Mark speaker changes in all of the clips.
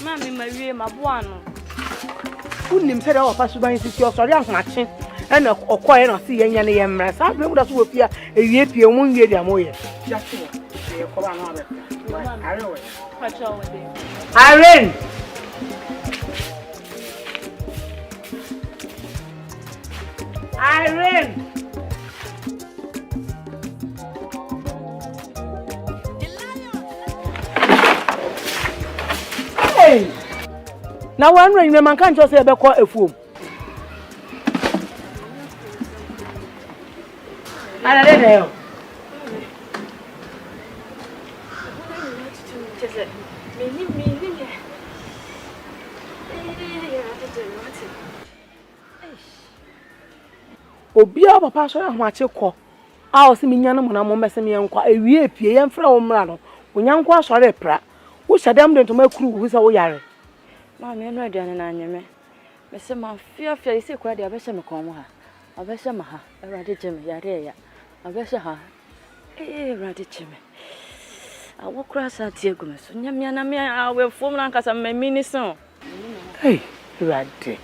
Speaker 1: Mami, Marie, my buano.
Speaker 2: Unim said our pass by his your sorry as matching, and a quiet or see any embrace. I know that's what we are a year, 1 year, the moya. Just for another. Irene! Irene! Now one ring the man can't just say about a fool. I don't know. Obia papa so na hwache kọ a o se minya no na mo mese me yankwa ewie pie ye mfra wo mra no onyankwa asore pra wo hyadam de to makuru wo se wo yare
Speaker 1: ma me no aduane na anyeme me se ma fiafia ise kura de abehye me kon mo ha abehye ma ha awade gye me yare ya abehye ha awade gye me I walk across at Diego, so Yamiana, I will form like as a mini son.
Speaker 2: Hey, Raddy.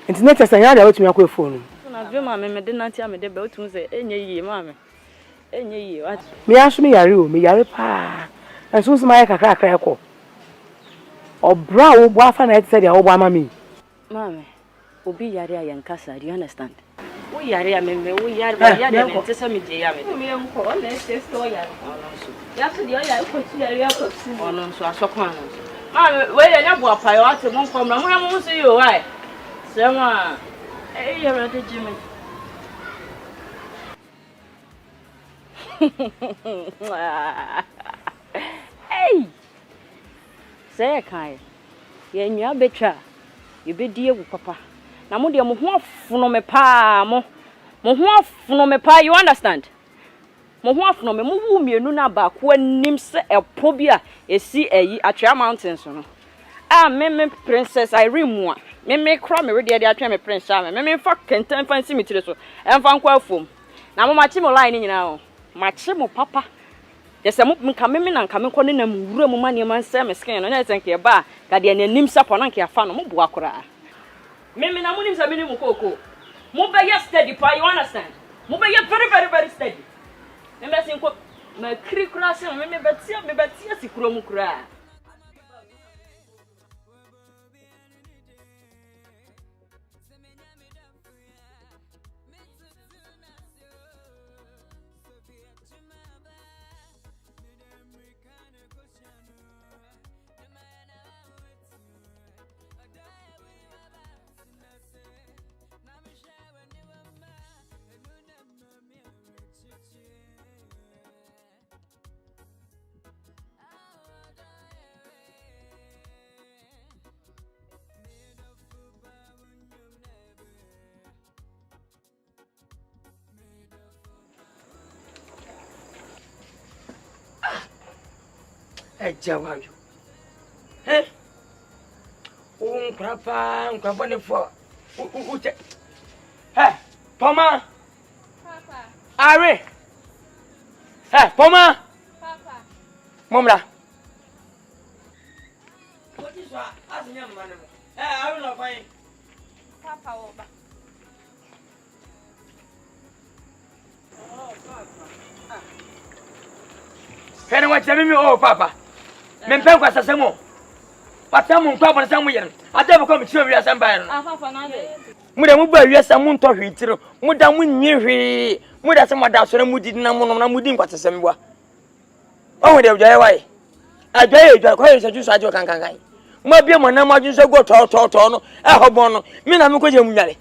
Speaker 2: It's not as I had out to me a phone.
Speaker 1: I dream my mamma did not tell me the belt to say, any mamma. Any what?
Speaker 2: Me ask me, are you, me, pa, and soon my crack or brow, Waffan had said, oh, mammy.
Speaker 1: Mammy, will be Yaria and Casa, do you understand? We are here, we are here, Sesame Jammy. Me uncle, let's say story. That's the other I put here, on on so I saw corners. Mammy, wait, I never priority won't come. I won't see you, right? Sama, hey, you're ready, Jimmy. Hey, say a kind. You're in your betra. You be dear with papa. Now, Moody, I'm from me pa, mo from me pa, you understand? Mo from me, move me, no, back when nims a pobia, a sea a Tria Mountains. Ah, me Princess Irene one. Me cry me ready at me Prince Charming. Me fuck can turn fancy me to the so. And fan quite foam. Now, my chimo line in now. My chimo papa. There's a movement coming in and coming calling them room money man Sam skin and I think a bar. Guardian nims upon Anki a fan of Mubuakura. Mimi na munim sabini mukoko. Mube ye steady pa, you understand? Mube ye very steady. Mimi sinko my kri krasi mimi betia sikuro mukura.
Speaker 3: Hey, Jawayu. Hey, Papa, for. Hey, Poma.
Speaker 4: Papa.
Speaker 3: Are. Hey, Poma.
Speaker 4: Papa.
Speaker 3: Momla. What is that? As a young man. Hey, I will not find.
Speaker 4: Papa over.
Speaker 3: Oh, Papa. Hey, what's me? Oh, Papa. Men pen kwa sasemo. Patamu nkwa bona samu yere. Ade be come chiro wiasa mba no.
Speaker 1: Papa na de.
Speaker 3: Muda mu ba wiasa mu nto hwitiro. Muda mu nyi hwe. Muda se moda so na mudi na mu no na mudi nkwa sasem bua. Oh de ojaye wai. Ajaye ojaye kwa yesa juso ajo kankan. Mo bie mo na mo juso go to no. E hobon no. Mi na me ko je mu nware.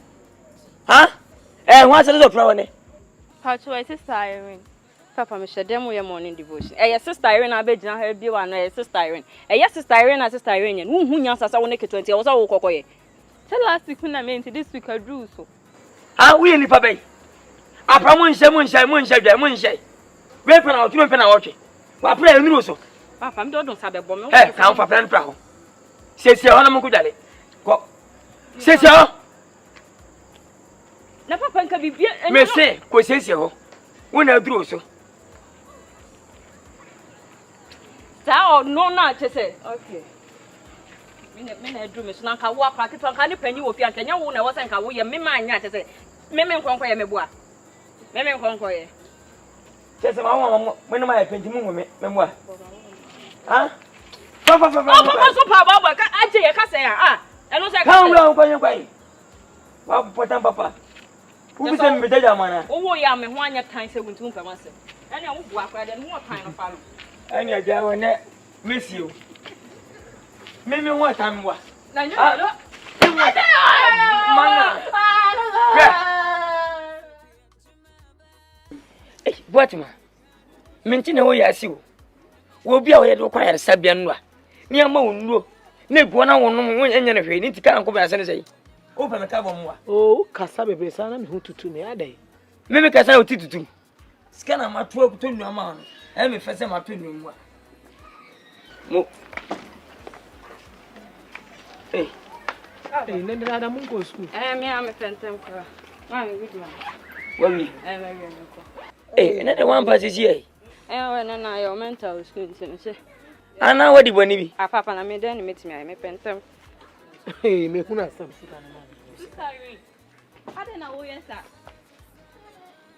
Speaker 3: Ha? Ho ase do pra woni.
Speaker 1: Pacho is sister Irene. Papa me share them your morning devotion. Your sister Irene abegina her bi wa na sister Irene. Your sister Irene and sister Irene. Who nyansa sa woni ke 20. Wo sa wo kokoye.
Speaker 4: Tell last week when I meant this week I drew so.
Speaker 3: Ah, we ni pa bay. Apra mo nhyɛ dwa mo nhyɛ. We pe na otu pe na wotwe. Wa pra enu so.
Speaker 1: Papa me do sabe bɔ me.
Speaker 3: Eh, ka fa plan pra ho. Sesi ho na mo kudale. Ko. Sesi ho.
Speaker 1: Na papa nka bibia.
Speaker 3: Me se ko sesi ho. Wo na duro so.
Speaker 1: Ta no na chese. Okay. Me na drum so na nka wo akwa keto nka ne pani wo fi anka nya wo na wo se nka wo ye me ma anya chese. Me nkonko ye meboa. Me nkonko ye.
Speaker 3: Chese ma wo me no ma ye penti mu me meboa. Ha?
Speaker 1: Oh, papa so pa baba ka aje ye ka se ya. Ah, eno se ka.
Speaker 3: Ka wo nko yen. Wa potan papa. Wo bi se me beja mana.
Speaker 1: Wo ya me ho anya tan se wuntu mfa ma se. Ene wo bua akwa de no wo tan no fa no.
Speaker 3: Ani aja wo ne Messi o. Me ho tan wa.
Speaker 1: Na nya no.
Speaker 3: Mana. Eh, Boatma. Mentina wo ya si wo. Wo bia wo ye do kwa ya sabia no a. Ni ama wo nuo. Na egu na wo no wo enya na hwe ni tika nko ba sene sei. O pa me ka bo mo a.
Speaker 2: Oh, kasa bebe sana me hu tutu me adai.
Speaker 3: Me kasa o titutu. Scanner ma to akuto nu ama no. E me fese ma to nu mu a. Mo. Eh.
Speaker 2: Nenda da mungo school.
Speaker 1: Me am pentem kwa. Ma me video.
Speaker 3: Wami.
Speaker 1: Me video ko.
Speaker 3: Eh, na the one pass is here.
Speaker 1: Eh, na your mental school say.
Speaker 3: Ana wadi boni bi.
Speaker 1: Ah, papa na me den meet me me pentem.
Speaker 2: Hey, me kuna sam sika na.
Speaker 4: Sorry. I don't know where sir.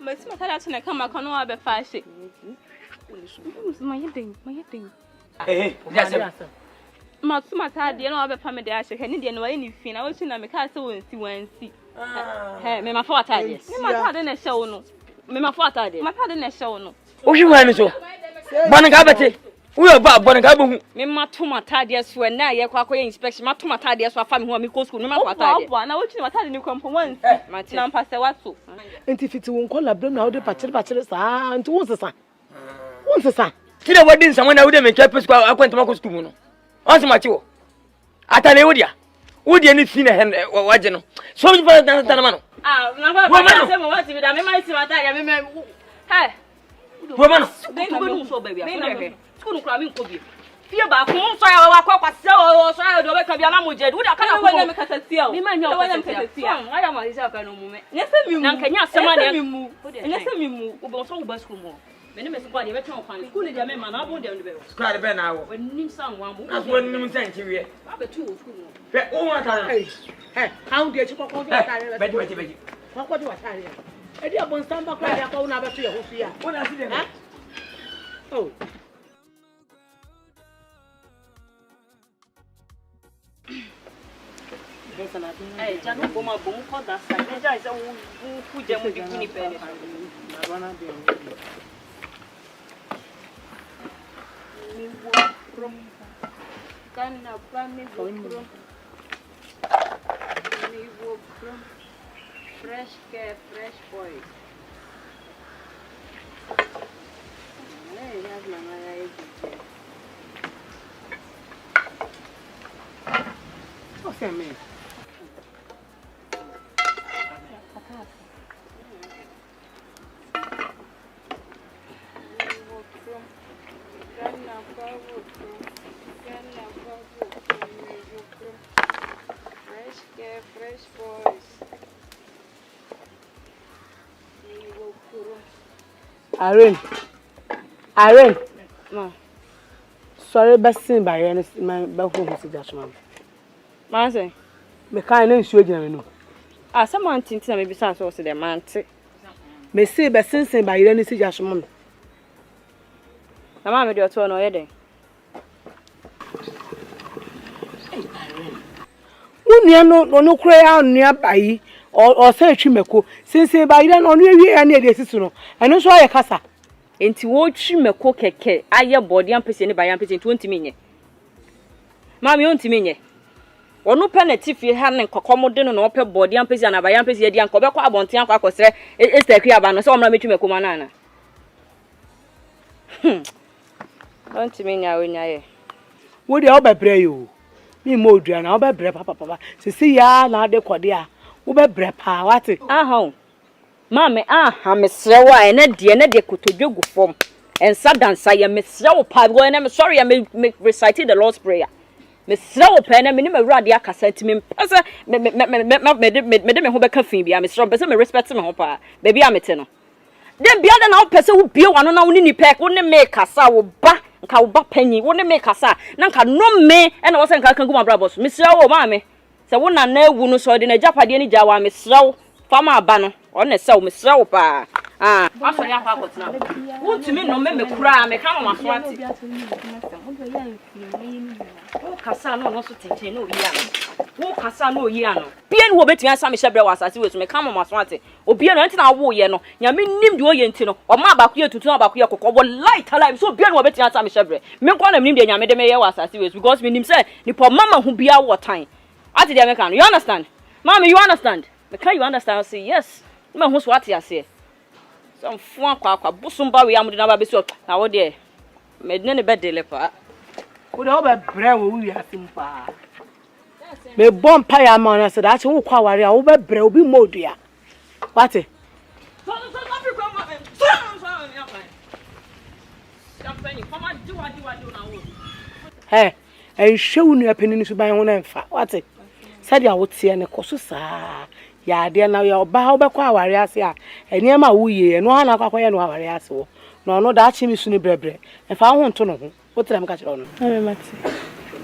Speaker 4: But some tell us na come can no be fashi. My thing.
Speaker 3: Eh, that's it.
Speaker 4: Ma some tell dey no be pam dey ahye he dey no any fin na we na me ka say won si wan si.
Speaker 1: Hey, me ma fo atade.
Speaker 4: Me ma tade na hye wo no.
Speaker 1: Me ma fo atade.
Speaker 4: Ma tade na hye wo no.
Speaker 3: O hwi wan so. Bon ga bete. We ba bon ga bu.
Speaker 1: Me ma to atade so na ye kwa inspection ma to atade so afa me ho me go school me ma fo atade.
Speaker 4: Obo na we na tade ni kwampo wan si. Na mpa se waso.
Speaker 2: Enti fiti won kola bram na wo de pachire saa enti won sesa.
Speaker 3: Ti de wadi nsamo na wo de me chepe school akwentama ko school mu no. On se machi wo. Atale wo dia. Wo dia ni fi na he waje no. So mi fa dan ma no.
Speaker 1: Ah, na ba say mo want to be da me ma si atade me hey.
Speaker 3: Wo ma no.
Speaker 1: Go so baby. School kura mi nko bi. Fie ba ko so ya wa kwa kwase o so ya do be kan bia na mo je. Wo da kana ko
Speaker 4: me kasa tia o.
Speaker 1: Me ma nya o kasa tia. Aya ma isa ka no mu me.
Speaker 4: Nyese mi mu.
Speaker 1: Na nkanya asema ne.
Speaker 4: Nyese mi mu.
Speaker 1: Wo bo so wo ba school mo. Me ne me school de be twa kwan. School de me ma na bo de no be.
Speaker 3: School de be na wo.
Speaker 1: Nim san wa mo.
Speaker 3: Aso nim san chi wie.
Speaker 1: Ba be tu wo school mo.
Speaker 3: Fe o wa ta.
Speaker 2: Hey, how de chi kokko de atare.
Speaker 3: Beji.
Speaker 2: Kokko de atare. E di abon samba kwa ya kwa una ba tu ye ho fia.
Speaker 3: Wona si de.
Speaker 2: Oh.
Speaker 1: Eh, janu boma bom ko da sa. Me ja isa wo ku je mu bi kuni pe ne. Mi wo from kana pa mi wo from. Mi wo from fresh care, fresh boys. Ya na na ya
Speaker 2: What's that mean?
Speaker 1: Fresh boys.
Speaker 2: Irene.
Speaker 1: Ma.
Speaker 2: Sorry, besting by any man, but who is that man?
Speaker 1: Ma say.
Speaker 2: Me kind of sure you know.
Speaker 1: Ah, someone thinks I may be so so the man.
Speaker 2: Me say besting by any suggestion.
Speaker 1: Na ma me do to no yede.
Speaker 2: Unia no kura nua bayi or say twimeko since bayi na no wie na de sisu no eno so aye kasa
Speaker 1: Enti wo twimeko keke aye body ampese ne bayi ampese enti wontimi nye. Ma me wontimi nye. Onu penalty ha ne kokomode no ope body ampese na bayi ampese edi anko be kwa abonten akwa akosere estakui aba no se omra metwimeko ma na na. Wontimi nya wonya ye.
Speaker 2: wo de obebre yo mi mo dua na obebre papa sisi ya na de kode a wo bebre pa wate
Speaker 1: Aha. Mame aha mesrewa ene de kotodwe gu fom. Ensa dansa ye mesrewo pa go ene me sorry ya me recited the Lord's prayer. Mesrewo pa ene me ni mawrade akasa ntimi pese me de me ho beka fin bia mesrewo pese me respect me ho pa. Ba bia mete no. Dem bia de na wo pese wo bie wano na wo ni nipa ko ne me kasa wo ba nka wo ba panyi wo ne me kasa na nka no me ene wo se nka kan gu ma brabo so mesrewo mame se wo na na ewu no so de na japade ni jawa mesrewo fama aba no one se wo mesrewo pa asori akwa akotena wontumi no me kura me ka ma so ate wo kasa no no so tete no yi ano wo kasa no yi ano bia ni wo betumi asa me hyebre wasase we so me ka ma so ate obi no ntina wo ye no nya me nim de wo ye nti no o ma abaku ye tutu abaku ye kokko wo light alive so bia ni wo betumi asa me hyebre me kwa na nim de nya me de me ye wasase we because me nim say ni po mama hu bia wo time ate de me ka no you understand mama you understand me can you understand say yes me hu so ate ase some fun akwa busumba we amude na ba beso na wo de me de ne bedele pa
Speaker 2: wo de obebre wo wi asim pa me bom pa ya ma na se da che wo kwa ware a wo bebre obi mo dua wate hey e hwewu nu apeni su ban ho na mfa wate sadia wo tie ne koso saa ya de na ya oba obekọ aware ase a ene ma wo ye no ha na akwakoye no aware ase wo no no da chi mi su ni brebre e fa ho nto no ho wo tira me ka kire no
Speaker 4: mate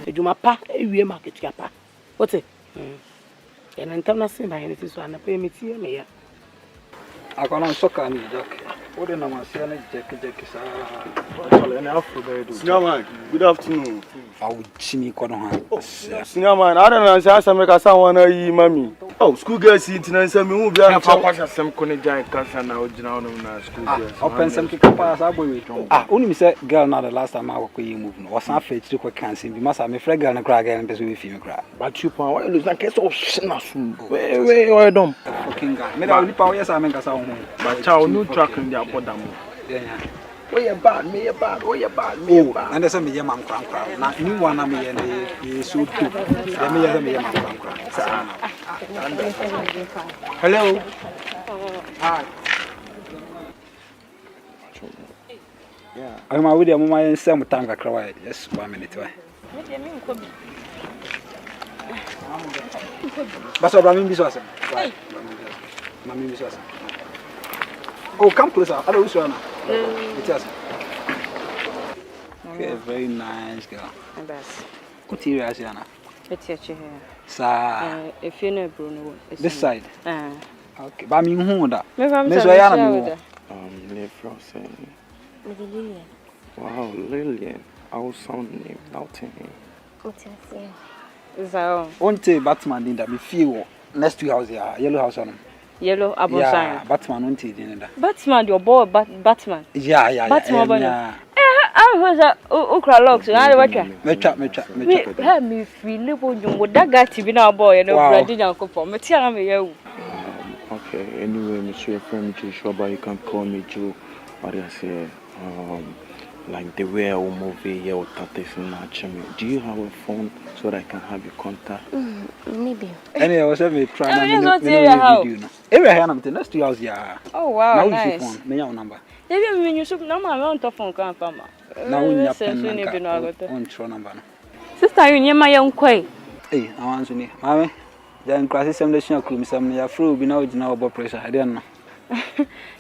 Speaker 2: ejuma pa ewie market ya pa wo te ena ntam na se ba ene ti so ana pa mi tie me ya
Speaker 5: akona soka ni jack ode na masia na jack sa
Speaker 6: Senior man, good afternoon.
Speaker 5: awu chimi kono ha
Speaker 6: Senior man, I don't know say some make someone yi mami. Oh, school girls in tinansa me hu bia
Speaker 3: fa kwasha sem ko ne jan kansa na ogina no na school girls.
Speaker 5: open some kick pass aboy we uni say girl na the last time I work you move no wasan fa chiri ko kansa bi masa me frag girl na cry girl person we fi me cry
Speaker 6: But you pan, why you lose na case of shina soon. Where dom?
Speaker 5: fucking guy me da uni pa yes I make asa ho
Speaker 6: But chow no track in their bottom.
Speaker 5: yeah
Speaker 6: Oh you bad, me you bad. Oh you bad, me you bad.
Speaker 5: and there's some yam kran kran na ni one na me ye so too yeah me yam kran kran
Speaker 6: Hello.
Speaker 5: I ma we dey mama yen sem tanga kra yes 1 minute why Basa bra mi so asem ma mi so asem oh come closer I don't wish you na it is okay very nice girl
Speaker 1: Bas.
Speaker 5: what area is yana
Speaker 1: It's here.
Speaker 5: sa
Speaker 1: If you know Bruno.
Speaker 5: this side
Speaker 1: Ah.
Speaker 5: okay ba mi hu da
Speaker 1: Me from
Speaker 5: me so yana mi
Speaker 6: Live Frozen.
Speaker 4: Lillian.
Speaker 6: Wow, Lillian. Our sound name, nothing.
Speaker 1: So,
Speaker 5: onte Batman din da me feel next to house ya yellow house on
Speaker 1: yellow apple
Speaker 5: yeah
Speaker 1: sign.
Speaker 5: Batman onte din da
Speaker 1: Batman, your boy, Batman.
Speaker 5: yeah
Speaker 1: Batman,
Speaker 5: yeah
Speaker 1: I was a ukra locks. I watch.
Speaker 5: me
Speaker 1: Me feel little you would that guy to be now boy and no did uncle for me. Tell me you.
Speaker 6: Okay, anyway, Monsieur Friend Joe, but you can call me Joe. What I say, like the way I will move here or do you have a phone so that I can have your contact?
Speaker 4: Maybe.
Speaker 5: anyway I was having try
Speaker 1: I mean,
Speaker 5: na
Speaker 1: what's
Speaker 5: me
Speaker 1: your house?
Speaker 5: video na area here na me next to house ya
Speaker 1: Oh wow,
Speaker 5: now
Speaker 1: nice.
Speaker 5: phone me your number
Speaker 1: Maybe when you should no man on top phone can farmer.
Speaker 5: now we ya pen
Speaker 1: on
Speaker 5: on number no
Speaker 1: sister, you near my young quay.
Speaker 5: eh I want to ni mama then class sem de shan krum sem ya fro bi na ogina obo pressure I don't know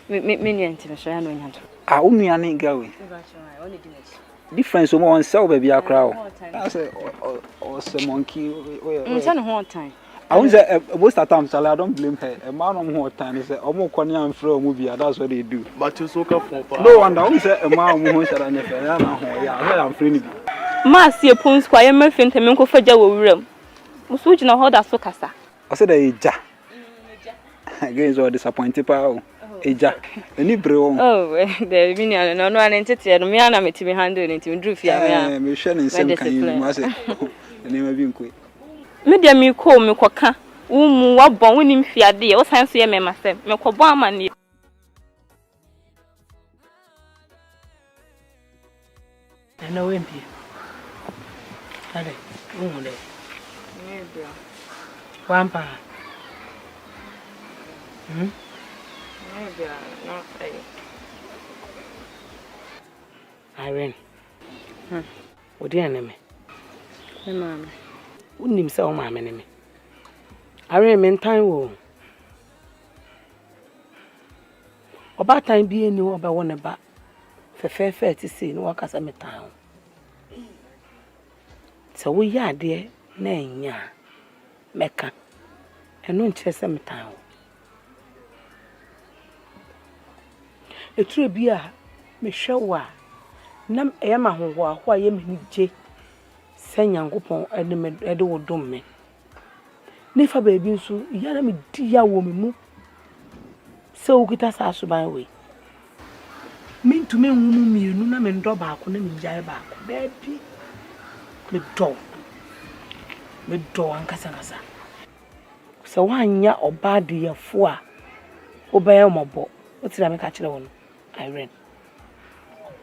Speaker 1: Me intimation, I know you.
Speaker 5: ah unu ya ni gawe difference o mo on sell baby akra o I say o se monkey
Speaker 1: I'm telling one time.
Speaker 5: I want say most of the time I don't blame her a man on more time say omo kwani am fro movie that's what they do
Speaker 6: But you so for
Speaker 5: no wonder I say a man who shara na fe na ho ya I am free ni bi
Speaker 4: Ma see pon square me fente me nko faja wo wuram. Musu gina ho da so kasa.
Speaker 5: I said eja again so disappointed pa eja any brew
Speaker 1: Oh, the minion no no entity no me ana metimi handle entimi dru fia me a.
Speaker 5: me share nsem kan yi mu ase eni ma bi nkoi
Speaker 4: Me dia me ko me koka. Wo mu wa bon wo nim fiade wo san so ye me masem. Me ko bon amane.
Speaker 2: ana wempi ale umule wampa Irene. Odi aneme.
Speaker 1: Mama.
Speaker 2: Unim se o ma me ne me. Irene me ntan wo. Oba tan bi eni wo be wo ne ba. Fefefe ti se ni wakasa me tan. Se wo ya de na enya meka. Eno nche se me tan. Eture bi a me hwe wa nam eyama honho a ho aye me je senyankopon ede wo dom me nifa baabi nso yara me di ya wo me mu se okita sa asoban we mintumi nwumu mienu na me ndo baako na me gyae baako baabi me do ankasa kasa se wanya oba de yafo a obaye mobo otira me ka kire wo no Irene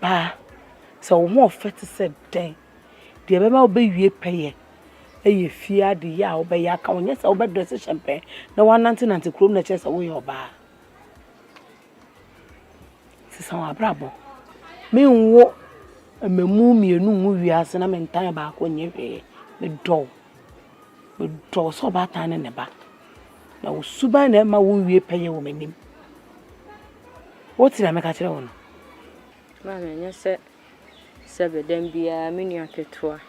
Speaker 2: oba so wo ofete said den de be ma obewie peye eye fia de ya obeya aka onye se obedress champagne na wanante krom na chese wo ye oba sisa wa brabo me nwo amemu mienu mu wiase na mentan ba ko nye hwe me do so ba tan ne ba na wo suban na ma wo wie peye wo manim woti na me ka kire wo no
Speaker 1: ma me nya se bedem bia me nua ketua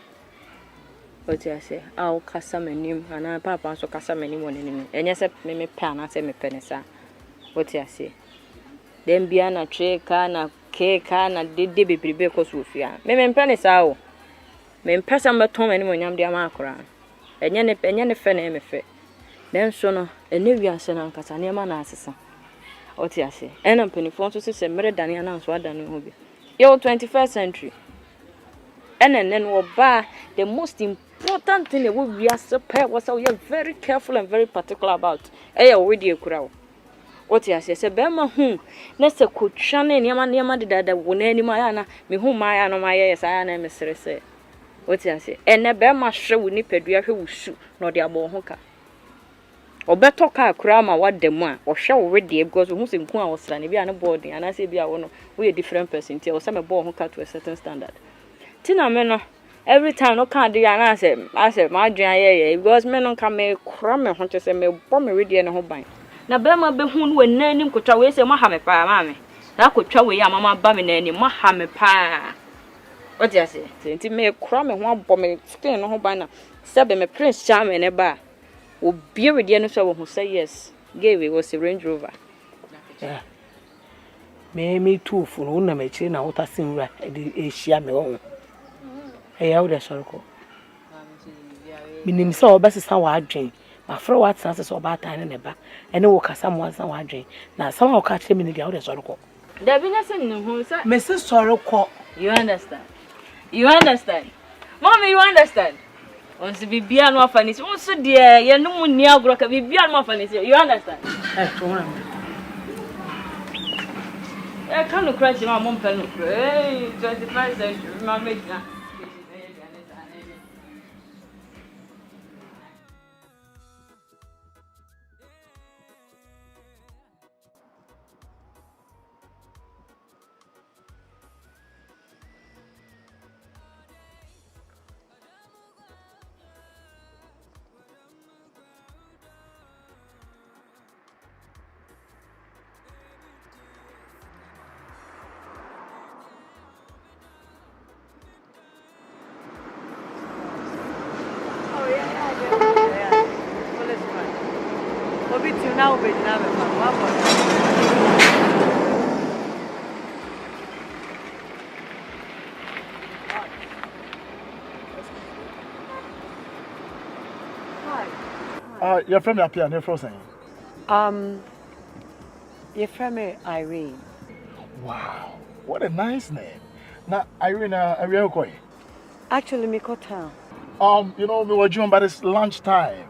Speaker 1: woti ase aw kasa manim ana papa so kasa manim woni nim enya se me pa na se me pene sa woti ase dem bia na treka na keka na dede bebrebe ko so fia me pene sa o me mpesa mbeton manim onyam dia ma akora enya ne fe na me fe den so no ene wiase na nkasa ne ma na asesa woti ase ena mpenifo so se mere dane ana so adane ho bi yo 21st century and oba the most important thing we are super was we are very careful and very particular about we dey kura wo what you say be ma hu na se kotwa na niam de dada wo na anim aya na me hu ma aya no ma ye sa aya na me sere se what you say ene be ma hwe wo nipadua hwe wo su na de abo ho ka obeto ka kura ma wadam a ohwe wo rede because hu se nku a wo sra ne bia ne boarding ana se bia wo no we a different person tie wo se me bo ho ka to a certain standard tina me no every time no can dey an I say my dwan ye because me no can me kura me ho se me bo me rede ne ho ban na be ma be hu no nanim kotwa we se mo ha me pa ma me na kotwa we ya mama ba me nanim mo ha me pa what you say nti me kura me ho abo me skin no ho ban na se be me prince charme ne ba obi rede no so wo say yes gave it was a Range Rover
Speaker 2: yeah me too for na me chire na wotasin wura e hia me wo ya wo de soroko minim se obesesa wa adwen ma fro wa tsan se oba tan ne ba ene wo kasa mo san wa adwen na sama wo ka kire mi ne dia wo de soroko
Speaker 1: da bi na se ne ho sa
Speaker 2: me se soroko
Speaker 1: you understand mommy you understand once bibia no afanisi onso de ye no mu ni agro ka bibia no afanisi you understand
Speaker 2: to na
Speaker 1: can't crash my mom pen. Hey, 25 century, my mate.
Speaker 2: Now we have
Speaker 7: your friend up here, frozen.
Speaker 2: Your friend Irene.
Speaker 7: Wow, what a nice name. Now, Irene, are you okay?
Speaker 2: Actually, me got her.
Speaker 7: You know, we were doing by this lunchtime.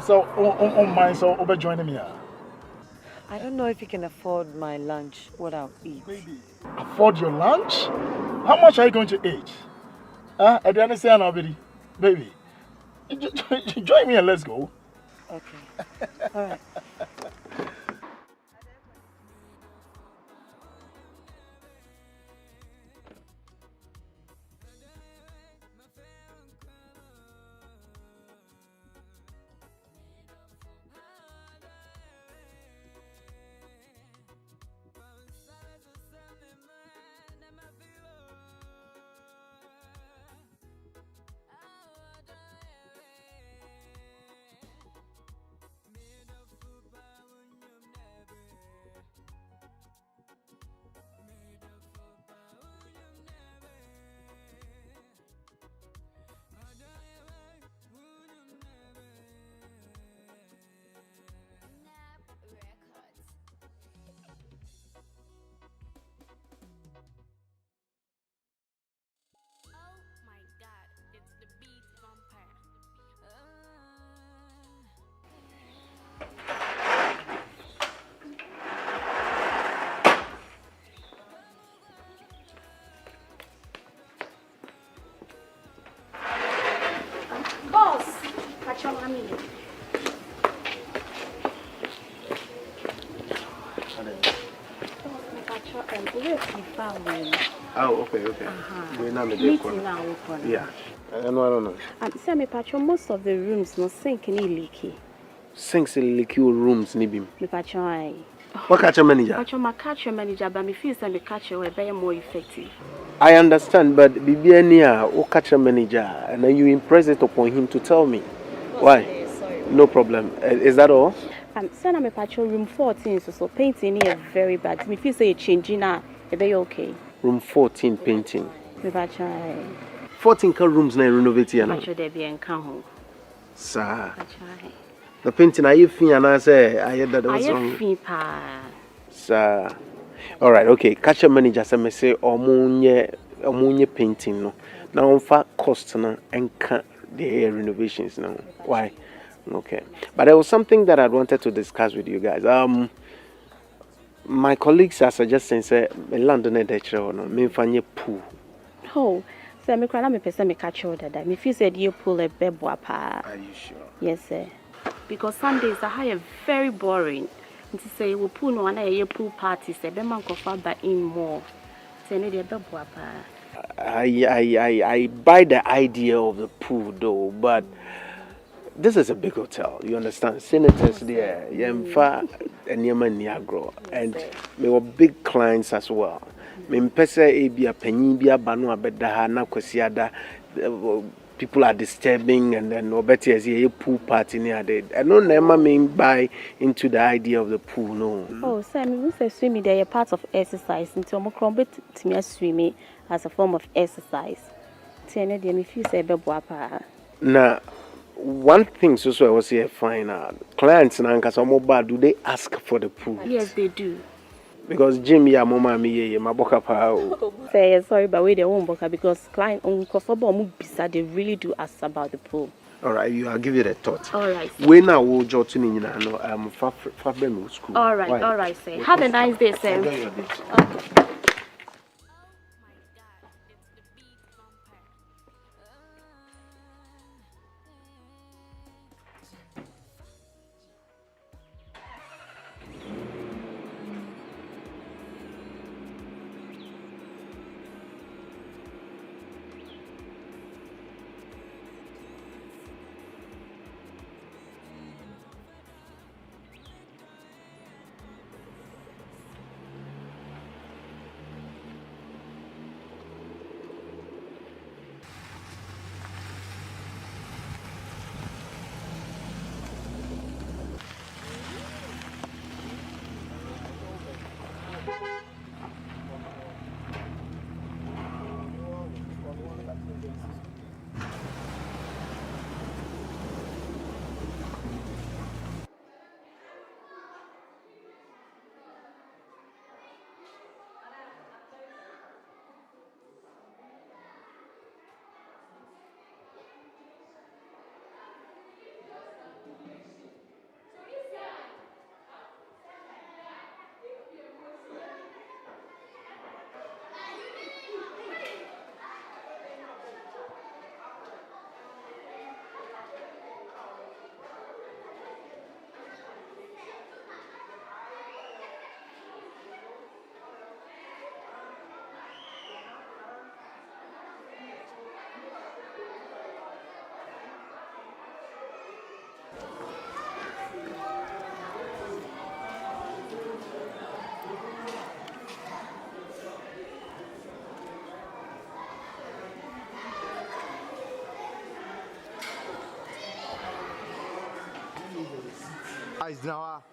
Speaker 7: So on mine, so over joining me.
Speaker 2: I don't know if you can afford my lunch, what I'll eat.
Speaker 7: Baby, afford your lunch? How much are you going to eat? I don't understand already. Baby, join me and let's go.
Speaker 2: Okay. All right.
Speaker 6: Oh, okay. We're not meeting now. Yeah. I don't know.
Speaker 8: Semi Patron, most of the rooms no sink any leaky.
Speaker 6: sinks liquid rooms nibim.
Speaker 4: Me patron.
Speaker 6: What catch manager?
Speaker 4: Patron my catch manager, but me feel say me catch will be more effective.
Speaker 6: I understand, but Bibiania, what catch manager, and then you impress it upon him to tell me. Why?
Speaker 4: Sorry.
Speaker 6: No problem. Is that all?
Speaker 4: Send me patron room 14, so painting here very bad. Me feel say changing now, it be okay.
Speaker 6: Room 14 painting.
Speaker 4: Me patron.
Speaker 6: 14 rooms na renovate here now.
Speaker 4: Patron there be encan.
Speaker 6: Sir.
Speaker 4: Patron.
Speaker 6: The painting are you fin and I say I heard that was wrong. Sir. All right, okay. Catch your manager say say omunye painting no. Now on fa cost na encan the renovations now. Why? Okay. But there was something that I wanted to discuss with you guys. My colleagues are suggesting say London e dey chere no me fanye pool.
Speaker 4: Oh, so me kra na me pese me catch you that. Me feel said you pool a bebo pa.
Speaker 6: Are you sure?
Speaker 4: Yes, sir. Because Sundays are very boring. And to say we pool no one a pool party say be man go fa ba in more. Say ne dey bebo pa.
Speaker 6: I buy the idea of the pool though, but this is a big hotel, you understand? Senators there, Yemfa and Yemen Niagro, and we were big clients as well. Mimpesa Abia Penibia Banua Bedahana Kosiada, people are disturbing, and then Nobeti as a pool party near there. I don't never mean buy into the idea of the pool, no.
Speaker 4: Oh, Sam, we say swimming, they are part of exercise, and to more to me swimming as a form of exercise. Tell me, if you say Bebuapa.
Speaker 6: Now, one thing so I was here fine clients na nkasa mo bad, do they ask for the pool?
Speaker 4: Yes, they do.
Speaker 6: Because Jimmy ya mama mi ye maboka pa o.
Speaker 4: Say sorry, but we they won't boka because client on comfortable mu bisa they really do ask about the pool.
Speaker 6: All right, I'll give it a thought.
Speaker 4: All right.
Speaker 6: We now will jot to ni na no fa school.
Speaker 4: All right, sir. Have a nice day, sir.
Speaker 6: Enjoy your day.
Speaker 4: Okay.
Speaker 7: Eyes now.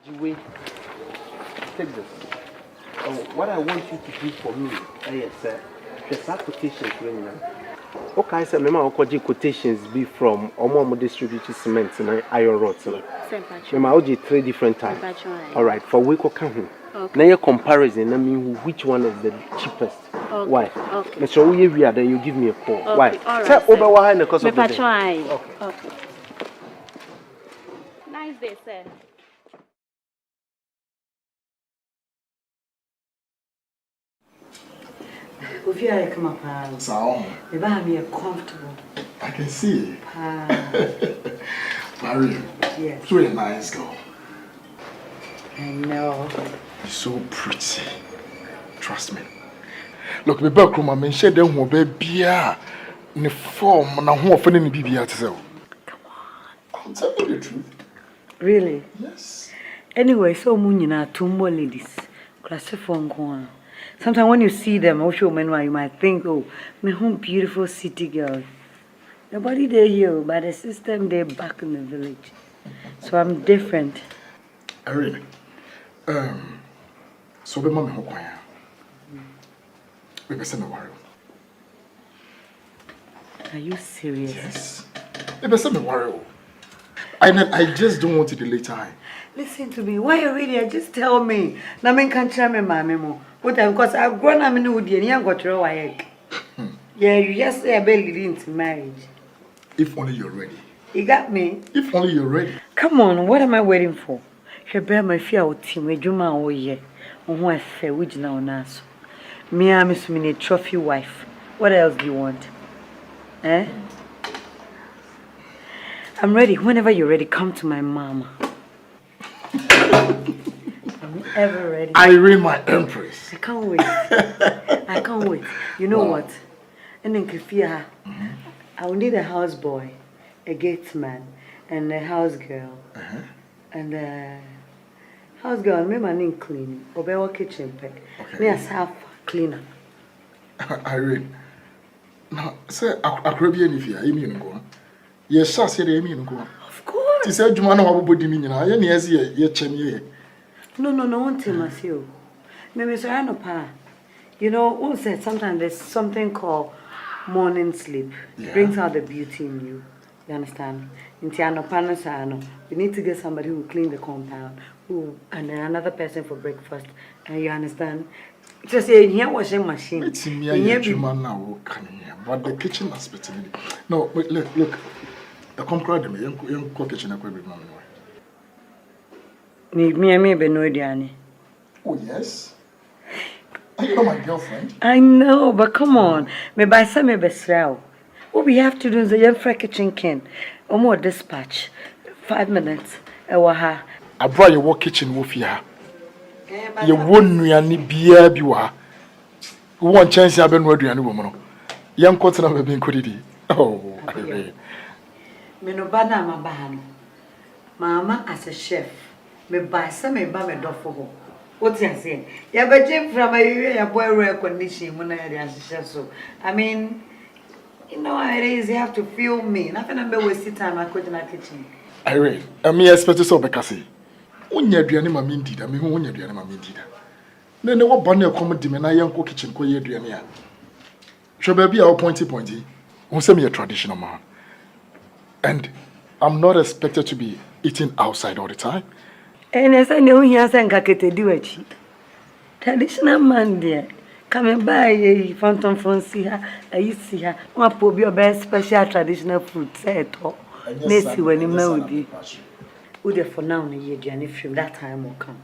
Speaker 6: Jiwe, take this. What I want you to do for me, yes, sir. The quotations right now. Okay, sir. Remember, I quotations be from Omo distributed cement and iron rods. Remember, I'll 3 different types. All right, for we can home. Now your comparison, I mean, which one is the cheapest?
Speaker 4: Okay.
Speaker 8: Why?
Speaker 4: Okay.
Speaker 8: Mr. Uyevia, then you give me a call.
Speaker 4: Okay,
Speaker 8: Why?
Speaker 4: all right,
Speaker 8: Say
Speaker 4: sir.
Speaker 8: over why because of the
Speaker 4: Me
Speaker 8: day.
Speaker 4: try.
Speaker 8: Okay.
Speaker 4: Okay. Nice day, sir.
Speaker 9: If you are come up,
Speaker 7: So,
Speaker 9: the baby are comfortable.
Speaker 7: I can see it. Maria,
Speaker 9: Yes.
Speaker 7: you're a nice girl.
Speaker 9: I know.
Speaker 7: You're so pretty. Trust me. Look, me back room, I share them who baby in form and who offending the BB at Come on. I'm telling you the truth.
Speaker 9: Really?
Speaker 7: Yes.
Speaker 9: Anyway, so Munina, two more ladies. Classified one. Sometimes when you see them, also men, you might think, oh, my home beautiful city girl. Nobody there here, but the system they back in the village. So I'm different.
Speaker 7: Really? So be mommy hokwa ya. We be say me worry.
Speaker 9: Are you serious?
Speaker 7: Yes. We be say me worry. I just don't want to delay time.
Speaker 9: Listen to me. Why you really? Just tell me. Na men can't tell me, mommy mo. What time? Because I've grown up in the wood and you got your wife. Yeah, you just say I barely into marriage.
Speaker 7: If only you're ready.
Speaker 9: You got me?
Speaker 7: If only you're ready.
Speaker 9: Come on, what am I waiting for? She bear my fear with team, a Juma or ye. On who I fair, which now naso. Me, I'm a trophy wife. What else do you want? Eh? I'm ready. Whenever you're ready, come to my mama. I'm ever ready.
Speaker 7: Irene, my empress.
Speaker 9: I can't wait. I can't wait. You know what? And then Kafia, I will need a houseboy, a gatesman, and a house girl. And house girl, me my name cleaning, or kitchen pack. Me a self cleaner.
Speaker 7: Irene. Now, say I could be any fear. You mean go? Yes, sir. Say you mean go?
Speaker 9: Of course.
Speaker 7: She said, "Jumana, what would you mean? I am here. Ye chemi."
Speaker 9: No, one thing, Monsieur. Maybe so I know pa. You know, one said sometimes there's something called morning sleep.
Speaker 7: Yeah.
Speaker 9: Brings out the beauty in you. You understand? We need to get somebody who will clean the compound, and then another person for breakfast. And you understand? Just say here washing machine.
Speaker 7: It's me and Jumana now coming here, but the kitchen aspect. No, wait, look. The compressor, the young kitchen equipment.
Speaker 9: Me be no Diani.
Speaker 7: Oh yes. You know my girlfriend.
Speaker 9: I know, but come on. Me buy some besrao. What we have to do is a young kitchen can. Or more dispatch. 5 minutes. Ewaha.
Speaker 7: I brought your work kitchen with you. You won't really be a one chance I've been ready any woman. Young cotton have been could oh,
Speaker 9: me no bana ma bahano. Mama as a chef. Me buy some me ba me do for her. What you saying? Ya be jim from a boy rare condition when I as a chef so. I mean, you know how it is, you have to feel me. Nothing I'm wasting time I cook in the kitchen.
Speaker 7: Irene, I mean expect so because unya aduane ma me ndida, me hu unya aduane ma me ndida. Na ne wo bone come di me na yanko kitchen ko ye aduane a. Hwe ba bia wo pointy. Who say me a traditional man. And I'm not expected to be eating outside all the time.
Speaker 9: And I say no here say nkakete di wachi. Traditional man there. Come buy a phantom from see her, I see her. One po be your best special traditional food. Say it all. Next when you marry you. Ude for now na ye aduane film that time will come.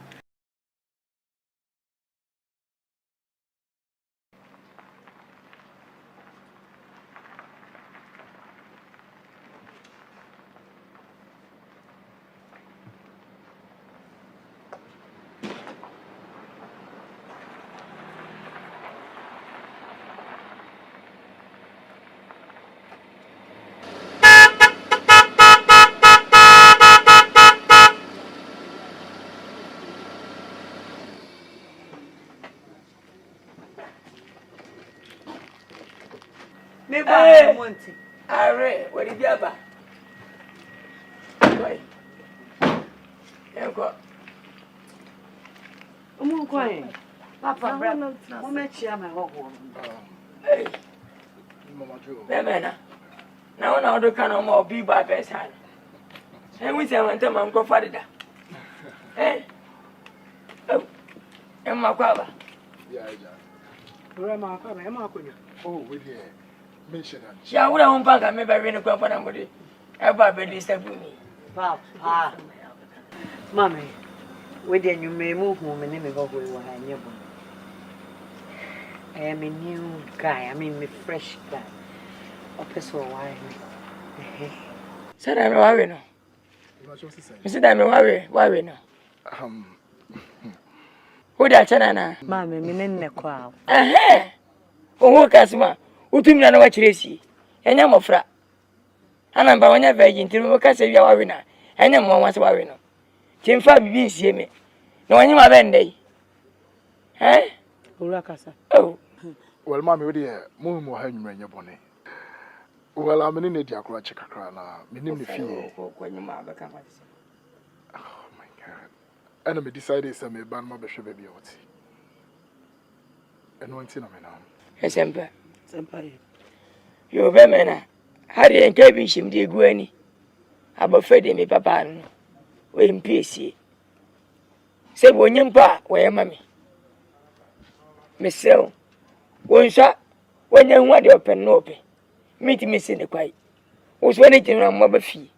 Speaker 3: Hey, Are, what did you have? Why?
Speaker 9: Papa, Mama, cheer my hot one.
Speaker 3: Hey, Mamma, now do can more be by best hand. And we say, I want to my grandfather. Eh? Oh, and my father.
Speaker 2: Rama, Emma,
Speaker 7: oh we there mention that
Speaker 3: Ya wura hon pa ka me ba we ne kwa na mode. E ba be disturb me.
Speaker 9: Papa. Mami, we dey you me move me ne me go go wa anye bo. I am a new guy. I mean, a fresh guy. Opposite why me.
Speaker 3: Said I wa we no. Me said I wa we no. Who da chana na?
Speaker 9: Mami, me ne kwa.
Speaker 3: Owo kasima, utumi na wa chiresi. Enya mofra. Ana mba wonya virgin tiri wo kasa wi wa we na. Enya mo wanse wa we no. Chimfa bibi nsie me. Na wanyi ma bende.
Speaker 2: Ura kasa.
Speaker 3: Oh.
Speaker 7: Well, mommy, we there mo ha nwura nya bone. Well, I'm in the akura chekakra na me nim ne fie.
Speaker 3: Ko nyuma ba kan wa.
Speaker 7: Oh my god. And me decided say me ban ma be hwe baby oti. Eno nti na me na.
Speaker 3: Esempa.
Speaker 2: Senpai.
Speaker 3: Yo be me na. Hari enke bi shim de egu ani. Abofede me papa no. We mpiesie. Se bo nyimpa wo ye ma me. Mesel. Wonsha wanya hu ade open no open. Meet me sin the kwai. Wo so ne tinra mo ba fi.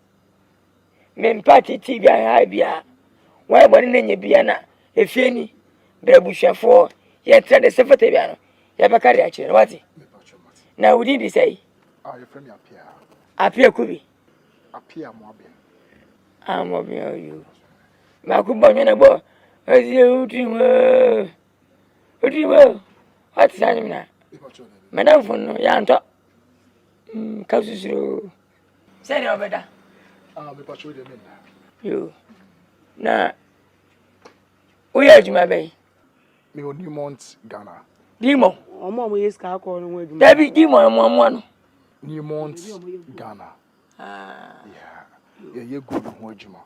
Speaker 3: Me mpati ti bia ha bia. Wa bo ne nya bia na efie ni brabushafo ye tra de sefete bia no. Ya bakari a kire wati. Na wudi di say.
Speaker 7: Ah, your friend appear.
Speaker 3: Appear kubi.
Speaker 7: Appear mo abia.
Speaker 3: Ah mo bia you. Ma ku bo nyana bo. Azie utima. Utima. What's that na? Madam Fono, Yanto. Kasusuru. Say the obeda.
Speaker 7: Ah, me patrol the men.
Speaker 3: You. Na. We are Juma Bay.
Speaker 7: Me on New Mont, Ghana.
Speaker 3: Dimo.
Speaker 2: Omo mo yes ka ko no wedu.
Speaker 3: Dabi Dimo mo.
Speaker 7: New Mont, Ghana.
Speaker 3: Ah.
Speaker 7: Yeah. Yeah, good ho adwuma.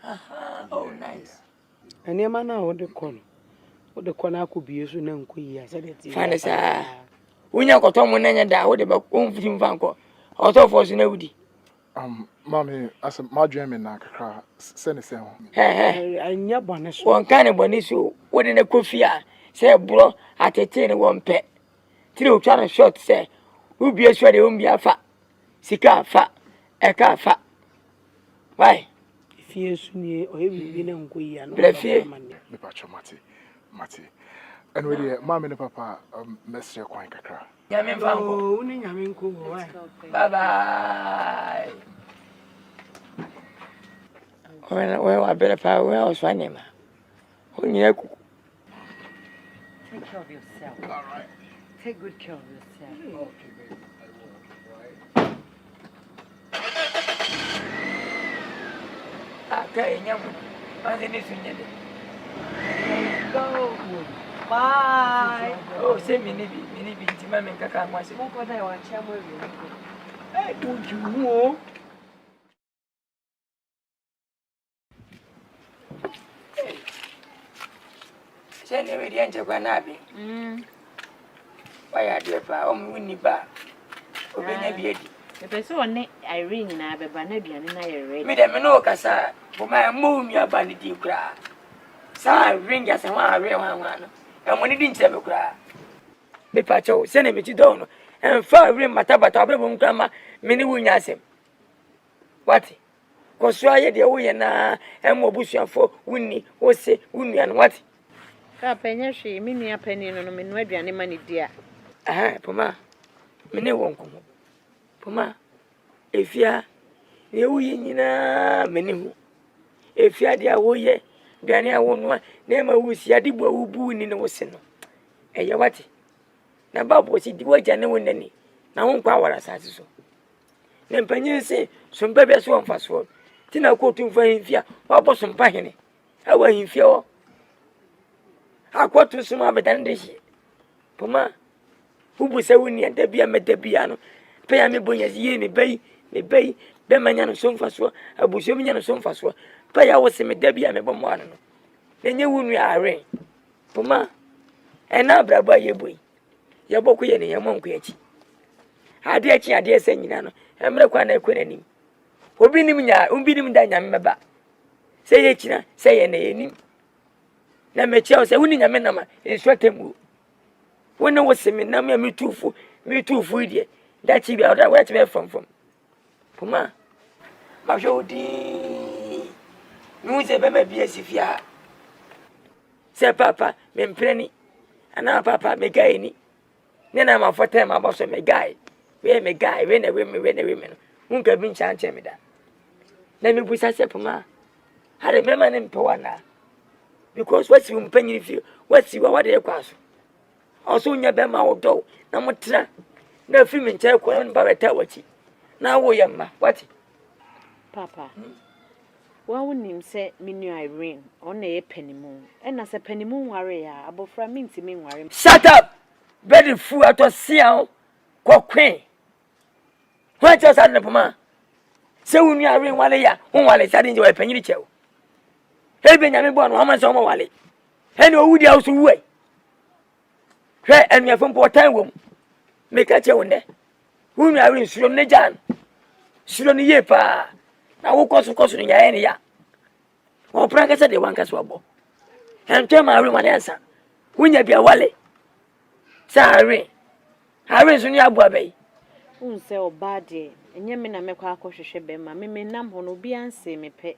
Speaker 3: Oh, nice.
Speaker 2: Ene ma na wo de ko no. Wo de ko na akobie so na nkoyi ya se de ti.
Speaker 3: Fanesa. Unya koto mo nanya da wo de ba konfiri mfanko. Otofo so na wudi.
Speaker 7: Mommy, as my dream in Nakaka, send it home.
Speaker 2: Anya bone so.
Speaker 3: Won kan bone so wo de na kofi a say bro atete ne won pe. Tiri o twa na short say ubi esu de umbi afa. Sika afa. Eka afa. Why?
Speaker 2: Fie su ni o ye bibi na nkoyi ya no.
Speaker 3: Blefie.
Speaker 7: Me patrol Mati. And we there, mommy and papa, mestre kwan kakra.
Speaker 3: Nyame mfanko.
Speaker 2: Oh, uni nyame nko why?
Speaker 3: Bye bye. When I better power, where I was finding him.
Speaker 9: Take care of yourself.
Speaker 7: All right.
Speaker 9: Take good care of yourself.
Speaker 7: Okay, baby. I will. Right.
Speaker 3: Okay, nyamu. Manze ni sunyede.
Speaker 9: Go. Bye.
Speaker 3: Oh, say mini intima men kaka mwase.
Speaker 9: Moko na wa chamo
Speaker 2: Eh, do you
Speaker 3: Say ne we dia nchekwa na abi. Why are there pa o mu ni ba. Obenya bi edi.
Speaker 1: Epese one Irene na beba na biane na ye ready.
Speaker 3: Me de me no kasa. Bo ma mu mi aba ni di kura. Sa ring ya se wa awe wa no. E mo ni di nche be kura. Be pa cho se ne be ti do no. En fa ring matabata be bo nkra ma me ni wunya asem. What? Koso aye de wo ye na e mo busuafo wuni wo se wunua no what?
Speaker 1: Ka penye hwe me nua pani no me no aduane ma ne dia.
Speaker 3: Poma. Me ne won komo. Poma. Efia ne wo ye nyina me ne hu. Efia de a wo ye aduane a wo no na ma wo si ade bo wo bu ni ne wo se no. Eye what? Na babo si di waja ne won nani. Na won kwa wara sase so. Ne mpanyin se sompa bia so won faso. Ti na ko tun fa himfia, wa bo sompa hene. Awa himfia wo. Akwato suma bedan de shi. Poma. Ubu se woni anda bia medabia no. Pe ya me bonya ye ne bai be manya no somfa so. Abuso mi nya no somfa so. Pe ya wo se medabia me bomo ano no. Enye wunu are. Poma. Ena braba ye boy. Ya boku ye ne ye monko echi. Ade echi ade ese nyina no. Emre kwa na ekwe nanim. Obi nim da nyame meba. Se ye china, se ye na ye nim. Na mechi o se wuni nyame na ma instructor mu. When I was saying, now me too full, dear. That she be out there, where to be from. Puma, my jody. No, say, baby, be as if ya. Say, Papa, me penny, and now Papa, me guy any. Then I'm for time about me guy. Where me guy, when the women, who can be chanting me that. Let me put us up, Puma. I remember name Powana. Because what's you penny if you, what's you, what they cross. Also, in your bema or do, no more tra. No female child, one barretawachi. Now, William, what?
Speaker 1: Papa. Well, when him say, Minu Irene, on a penny moon, and as a penny moon warrior, above from me to me worry.
Speaker 3: Shut up! Very fool out of Siao, queen. What just happened, Puma? So when you are in Walia, whom I said into a penny child. Hey, Benjamin born, how much on Wally? And who would you also wait? Hey, and your phone for time womb. Make a chair on there. Whom you are in Sulonejan. Suloniepa. Now, who costs in your area? Or practice at the one caswabo. And tell my room an answer. When you be a wally. Sorry. Harry, soon your boy.
Speaker 1: Won't say, oh, bad, and Yamina make a cautious bema, me numb on be and say me pet.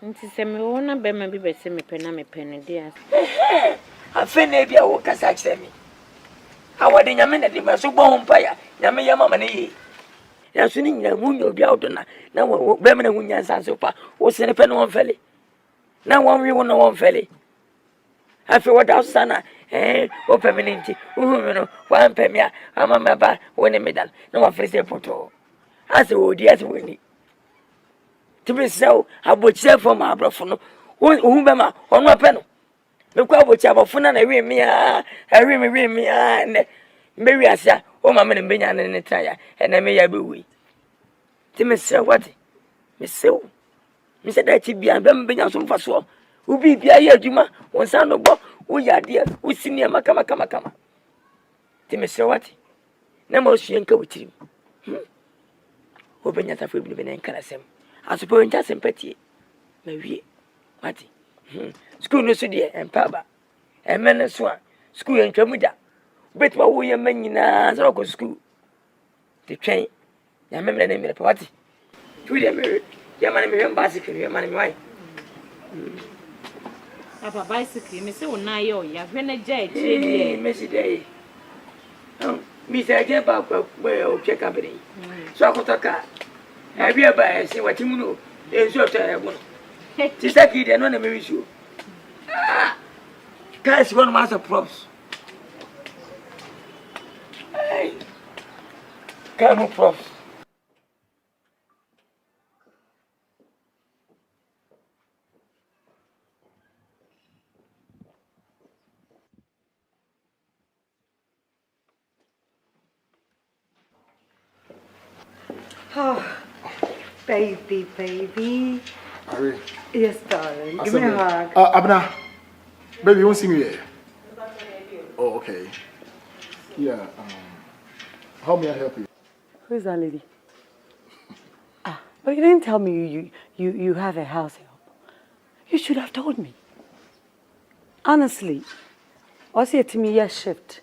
Speaker 1: Nti se me wona be ma bi be se me pena me pene dia.
Speaker 3: Afa na bia wo kasa kire me. Awade nyame na de maso bo hompaya. Nyame ya mama na yi. Ya so ni nyina munyo obi awdo na wo be me na hunya sanso pa. Wo se ne pene won fele. Na won wi won won fele. Afa wo da sana wo permanent. Me no wan pe me ama me ba woni medal. Na wa fese photo. Ase wo di ase woni. To be so, I would say for my brother. Who be my on my pen? The crowd would have a phone and a ring me, and maybe I said, oh, my man, and Benyan and the tire, and I may have we. Timmy, sir, what? Miss So, Mr. Datchy be and Benyan some for so. Who be here, Juma, one son of Bob, we are dear, we see near Macama. Timmy, sir, what? No more she ain't go with him. Open your tap with me and Calasem. I suppose just sympathy. Maybe, Matty. School no dear and Papa. And men and swan. School and Tramuda. Bet what we are men in a school. The train. I remember the name of the party. To the mirror. Your man, bicycle, your man, why?
Speaker 1: Papa bicycle, Miss Onayo, you have been a judge,
Speaker 3: Missy Day. Miss I get back where check company. So I got a car. Have you ever seen what you know? There's your terrible. Just like you, they're not a very sure. Guys, one master props. Hey, come on, props.
Speaker 9: Oh, baby.
Speaker 7: Irene.
Speaker 9: Yes, darling. Give me a hug.
Speaker 7: Abna, baby, you won't see me here. Oh, okay. Yeah. How may I help you?
Speaker 9: Who is that lady? But you didn't tell me you have a house help. You should have told me. Honestly, I said to me, yes, shift.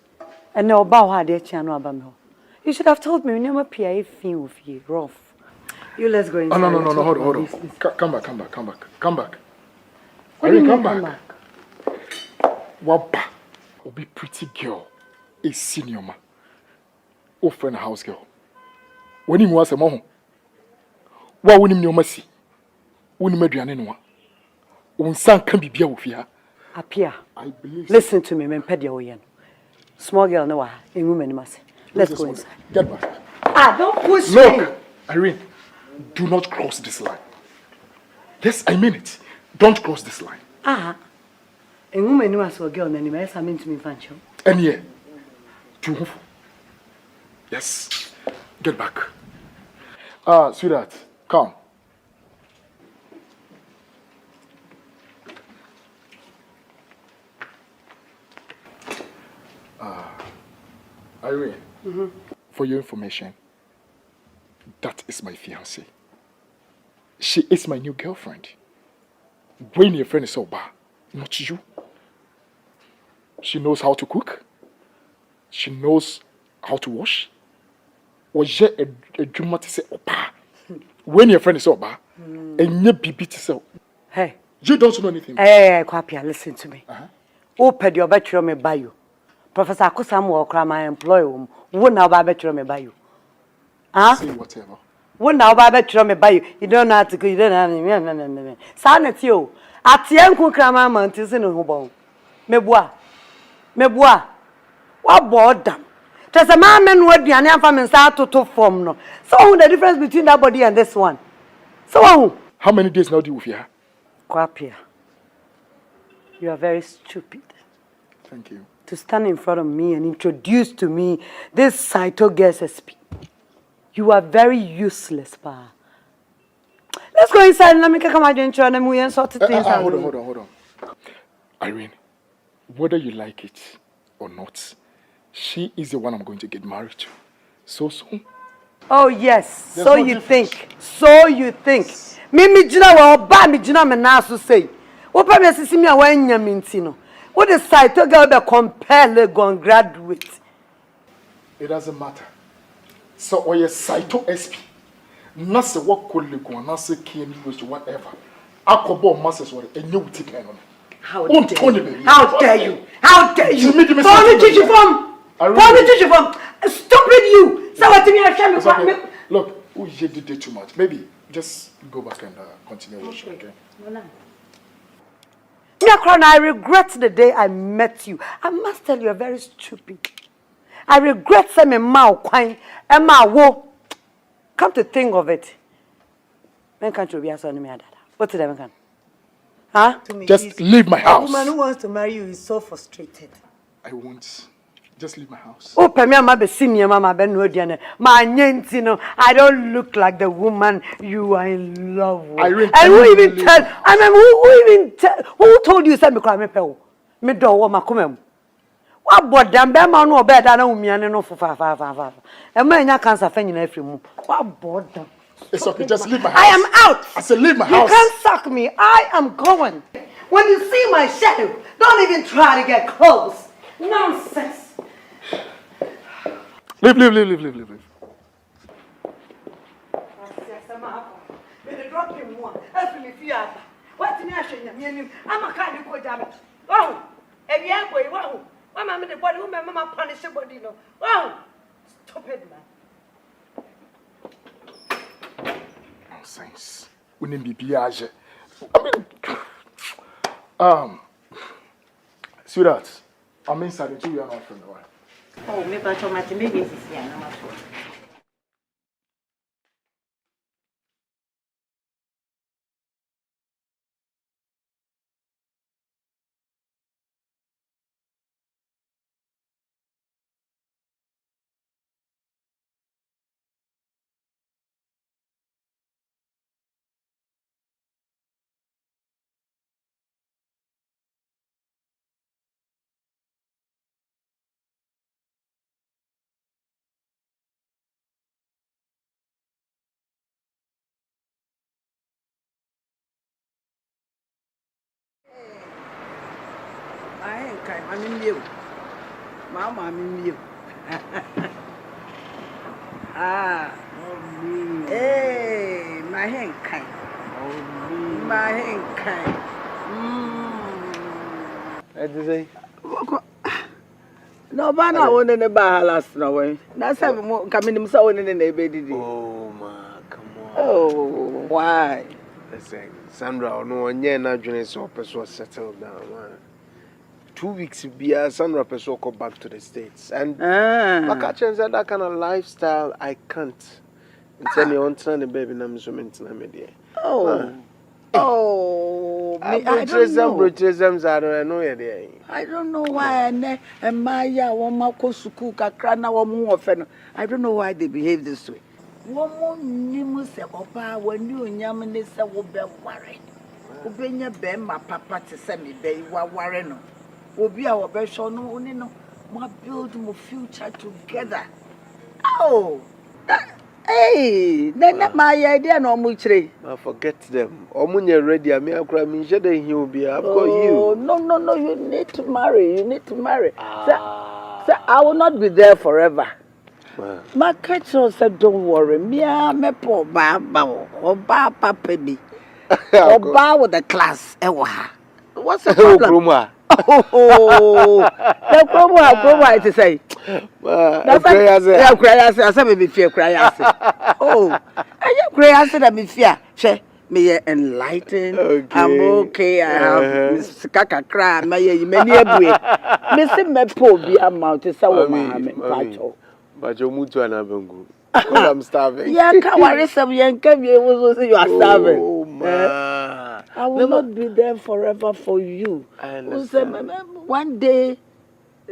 Speaker 9: And now about how they channel about me. You should have told me. You never PA feel with you, rough. You let's go inside.
Speaker 7: Oh, no, hold on. Come back.
Speaker 9: What do you mean,
Speaker 7: come back? Wapa, Obi pretty girl, a senior man. Oh, friend, house girl. When he was a mom, what when him your mercy? When you made your name, when son can be beer with you.
Speaker 9: Apia,
Speaker 7: I believe.
Speaker 9: Listen to me, men pedia. Small girl, no, in women must. Let's go inside.
Speaker 7: Get back.
Speaker 9: Don't push me.
Speaker 7: Look, Irene, do not cross this line. Yes, I mean it. Don't cross this line.
Speaker 9: In women must a girl, and I mean to me, Fancho.
Speaker 7: And yeah, to yes, get back. Sweetheart, come. Irene, for your information, that is my fiancée. She is my new girlfriend. When your friend is so bad, not you. She knows how to cook. She knows how to wash. Or she a juma to say opa. When your friend is opa, and you be to say,
Speaker 9: Hey,
Speaker 7: you don't know anything.
Speaker 9: Hey, Kwapia, listen to me. Open your bedroom, me buy you. Professor Akusam will cry my employer. Who now buy bedroom, me buy you? Huh?
Speaker 7: Say whatever.
Speaker 9: Who now buy bedroom, me buy you? You don't know how to go, you don't have any. Sanet you. At the end, who cry my man is in a home. Me bois. What boredom? There's a man who be an infant and start to form. No. So, the difference between that body and this one? So,
Speaker 7: how many days now do you with her?
Speaker 9: Kwapia, you are very stupid.
Speaker 7: Thank you.
Speaker 9: To stand in front of me and introduce to me this Saito girl's SP. You are very useless, pa. Let's go inside and let me come out and we and sort of things out.
Speaker 7: Hold on. Irene, whether you like it or not, she is the one I'm going to get married to. So soon.
Speaker 9: Oh, yes.
Speaker 7: There's
Speaker 9: so
Speaker 7: no
Speaker 9: you
Speaker 7: difference.
Speaker 9: think. So you think. Me jina wa oba me jina me na so say. Wo pa me sisi me a wan nya me ntino. What the site to girl be compare Legon graduate.
Speaker 7: It doesn't matter. So or your Saito SP. Not say what colleague or not say key whatever. Akobo masters or a new ticket on.
Speaker 9: How dare you? How dare you? Stupid you. So what me
Speaker 7: Look, you did too much. Maybe just go back and continue watching, okay?
Speaker 9: I regret the day I met you. I must tell you, you're very stupid. I regret saying my quine and my wo. Come to think of it. Men can't be as on me. What's the man? Huh?
Speaker 7: Just leave my house.
Speaker 9: A woman who wants to marry you is so frustrated.
Speaker 7: I won't. Just leave my house.
Speaker 9: Oh, Pamela, my senior mama, Ben Wodiana. My Nentino, I don't look like the woman you are in love with. And who even tell? I mean, who even tell? Who told you say me cry me pay? Me do wo makomem. What board them be man no bed na umiane no fa. E ma nya cancer fa nyina afri mu. What board them?
Speaker 7: It's okay, just leave my house.
Speaker 9: I am out.
Speaker 7: I said leave my house.
Speaker 9: You can't suck me. I am going. When you see my shadow, don't even try to get close. Nonsense.
Speaker 7: Leave.
Speaker 9: Stupid man.
Speaker 7: Nonsense. We need to be I mean, sweetheart, I'm inside the 2 year old from the one.
Speaker 10: Oh, maybe I told my team maybe it's here. I'm not sure.
Speaker 11: I'm in you. Mama, I'm in you. Hey, my hand kind. My hand kind.
Speaker 8: What did you say?
Speaker 11: No, but I won't in the bar last night. That's having more coming himself in the bed.
Speaker 8: Oh, ma, come on.
Speaker 11: Oh, why?
Speaker 8: Listen, Sandra, no one yet not doing so, person settled down, man. 2 weeks be Sandra person go back to the States. And like I changed that kind of lifestyle, I can't. Tell me on time the baby na me so maintain me there. I don't know.
Speaker 11: I don't know why and Maya woma ko suku kakra na womu ofe no. I don't know why they behave this way. Womu nimu se oba wani onyam ne se wo be ware. Obenya be ma papa te se me be wa ware no. Obi a wo be hwo no oni no mo build mo future together. Oh. Hey, then my idea no muchre.
Speaker 8: Forget them. Omunye ready. I mean, I cry. Me share the I've got you.
Speaker 11: No. You need to marry. You need to marry. So I will not be there forever. My catcher said, don't worry. Me, me poor Baba or Baba Penny. Or bow with the class. What's the problem? Oh, the chroma to say. I said, maybe fear cry. Oh, I am crazy that me fear. She me enlightened. I'm okay. I have Miss Kaka cry. My many a way. Missy me poor be a mount to say,
Speaker 8: but you move to another go. I'm starving.
Speaker 11: Yeah, can't worry. Some young come here will say you are starving. Oh, man. I will not be there forever for you. One day,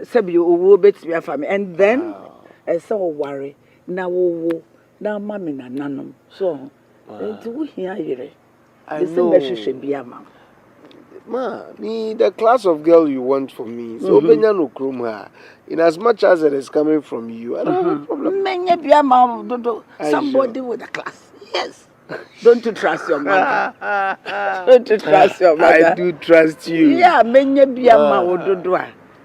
Speaker 11: some you will bet me for me, and then I saw worry. Now, mammy, none. So, to hear you. I know she should be a man.
Speaker 8: Ma, me the class of girl you want for me. So no chroma. In as much as it is coming from you, I don't have a problem.
Speaker 11: Somebody with a class. Yes. Don't you trust your mother? Don't you trust your mother?
Speaker 8: I do trust you.
Speaker 11: Yeah, many be a man do.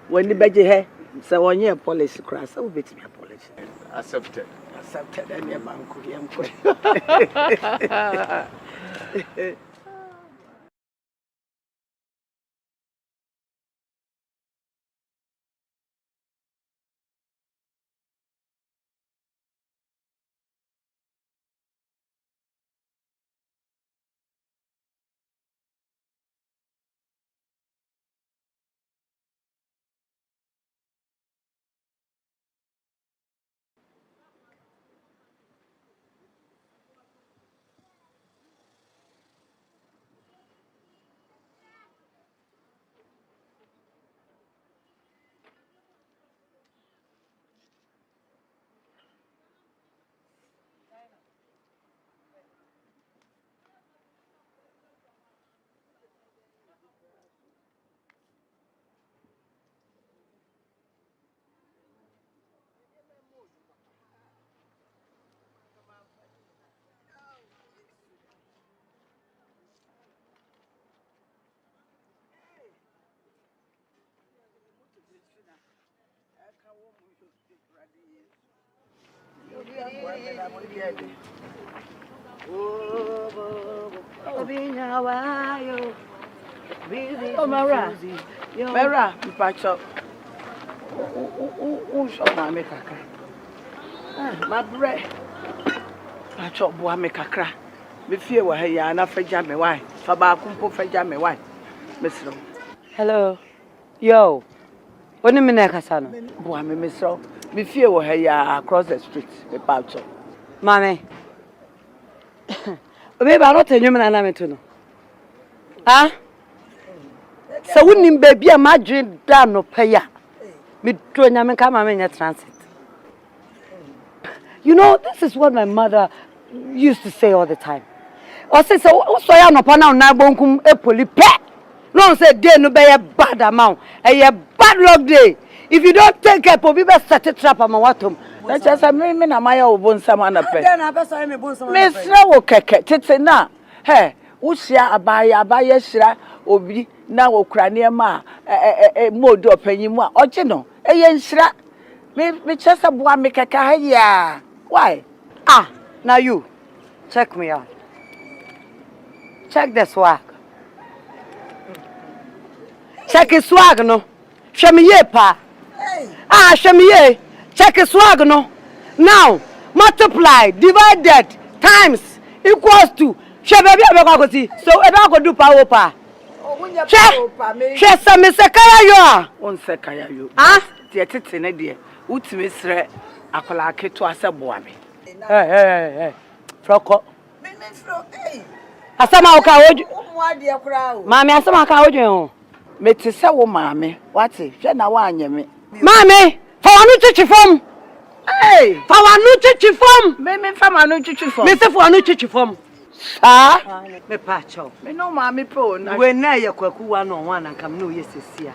Speaker 11: When the baby hair, so when you polish cross, I will be to me polish.
Speaker 8: Accepted.
Speaker 11: Accepted, and your man could. Oh, Mara, patch up. Who shall I make a crack? My bread. Patch up, boy, make a crack. Me fear were here, and I fed me why. Fabakum fed me why. Miss Rowe.
Speaker 9: Hello. Yo. What do you mean, Cassano?
Speaker 11: Boy, Miss Rowe. Me fear were here across the street. Me patch up.
Speaker 9: Mammy. Maybe I don't tell you, man, I'm to know. Huh? So wouldn't baby a Madrid down no pay. Me doing a come in a transit. You know, this is what my mother used to say all the time. Or say, so I am upon our nabonkum a poly pet. No, say, dear, no be a bad amount, a bad luck day. If you don't take care, probably best set a trap on my watum.
Speaker 11: That's just a minute, I won't summon a pet. Miss Rowe, Titty now. Hey, Usia, Abaya, Shira, Obi, now Ukrainian ma, a mode of penny more, or Geno, a yen shra. Me just a boy make a car. Why?
Speaker 9: Ah, now you check me out. Check the swag. Check his swag, no. Show me ye, pa. Ah, show me ye. Check his swag, no. Now, multiply, divided, times, equals to. Show baby, so I don't do power, pa. Check some Mr. Kaya,
Speaker 11: one second, you.
Speaker 9: Ah,
Speaker 11: dear Titty, dear. What's Miss Red? I call her kid to us a boy.
Speaker 9: Hey. Frocko. I somehow cowed you. Mammy, I somehow cowed you.
Speaker 11: Met a sour mammy. What's it? Jenna, one yammy.
Speaker 9: Mammy, for a new church form.
Speaker 11: Hey,
Speaker 9: for a new church form.
Speaker 11: Maybe from a new church form.
Speaker 9: Mr. For a new church form. Ah, me patcho.
Speaker 11: Me no mammy prone.
Speaker 9: When now you're kwaku 1-on-1 and come no yes here.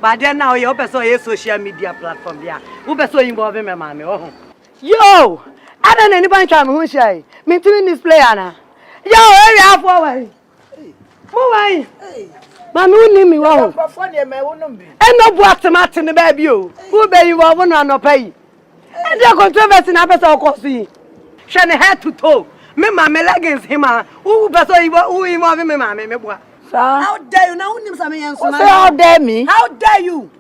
Speaker 9: But then now you open so your social media platform there. Who be so involved in my mammy? Oh. Yo! I don't anybody try me who shy. Me doing this play, Anna. Yo, hurry up forward.
Speaker 11: Why?
Speaker 2: Mami woni mi wa ho.
Speaker 11: Papa ne me wono bi.
Speaker 2: Eno bu atemate ne ba bi o. Who be you wa wono anopa yi. E dey controversy na pesa okoso yi. Hwe ne head to toe. Me mama leggings him a. Who pesa yi who him of me mama me boa.
Speaker 11: How dare you now unim some yenso na.
Speaker 2: How dare me?
Speaker 11: How dare you?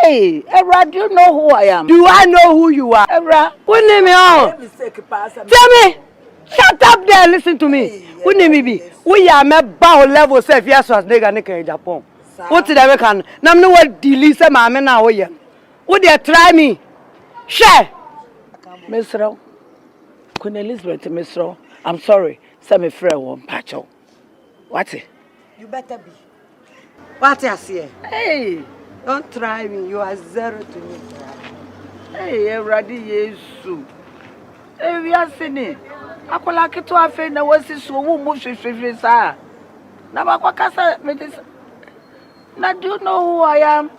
Speaker 2: Hey, Ebra, do you know who I am? Do I know who you are? Ebra, what name you are? Tell me. Shut up there, listen to me. What name you be? We are me bow level self yes was nigga in Japan. What did I can? Nam no what delete my man now here. Would they try me? Share. Miss Row. Queen Elizabeth, Miss Row. I'm sorry. Some friend won't patch up. What's it?
Speaker 11: You better be.
Speaker 2: What I say? Hey. Don't try me. You are zero to me. Hey, everybody, Yesu. Hey, we are sinning. I call like it to a friend that was so much if sir. Now, what casa medicine? Now, do you know who I am?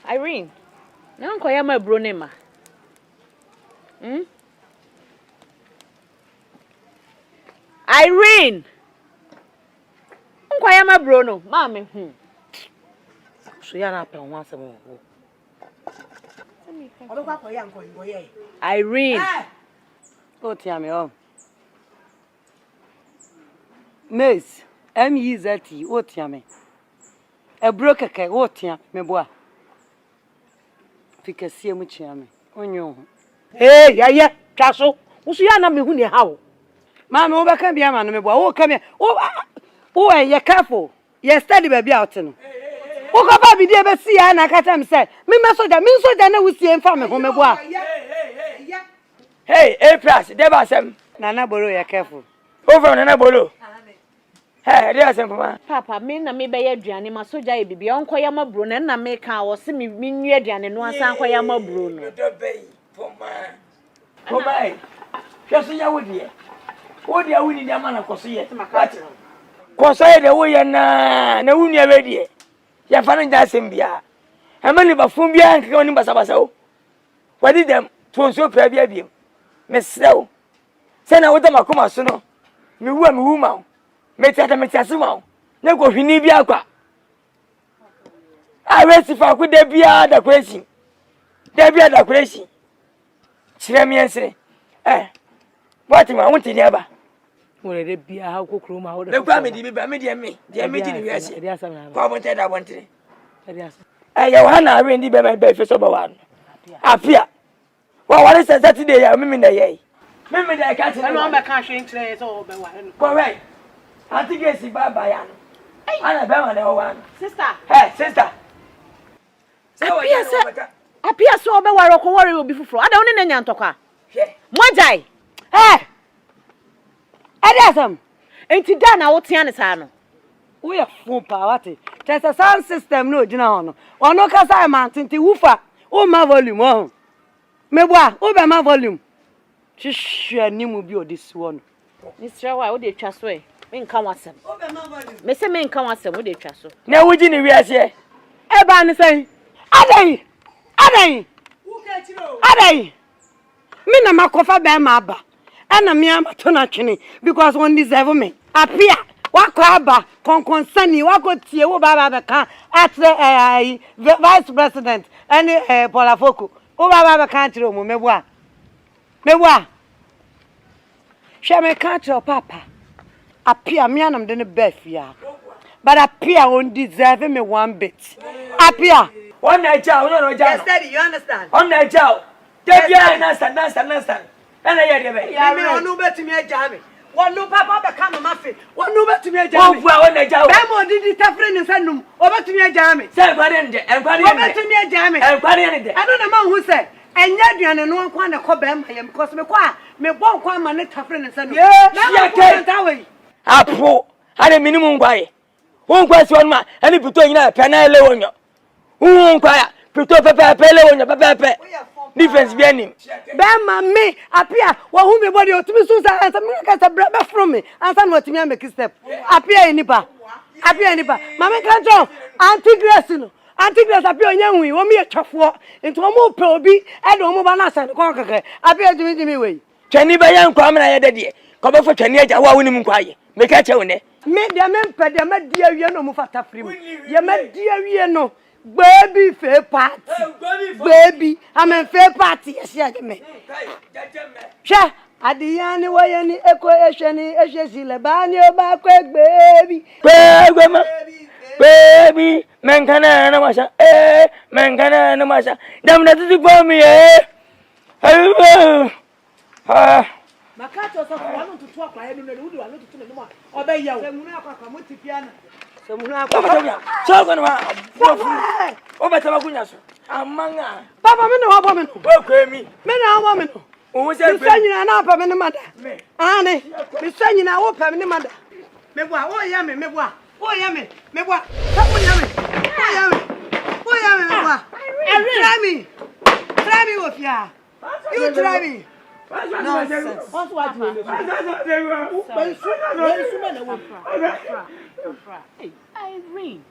Speaker 1: Irene, now I'm my bronema. Irene! Nkwaya ma Bruno, mama So ya na pe won asem wo.
Speaker 11: Obekwa ko ya nko ye.
Speaker 1: Irene.
Speaker 2: O tia me o. Miss, MEZT, o tia me. E bro keke o tia me boa. Fikasie mu chia me. Onyo. Hey, yeah, Chaso. Usu ya na me hu ne hawo. Mama, we can be a man, me boy. Oh, come here. Oh, you careful. You steady, baby, out. No. Oh, Papa, be there, see, and I catch him say, me, so that we see him from home, boy.
Speaker 3: Hey, plus, there was some.
Speaker 2: Nana Boro, you careful.
Speaker 3: Over Nana Boro. Hey, there's some.
Speaker 1: Papa, me na me be aduane ma soja e bibi onko ya ma Bruno na me ka wo se me nwie aduane no ansa anko ya ma Bruno.
Speaker 3: Poma. Just ya wodi e. Wodi a wini dia mana koso ye. Koso ye de wo ye na wunu e wedi e. Ya fa na nja sembia. E ma ni ba fun bia nka woni basa basa o. Wadi dem tonso pra bia biem. Me sew. Se na woda makoma so no. Me wu ma. Me tiase ma. Na ko hwini bia kwa. A wesi fa ku de bia da kwesi. De bia da kwesi. Chire mi ensere. What you want to do?
Speaker 2: Well, they be a how cook room.
Speaker 3: The family be by me, dear me, yes. Come on, tell I want it. I Johanna really be my breakfast over one. Appear. Well, what is Saturday? I mean, the yay. Remember that I can't remember my country in trains over one. Correct. I think it's bye bye. Anna Bama, one. Sister. Hey, sister.
Speaker 1: Appear so over where worry will be for. I don't know Toka. Mwajai.
Speaker 2: Hey! Adasam.
Speaker 1: Enti da na wotia ne sa no.
Speaker 2: We are full power. There's a sound system no gina ono. Ono kasa mantinti wufa. O ma volume oh. Meboa, o be ma volume. Hwehwe ni mu bi odisi wono.
Speaker 1: Mr. Wa, wo de twa so e. Me nka wasem. O be ma volume. Me se me nka wasem wo de twa so.
Speaker 3: Na wuji ni wiase.
Speaker 2: E ba ni say. Adai. Wu ka chiro. Adai. Me na makofa be ma aba. Ana me am to na twene because one deserve me. Apia, wako aba konkonsani wako tie wo baba be kan at vice president any Polafoko. Wo baba be kan tire mo meboa. She me kan tire papa. Apia me anam de ne befia. But Apia won't deserve me one bit. Apia,
Speaker 3: one night child, no
Speaker 11: Yes, Daddy, you understand?
Speaker 3: On night child. Understand. And I hear me.
Speaker 2: Yeah, me on no bet me a jammy. One no papa become a muffin. One no bet me a jammy.
Speaker 3: One a jammy.
Speaker 2: Bemo did it a friend and send them over to me a jammy.
Speaker 3: Say, and
Speaker 2: to me a jammy.
Speaker 3: I
Speaker 2: don't know who said, and yet, and no one quite a cobham, I am because me won't come my little friend and send them. Yeah,
Speaker 3: Apo, had a minimum guy. Who question man, and if you don't know, Penale on you. Who inquire, Puto Pele on your Papa. Difference behind him.
Speaker 2: Bema me appear who me body to me so as a brother from me and some what me make step appear enipa mama can't auntie Grace no Auntie Grace appear young we want me a chafua into a more proby and no more banana conquer. Appear to me way.
Speaker 3: Chani ba yan kwa na ye de ko for chani aja wa woni mu kwaye me ka che woni
Speaker 2: Me dia me pede me dia wie no mu fata free ye me dia wie no baby fair party baby I'm a fair party yes ya me sha adiyani wayani eko esheni eshesi le bani o ba ko baby
Speaker 3: baby men kana na masha men na masha dam na tutu for me
Speaker 2: Makato so for one to talk by no do one to no more obey you semunu akwa mo tipiana semunu akwa
Speaker 3: so go no o beta ba kunya so amanga
Speaker 2: papa me no wa bo me no
Speaker 3: o kwa mi
Speaker 2: me na wa me no
Speaker 3: o se
Speaker 2: mi sanyina na pa me ne mada ane mi sanyina wo pa me ne mada me boa wo ya me boa wo ya me boa wo ya me me boa try me wo fia you try me nonsense. What's what you Hey, Irene.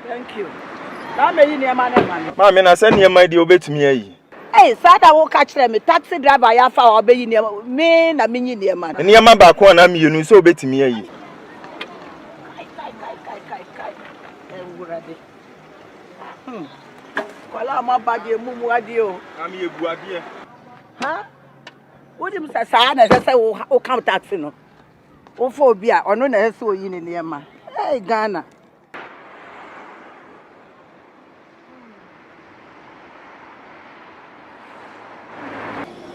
Speaker 2: Thank you. That may you man.
Speaker 12: Mammy, I send you my dear bit me.
Speaker 11: Hey, Sada will catch them. Taxi driver, ya fa obey near me, na mini near man.
Speaker 12: And your man back one, I'm you, so bit me.
Speaker 11: Kala ma baje mumu adio.
Speaker 12: I'm your guadia.
Speaker 11: Huh? What do you say? Sana, say, oh, come taxi no. Oh, phobia, or no, so you near man. Hey, Ghana.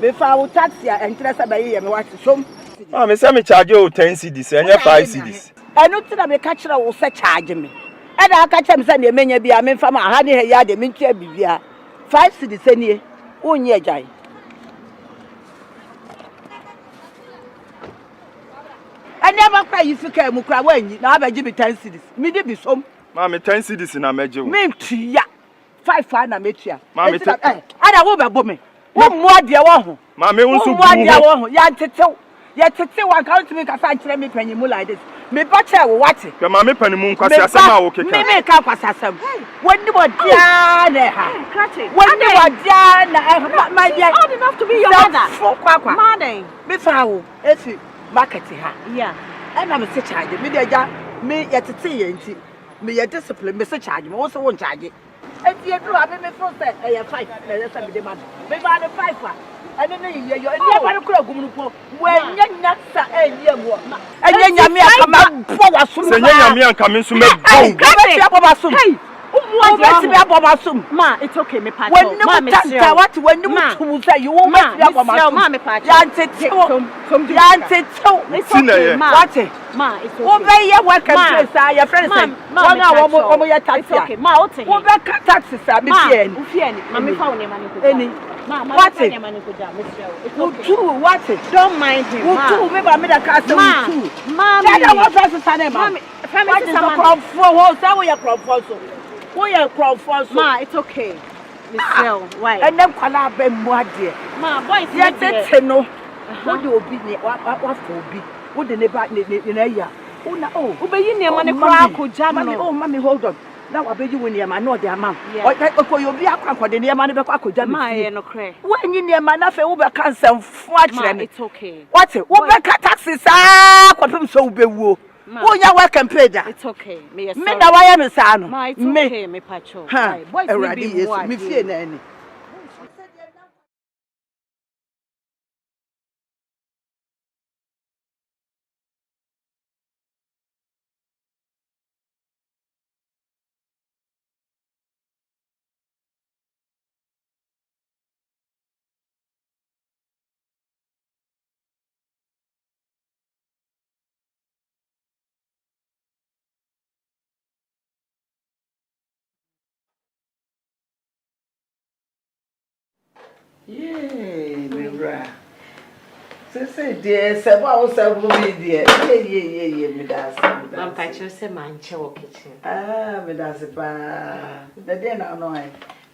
Speaker 11: Before I will taxi and dress by you and watch some.
Speaker 12: Ah, me say me charge you 10 cedis and you 5 cedis.
Speaker 11: I know that me catch her will say charge me. And I catch him send a many be a man from a honey yard, a minty bibia. 5 cedis any 1 year jay. I never cry if you came cry when you now give me 10 cedis. Me did be some.
Speaker 12: Mammy, 10 cedis in a major.
Speaker 11: Me tia 5 fine a metia.
Speaker 12: Mammy,
Speaker 11: I will be me. One more dear one.
Speaker 12: Mammy, one
Speaker 11: dear one. Yan tito. Yet tito one count to make a sign to me penny more like this. Me butcher will watch it.
Speaker 12: Your mammy penny moon cause I saw okay.
Speaker 11: Me make up as some. When you were Diana, when you were Diana, my dear,
Speaker 10: old enough to be your mother.
Speaker 11: Money. Me foul. If you market her.
Speaker 10: Yeah.
Speaker 11: And I'm a charge. Me dear, me yet to see me yet discipline, Mr. Charge. Me also won't charge it. And you do have me first say, I have 5. Let's have the man. Me buy the 5. I don't know you. You're never going to when you're not and you're more. And then you're me come out for
Speaker 12: Say me and come in to make
Speaker 11: hey,
Speaker 10: Ma, it's okay, me patch.
Speaker 11: When you what when you say you won't make me patch.
Speaker 10: It's okay, Ma, it's okay.
Speaker 11: Obey your welcome place, your friends.
Speaker 10: It's okay, Ma, what's it?
Speaker 11: Over taxes,
Speaker 10: Mammy found him and
Speaker 11: what's it? What it?
Speaker 10: Don't mind him.
Speaker 11: Who maybe I made a custom too.
Speaker 10: Mommy,
Speaker 11: I don't want to say, Mammy. What is a crop for? How are you crop for? Who are crop for?
Speaker 10: Ma, it's okay. Michelle, why?
Speaker 11: And then can I be more dear?
Speaker 10: Ma, boys,
Speaker 11: yes, it's no. What do you be? What for be? What the neighbor in a year? Oh,
Speaker 10: obey you near money crack, Jammy.
Speaker 11: Oh, Mammy, hold on. Now I bet you when your man know their mom. Or you'll be a crack for the near money back.
Speaker 10: My no cray.
Speaker 11: When you near man, nothing over cancer,
Speaker 10: it's okay.
Speaker 11: What's it? What taxes are? What so be woo? Oh, you're welcome, Pedro.
Speaker 10: It's okay.
Speaker 11: Me, the why am son.
Speaker 10: My, it's okay, me pacho.
Speaker 11: Boys, me fear any. Yay, me bra. Say dear, say what was I movie dear? Yeah, me that's.
Speaker 9: Man, patcho say man chew kitchen.
Speaker 11: Ah, me that's a pa. The day now no I.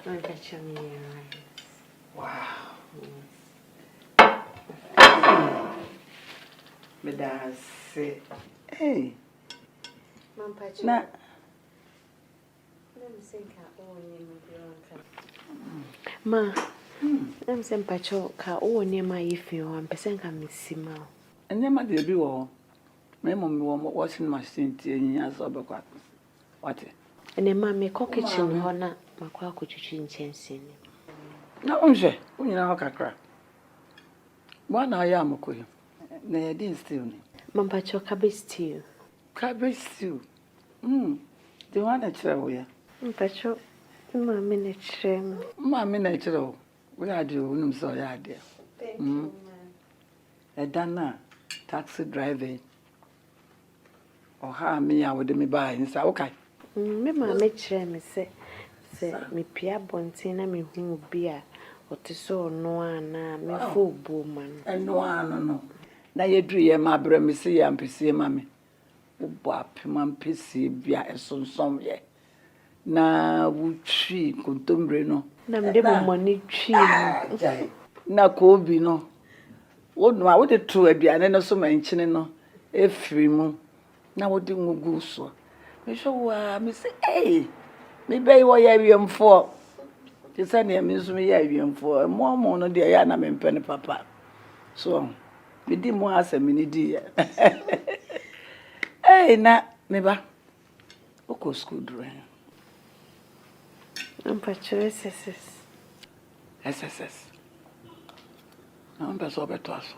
Speaker 9: Man, patcho me right.
Speaker 11: Wow. Me that's it. Hey.
Speaker 9: Man, patcho.
Speaker 11: Na.
Speaker 9: Ma, I'm saying patcho ka o near my if you want percent can miss him out.
Speaker 11: And then my baby war. My mom washing machine in years of a quack. What?
Speaker 9: And then mammy cook kitchen honor my quack could you change.
Speaker 11: No, unje, unyina wakakra. Bwana ayamu kuyo. Na yadi stew ni.
Speaker 9: Mampacho cabbage stew.
Speaker 11: Cabbage stew. The one na chira wo ya.
Speaker 9: Mampacho mama na chira mu.
Speaker 11: Mama na chira wo. We ade wo num so ya ade.
Speaker 9: Thank you, man.
Speaker 11: Edana taxi driving. Oha me ya wo de me ba nsa wo kai.
Speaker 9: Me mama chira me say me pia bontin na me hu bi a otiso no ana me fo bu man.
Speaker 11: Eno ano no. Na yedru ye ma bra me se ya mpese ma me. Wo apema mpese bia esonsom ye. Na wutwi kontombre no.
Speaker 9: Na mde mo moni twi.
Speaker 11: Na ko obi no. Wo no a wo de to aduane no so manchine no efiri mu. Na wo de ngugu so. Me hwo wa me se me be wo ya wiemfo. Ti sa ne me so me ya wiemfo. Mo no de ya na me mpene papa. So me di mo asemi ni di ya. Na me ba. Oko school drawing.
Speaker 9: Mampacho SSS.
Speaker 11: SSS. Na mbeso beto aso.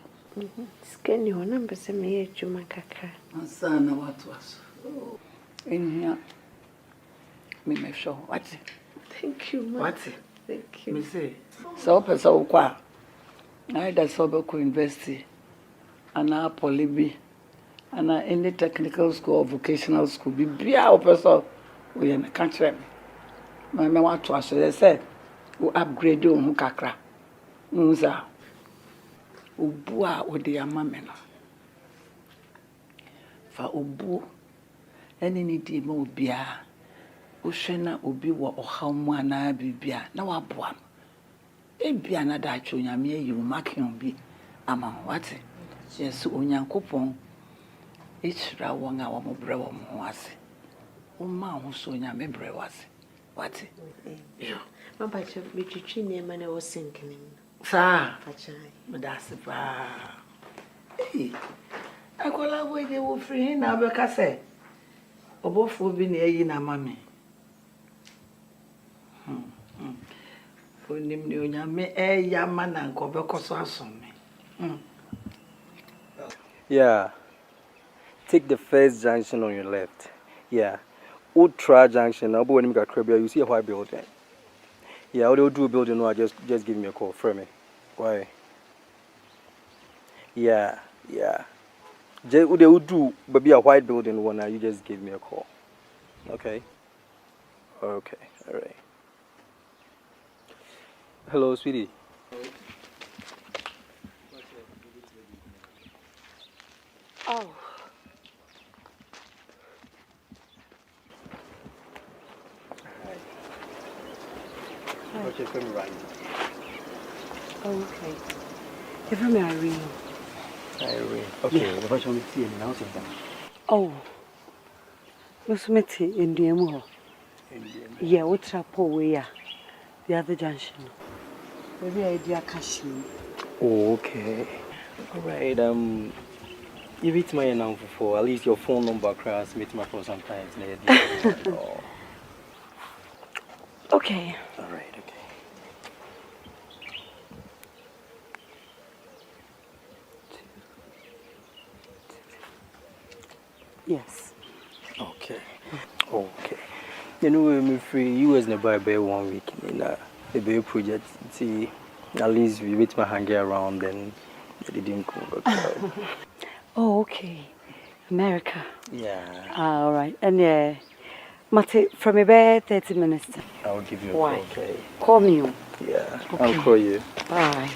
Speaker 9: Skeni hona mbese me ye juma kakra.
Speaker 11: Sana watu aso. Inhia. Me show. What?
Speaker 9: Thank you, ma.
Speaker 11: What?
Speaker 9: Thank you.
Speaker 11: Me say. So person kwa. I da so be ko university. Ana polybi. Ana any technical school or vocational school. Bibia o person we na country. My me want to aso. They said we upgrade o hu kakra. Unza. Obu a o de amame no. Fa obu eni ni di ma obia. Ushena obi wo ohamu ana bibia na waboa ebia na da atwo nyame ayi make obi ama wate yesu onyankopon echira won a wo bre wo ho ase o ma ho so nyame bre wase wate yo
Speaker 9: Mampacho bitwitwi ne ma na wo sinkene
Speaker 11: sa
Speaker 9: achai
Speaker 11: me da se pa akola wo de wo free na be ka se obofo bi na ayi na mame Onim ni onyame ya mana nko be koso asome.
Speaker 12: Yeah. Take the first junction on your left. Yeah. Ultra junction. Now, when you got crib, you see a white building. Yeah, I'll do a building. No, just give me a call. For me. Why? Yeah. They would do, but be a white building one. Now you just give me a call. Okay. Okay. All right. Hello, sweetie.
Speaker 9: Oh.
Speaker 12: Okay, come right.
Speaker 9: Oh, okay. Give me Irene.
Speaker 12: Irene. Okay, the first one we see in house of them.
Speaker 9: Oh. Musmeti in the emo. Yeah, what's up away? The other junction. Maybe I do a cashew.
Speaker 12: Oh, okay. All right. You reach my number for at least your phone number. Cross meet my phone sometimes. Oh.
Speaker 9: Okay.
Speaker 12: All right. Okay.
Speaker 9: Yes.
Speaker 12: Okay. Okay. You know, I'm free. You was nearby by 1 week in a baby project. See, at least we meet my hanging around and they didn't come back.
Speaker 9: Oh, okay. America.
Speaker 12: Yeah.
Speaker 9: All right. And Mate, from about 30 minutes.
Speaker 12: I'll give you a
Speaker 9: Why?
Speaker 12: call, okay?
Speaker 9: Call me.
Speaker 12: Yeah,
Speaker 9: Okay.
Speaker 12: I'll call you.
Speaker 9: Bye.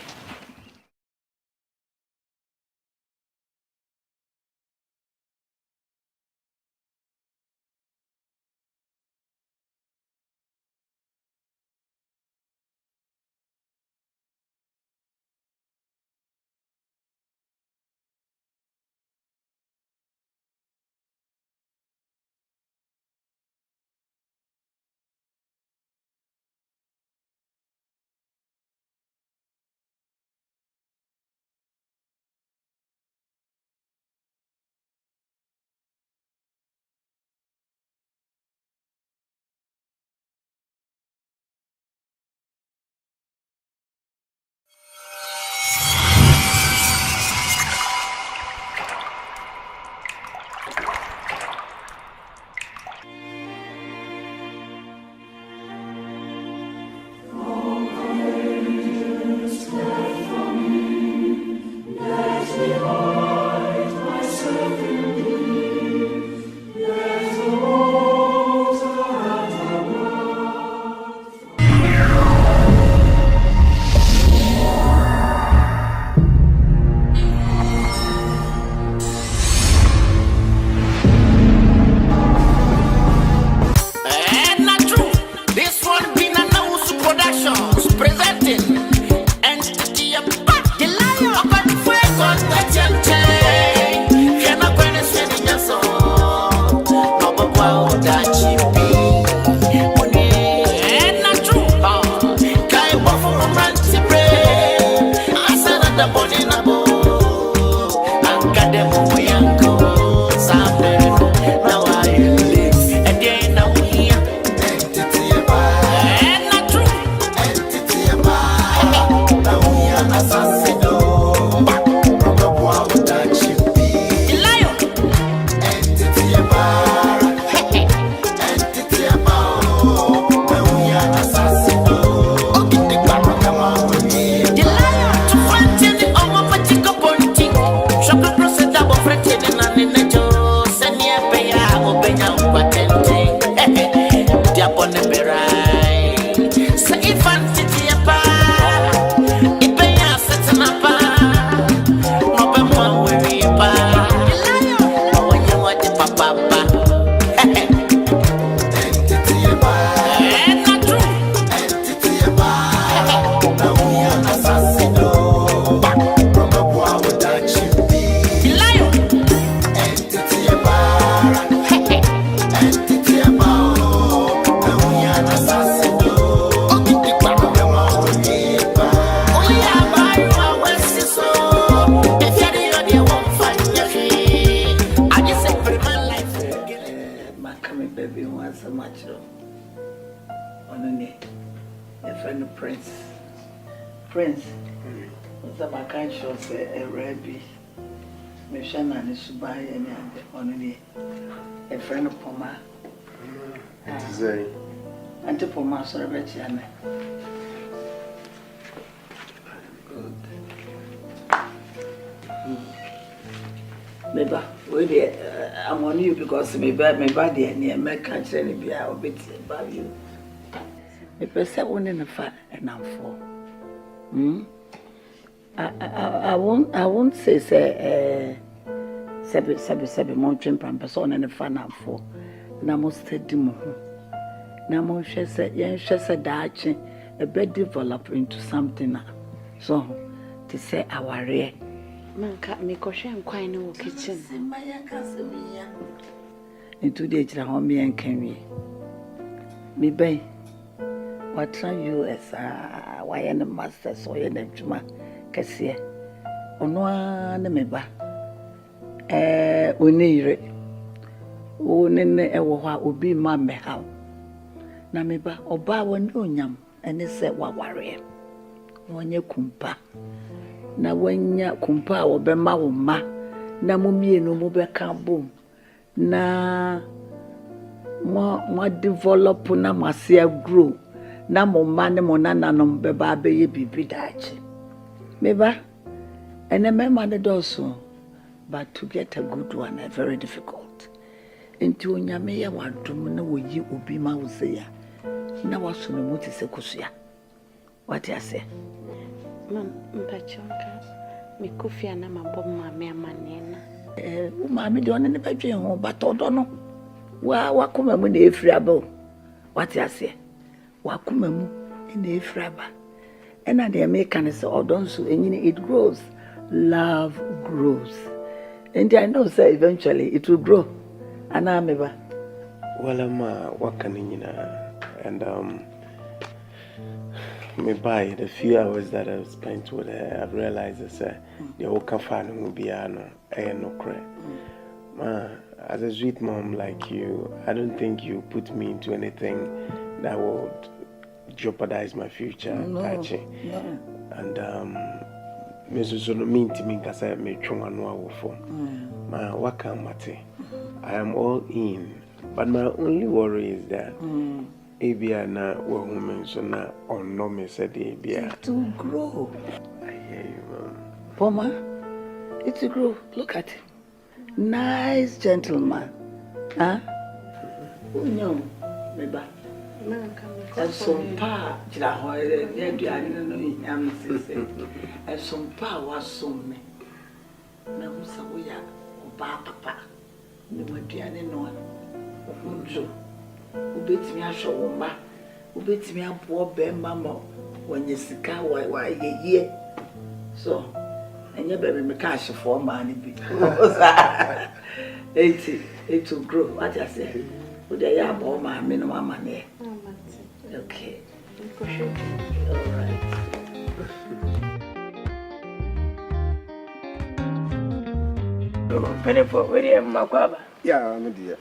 Speaker 11: Maybe I'm on you because my body and your make can't any be a bit about you. The person one in the fat and I'm for. I won't say seven mountain person and a fan I'm for. Namo steady mo. Namo she said, yes, she said that a bed develop into something. So to say our rear.
Speaker 4: Manka me koshe nkwan in the kitchen.
Speaker 11: Into the age of me and Kenny. Me bay. What try you as a YN master so in the Juma Cassia. On one meba. Unire. Unene ewa ubi mamma how. Na meba oba one yam and it said what warrior. One ye kumpa. Na wanya kumpa obema wo ma na mumie no mo beka bom na mo develop na masia grow na mo ma ne mo nana no beba abeye bibi dachi meba ene mema ne doso but to get a good one very difficult enti onyame ya wadom na woyi obi ma wo se ya na waso no muti se kusua what you say
Speaker 4: Mam, mpachonka mikufia na mambo mame amanena
Speaker 11: umami de one ne badwe ho batodo no wakoma mu na efriaba what you say wakoma mu na efriaba ena de make can say odon so enyine it grows love grows and I know say eventually it will grow anameba
Speaker 8: wala ma wakane nyina and me by the few hours that I've spent with her, I've realized that the whole kafano will be no cry. As a sweet mom like you, I don't think you put me into anything that would jeopardize my future.
Speaker 11: No.
Speaker 8: And me so mean to me kasa me chonga no awofo. Ma waka mate. I am all in, but my only worry is that Ebia na woman so na ono me said Ebia
Speaker 11: to grow.
Speaker 8: I hear you, Mom.
Speaker 11: Poma, it will grow. Look at him. Nice gentleman. Huh? No, maybe. And some pa, jira ho e aduane no yam sese. And some pa was some me. Na musa wo ya oba papa. Ni aduane no. Ojo. Ubetimi ahwe wo ma ubetimi abo be mama wonye sika wa yeye so enye bebe me cash for man bi it to grow what I say we dey abo ma me no mama ne okay all right
Speaker 3: Penefo where am makwaba
Speaker 8: Yeah, no dear.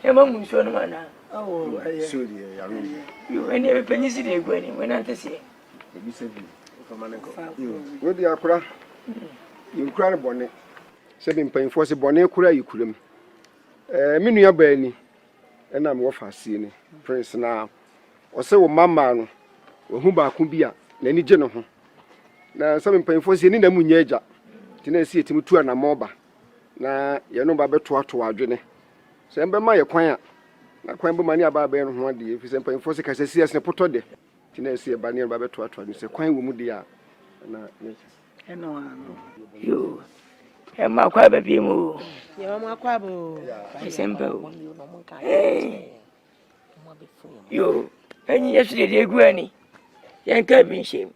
Speaker 3: Emma Munsho mana.
Speaker 8: Oh, so dear, Yaru.
Speaker 3: You any penisi de gweni when I say.
Speaker 8: You said you. What the akra? You cry bonnet. 7 paying for the bonnet kura you couldn't. Minua Benny, and I'm off seeing Prince now. Or so, Mamma, or Humba Kumbia, Lenny General. Now, 7 paying for the Muneja. Tennessee to 2 and a moba. Now, you know, Babette to our journey. Sembe ma ye kwan a na kwan bu mani aba ba no ho de fi sempe enforce ka sesi asne poto de tina esi e ba ne ba beto ato ni se kwan wo mu de a na
Speaker 11: eno ano
Speaker 3: yo e ma kwa ba bi mu
Speaker 2: ye ma kwa bo
Speaker 3: sempe yo enyi yesu de egu ani ye nka bi nshem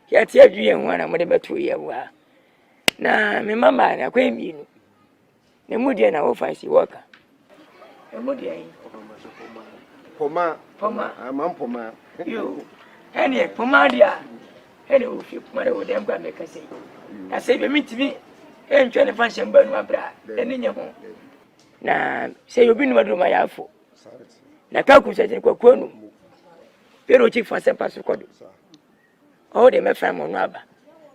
Speaker 3: ya ti adu ye ho na mo de beto ye wa na me mama na kwa mi nu ne mu de na wo fa si waka
Speaker 8: Poma.
Speaker 3: I'm Poma. You. Any Poma, dear. Any of you, mother would them go make us say. I say, meet to me, and trying to function burn my bra, and in your home. Now, say you've been my alpha. Nakaku says in Cocono. Pero chief for some passacodo. Oh, they may find on rubber.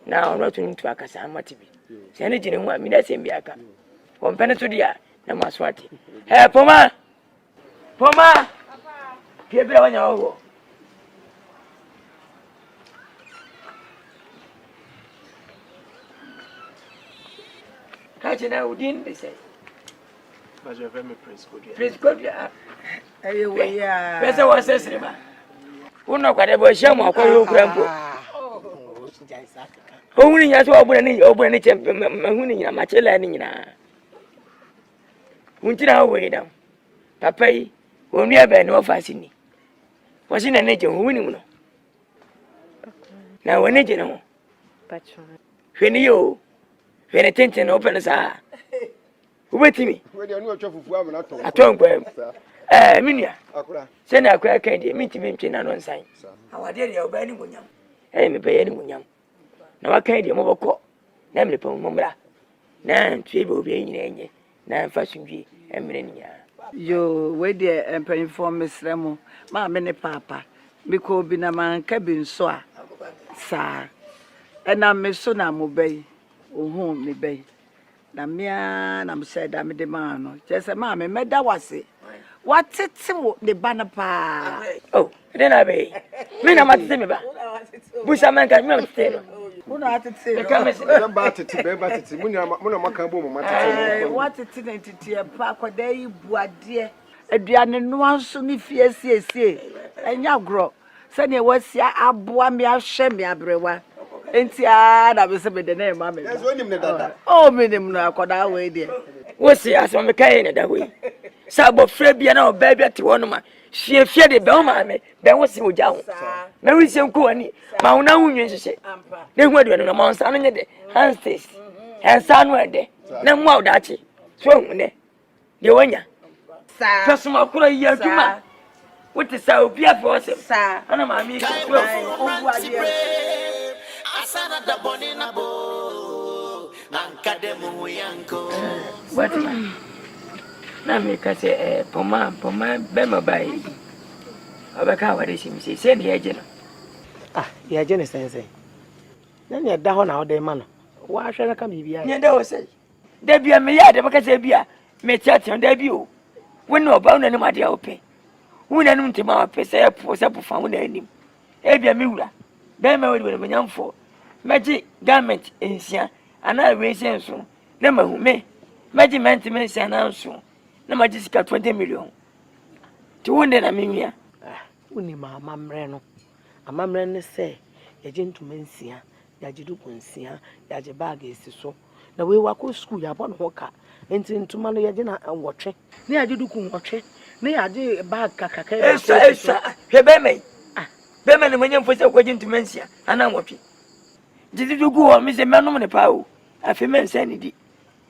Speaker 3: Now, not into a Casamati. Send it in 1 minute in Biaka. One penetradia. Na maswati. Hey, Poma! Poma! Pia wanya ogo. Kachi na udin be say.
Speaker 8: But you have me Prince Kodia.
Speaker 3: Prince Kodia.
Speaker 11: Ayo we ya.
Speaker 3: Pesa wa sesre ba. Uno kwa de bo shamu akwa yo krampo. Ohuni nya so obuna ni chempe mahuni nya machela ni nyina. Untina we down. Papa yi, wonu ya be no fasini. Wasi na neje hu ni mu no. Na woni je no.
Speaker 4: Pacho.
Speaker 3: Hweni yo. Hweni tenten open sa. Ubetimi.
Speaker 8: We dey no atwa fufu am na to.
Speaker 3: Aton kwam. Minua.
Speaker 8: Akura.
Speaker 3: Se na akura kan de mitimi ntwe na no nsan. Awade de oba ni munyam. Me be ye ni munyam. Na wakan de mo bokọ. Na me pe mo mra. Na ntwe be obi nyina enye. Na fashion emre nya
Speaker 11: yo we dey inform Mr. ma me ne papa biko bi na manka bi nso a sa ena me so na mo bai ohun me bai na mia na me say da me de ma no just ma me meda wase watete wo de bana pa
Speaker 3: oh de na be me na matete me ba busa man ka me matete no
Speaker 11: Una atete.
Speaker 3: The come say
Speaker 8: Be ba tete. Muna maka bo mama tete.
Speaker 11: What tete na tete pa akoda yi buade. Aduane no anso ne fie siesie. Enya gro. Se ne wasia aboa me ahwe me abrewa. Enti na be se be de na ma me.
Speaker 8: Yes, onim ne dada.
Speaker 11: Oh, minim na akoda we de.
Speaker 3: wo si asem me kai ne da we. Sa abofra bia na oba bia te wono ma. Hwie fie de be o ma me. Be wo si oja ho. Na wi sem ko ani. Ma wona hu nwen hyehyɛ. Ne hu aduane na ma nsa no nye de. Handspace. Ensa no ede. Na mu awda achi. So hu ne. De wanya.
Speaker 11: Sa.
Speaker 3: Pesoma kura yi aduma. Wote sa obi afa osem.
Speaker 11: Sa.
Speaker 3: Ana ma mi ko.
Speaker 13: Asana da boni na bo. Nankade mu yanko.
Speaker 3: What? Na me ka se poma be mabai. Abaka wade shi mi se ne yaje no.
Speaker 2: Ah, yaje ne sense. Na ne da ho na o de ma no. Wa hwe na ka bibia.
Speaker 3: Nye da o se. Da bia me ya de baka se bia. Me tiatia da bi o. Woni oba una ni ma de a ope. Una num ntima ope se po se po fa una anim. E bia me wura. Be ma wadi me nyamfo. Meji garment ensia ana we senso. Na mahu me. Meji mentiment ensia na nso. Na maji sika 20 million. Ti wonde na menwia.
Speaker 2: Uni ma amamre no. Amamre ne se yaje ntuma nsia, yaje duku nsia, yaje bag esiso. Na we wa ko school ya bo no hoka. Enti ntuma no yaje na nwotwe. Na yaje duku nwotwe. Na yaje bag kakaka.
Speaker 3: Esa. Hebe me. Be me ne manyamfo se kwaje ntuma nsia ana nwotwe. Jidi duku ho mi se menom ne pa o. Afi men se ni di.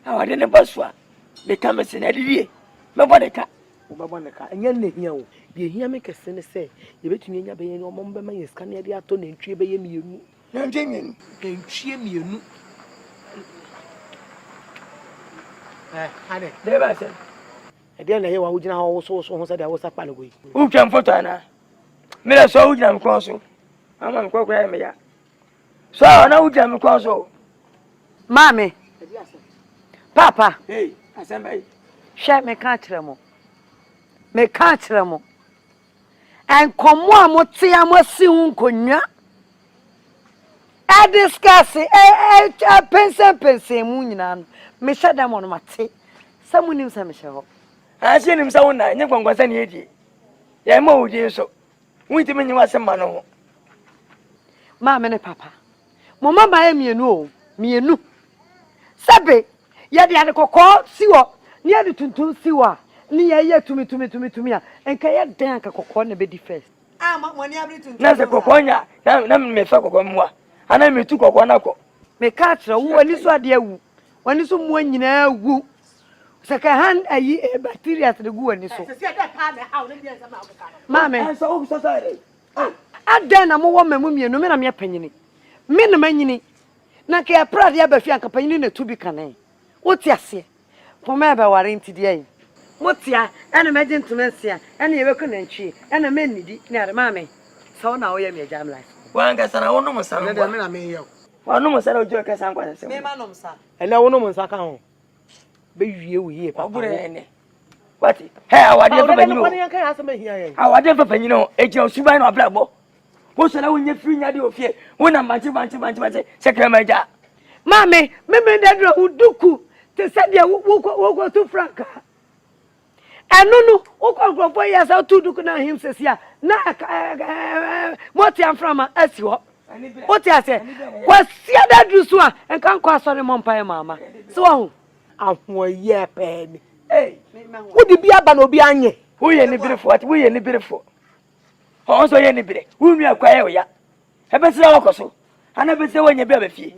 Speaker 3: Awade ne basua. De kamese na didie. Me bo de ka.
Speaker 2: Ubaboneka enya ne hia wo bi hia me kese ne se ye betumi nya be ye no mo be ma ye scan ye de ato na ntwie be ye mienu
Speaker 3: na ntwie mienu
Speaker 2: ade
Speaker 3: de ba se
Speaker 2: e de na ye wa wo gina ho so ho se de wo sa pa le go yi
Speaker 3: u twam foto ana me la so u gina me kon so ama me kokora me ya so na u gina me kon so
Speaker 9: mame papa
Speaker 3: hey asembai
Speaker 9: hwe me ka kire mo enkomo a mote amosi hu nkonwa a discuss pense mu nyina no me hwe dem no mate samunim sa me hwe ho
Speaker 3: a se nim sa wona nye kwankwansa ne edi ya ma odi so wunti me nyiwa sema no ho
Speaker 9: ma me ne papa mo mama ya mienu sabe ya de ade kokko siwo ni ade tuntun siwo ni ye tumi a enka ye dan ka kokko na be di first
Speaker 11: Mo ni abri tuntun
Speaker 3: na se kokko nya na me fa kokko mwa ana me tu kokko na ko
Speaker 9: me ka tra wo ani so ade awu wani so mo nyina awu se ka han ayi bacteria de gu ani so
Speaker 11: se da pa na ha ne bien sama abuka
Speaker 9: mame
Speaker 3: so o so sare
Speaker 9: adan na mo wo mamu mienu me na me panyini me na manyini na ka ya prade ya ba fi anka panyini na tu bi kanen wo ti ase poma ba ware nti de ayi motia ena meje ntumensia ena yebeko na ntwi ena menidi na ade mame so na wo ye me jam life
Speaker 3: wanga sana wono musa
Speaker 11: ne de me na me ye
Speaker 3: wono musa o jo ka san kwa se
Speaker 11: me ma no musa
Speaker 2: ena wono musa ka ho be wie wo ye papa
Speaker 3: obure ene wati he awade fa banyi
Speaker 2: no ne kan asema hia ye
Speaker 3: awade fa banyi no ejina osuban no ablabo wo so na wonye firi nya de ofie wona manche se kramaja
Speaker 9: mame me ndadro uduku te sadia wo tu franka anunu ukogrofo ya sa tuduku na him sesia na moti amframa asiwo oti ase kwasia da drusu a enkan kwa sori mompa e mama so hu
Speaker 2: ahwo ye pe ni wodi bia ba na obi anye
Speaker 3: wo ye ni birefo ati wo ye ni birefo o so ye ni bire wo nua kwa ye oya ebe se wo koso ana be se wo nya bia ba fie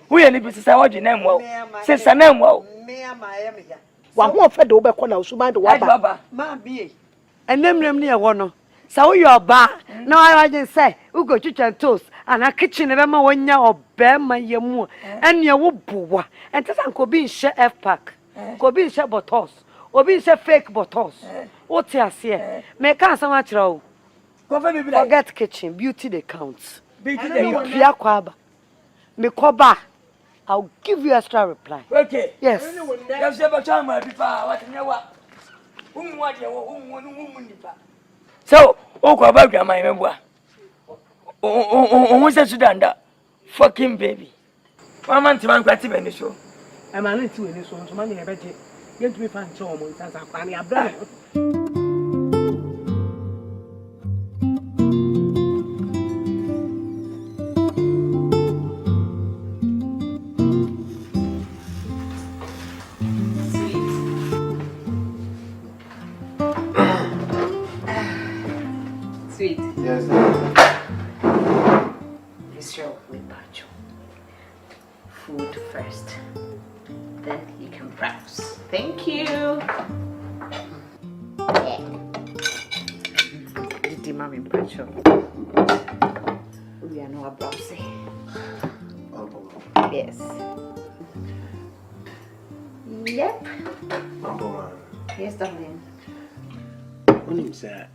Speaker 3: wo ye ni bi se sa wo dwi na mwo se sa na mwo
Speaker 11: me ama ye me ya
Speaker 2: wa ho fe de wo be kona osuban de wa ba
Speaker 11: ma bie
Speaker 9: enemrem ne ye wo no sa wo yoba na wa je say ugo chicken toast ana kitchen be ma wonya oba ma ye mu ene wo buwa ente san ko bi nche f pack ko bi nche bottles obi nche fake bottles o ti ase me kan san wa kira o forget kitchen beauty the counts
Speaker 3: beauty the counts
Speaker 9: pia kwaba me koba I'll give you extra reply.
Speaker 3: Okay.
Speaker 9: Yes.
Speaker 3: Yes, but time before what nyawa. What you so, o ko ba gwa mai mebua. O se Sudan da. fucking baby. 1 month man kwati be ni so.
Speaker 2: E ma na ti we ni so nso ma na e beje. Ye ntumi fa nche o mo nsansa kwa na ya bra.
Speaker 9: Sweet.
Speaker 8: Yes.
Speaker 9: This show with Pacho. Food first. Then you can browse. Thank you. Yeah. Didi Mami Pacho. We are not browsing. Yes. Yep. Yes, darling.
Speaker 8: When say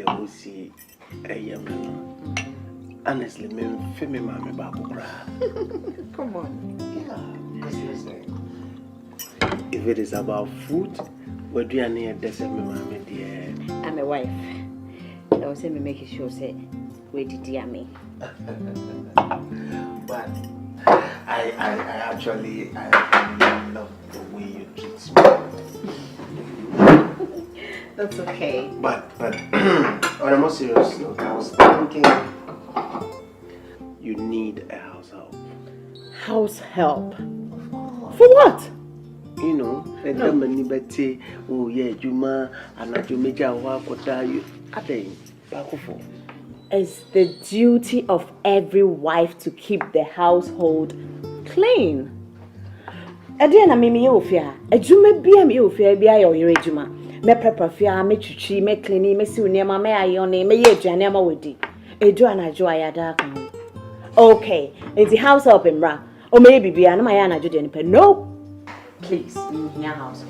Speaker 8: I will see a young man. Honestly, me mommy back.
Speaker 9: Come on.
Speaker 8: Yeah. Because listen, if it is about food, we're doing it. That's me mommy dear.
Speaker 9: I'm a wife. I was saying, making sure say, where did you me?
Speaker 8: But I actually love the way you treat me.
Speaker 9: That's okay.
Speaker 8: But on a more serious note, I was thinking you need a house help.
Speaker 9: House help? For what?
Speaker 8: You know, oh yeah, Juma and a Jumeja Wakota, you are
Speaker 9: It's the duty of every wife to keep the household clean. Adiana mimi yofia, ejume bia mi yofia bia yo yere ejuma. Me prepare fia, me chichi, me cleaning, me si unema, me ayone, me ye aduane ma wedi. Edu anajo ayada kan. Okay, it's the house help mra. O me bibia na ma ya anajo de nipa. No. Please, in your house.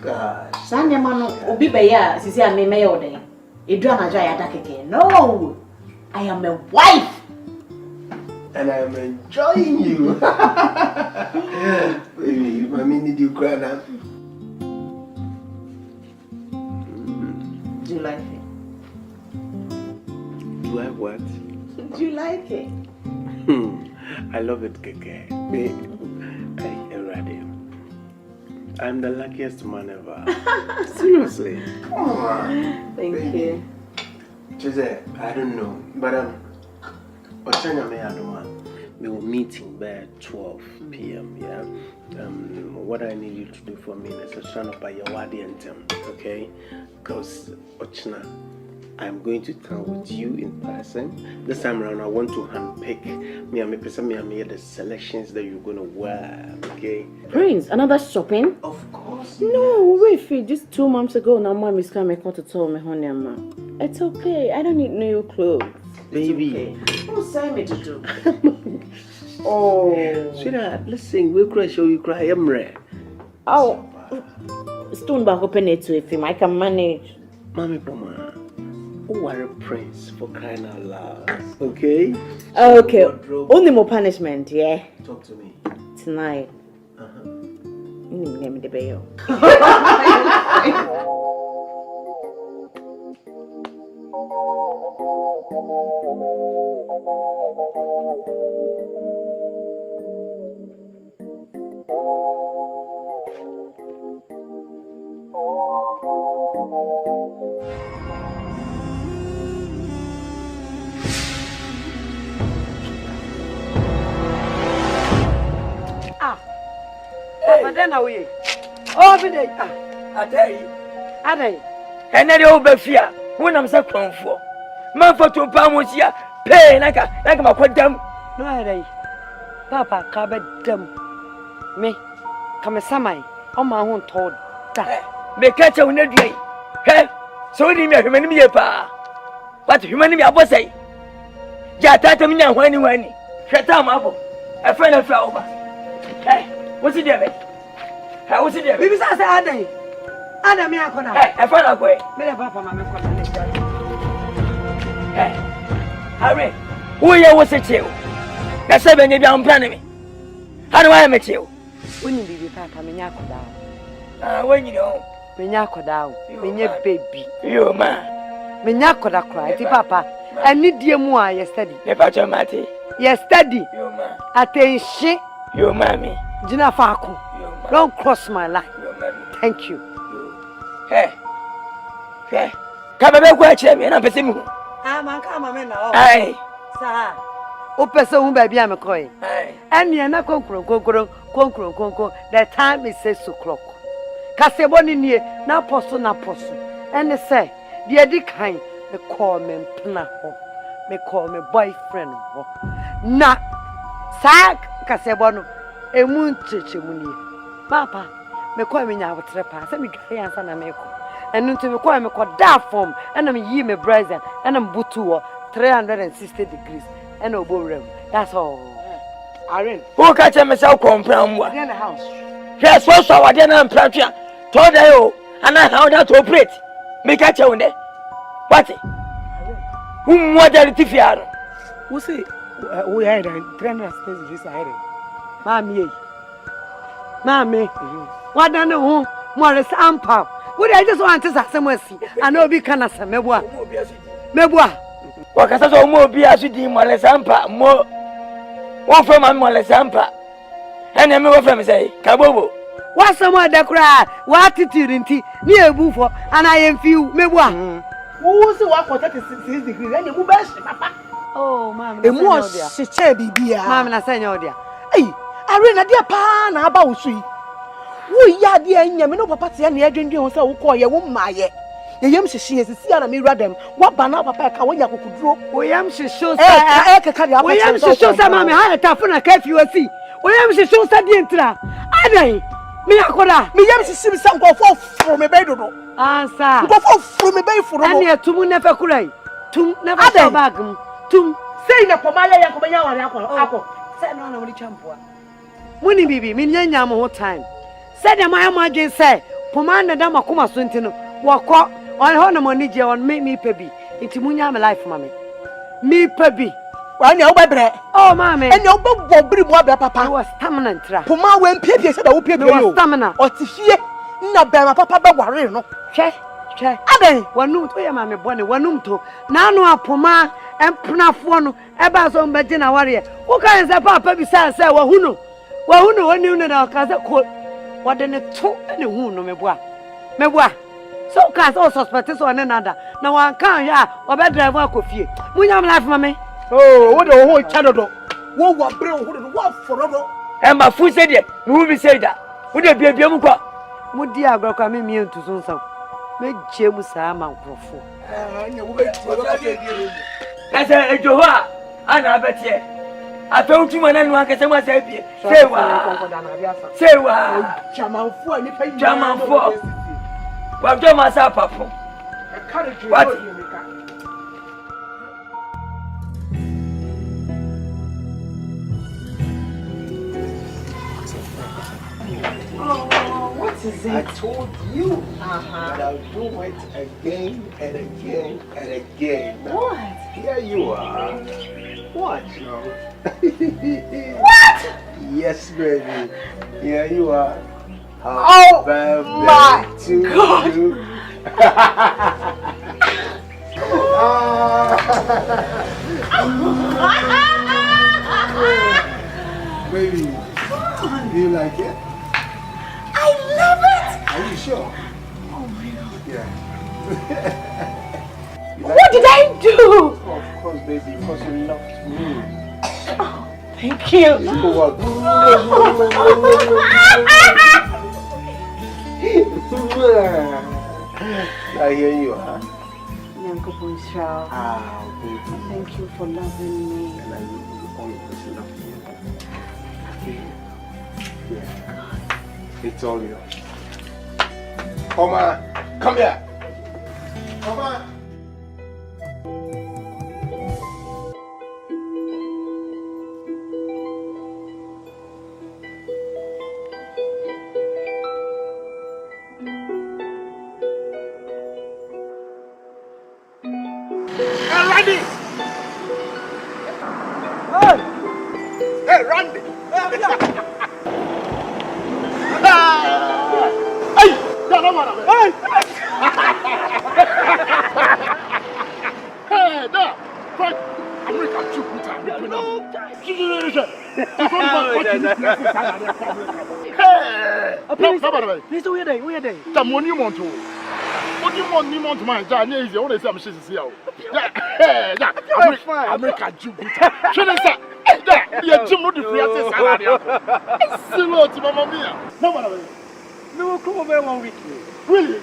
Speaker 8: Gosh.
Speaker 9: Sanya mano obi be ya sisi a me yo den. Edu anajo ayada keke. No. I am a wife.
Speaker 8: And I am enjoying you. Baby, mommy need you cry now.
Speaker 9: Do you like it?
Speaker 8: Do I what?
Speaker 9: Do you like it?
Speaker 8: I love it, Keke. I'm the luckiest man ever. Seriously. Come on.
Speaker 9: Thank you.
Speaker 8: Jose, I don't know, but we will meet in bed 12 p.m. Yeah. What I need you to do for me is to stand up by your wadi and okay? Because Ochna, I'm going to town with you in person. This time around, I want to handpick me the selections that you're gonna wear. Okay?
Speaker 1: Prince, another shopping?
Speaker 8: Of course.
Speaker 1: No, wait, just 2 months ago, now mom is coming to tell me, honey, ma. It's okay. I don't need new clothes.
Speaker 8: Baby.
Speaker 9: Who's saying me to do?
Speaker 8: Oh. Sweetheart, listen, we'll cry, show you cry. I'm rare.
Speaker 1: Oh. Stone back open it to a film. I can manage.
Speaker 8: Mommy, Poma. Oh, what a prince for crying out loud. Okay?
Speaker 1: Okay. Only more punishment, yeah?
Speaker 8: Talk to me.
Speaker 1: Tonight. Give me the bail.
Speaker 2: Then how we? Oh, be there.
Speaker 3: I tell you. And then over fear. When I'm so comfortable. Man for 2 pounds here. Pay like my quadam.
Speaker 2: No, I Papa, cabin them. Me, come a samai. On my own told.
Speaker 3: May catch a winner day. Hey, so did me human me a pa. But human I was say. Jatamina when shut up, a friend of flower. Hey, what's it there? How was it there?
Speaker 2: Baby, I said, Ada me akona.
Speaker 3: Hey, I found out way.
Speaker 2: Me na papa mama kona.
Speaker 3: Hey, Harry, who you was a chill? That's 7 years I'm planning me. How do I meet you?
Speaker 2: When you be papa, me nyakoda.
Speaker 3: When you know,
Speaker 2: me nyakoda, me nye baby.
Speaker 3: You man.
Speaker 2: Me nyakoda cry, ti papa.
Speaker 9: And need dear more, you study. You study. Attention.
Speaker 3: You mammy.
Speaker 9: Gina Farco. Don't cross my line. Thank you.
Speaker 3: Hey. Hey. Come back, watch him, and I'm a sim.
Speaker 9: Come on,
Speaker 3: Aye.
Speaker 9: Sir. O person baby, I'm a coin. And you're not conquer. The time is 6 o'clock. Casaboni near, now postal, now postal. And they say, dear Dick kind, they call me Pnaho, they call me boyfriend. Na Sack Casabono, a moon chichimuni. Papa, me call me now with trepa, send me Gaian San America. And into me call me called that form, and I'm ye me brazen, and I'm butua 360 degrees, and no room. That's all.
Speaker 3: Irene, who catch myself compound one?
Speaker 9: In the house.
Speaker 3: Yes, so I didn't pressure. Told you, and I how that to operate. Make a chow there. What? Whom what are the Tifiaro?
Speaker 2: Who say we had 360 degrees ahead? Mammy, what I know, Morris Ampa. What I just want to say, somewhere see, I know be can as a meboa.
Speaker 3: What has more be as you deem Morris Ampa, more. One from my Morris Ampa. And I'm over from say, Kabobo.
Speaker 9: What's some other cry? What attitude in tea near Bufo, and I am few, meboa.
Speaker 2: Who's the walk for 36 degrees? And you move best, Papa.
Speaker 9: Oh, Mamma,
Speaker 2: a more she be,
Speaker 9: Mamma, Senor.
Speaker 2: Hey, I ran a dear pan about you. We are dear Yamino Papa, and the agent you also call your woman, my yet. The yam she is a me radem. What banana papa can you could draw? William she shows William she shows a mammy, I have a curfew, you see. William she shows a dintra. I me akola me yam sisi some go for me bedo answer go for me be for no and tum never kurai tum never so bagum tum say na pomaya yan komanya ware akọ say no na wori champo muni bibi me nyanya mo time say dem amadwen say poma na da makoma so ntino wokọ on ho na moni je on me pebi nti munya me life mama me pebi wani o bebre oh mama eni o bebo biri mo abia papa I was stamina ntra poma we mpiepie se da wo piepie yo stamina otifie na be ma papa be ware no hwe aben wanum to ya mama bone wanum to na anu apoma emprafo no e ba so mbeje na ware wo kan se papa bi sa se wa hunu woni no na ka se ko wode ne to ne hu no meboa so ka so suspect so ne nada na wan kan ya obe drive akofie munya life mama. Oh, what the whole channel? What bring what for?
Speaker 3: And my food said it. Who will say that? Would there be a Biamuka?
Speaker 9: Would dear girl come in to soon some? Make James Sama for.
Speaker 3: That's a Joa, and I bet ye. I told you when anyone can say what's happy. Say what? Jaman for. What do myself up for? What?
Speaker 9: What is it?
Speaker 8: I told you that I'll do it again and again and again.
Speaker 9: What?
Speaker 8: Here you are. What?
Speaker 9: What?
Speaker 8: Yes, baby. Here you are.
Speaker 9: Oh my God!
Speaker 8: Baby, do you like it?
Speaker 9: I love it!
Speaker 8: Are you sure?
Speaker 9: Oh my God.
Speaker 8: Yeah.
Speaker 9: What did I do?
Speaker 8: Of course, baby, because you loved me.
Speaker 9: Oh, thank you.
Speaker 8: You're welcome. Now here you are.
Speaker 9: Uncle Bonshaw.
Speaker 8: Ah, baby.
Speaker 9: Thank you for loving me.
Speaker 8: And I will always love you. Yeah. It's all yours. Come on. Come here. Come on.
Speaker 14: Randy! Hey! Hey, Randy! Hey! Hey! Hey, no!
Speaker 7: Frank, America too good time.
Speaker 11: Please, where are they?
Speaker 7: The money you want to. What do you want me to my job? Yeah, the only time she's here. Yeah, America too good time. Shouldn't say. Yeah, Jim, not the free access. Hello, to Mamma Mia.
Speaker 11: No, come over 1 week.
Speaker 7: Really?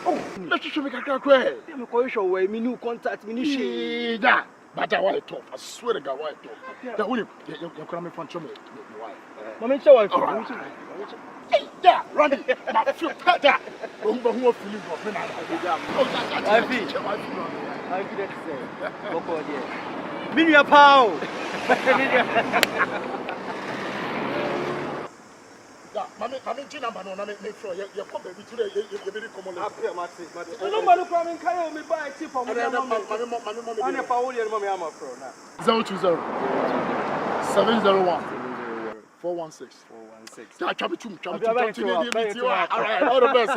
Speaker 7: Oh, let's show me a crack.
Speaker 11: I'm going to show way. Me new contact. Me new
Speaker 7: yeah. But I want to talk. I swear to God, I want to talk. That will you're coming from Chome.
Speaker 11: Mommy, show us.
Speaker 7: Yeah, Randy. My few that. Who are feeling for me now?
Speaker 11: I feel that say. What about you? Million pound.
Speaker 7: Yeah, mommy, number no, make sure you come baby today. You very common.
Speaker 11: Happy, Mati. No man who come and carry me buy tea for me. I'm a power here, mommy. I'm a pro now. 020 701 416. Yeah, chop it to me. All right, all the best.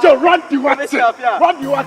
Speaker 11: Yo, run the what? Run the what?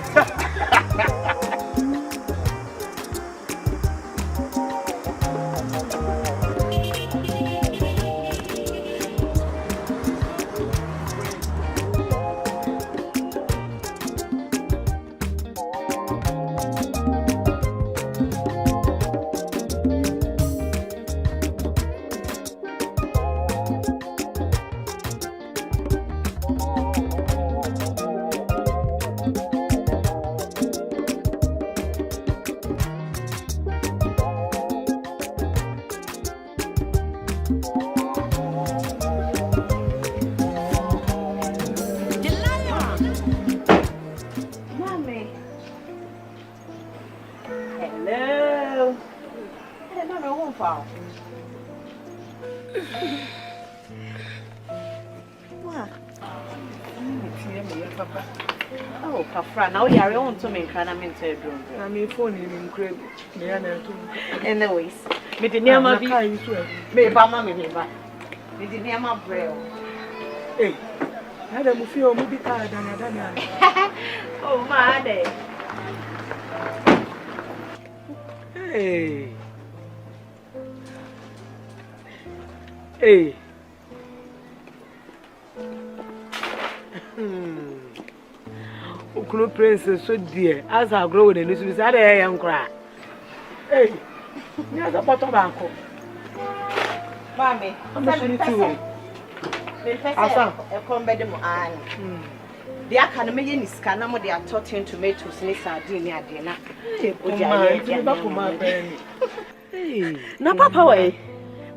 Speaker 10: Now we are on to make an amount to do.
Speaker 2: I mean, phone in crib.
Speaker 10: Anyways, me the name of me, Bama, me, me the name of Braille.
Speaker 2: Hey, I had a movie or movie card and I done.
Speaker 10: Oh, my day.
Speaker 2: Hey. Hey. Ukunu princess so dear as I grow with the news is that I am cry. Hey, there's a bottle back.
Speaker 10: Mommy, I'm not sure you. The academy is canamo, they are taught tomatoes, sardine, dinner.
Speaker 2: Hey,
Speaker 10: now, Papa, way.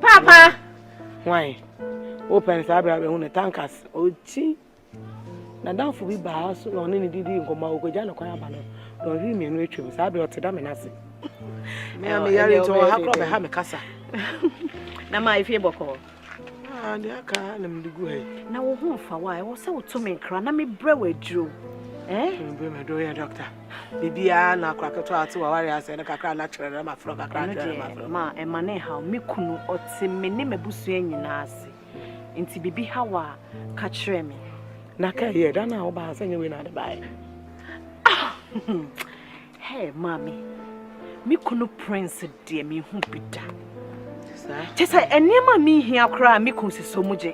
Speaker 10: Papa,
Speaker 2: why? Open Sabra on the tankers, oh, tea. Na down for we ba so no ne didi nkoma okoja no kwan aba no do ri mi enu etwem sa be oteda me nase me am yare to ha kro be ha me kasa
Speaker 10: na ma ifie boko
Speaker 2: ah de aka na me digu hai
Speaker 10: na wo hu fa wa wo se wo to me nkra na me bre wa aduro
Speaker 2: be me do ya doctor bibia na akra keto ate wa ware ase na kakra na kire na mafro kakra kire na mafro
Speaker 10: ma e ma ne ha me kunu ote me ne mabusu anyina ase nti bibi ha wa ka kire me
Speaker 2: na ka ye da na oba sanye we na de bai
Speaker 10: hey mommy me kunu prince de me hu bida sa tesa enema mi hia kra me kun sisomuje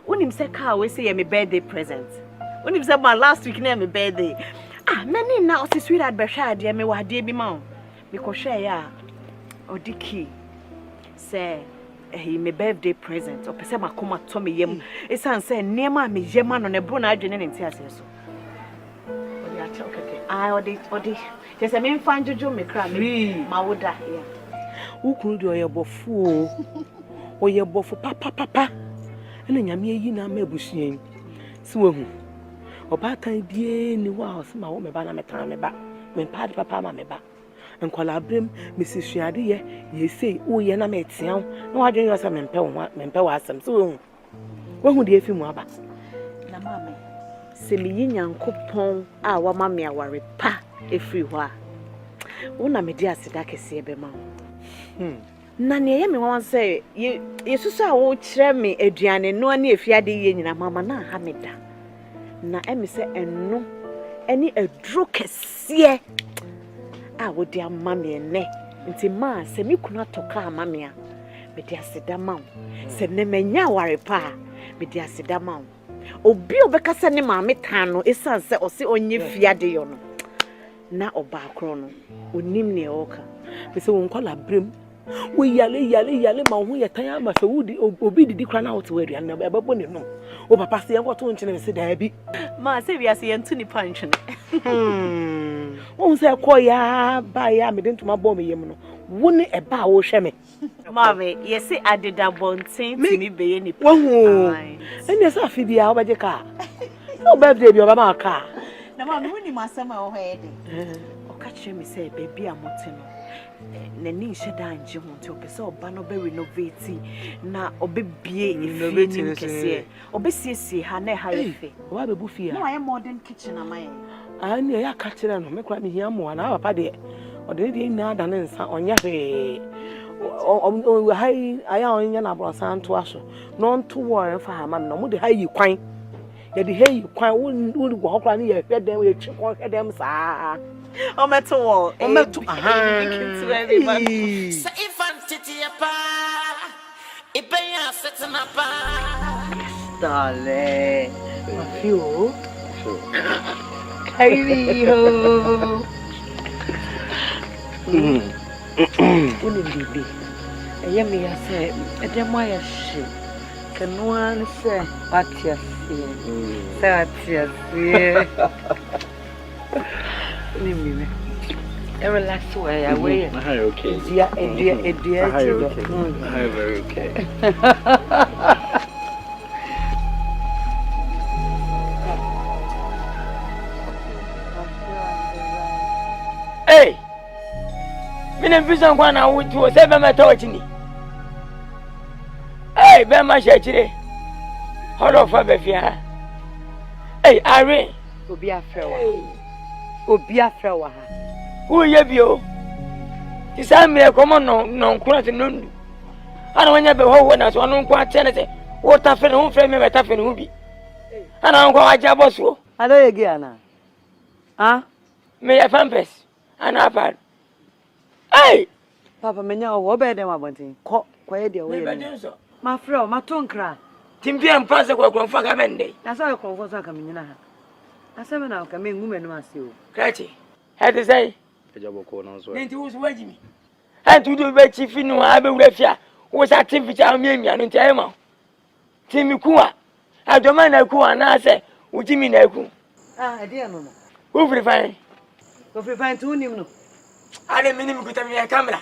Speaker 10: unim se ka we say me birthday present unim se my last week na me birthday na ni na o si sweet ad be hwa de me wa de bi ma o me ko hwa ya odiki say me birthday present o pese makoma to me yem esan say nema me yema no ne bro na adwene ne nti ase so odi ache okeke odi just me mfa njojo me kra me mawoda ya
Speaker 2: ukuru de oyebofu oyebofu papa ene nyame yi na ma abusuan si wehu obatan die ni wa se ma wo me ba na metan me ba me pad papa ma me ba enkwala brem mesisuade ye sei wo ye na metian na wadwen yo se mempe wa asem so wo de afi mu aba
Speaker 10: na mama se me yinyankopon a wa mama aware pa efri ho a wo na me di asida kese ebe ma na ne ye me wan se yesusu a wo kire me aduane no na efiade ye nyina mama na ha me da na emi se enno eni aduro kese a wo dia mame ene nti ma se me kuna toka mame a me dia seda ma wo se ne manya ware pa me dia seda ma wo obi obekasa ne maame tan no esan se o se onye fiade yo no na oba akro no onim ne oka me se won kwala brem we yale ma ho yetan ama se wudi obi didi kra na wote wadu na ebebo ne no o papa se yenko to nchene me se da bi ma se wiase yentu ni panchene
Speaker 2: won se koya ba ya me dentuma bo me yem no woni eba wo hwe me
Speaker 10: mame yesi adeda bontin ti mi beye ni
Speaker 2: wohu ene sa afi bia obaje ka no birthday bi oba ma ka
Speaker 10: na mame woni masema o hede o ka kire mi se baby amote no nani sheda anje ho nti opese oba no be renovate na obebie efi ni kese obesiesie ha na ha efe
Speaker 2: oba bebu fie
Speaker 10: na wa modern kitchen amaye
Speaker 2: ani ya ka kire no me kra me hia mo na papa de ode de ina da ne nsa onya he o hai aya onya na bro santo aso no nto wo fa ha ma no mo de hai kwan ya de hai kwan wo go hokra ne ya hwe dem ya twi kon hwe dem saa
Speaker 10: o meto
Speaker 13: aha sa infantity pa ibeya setna pa
Speaker 9: dale afio Ayo. Uni bibi. Aya mi ya se edemo ya shi. Kanwa ni se atia sie. Se atia sie. Ni mimi. Relax way away.
Speaker 6: Hi, okay.
Speaker 9: Dia.
Speaker 6: Hi, okay. Hi, very okay.
Speaker 3: Hey, mine vision kwa na wutu se be meta ochini. Hey, be ma she chire. Holo fa be fia. Hey, are
Speaker 9: obi afrewa. Obi afrewa ha.
Speaker 3: Who ye bio? Ti sa me ko mo no nkura te nondu. Ana wanya be ho na so no nkwa chene se. Wo ta fe no fe me meta fe no bi. Ana nkwa waja boso.
Speaker 9: Ado ye gi ana. Ah?
Speaker 3: Me ya pampers. Ana pa. Hey!
Speaker 9: Papa menya wo be dem abontin. Ko ye de wo ye. Ma frɛ ma tonkra.
Speaker 3: Timpia mpanse kwa mfa ka bende.
Speaker 9: Na so ko ko so ka menyina ha. Aseme na ka me ngume no ase o.
Speaker 3: Krachi. Hadi say.
Speaker 6: Ejabo ko na so.
Speaker 3: Nti wo so wajimi. Antu do be chifi no abe wura fia. Wo sa tifi cha miamia no ntia ma. Timi kuwa. Adoma na kuwa na ase. Ujimi na ku.
Speaker 9: Ah, ade no no.
Speaker 3: Wo free fine.
Speaker 9: Wo free fine tu nim no.
Speaker 3: Ale minim kutamia ya kamera.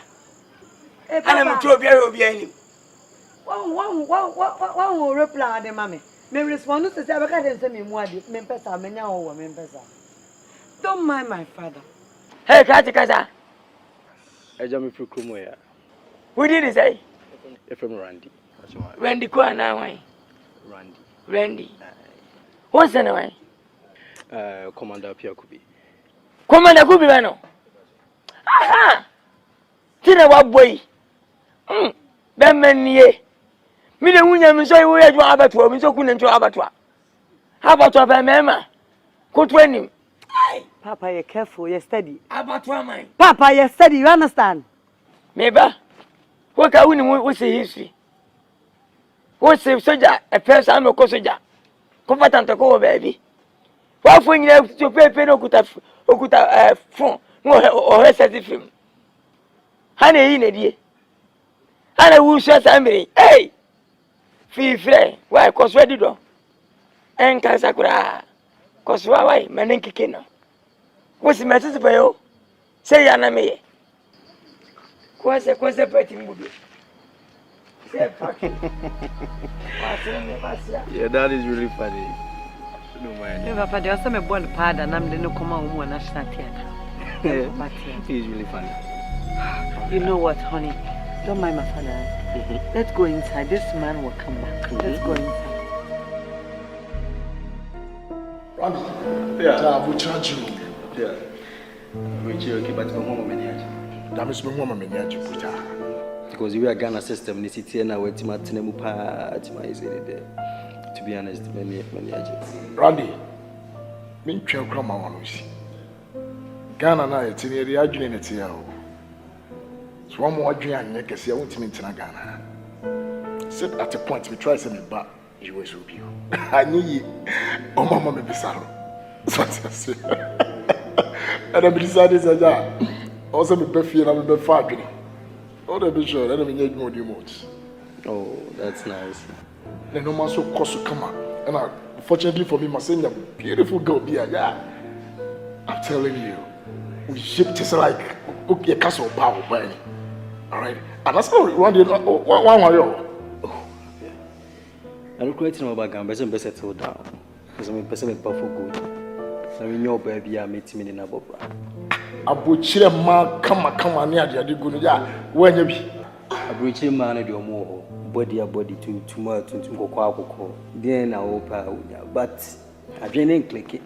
Speaker 3: Ana mtu obi ani.
Speaker 9: One reply de mame. Me respond to say abeka dem say me mu ade. Me pesa me nya wo me pesa. Don't mind my father.
Speaker 3: Hey, kaza.
Speaker 6: Ejami free kromo ya.
Speaker 3: Who did he say?
Speaker 6: Efem Randy.
Speaker 3: Randy ko na why?
Speaker 6: Randy.
Speaker 3: What's the name?
Speaker 6: Commander Piakubi.
Speaker 3: Commander Kubi bano. Aha. Tina wa boy. Ben menye. Mi de wunya mi so iwo eju abatwa, mi so ku ntu abatwa. Abatwa ba mema. Ko twanim.
Speaker 9: Papa, you're careful, you're steady.
Speaker 3: Abatwa man.
Speaker 9: Papa, you're steady, you understand?
Speaker 3: Meba. What ka wini wo say history. What say soldier, a person am ko soldier. Combatant ko baby. Wa fo nyina to pepe no okuta phone. No o set film. Hana yi na die. Ana wu so samiri. Hey. Fi frɛ why cause ready do en kan sakura cause why manen kike no wo si message pa yo say ya na me kwase party mbudu say fuck
Speaker 6: yeah, that is really funny. No mind.
Speaker 9: Yeah, Papa, there was some born pad and I'm the no come on one national theater.
Speaker 6: He's really funny.
Speaker 9: You know what, honey? Don't mind my father. Let's go inside. This man will come back. Let's go inside.
Speaker 7: Randy. Yeah. I will charge you.
Speaker 6: Yeah. Which you keep at home many.
Speaker 7: That is my many.
Speaker 12: Because we are Ghana system, ni city na we timatine mu pa timaizere there. To be honest, many agents.
Speaker 7: Randy. Min twa kra ma wonu si. Ghana na yɛte ne yɛde adwene ne te a o. So one more adwene anyɛ kɛse a wontumi ntena Ghana. Sit at a point we try to me back US will be. I knew you. Oh mama me bisaro. So I say. And I decided that also me be fear and me be faggy. Oh they be sure let me need more remote.
Speaker 12: Oh, that's nice.
Speaker 7: Then no man so cost come out. And fortunately for me, my senior beautiful girl be yeah. I'm telling you, we ship just like okay castle power burning. All right, and that's how one day one yo.
Speaker 12: I don't create no about Gambia, so settle down. Because I'm a person for good. So we know baby I meet me in Abobra.
Speaker 7: Abuchire man come near the good yeah. When you be
Speaker 12: Abuchire man do more body to much to go kwa. Then I hope but I didn't click it.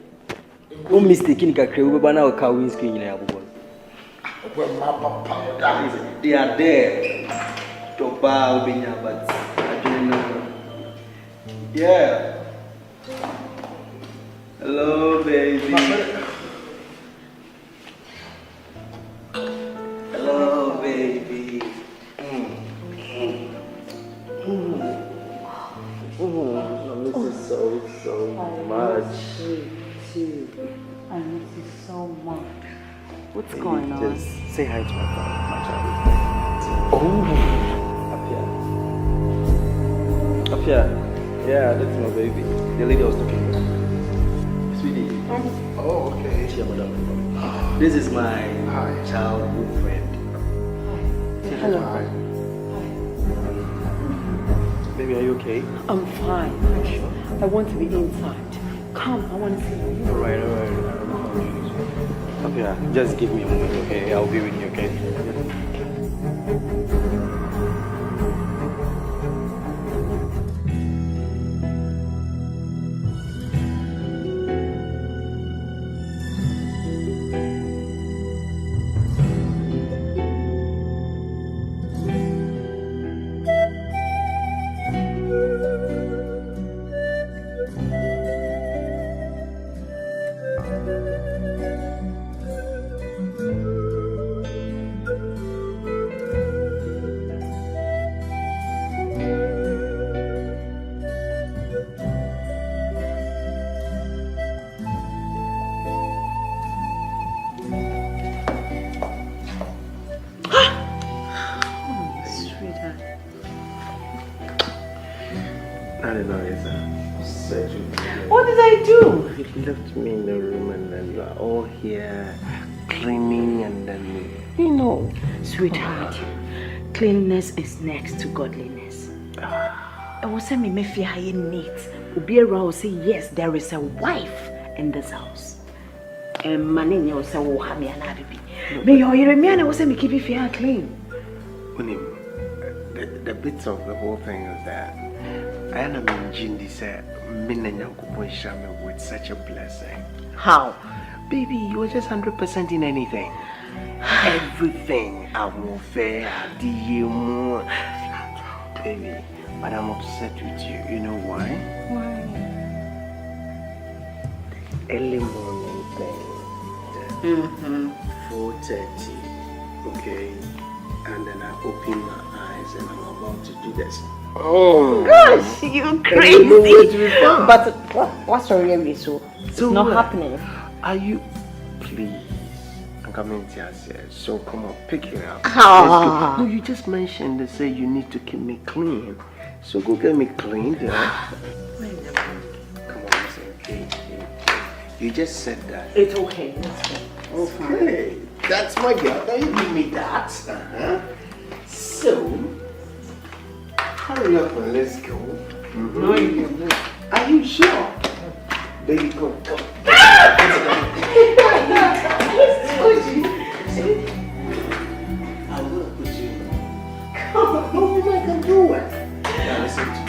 Speaker 12: No mistaking ka crew ba na ka win screen in Abobra. They are there. To bow binya but I didn't know. Yeah. Hello, baby. Hello, baby. I miss you so much.
Speaker 1: I miss you so much. What's going on?
Speaker 12: Just say hi to my father, my child. Up here. Yeah, that's my baby. The lady I was talking about. Sweetie.
Speaker 7: Oh, okay.
Speaker 12: This is my childhood friend.
Speaker 1: Hello.
Speaker 12: Hi. Baby, are you okay?
Speaker 1: I'm fine. I want to be inside. Come, I want to see you.
Speaker 12: Alright. Up here. Just give me a moment, okay? I'll be with you, okay?
Speaker 10: What did I do?
Speaker 8: You left me in the room and then you are all here cleaning and then, you know.
Speaker 10: Sweetheart, cleanliness is next to godliness. I will say me feel high neat. Ubiera will say yes, there is a wife in this house. And Manini will say, oh, have me an alibi. May your Yeremiana will say me keep it fair clean.
Speaker 8: The bits of the whole thing is that I am in Jindi said, with such a blessing.
Speaker 10: How?
Speaker 8: Baby, you were just 100% in anything. Everything. I'm fair, baby. But I'm upset with you. You know why?
Speaker 10: Why?
Speaker 8: Early morning thing. 4:30. Okay. And then I open my eyes and I'm about to do this.
Speaker 10: Oh gosh, you're crazy. But what's wrong with so? It's not happening.
Speaker 8: Are you? Please, I'm coming to you. So come on, pick it up.
Speaker 10: Ah.
Speaker 8: No, you just mentioned they say you need to keep me clean. So go get me cleaned. Yeah? Come on, it's okay. You just said that.
Speaker 10: It's okay. That's okay.
Speaker 8: Okay, that's my girl. Now you give me that. So. Hurry up and let's go.
Speaker 10: No, you don't.
Speaker 8: Are you sure? Baby, go. I will put you. Come on, I can do it. Now listen to me.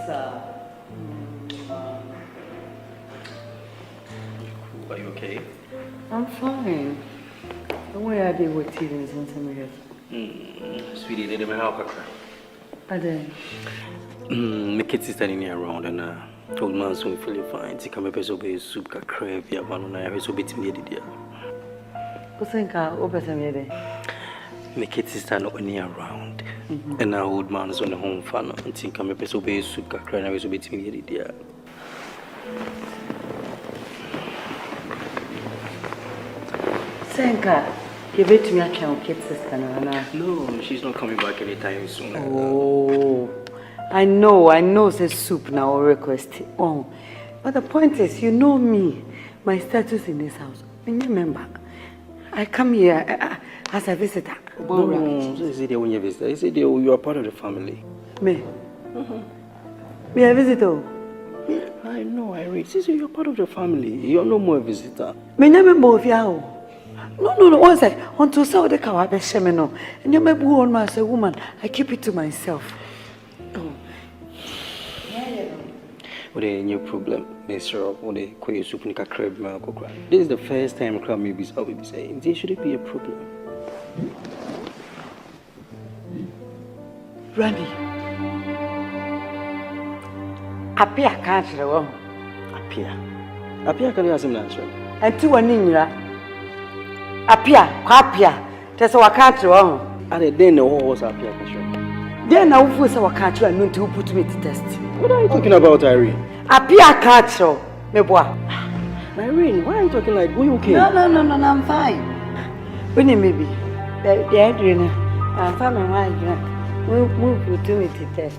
Speaker 12: Are you okay?
Speaker 9: I'm fine. The way I did with TV is something else.
Speaker 12: Sweetie, they didn't help her.
Speaker 9: I did.
Speaker 12: My kids is standing here around and old man soon feeling fine. She come up as a soup cat crave. Yeah, one on I so bit me.
Speaker 9: What's in car? Open me.
Speaker 12: My kids is standing only around. And our old man is on the home farm. And think come up as a soup cat crave. I so bit me.
Speaker 9: Senka, you bet me I can't get sister now.
Speaker 12: No, she's not coming back anytime soon.
Speaker 9: Oh, I know, say soup now or request. Oh, but the point is, you know me, my status in this house. Remember, I come here as a visitor.
Speaker 12: No, is it when you visit? Is it you are part of the family?
Speaker 9: Me? Me a visitor?
Speaker 12: I know, Irene. You're part of the family. You're no more a visitor.
Speaker 9: Me never more of you. No, one sec. Until so the car be shemeno. And you may be on as a woman. I keep it to myself. Oh.
Speaker 12: What a new problem, Mr. What a queer soup nika crab milk. This is the first time crab maybe saying there should be a problem.
Speaker 9: Randy. Apia can't show. Apia
Speaker 12: can you ask him answer?
Speaker 9: And two one in ya. Apia. That's what I can't show.
Speaker 12: And then the whole was Apia.
Speaker 9: Then I will say what can't you and to put me to test.
Speaker 12: What are you talking about, Irene?
Speaker 9: Apia can't show. Me boy.
Speaker 12: Irene, why are you talking like we okay?
Speaker 9: No, I'm fine. When you maybe the Adrian, I'm fine, my wife. Move to me to test.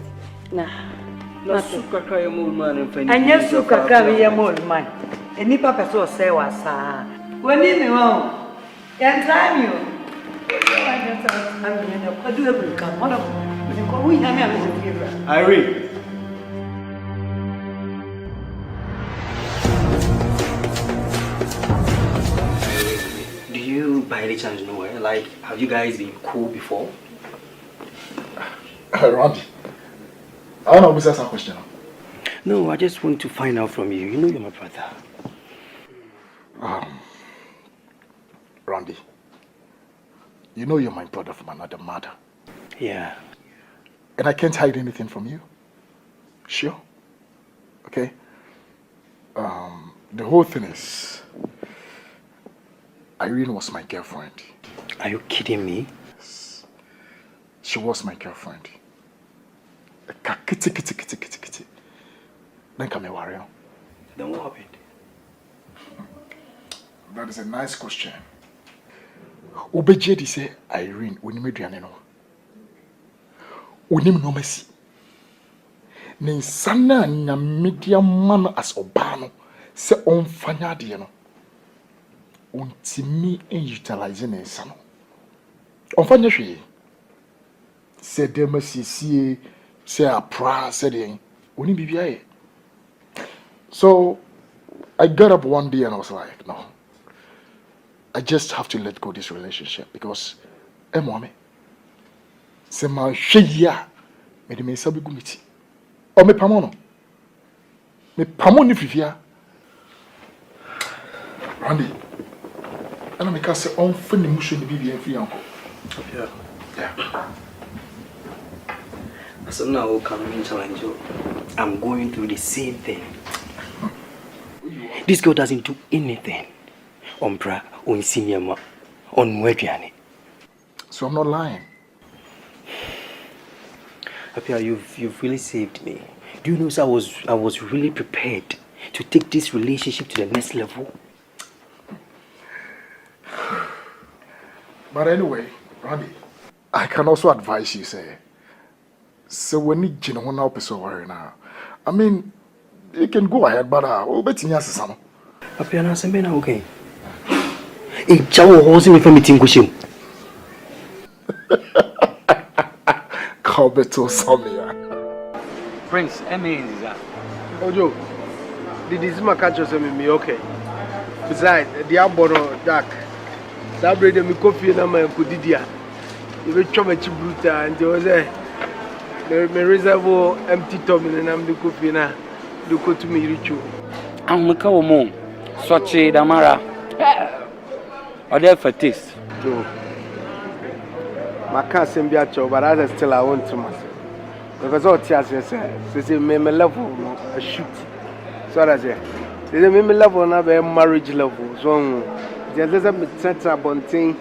Speaker 9: Nah.
Speaker 12: Na suka kaya mo man en fani.
Speaker 9: Anya suka kaya mo man. Eni papa so say wasa. Woni me wo. Yan time you. I'm going to do every come. One of them. We have me
Speaker 12: Irene. Do you by any chance know like have you guys been cool before?
Speaker 7: Randy, I want to ask a question.
Speaker 12: No, I just want to find out from you. You know you're my brother.
Speaker 7: Randy, you know you're my brother from another mother.
Speaker 12: Yeah.
Speaker 7: And I can't hide anything from you. Sure? Okay? The whole thing is, Irene was my girlfriend.
Speaker 12: Are you kidding me?
Speaker 7: She was my girlfriend. Then come a warrior.
Speaker 12: Then what happened?
Speaker 7: That is a nice question. Obejedi say Irene, unimedriane no. Unim no mercy. Ninsana nya media man as obano se onfanya de no. Untimi utilize ninsano. Onfanya hwe. Se demasisie se apra se den. Oni bibia ye. So I got up one day and I was like, no. I just have to let go of this relationship because mommy. Se ma hweya me de me sabi gumiti. O me pamono. Me pamoni fifia. Randy. Ana me ka se on fani musho ni bibia fi yanko. Yeah.
Speaker 12: So now will come and challenge you. I'm going through the same thing. This girl doesn't do anything. On bra, on senior, on Wedriani.
Speaker 7: So I'm not lying.
Speaker 12: Apia, you've really saved me. Do you know I was really prepared to take this relationship to the next level?
Speaker 7: But anyway, Randy, I can also advise you, say, so when you know one episode right now, I mean, you can go ahead, but we'll bet you some.
Speaker 12: Apia, na sembe na okay. E chawo hosi me fami tingushim.
Speaker 7: Kalbeto Samia.
Speaker 5: Prince, amazing.
Speaker 8: Ojo, the Dizima catches me okay. Besides, the Abono Dark. Sabre me coffee and my Kudidia. You will chum a chibruta and there was a Me reserve empty tummy and I'm the coffee now. Do go to me ritual.
Speaker 15: I'm a cow moon. Sochi Damara. Or there for taste.
Speaker 8: No. My cousin be at you, but as still I want to myself. Because all tears say me level a shoot. So that's it. They me level na be marriage level. So there's a center bonting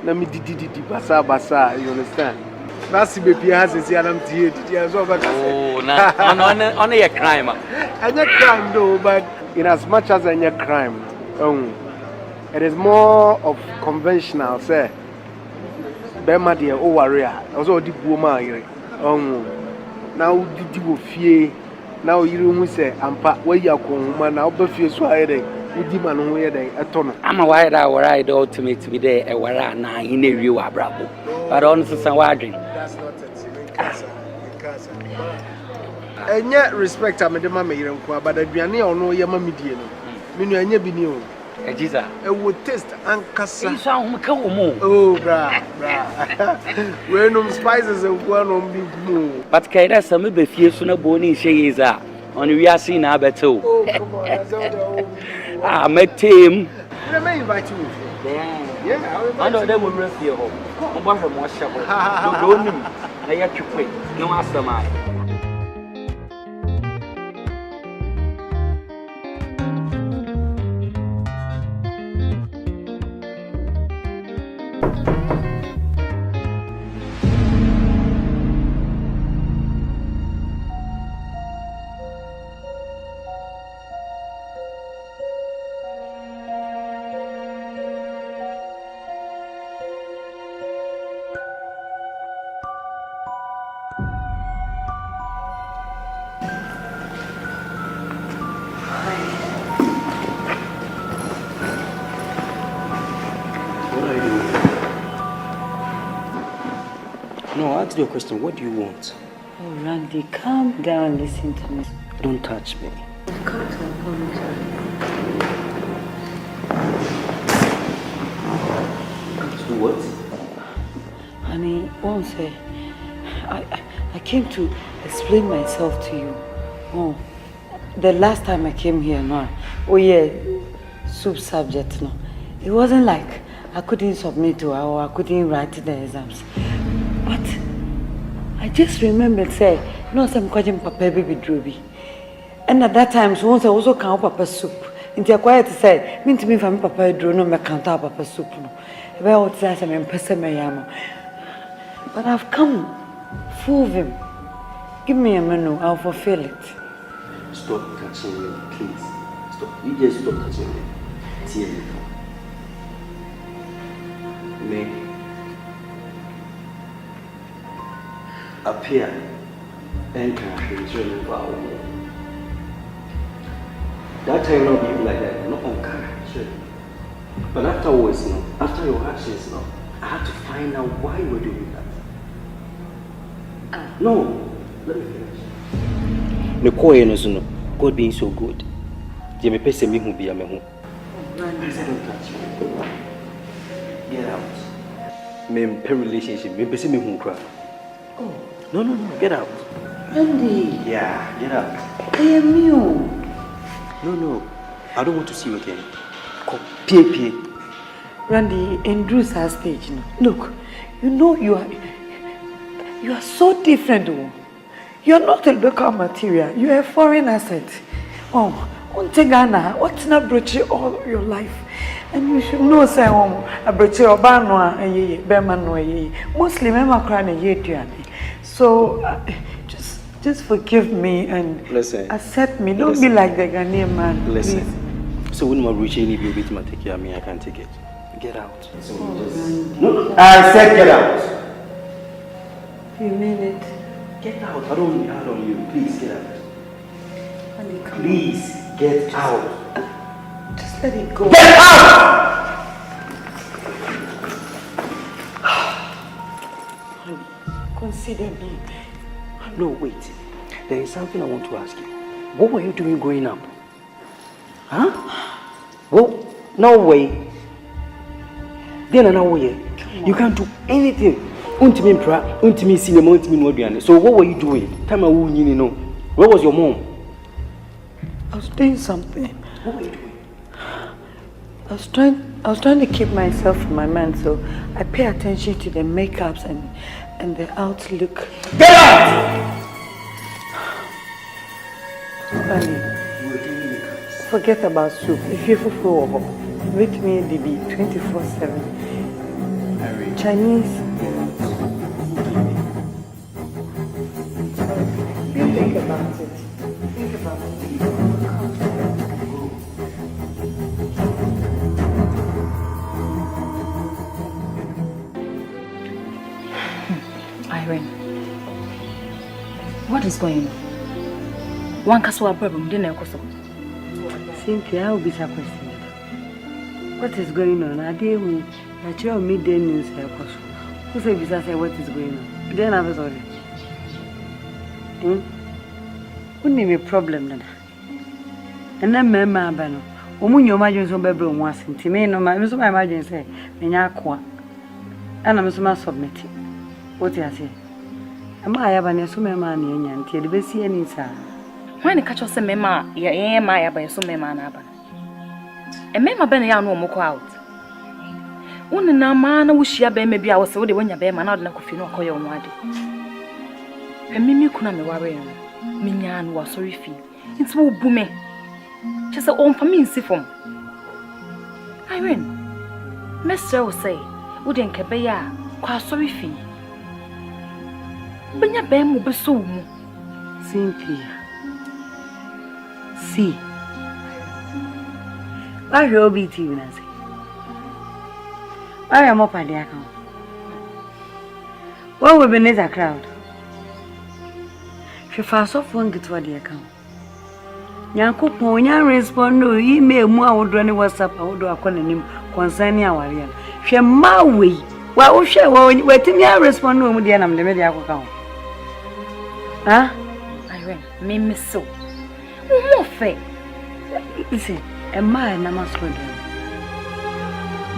Speaker 8: na me di basa, you understand? That's baby has a Adam theater. Oh,
Speaker 15: on a crime.
Speaker 8: And a crime though, but in as much as any crime, it is more of conventional, say. Bema dear, oh warrior, also the woman. Now did you fear? Now you say, Ampa, where you are going, now but fear so I would demand where they a ton. I'm
Speaker 15: a wide hour ride ultimate to be there, a wara na in a view, bravo. But honestly, some warding.
Speaker 8: That's not it. And yet, respect, I'm a mamma, but the Biani or no Yamamidian. Minu and Yabinio.
Speaker 15: Ejiza.
Speaker 8: It would taste and cassa.
Speaker 15: Oh,
Speaker 8: bra. Where no spices and one on big moon.
Speaker 15: But Kaida, some of the few sooner bony she is on we are seeing our better.
Speaker 8: Oh, come on.
Speaker 15: I met him.
Speaker 8: Let me invite you. Yeah,
Speaker 15: I know they will rest your home. I'm one from more shovel. Don't know. I have to quit. No answer, my.
Speaker 12: No, answer your question. What do you want?
Speaker 9: Oh, Randy, calm down. Listen to me.
Speaker 12: Don't touch me.
Speaker 9: I've come to apologize.
Speaker 12: To what?
Speaker 9: Honey, once I came to explain myself to you. Oh, the last time I came here, no. Oh yeah, soup subject, no. It wasn't like I couldn't submit to or I couldn't write the exams. But I just remembered, say, no, some calling Papa baby droby. And at that time, so once I also count Papa soup. Into a quiet said, mean to me from Papa drew no count Papa soup. No, about that I mean, Pessemayamo. But I've come full of him. Give me a menu, I'll fulfill it.
Speaker 12: Stop touching me, please. Stop. You just stop touching me. See me. Me. Appear and can really wow. That time not be like that, not on character. But afterwards, no, after your actions, no, I had to find out why you were doing that. No, let me finish. Nicole, no, God being so good. Jimmy Pesse me who be a man. Please don't touch me. Get out. Me in relationship, me Pesse me who cry.
Speaker 9: Oh.
Speaker 12: No, get out.
Speaker 9: Randy.
Speaker 12: Yeah, get out.
Speaker 9: I am you.
Speaker 12: No, I don't want to see you again. Pay.
Speaker 9: Randy, in Drew's stage, no. Look, you know you are so different. You are not a local material. You are a foreign asset. Oh, Ghana, what's not broche all your life? And you should know, say, a broche or banwa, a Berman, mostly Mema Cran a year. So, just forgive me and accept me. Don't be like the Ghanaian man.
Speaker 12: Listen.
Speaker 9: Please.
Speaker 12: So when my rich any baby to take care of me, I can't take it. Get out. So
Speaker 9: no,
Speaker 12: I said get out.
Speaker 9: You mean it?
Speaker 12: Get out. I don't mean hard on you. Please get out.
Speaker 9: Honey,
Speaker 12: please get out.
Speaker 9: Just let it go.
Speaker 12: Get out!
Speaker 9: Honey, consider me.
Speaker 12: No, wait. There is something I want to ask you. What were you doing growing up? Huh? Well, no way. Then no way. You can't do anything.
Speaker 15: Untimi cinema, untimi no. So what were you doing? Time I wouldn't you know. Where was your mom?
Speaker 9: I was doing something.
Speaker 15: What were you doing?
Speaker 9: I was trying to keep myself in my mind, so I pay attention to the makeups and the outlook.
Speaker 15: Get out!
Speaker 9: Funny. Forget about soup. If you fulfill with me, DB 24/7. Chinese. You think about it. Think about it.
Speaker 1: Irene, what is going on? One castle problem didn't know.
Speaker 9: Cynthia, I will be surprised. What is going on? I dear me, I tell midday news. Who said what is going on? Then I was sorry. Wouldn't be a problem, then. And then, Mamma Bano, woman, your imagine some bedroom was intimate. No, my imagine say, Minakwa, and I'm so much submitting. What I say? Am I have an assume money and till the see any sir?
Speaker 1: When the catch us a mema, ya my by so man. And Mamma Benny, no more out. One na man, wish ya be maybe I was so the when your bear man out and could feel call your wadi. And Mimi couldn't be worrying. Minyan was sorry fee. It's all booming. Just a own for me in Sifon. Irene, Mr. will say, wouldn't Cabaya, quite sorry fee. But your bear will be so.
Speaker 9: Cynthia. See. Why will be to you, Nancy? Why am I up at the account? What will be near a crowd? She fast off one get to the account. Yanko Ponya respond no email more would run WhatsApp or do a calling concerning our real. She my way. Why would she wait till me respond no with the end of the media account? Huh?
Speaker 1: Irene, me miss so. More fair.
Speaker 9: Listen, a man, I must go down.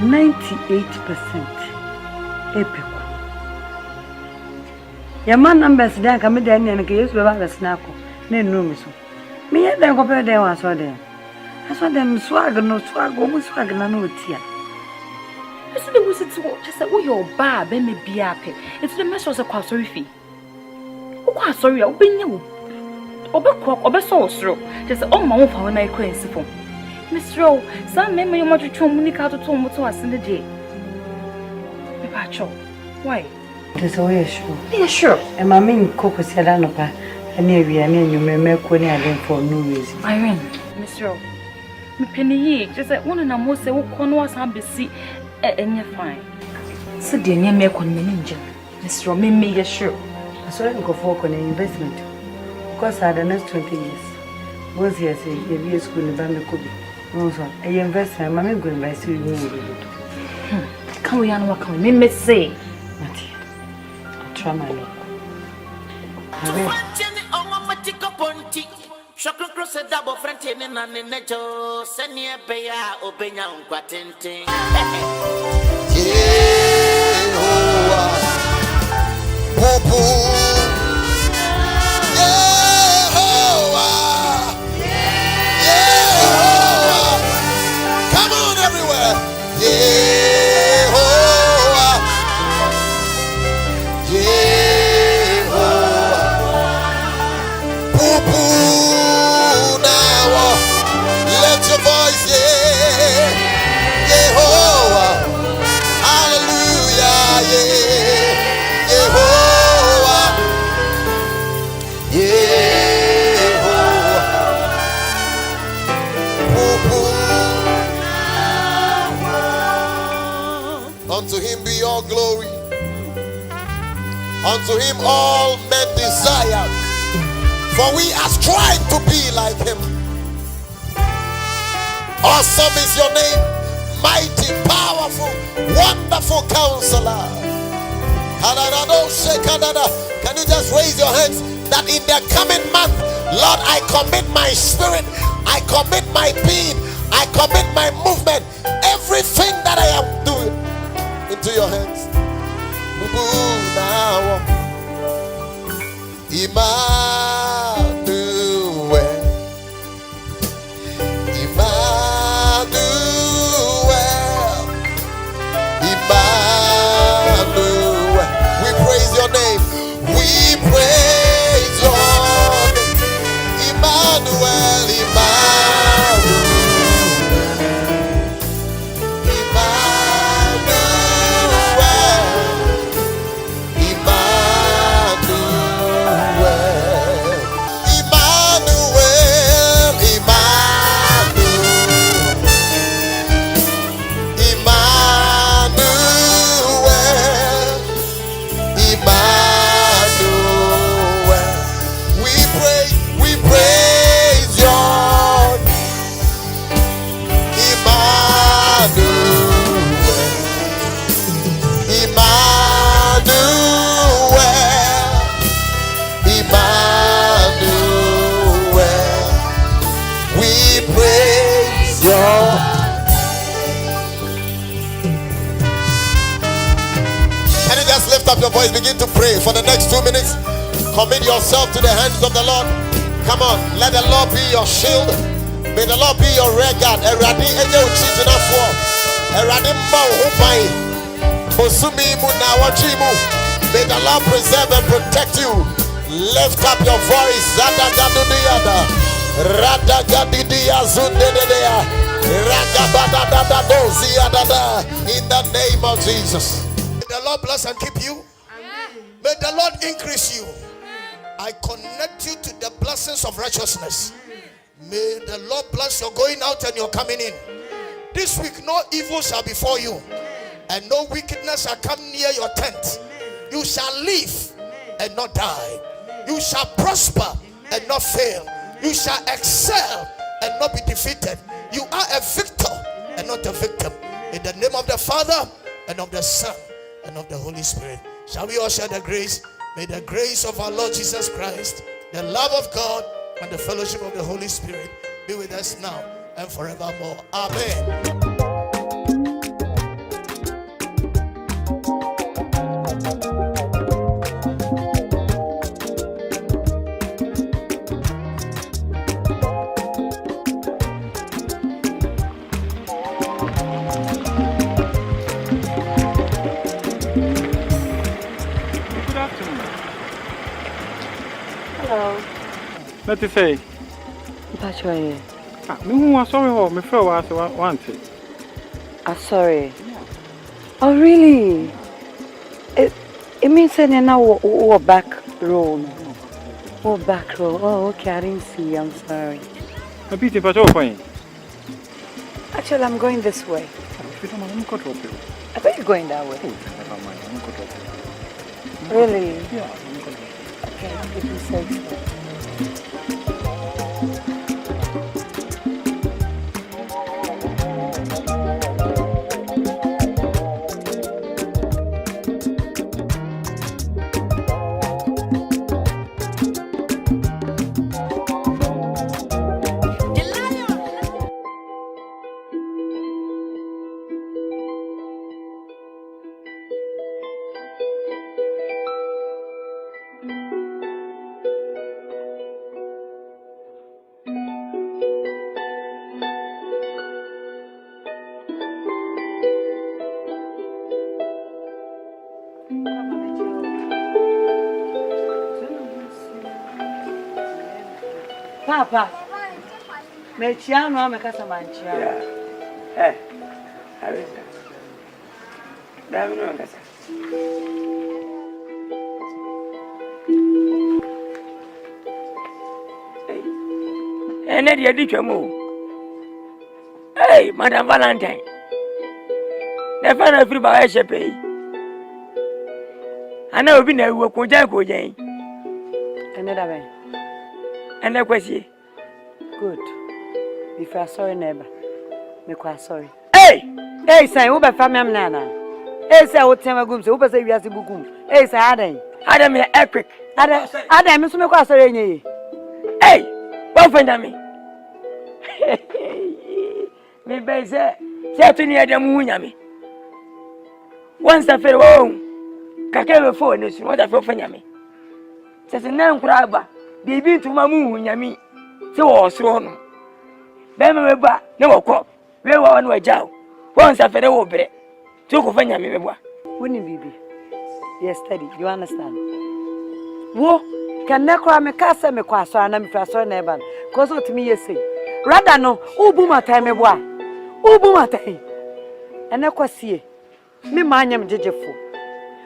Speaker 9: 98% epic. Your man numbers down come down and case without a snack. No, no, so. Me and them compare them, I saw them. I saw them swag, no swag, almost swag, no tear.
Speaker 1: I said, there was it just a way your bar, then may be happy. It's the mess was a quite sorry fee. Oh, quite sorry, I'll be new. Obe so slow. Just all my own for when I couldn't see for. Miss Rowe, some memory you want to try Monica to tell me to us in the day. Why?
Speaker 9: There's a way sure.
Speaker 1: Yeah, sure.
Speaker 9: And my main cook was said, Anopa, and near you may make when I didn't for no reason.
Speaker 1: Irene, Miss Rowe, me penny, just at one and I must say, what corner was I be see and you're fine. So, dear, near me, ninja. Miss Rowe, me, sure.
Speaker 9: I saw him go for an investment. Because I had the next 20 years. Once he has a year school in Bambi. Also, I invest in my going to invest in you.
Speaker 1: Come we on, what can we miss say?
Speaker 9: Matty, I'll try my luck.
Speaker 13: Chocolate cross a double friend in an nature, send me a pay open young quatenting.
Speaker 16: Unto him be all glory. Unto him all men desire. For we are striving to be like him. Awesome is your name. Mighty, powerful, wonderful counselor. Can you just raise your hands that in the coming month, Lord, I commit my spirit, I commit my being, I commit my movement, everything that I am doing into your hands. We praise your name. We praise your name. Emmanuel, your voice, begin to pray for the next 2 minutes. Commit yourself to the hands of the Lord. Come on, let the Lord be your shield. May the Lord be your rear guard. May the Lord preserve and protect you. Lift up your voice. In the name of Jesus. May the Lord bless and keep you. May the Lord increase you. I connect you to the blessings of righteousness. May the Lord bless your going out and your coming in. This week no evil shall befall you, and no wickedness shall come near your tent. You shall live and not die. You shall prosper and not fail. You shall excel and not be defeated. You are a victor and not a victim. In the name of the Father and of the Son and of the Holy Spirit. Shall we all share the grace? May the grace of our Lord Jesus Christ, the love of God, and the fellowship of the Holy Spirit be with us now and forevermore. Amen.
Speaker 5: Let me say.
Speaker 1: That's right.
Speaker 5: I'm sorry, my friend was wanted.
Speaker 1: I'm sorry. Oh, really? It means that now we're back row. Oh, back row. Oh, okay. I didn't see. I'm sorry.
Speaker 5: I'm beating for your point.
Speaker 1: Actually, I'm going this way. I thought you're going that way. Really?
Speaker 5: Yeah.
Speaker 1: Okay, if you say so. Papa, mechiano amekasa manchiano.
Speaker 3: Yeah. Habisa. Davi no ngasa. Ene dia di twamo. Hey, Madam Valentine. Never know free by shepe. Ana obi na ewo kojan.
Speaker 1: Ene da ben.
Speaker 3: And that question.
Speaker 1: Good. If you are sorry, neighbor, me quite sorry.
Speaker 3: Hey!
Speaker 1: Hey, say, who be family nana? Hey, say, what time agum? Who be say we are bugum? Hey, say,
Speaker 3: Adam, me epic.
Speaker 1: Adam, me so me quite sorry ni.
Speaker 3: Hey! What find me? Me be say to ni Adam munya me. Once I feel oh, kake be phone ni what I feel find me. Says nan craba, baby to mamu, yami. So was wrong. Bema, no cop. We were on a jow. Once I fed over it. Took of any member.
Speaker 9: Wouldn't be? Yes, steady. You understand? Wo can never make us a quasa and I'm for so never. Cause what to me, you say. Rather no, Ubuma time a boy. Ubuma time. And I quite see me, my name Jeffo.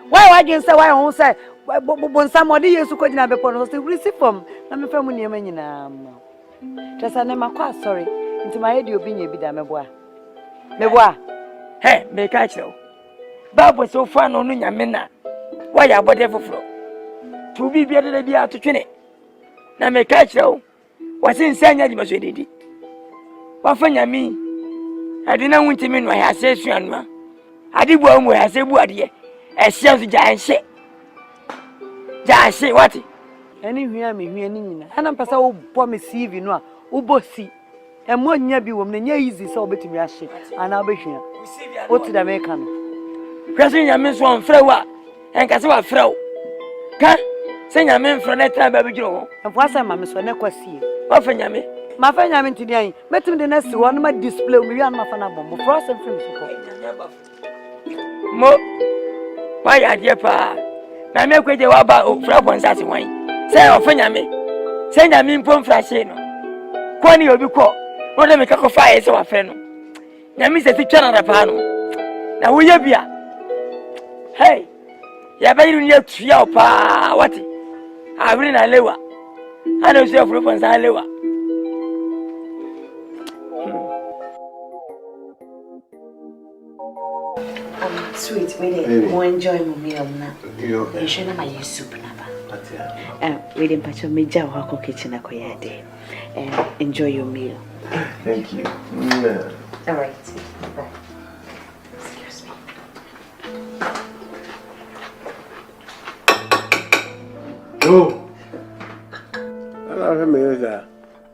Speaker 9: Why against the why I won't say, when somebody used to go in a bepon to receive from, I'm a family man. Just I never quite sorry. Into my head, you'll be a bit of a boy.
Speaker 3: Hey, make catch you. Bob was so fun on your mena. Why are whatever flow? To be better than be out to train it. Now make catch you. What's inside you must read it. What fun you mean? I didn't want to mean what I said, Shanma. I did one where I said, what ye? I shall the giant shit. Giant shit, what?
Speaker 9: Anywhere me, and I'm pass all promise you know, Ubosi. And one year be woman, easy so between me, and I'll be here. What did I make?
Speaker 3: Pressing your miss one flower and Casua Fro. Can send your men from that time, baby Joe. And what's a mamma's when I could see? Often, Yammy. My friend, I'm in today. Met him the next one, my display, me and my fan of frost and films. Mo, why are you, pa? I make with you about Frap on Sassy wine. Say, often, Yammy. Send your men from Frashino. Quani will be caught. What make a fire so a friend. Yammy says the channel of Pano. Now, will you be? Hey, ya bayiru ni etu ya opa wati abiri na lewa ana osi ofuru ponsa lewa
Speaker 10: Sweet, we did more enjoy my meal now. You should have my soup now. We didn't patch your major work kitchen a koyade. Enjoy your meal.
Speaker 8: Thank you.
Speaker 10: All right. Bye.
Speaker 8: Oh, hello, America.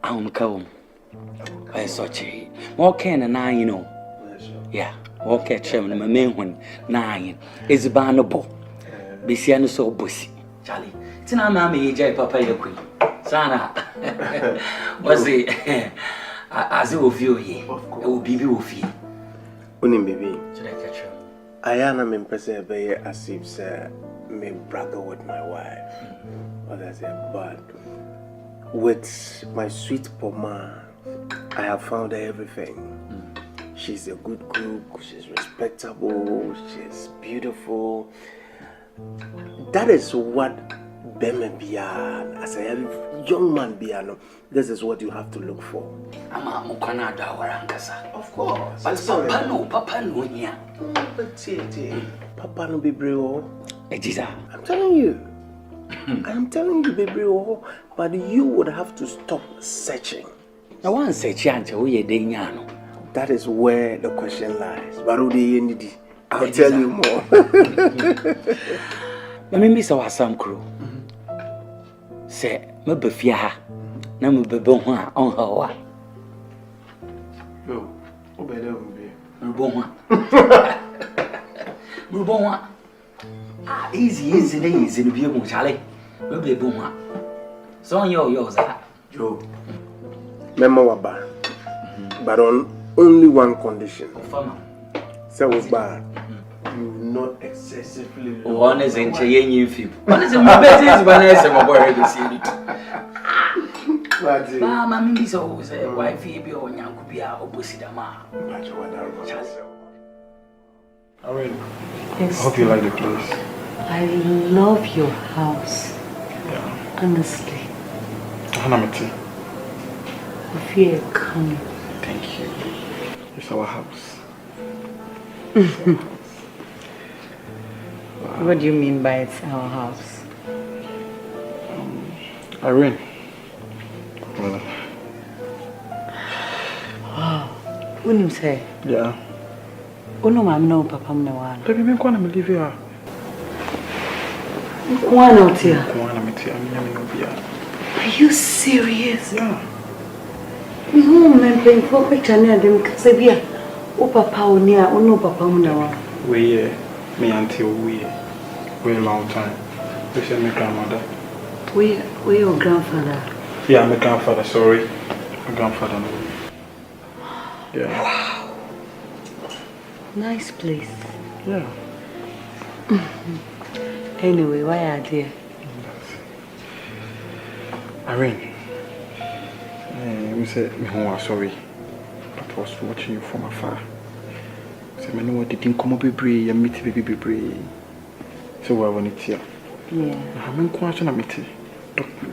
Speaker 15: I'm coming. I saw you. More can and I, you know. Yeah, walk at Chairman, my main one, 9 is bannable. Bisiano so bussy. Charlie, it's not mammy, J. Papa, your queen. Sana was it as you view ye? It will be with you.
Speaker 8: Unim baby. I am impressed by as if, sir, my brother with my wife. What I say, but with my sweet Poma, I have found everything. She's a good cook, she's respectable, she's beautiful. That is what Beme Bian, as a young man Biano, this is what you have to look for.
Speaker 15: I'm a Mukanada or Ankasa.
Speaker 8: Of course.
Speaker 15: But Papa no, yeah.
Speaker 8: Papa no be brave.
Speaker 15: I'm
Speaker 8: telling you. I'm telling you, baby, but you would have to stop searching.
Speaker 15: I want search until we are doing.
Speaker 8: That is where the question lies. I'll tell you more.
Speaker 15: Mammy miss our some crew. Say, maybe fear, no, maybe bon on her.
Speaker 8: No, better
Speaker 15: Rubon. Easy, in view, Charlie. Maybe boom. So on yours,
Speaker 8: Joe. Memorable. But on only one condition. So bad. You not excessively.
Speaker 15: One is in Cheyenne few. One is in my business when I say my boy to see it. Mamma, is always a wife, baby, or young could be our opposite.
Speaker 6: Yes. I hope you like the place.
Speaker 9: I love your house.
Speaker 6: Yeah.
Speaker 9: Honestly.
Speaker 6: Hanamiti.
Speaker 9: I feel coming.
Speaker 6: Thank you. It's our house.
Speaker 9: What do you mean by it's our house?
Speaker 6: Irene. Well.
Speaker 9: When you say?
Speaker 6: Yeah.
Speaker 9: Oh no, I'm no papa, I'm no one.
Speaker 6: Baby, I'm going to leave you.
Speaker 9: One out here.
Speaker 6: Are
Speaker 9: you serious?
Speaker 6: Yeah.
Speaker 9: No, I'm paying for picture near them because I be a papa near, oh no, papa,
Speaker 6: we me until we a long time. We said my grandmother.
Speaker 9: We your grandfather?
Speaker 6: Yeah, my grandfather, sorry. My grandfather. Yeah.
Speaker 9: Wow. Nice place.
Speaker 6: Yeah.
Speaker 9: Anyway, why are they?
Speaker 6: Irene, you said, sorry, but I was watching you from afar. So I know what didn't come up baby, and meet baby. So I want it here.
Speaker 9: Yeah.
Speaker 6: I'm in question of meeting.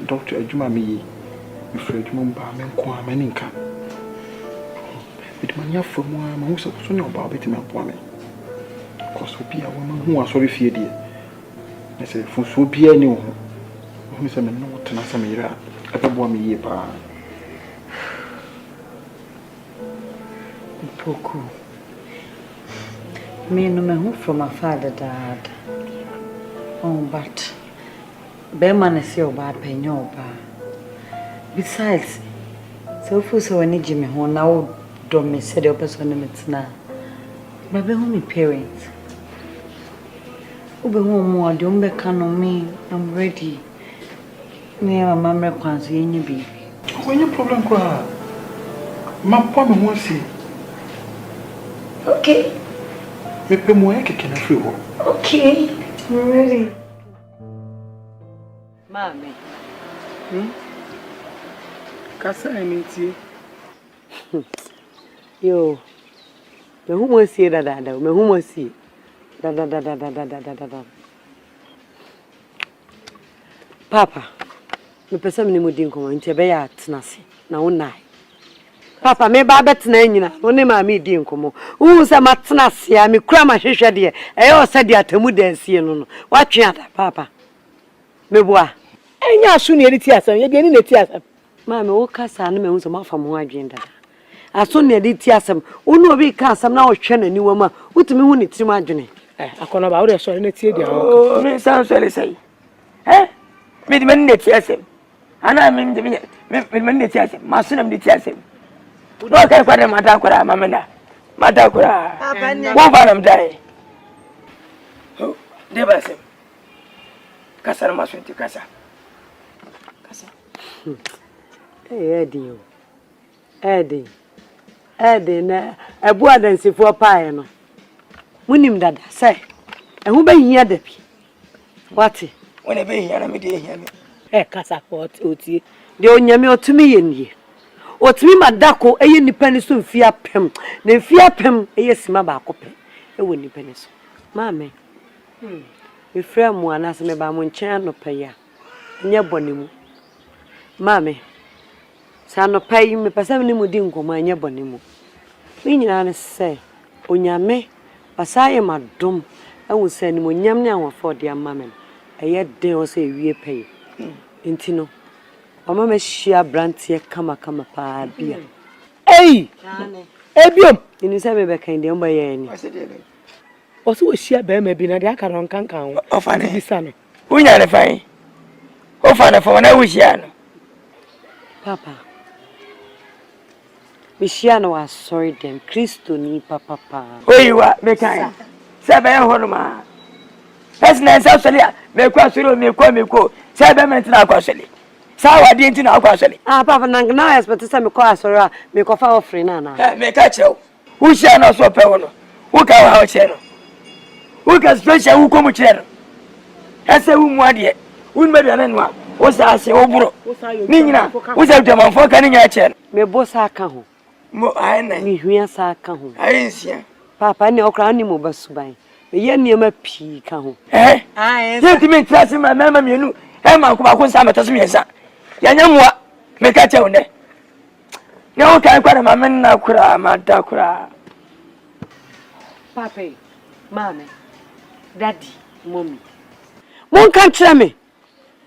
Speaker 6: Dr. Ejuma me, Fred Mumba, I'm in Quameninka. With my from one, my house was only about it in my woman. Because will be a woman who was sorry for you. I said, for so be a new. Miss a man, not to Samira. I don't want me here, pa.
Speaker 9: Poku. Me no me who from my father, Dad. Oh, but Beman is your bad penyo, pa. Besides, so for so any Jimmy who now don't me said your person limits now. But be home parents. Ube home more, don't be can on me. I'm ready. Me and my mama can't see any baby.
Speaker 6: When your problem, cry. My poor won't see.
Speaker 9: Okay.
Speaker 6: Me pay more can I free.
Speaker 9: Okay, I'm ready. Mommy.
Speaker 2: Kasa emiti.
Speaker 9: Yo. Me who wants see that me who wants see. Da. Papa. Me pesa me mu din komo nti be ya tenase na wonai. Papa me ba betena nyina woni ma me din komo. Wu se ma tenase ya me kura ma hwehwe de e o se de atamu dansie no watwe ada papa. Me boa.
Speaker 2: Enya asu ne ti asam ye de ni ne ti asam.
Speaker 9: Ma me wo kasa na me hu so ma fa mo adwen dada. Aso ne de ti asam wonu obi ka asam na wo hwe na niwa ma wutumi hu ne tirim adwene.
Speaker 2: Akona ba wo de so ne tie dia wo.
Speaker 3: Oh, me sound so say. Me de men ne ti asam. Ana me de me ne ti asam. Masunam de ti asam. No kai kware mata kwara mamena. Mata kwara.
Speaker 10: Papa ne.
Speaker 3: Wo ba nam dai. Oh, de ba asam. Kasa na masunti kasa.
Speaker 9: Eddie. Eddie na ebu adansifo paaye no. Munim dada say. Ehu be hia da bi. What?
Speaker 3: Wona be hia na me de hia me.
Speaker 2: Kasa ko otie.
Speaker 9: De onyame otumi ye nie. Otumi madako eye nipa ni so mfia pem. Na mfia pem eye sima ba akopɛ. Ewo nipa ni so. Maame. Me frɛ mu anase me ba mo nkyɛn no pɛ ya. Nye bɔnemu. Maame. Sa no pɛ yi me pɛsɛ me ni mu di nkɔmɔ nye bɔnemu. Me nyina ne sɛ onyame pasaye madom ewu sɛ ni mo nyam ne anwafo de amame. Eye den o sɛ ewie pɛ yi. Enti no Mama me shia brantie kama pa bia.
Speaker 2: Hey! Ebiom,
Speaker 9: ini se me be kan de mba ye ni.
Speaker 2: Oso wo shia be ma bi na de aka ron kankan wo.
Speaker 3: Ofa ne
Speaker 2: bisa no.
Speaker 3: Unya ne fine. Ofa ne fo na wo shia no.
Speaker 9: Papa. Me shia no wa sorry dem Kristo ni papa.
Speaker 3: Oyiwa me kan. Se be ho no ma. Personal self me kwa suru me ko. Se be me tina kwa sele. Sawa di nti na akwa sele.
Speaker 9: Papa na expect say me call asori me ko fa offering na.
Speaker 3: Me ka chew. Who share no so pe wono. Who ka wa share no. Who ka special who come share no. Ese wu mu ade. Wu me bia na no a. Wo sa ase wo buro. Ni nyina. Wo sa dama fo ka ni nya che.
Speaker 9: Me bo sa ka ho.
Speaker 3: Mo ai na.
Speaker 9: Me hwia sa ka ho.
Speaker 3: Ai nsia.
Speaker 9: Papa ni okra ni mo basuban. Me ye niema pii ka ho.
Speaker 3: Ye ti me trase ma mama mienu. Ma ko ba ko sa meta so miensa. Yanya mwa meka che wonde. Ne o kai kwa na mama na kura ma da kura.
Speaker 9: Papa, mama, daddy, mommy. Mon kan kire me.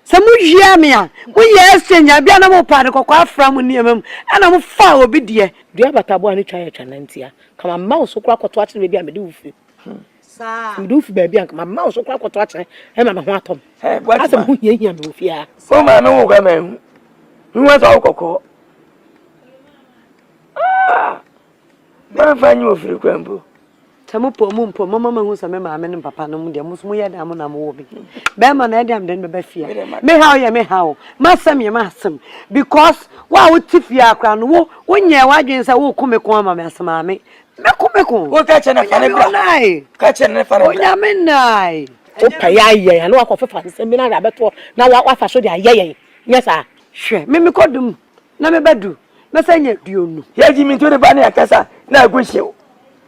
Speaker 9: Se mu hia me a, wo ye exchange bia na mo pa de kokwa afra mu ne amam. Ana mo fa obi de.
Speaker 2: Dua batabo ani twa ye twa nantia. Kama ma so kura kwoto akire bia me de wufi. Sa. Me de wufi ba bia kama ma so kura kwoto akire e ma ho atom. Asem hu hia me wufi a.
Speaker 3: O ma me wo kwa me. Nwa so kokko. Ma fa nyi ofiri kwambo.
Speaker 9: Samupo mumpo, Mamma who's a member, and Papa, no, the Musmuya Damon, I'm moving. Bama, I am then the fear. May how ya may how, Massam, ya massam, because why would Tifia crown, when your wagons are all come come, Master Mammy? Macumecum, what catch an affair? Catch an affair, Yamen. Okay, I know what for seminar about now what I showed you. Yes, sir. Sure, Mimi Codum, Namebedu, Messanya, do you know?
Speaker 3: Yes, you mean to the banner, Cassa, now wish you.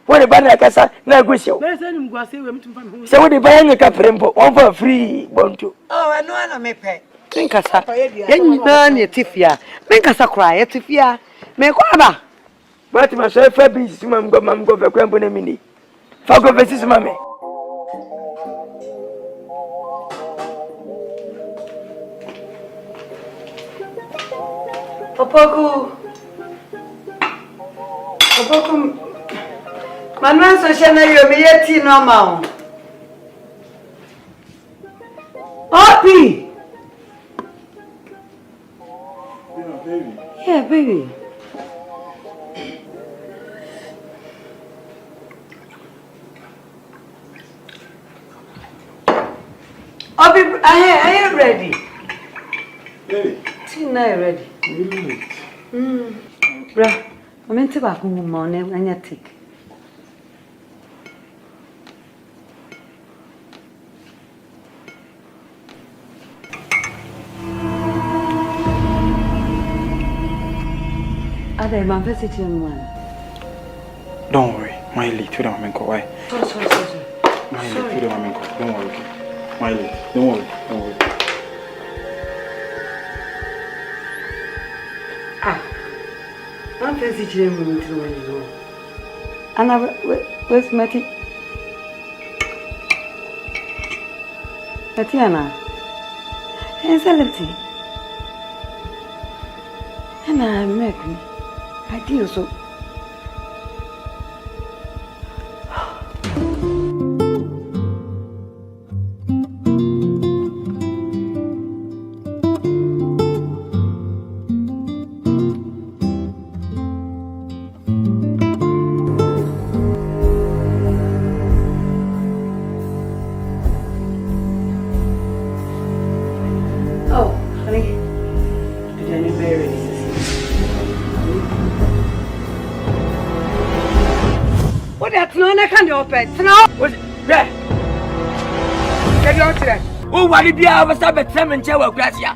Speaker 3: What a banner, Cassa, now wish you. So what the banner caprimpo, one for free, won't you?
Speaker 9: Oh, I know I may pay. Think us up. Then you Tifia. Make us a cry, Tifia. Make what?
Speaker 3: But myself, I be some go, Mam go for Crampon Mini. Fago versus Mammy.
Speaker 9: Opoku, Manuel Soshana, you're me yet no more. Oppie! Yeah, baby. Oppie, I am ready.
Speaker 5: Baby.
Speaker 9: Tina ready. Bra, I meant to back home morning and you take. Are they my visiting one?
Speaker 5: Don't worry, my lead to the Mamenko. Why?
Speaker 9: Sorry.
Speaker 5: My lead to the Mamenko. Don't worry, okay? My lead. Don't worry.
Speaker 9: I'm visiting him to you. And where's Matty? Tatiana. And Salati. And I make me. I do so.
Speaker 3: Oh, what if you have a Sabbath Simon Chow Gracia?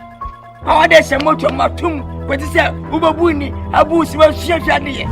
Speaker 3: How are they some motor matum? What is that? Ubabuni, Abu Sima Shani.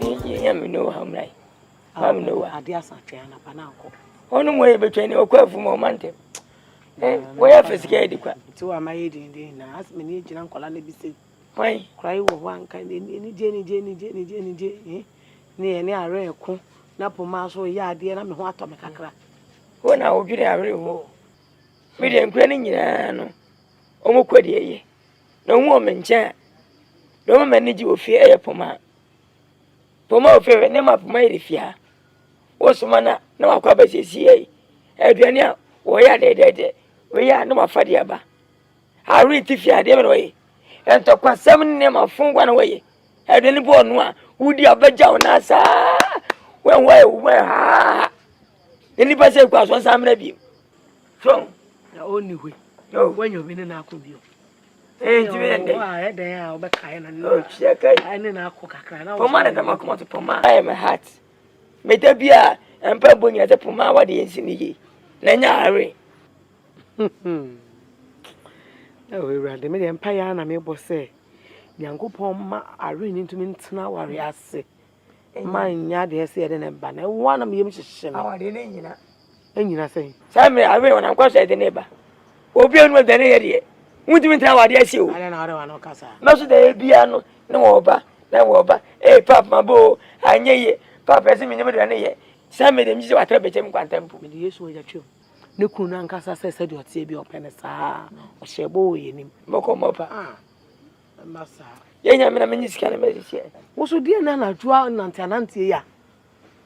Speaker 3: ni ya me no hamrai am no
Speaker 2: ade asatwe na pa na akọ
Speaker 3: onu mo ye betwe ni okwafu mo mantem wo ya fesika edi kwa
Speaker 2: ti wa maye din na as me ni gina nkola na bi se
Speaker 3: why
Speaker 2: cry wo wan kan ni je ni are ko na poma so ya ade na me ho atọ me kakra
Speaker 3: wo na odwire are wo me de nkura ni nyina no omo kwadi eye na omo me ncha do mo mani ji ofie eye poma ofie ne ma poma irifia wo soma na wakwa ba sesi eye aduane a wo ya de we ya na mafade aba are tifia de me no ye ento kwasam ne ma fungwa na we aduane bo no a wudi abaja ona sa when ha ni ba se kwa so samra bi so
Speaker 2: na oni we
Speaker 3: no
Speaker 2: when you been na akobio
Speaker 3: jibende
Speaker 2: wa eden ya obeka na no
Speaker 3: cheka
Speaker 2: ani na akọ kakra na
Speaker 3: poma na makoma to poma I am heart meta bia empa bonya te poma wa de ensi ni yi na nya are
Speaker 2: we rade me de empa ya na me bo se nyankopon ma are ni ntumi ntena ware ase man nya de se de ne ba na wa na me yem hyehye no
Speaker 3: awade ne nyina
Speaker 2: enyina sei
Speaker 3: samre are wona nkwaso de ne ba obi enu de ne ye de ntumi ntena wade ase o
Speaker 2: ale na ware wa no kasa
Speaker 3: maso de bia no ne wo ba pap mabo anyeye pap ese me nyame de ne ye samre de mi se watra bechem kwantampu
Speaker 2: me de yesu oja twem ne kunu ankasa se de otie bi opene saa o shebo o yenim
Speaker 3: moko mopa
Speaker 2: masa
Speaker 3: yenya me na menyi sika na medisi
Speaker 2: wo so die na najua nante ya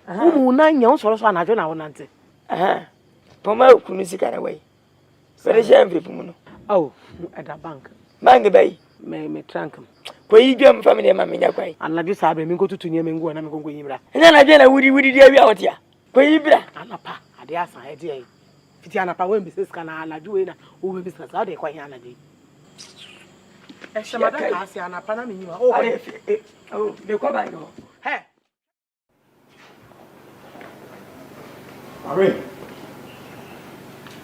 Speaker 2: umu na nya so so anadwo na wonante
Speaker 3: poma kunu sika na we fere je envelope mu no
Speaker 2: oh at the bank
Speaker 3: bay
Speaker 2: me trunk
Speaker 3: ko yi dwam family ma menya kwai
Speaker 2: anadwo sa abra mi ko tutu nyame ngo na me ko yimra
Speaker 3: enya na dwe na wudi dia wi awotia ko yi bra
Speaker 2: anapa ade asa e de fiti anapa we bi sika na anadwo we na o we bi sika sa de kwa hi anadwo e shemada ka asi anapa na me nyiwa
Speaker 3: oh be ko ba yo
Speaker 2: he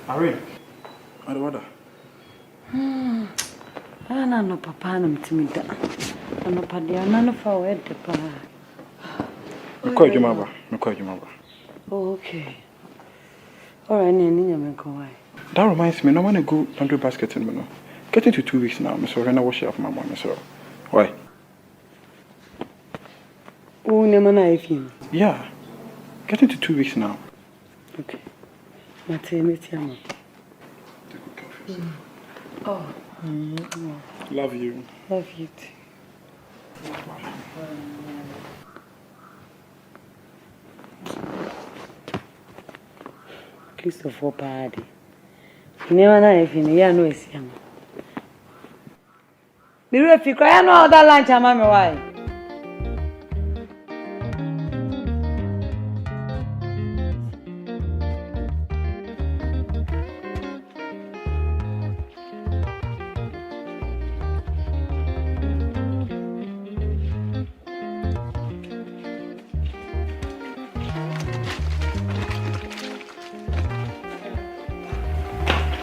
Speaker 5: Irene. What?
Speaker 1: Ana no papa na mtimida. Ano padia na no fa wede pa.
Speaker 5: Mko juma ba.
Speaker 1: Oh, okay. All right, ni nyame ko why.
Speaker 5: That reminds me, no want to go laundry basket in no. Getting to 2 weeks now, so when I wash off my mom, so why?
Speaker 1: Oh, ne mana ifin.
Speaker 5: Yeah. Getting to 2 weeks now.
Speaker 1: Okay. Maternity ama. Oh.
Speaker 5: Love you.
Speaker 1: Love you too. Christopher Party. Never na ifin ya no esiam. Miru fikra ya no other lunch ama me why.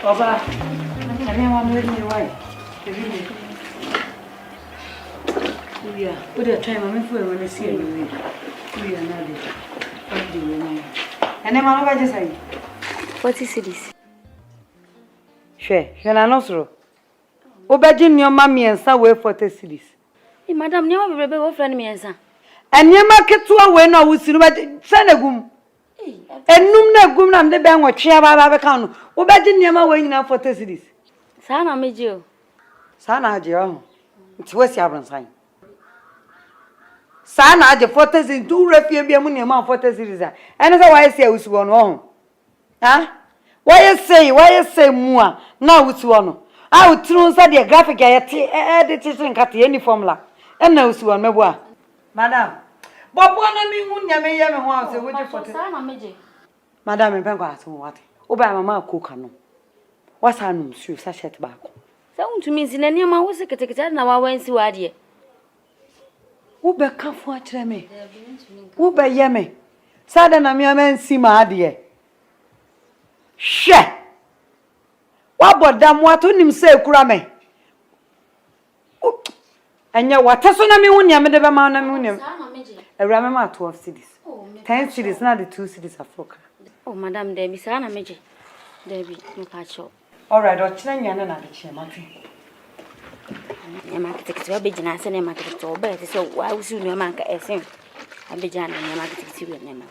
Speaker 1: Papa, I don't want to let me away. Yeah, put a time on me for when I see you. We are not there. What do you know? And then my just say, what is this? Share, I know so. Obejin your mammy and some way for 40 cities.
Speaker 17: Madam, you have a rebel friend, me and son.
Speaker 1: And your market to a winner with Senegum. And numna gumnam de bang or chair by account. Obejin your way now for 40 cities.
Speaker 17: Sana made you.
Speaker 1: Sana, Joe. It's West Yabran sign. Sana, the 40 cities do refuse be among your mouth 40 cities. And that's why I say I was one on. Huh? Why you say more? Now it's one. I would throw the graphic editing cut any formula. And now it's one, my boy. Madam. But one of me wouldn't have me once. Would you for
Speaker 17: Sana made
Speaker 1: Madam and Penguas, what? Obama cook. What's her name? She such a tobacco.
Speaker 17: Sound to me in any of my was a secretary now. I went to idea.
Speaker 1: Who be come for me? Who be yemme? Sudden, I'm your man, see my idea. Share. What but damn what on him say, Kurame? And ya what a son of me when you made a man and
Speaker 9: remember 12 cities. 10 cities, not the 2 cities of Africa.
Speaker 17: Oh, Madam Debbie, Sana Meji. Debbie, no catch up.
Speaker 9: All right, or China and the chairman.
Speaker 17: A market to a big and I send a market to obey. So why would you know Manka SM? A big and a market to your name.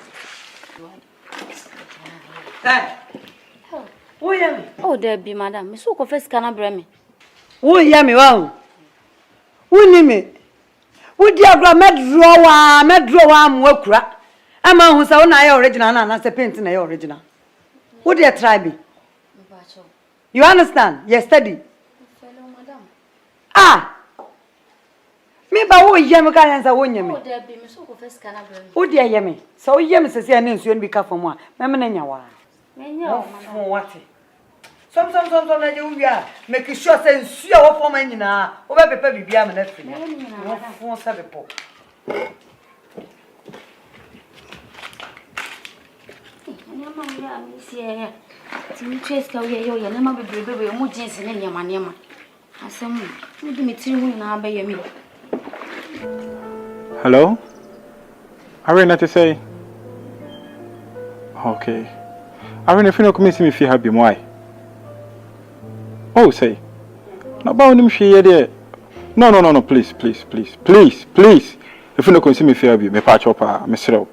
Speaker 17: Oh, Debbie, Madam, Miss Oko first can I bring me?
Speaker 9: Oh, yummy, wow. Who name it? Would you have medrowa, workra? A man who's own original and as a painting original. Would you try me? You understand? Yes, study. Ah! Me ba wo yem ka yansa wo nyeme.
Speaker 17: Oh, Debbie, Miss Oko first can I bring me?
Speaker 9: Wo dia yeme. So yem se se na nsuo bi ka fam a. Me na nya wa.
Speaker 17: Me nya o, Madam.
Speaker 9: What? Some na je wi a make sure say nsuo wo fam anyina. Wo be pepe bibia me na fi. Wo fon sa be po.
Speaker 17: Nyama ya mi si e. Ti mi trace ka we yo ya na ma bebrebe mo jeans ne nyama. Asem, me do me tiri hu na ba ye mi.
Speaker 6: Hello? Irene, to say? Okay. Irene, if you don't come see me, if you have been, why? Oh, say. No, but I'm sure there. No, please. If you don't come see me, if you have been, me patch up, Mr.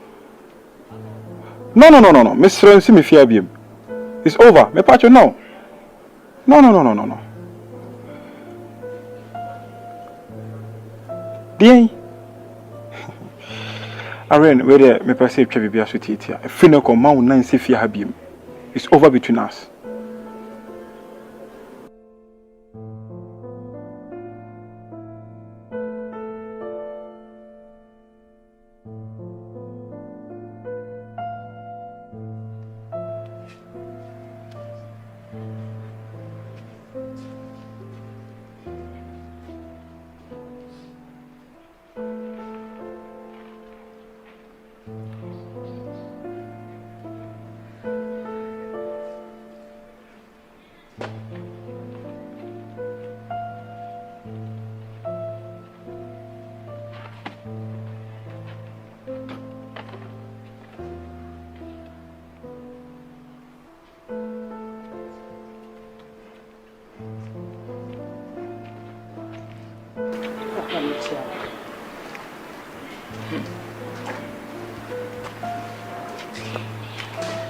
Speaker 6: No, Mr. See me, if you have been. It's over. Me patch up now. No. Dear. Irene, where the me perceive Chevy be a sweet here. If you don't come, Mount Nancy, if you have him, it's over between us.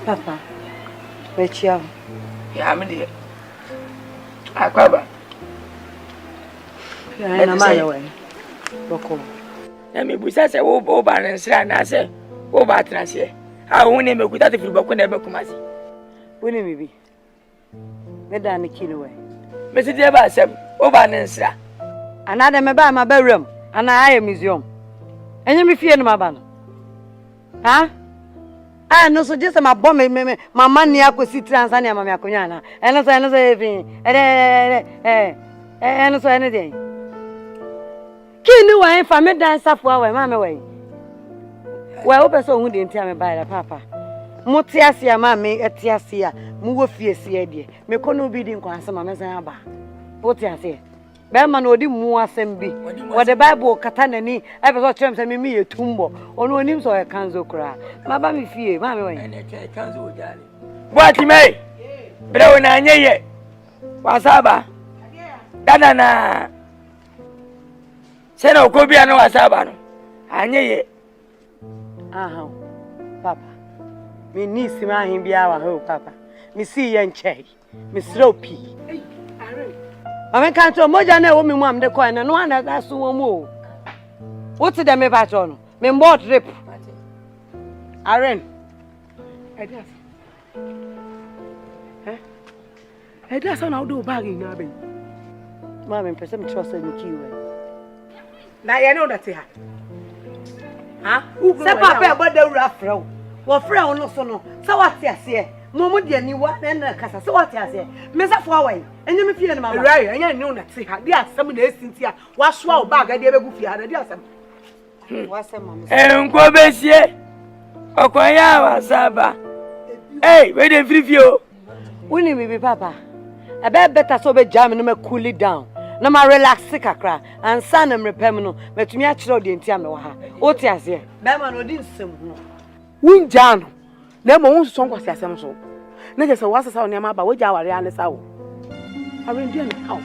Speaker 9: Papa, wait you.
Speaker 3: Yeah, I'm dear. Aquaba.
Speaker 9: I'm on my way. Boko.
Speaker 3: Let me be such a woe ban and sran. I say, oh, Batras here. I won't name a good at the football never come as.
Speaker 9: Wouldn't me be? Madame the kill away.
Speaker 3: Mr. Debasem, oh, Banensra.
Speaker 9: Another me by my bedroom, and I am museum. And you me fear my banner. Huh? Ah, no, so just my bomb, my money, I could see Transania, Mamma Cunana, and also everything, and also anything. Can you wait for me dance up for our mamma way? Well, open so who didn't tell me by the papa. Motiasia, mammy, at Tiasia, move fierce idea. Me couldn't be in concern, Mamma. What I say? Berman would do more assembly. What the Bible, Catanani, ever got terms and me a tumbo, or no names or a canzo cry. My baby fear, mammy, and a canzo, darling.
Speaker 3: What you may? Brown and ye. Wasaba. Dana. Seno Cobiano Wasabano. And ye.
Speaker 9: Ah, Papa. Me niece, him be our whole papa. Me see young Chay, Miss Ropey. I can't tell Mojana woman, mom, the coin, and one that's one more. What's the me patron? Me more trip. Aaron. I just don't do bagging now, baby. Mamma, person trust in the key. Now you know that's it. Huh? Step up about the rough row. Well, friend, no, so no. So what's here? Momo dear ni wa na kasa so what ya say me za fo awai enye me fie na mama right enye ni una ti ha dia asem na esinti a wa so a bag dia begu fie ha dia asem wa asem mama
Speaker 3: enko besie okoya wasaba we dey free fio
Speaker 9: woni me be papa e be better so be jam no me cool it down na ma relax kakra ansa na mrepem no metumi a kire odi enti amewa ha oti ase be ma no odi nsem no
Speaker 2: wunja no na mo wonso nkwasi asem so na je se wasasa o ne ma ba woja aware ane sa wo arendia ne hawo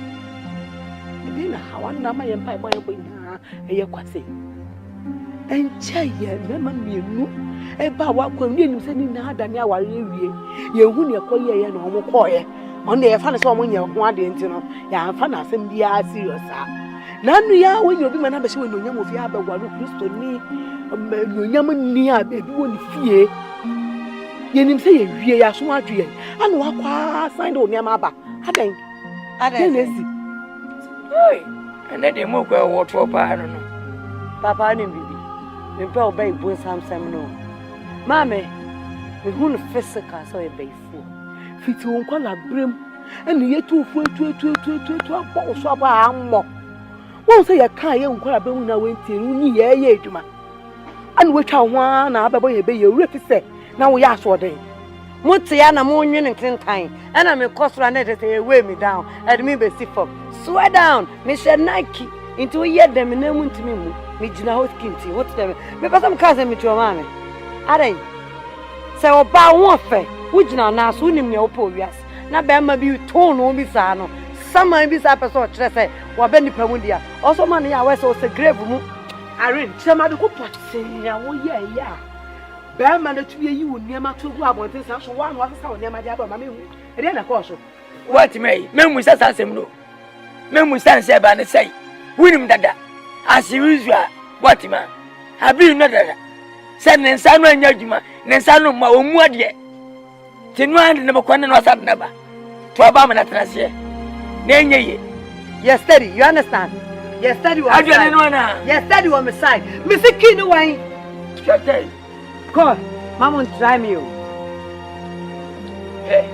Speaker 2: edi na hawa na ma ye mpa boy boy na eye kwase enche ye na ma mienu e ba wa kwa mi enim se ni na adane aware ewie ye hu ne koye ye na omo koye on ye fa na se omo nye ho ade enti no ya fa na asem bia serious a na nu ya wonye obi ma na be se wonye onyam ofia abegwaru Kristo ni onyam ni a be bi woni fie yenim se ye wie ya so adwe ana wakwa sign do onyam aba adan nezi
Speaker 3: oi ene de mo kwa woto pa no
Speaker 9: papa ni bibi me pe obey bu samsam no mame me hu no physical so e be fu fiti won kwa la brem ene ye tu fu tu abo so aba ammo won se ye kan ye nkwa la brem na wenti ni ye eduma ana wetwa ho na abebo ye be ye wure fise na wo ya so den muti ya na mo nwene ntentan ana me kosra na de say weigh me down and me be sit up swear down me she Nike into ye dem na mu ntimi mu me gina hot kinti what dem me pasam kaze me tuo mame are say oba won fe wo gina na so nim ne opo wias na be ma bi to no bi sa no sama bi sa person kire say wo be nipa mu dia also man ya we so grave mu are chema de ko potse ya wo ye ya be ma na tuye yi wo niam to gu abonte sa so wa no asesa wo niam dia ba ma me hu e dey na ko so
Speaker 3: what me mu sa sem no me mu san se ba ne sai winim dada asirizua what ma abi no dada se ne nsa no anya djuma ne nsa no ma omu ade tinu ande ne bokwa ne no asa na ba to aba ma na trase na enye ye
Speaker 9: yes steady you understand yes steady what
Speaker 3: adwa ne no na
Speaker 9: yes steady on my side me siki no wan
Speaker 3: chate
Speaker 9: God, Mama, try me.
Speaker 3: Hey.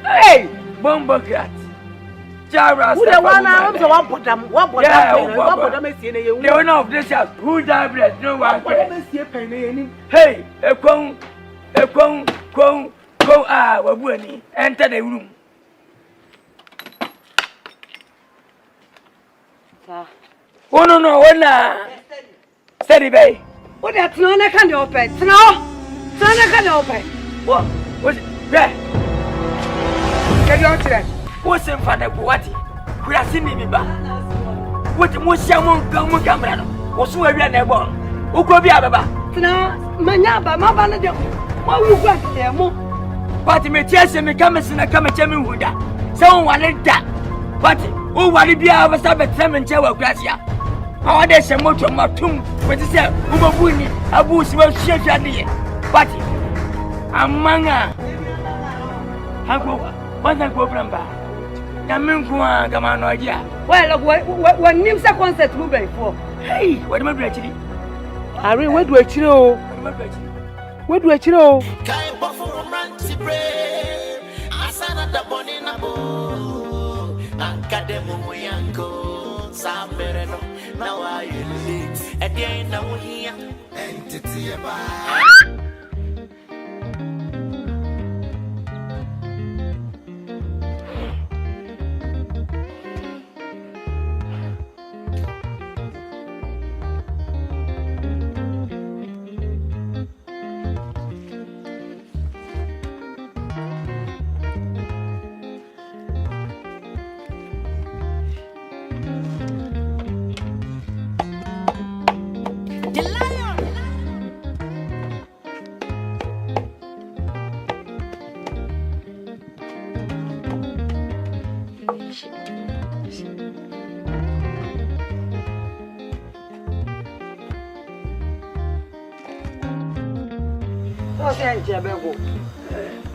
Speaker 3: Hey, Bomba Cat. Jara,
Speaker 2: who the one out to one bottom, one bottom is in a
Speaker 3: one of this house. Who died? No one.
Speaker 2: Hey,
Speaker 3: a con, Wabuni, enter the room. Oh no, steady bay.
Speaker 9: What that's no na can open. No na can open.
Speaker 3: What was there? Get your children. What's in front of what? We are seeing me back. What the most young camera? What's where we are never? Who could be a baba?
Speaker 9: No, Manyaba, my manager. What you got there?
Speaker 3: But me chase me come and come and tell me who that. Someone wanted that. But who wanted to be our Sabbath Simon Chewa Gracia? How there's a motor matum, but it's a Umabuni, a boost will shake your knee. But among what's a problem? Yaminqua, come on, idea. Well, what names a concert moving for? Hey, what am I actually?
Speaker 2: Harry, what do I know? What do I know?
Speaker 13: Akademu yanko sambereno na wa yuli ede na wuhia entity ba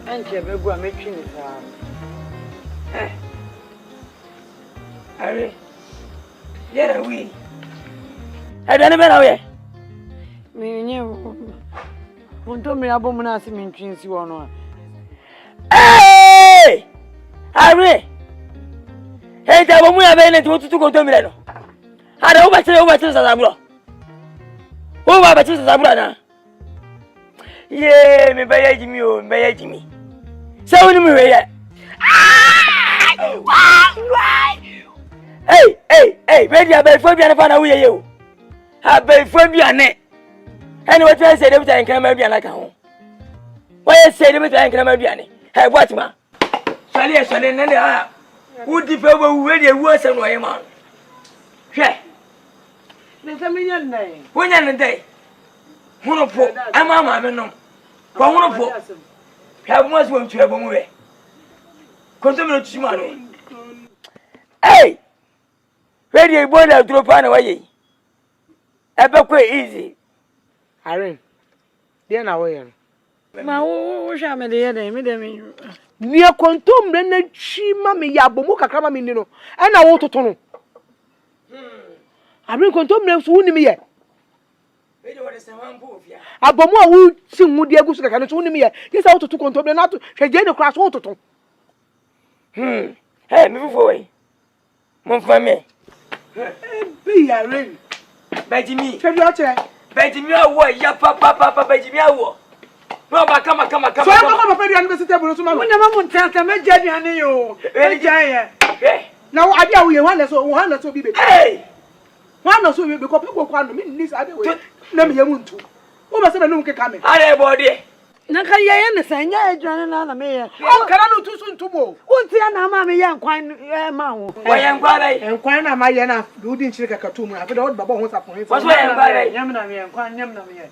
Speaker 9: Enchebego, I'm making it.
Speaker 3: Harry, yeah, we. I don't know.
Speaker 9: Me knew. Won't tell me about Monassi mean twins you on.
Speaker 3: Hey! Harry! Hey, the woman I went to go to Milano. I don't over to Zabra. Over to Zabra. Ye, me buy Jimmy, oh, buy Jimmy. So, me, hey, ready, I buy Fabian and away you. I buy Fabian. And what I said every time can maybe like a home. Why I said every time can maybe hey, what man? Sorry, sorry, Nana. Who develop already worse than my man? Hey,
Speaker 2: there's a million name.
Speaker 3: When you're in the day, one of four, I'm mamma, no. One of four. Have much one to have one way. Continue to money. Hey, ready a boy that drop on away. Ever quite easy.
Speaker 2: Irene, dear now,
Speaker 1: Ma wo hwa me de yede me de me.
Speaker 2: Nia kontom re na chi ma me ya bomu kakra ma me ni no. E na wo toto no. Irene kontom re so woni me ye.
Speaker 3: We de wode se wan po ofia.
Speaker 2: Abomu a wo si hu de agusu kakra no so woni me ye. Ye sa wo toto kontom re na to hweje ne kra so wo toto.
Speaker 3: Hey, me fo we. Mon fami.
Speaker 2: Be Irene.
Speaker 3: Bejimi.
Speaker 2: Hweje o chere.
Speaker 3: Bejimi awo ya papa Bejimi awo. No ba kama.
Speaker 2: So papa papa dia no be table so ma.
Speaker 1: Wona ma mo ntanta me gya duane yo.
Speaker 3: E gya ye.
Speaker 2: Na wo ade a wo ye wan na so bi be.
Speaker 3: Hey.
Speaker 2: Wan na so bi ko pe ko kwa no me ni sa ade we. Na me yamu ntu. Wo ba se be no nke ka me.
Speaker 3: Ade body.
Speaker 1: Na ka ye ne san nya duane na me ye.
Speaker 2: O kara no tu so ntu mo.
Speaker 1: Wonti na ma me ye nkwan ma wo.
Speaker 3: Wo ye nkwan dai.
Speaker 2: Nkwan na ma ye na do di nchire kakatu mu. Afi da wo baba ho sapon.
Speaker 3: Wo so ye nkwan dai.
Speaker 1: Nyam na me nkwan nyam na me ye.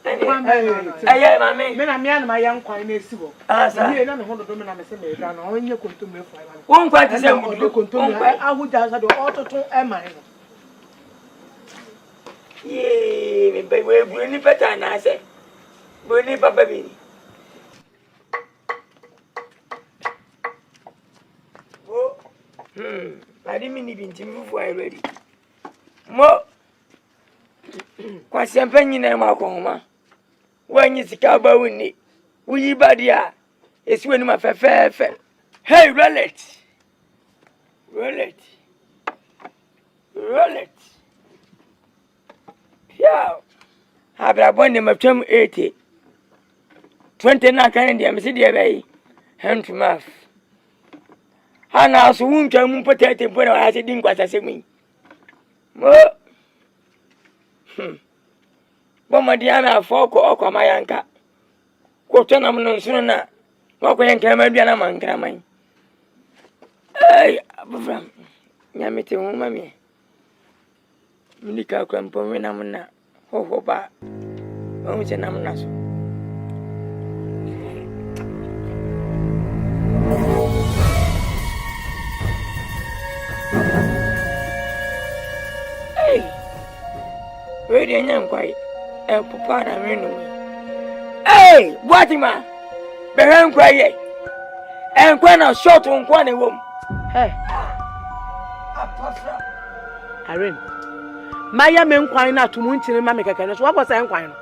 Speaker 3: Aye mami.
Speaker 2: Me na me an ma yan kwan na esi bo.
Speaker 3: Asa.
Speaker 2: Me na me ho do me na me se me da na onye kontum me fo ai.
Speaker 3: Won kwa ti se mudu
Speaker 2: kontum ahu ja sa do ototo e man no.
Speaker 3: Ye, me be we bu ni peta na se. Bu ni papa bi. Wo. Adi mi ni binti mi fu ai ready. Mo. Kwa sempe nyina ma ko homa. Wanyi sika ba wuni. Wuyi badia. Esi wenu ma fe. Hey, roll it. Yeah. Abra bonde matwam 80. 20 na kan dia me se dia bai. Hand to mouth. Hana so wuntwa mu potete bo na ha se din kwasa se mi. Mo. Boma dia na foko okoma yanka. Ko tona mu nsuno na. Ko yanka ma bia na mankra man. Ay, abram. Nyamete mu mami. Mnika kwa mpomi na mna. Ho ba. Wa se na mna so. Hey. Ready nyam kwai. Papa na menu. Hey, Watima. Behem kwai ye. Enkwa na short nkwa na wom.
Speaker 2: Hey. Irene. Maya me nkwan na tumu nchire ma me keke no so wakwasa nkwan no.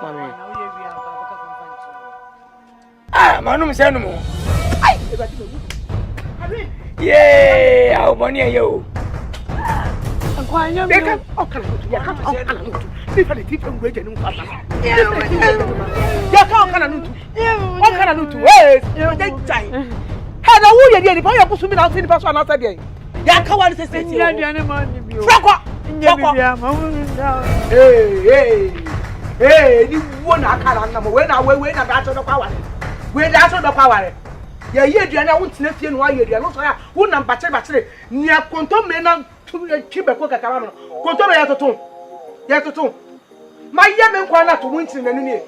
Speaker 2: Mami.
Speaker 3: Manum se no mo. Ai. Irene. Yeah, aw boni yo.
Speaker 1: Nkwan nyam.
Speaker 2: Beka okala nutu. Ni fa le ti fa ngwe je ni nkwa. Ya ka okala nutu. Hey, je jai. Ha na wo ye die ni fa ya kusumi na so ni pa so na sa die. Ya ka wa ni se se ti.
Speaker 1: Nya duane ma ni bi o.
Speaker 2: Frako.
Speaker 1: Nya bi ya ma hu nda.
Speaker 2: Hey, ni wo na akara na mo we na da so do kwa ware. We da so do kwa ware. Ya ye duane wo ntena fie no wa ye duane so ya wo na bachire ni akonto me na twibe ko kakara no. Konto me ya toto. Ma ye me nkwa na to mu ntiri na ni.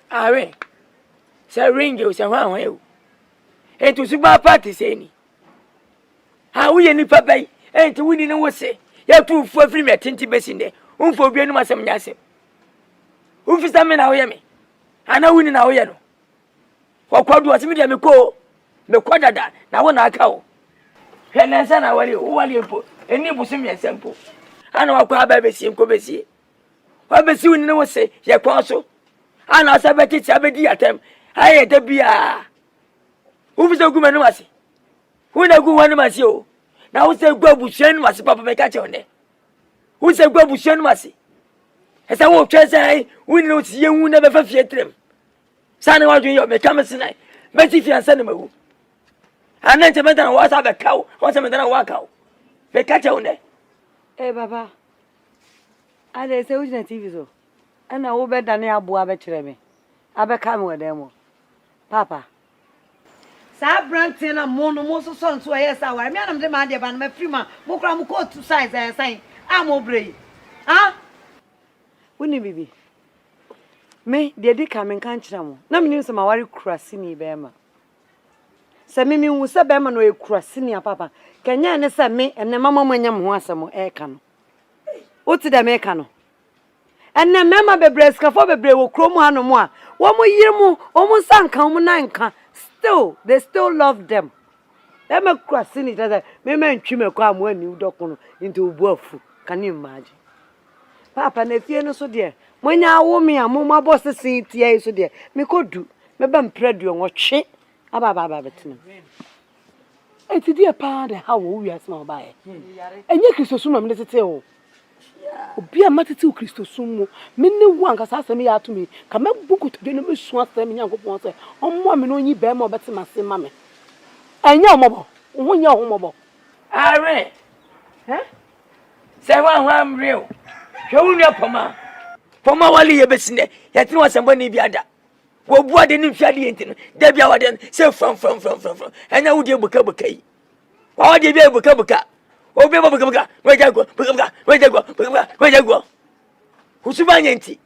Speaker 3: Awe. Se ringe o se hwan e o. Enti suba party se ni. Ha wo ye ni papa yi. Enti wuni ne wo se. Ya tu fu afiri me tenti besinde. Umfo obi anu masem nyase. Umfisa me na wo ye me. Ana wuni na wo ye no. Wakwadu asimi dia me kwa dada na wo na aka wo. Hwe na nsa na wale wo wale mpo. Eni busum ye sempo. Ana wakwa aba besie nko besie. Wa besi wuni ne wo se ye kwa so. Ana asabeti ti abedi atem. Aye da bia. Ufisa gu manu masi. Wu na gu wanu masi o. na wo se gwa busuan mase papa me ka che wonde wo se gwa busuan mase esa wo twese wo ni no tie hu na be fa fie trem sa na wadun yo me ka mesina me ti fiansa na mawu ana nche meta na wa sa be kawo wa se meta na wa kawo be ka che wonde
Speaker 9: baba ale se ujina TV so ana wo be dane aboa be kire me abeka me wedemo papa sa brantin na mo no mo so so yes aware me anam de ma de ba na free ma mo kra mo ko two size sign am obrey ha woni bibi me de di ka men kan kira mo na me nim se ma ware kurasi ni be ma se me mi wu se be ma no e kurasi ni papa kenya ne se me ene mama manya mo asemo e ka no oti da me ka no ene mema bebre skafo bebre wo kromu hanu mo a wo mo yirmu wo mo sanka wo nanka they still love them. They make crossing it as me ntwi me kwa mo ani udokono into ubuafu. Can you imagine? Papa na fie no so de monya wo me a mo ma boss sin tie so de me kodu me ba mpredu nwotwe aba betina.
Speaker 2: Enti die pa de ha wo wi asma ba e. Enye Kristo sum me tete o. Obi a matete Kristo sum mo me ne wu ankasa asem ya to me ka me buku to de no me su asem nyankopon se ommo me no nyi be ma obete mase ma me. Enye omobo wo nya omobo
Speaker 3: are se wa hwam real hwe unu poma wali ye besine ya tin wa sembo ni biada wo bua de ni mfiade yenti no da bia wa de se from enya wo de buka yi wa de bia buka obi buka wejago husuba nyenti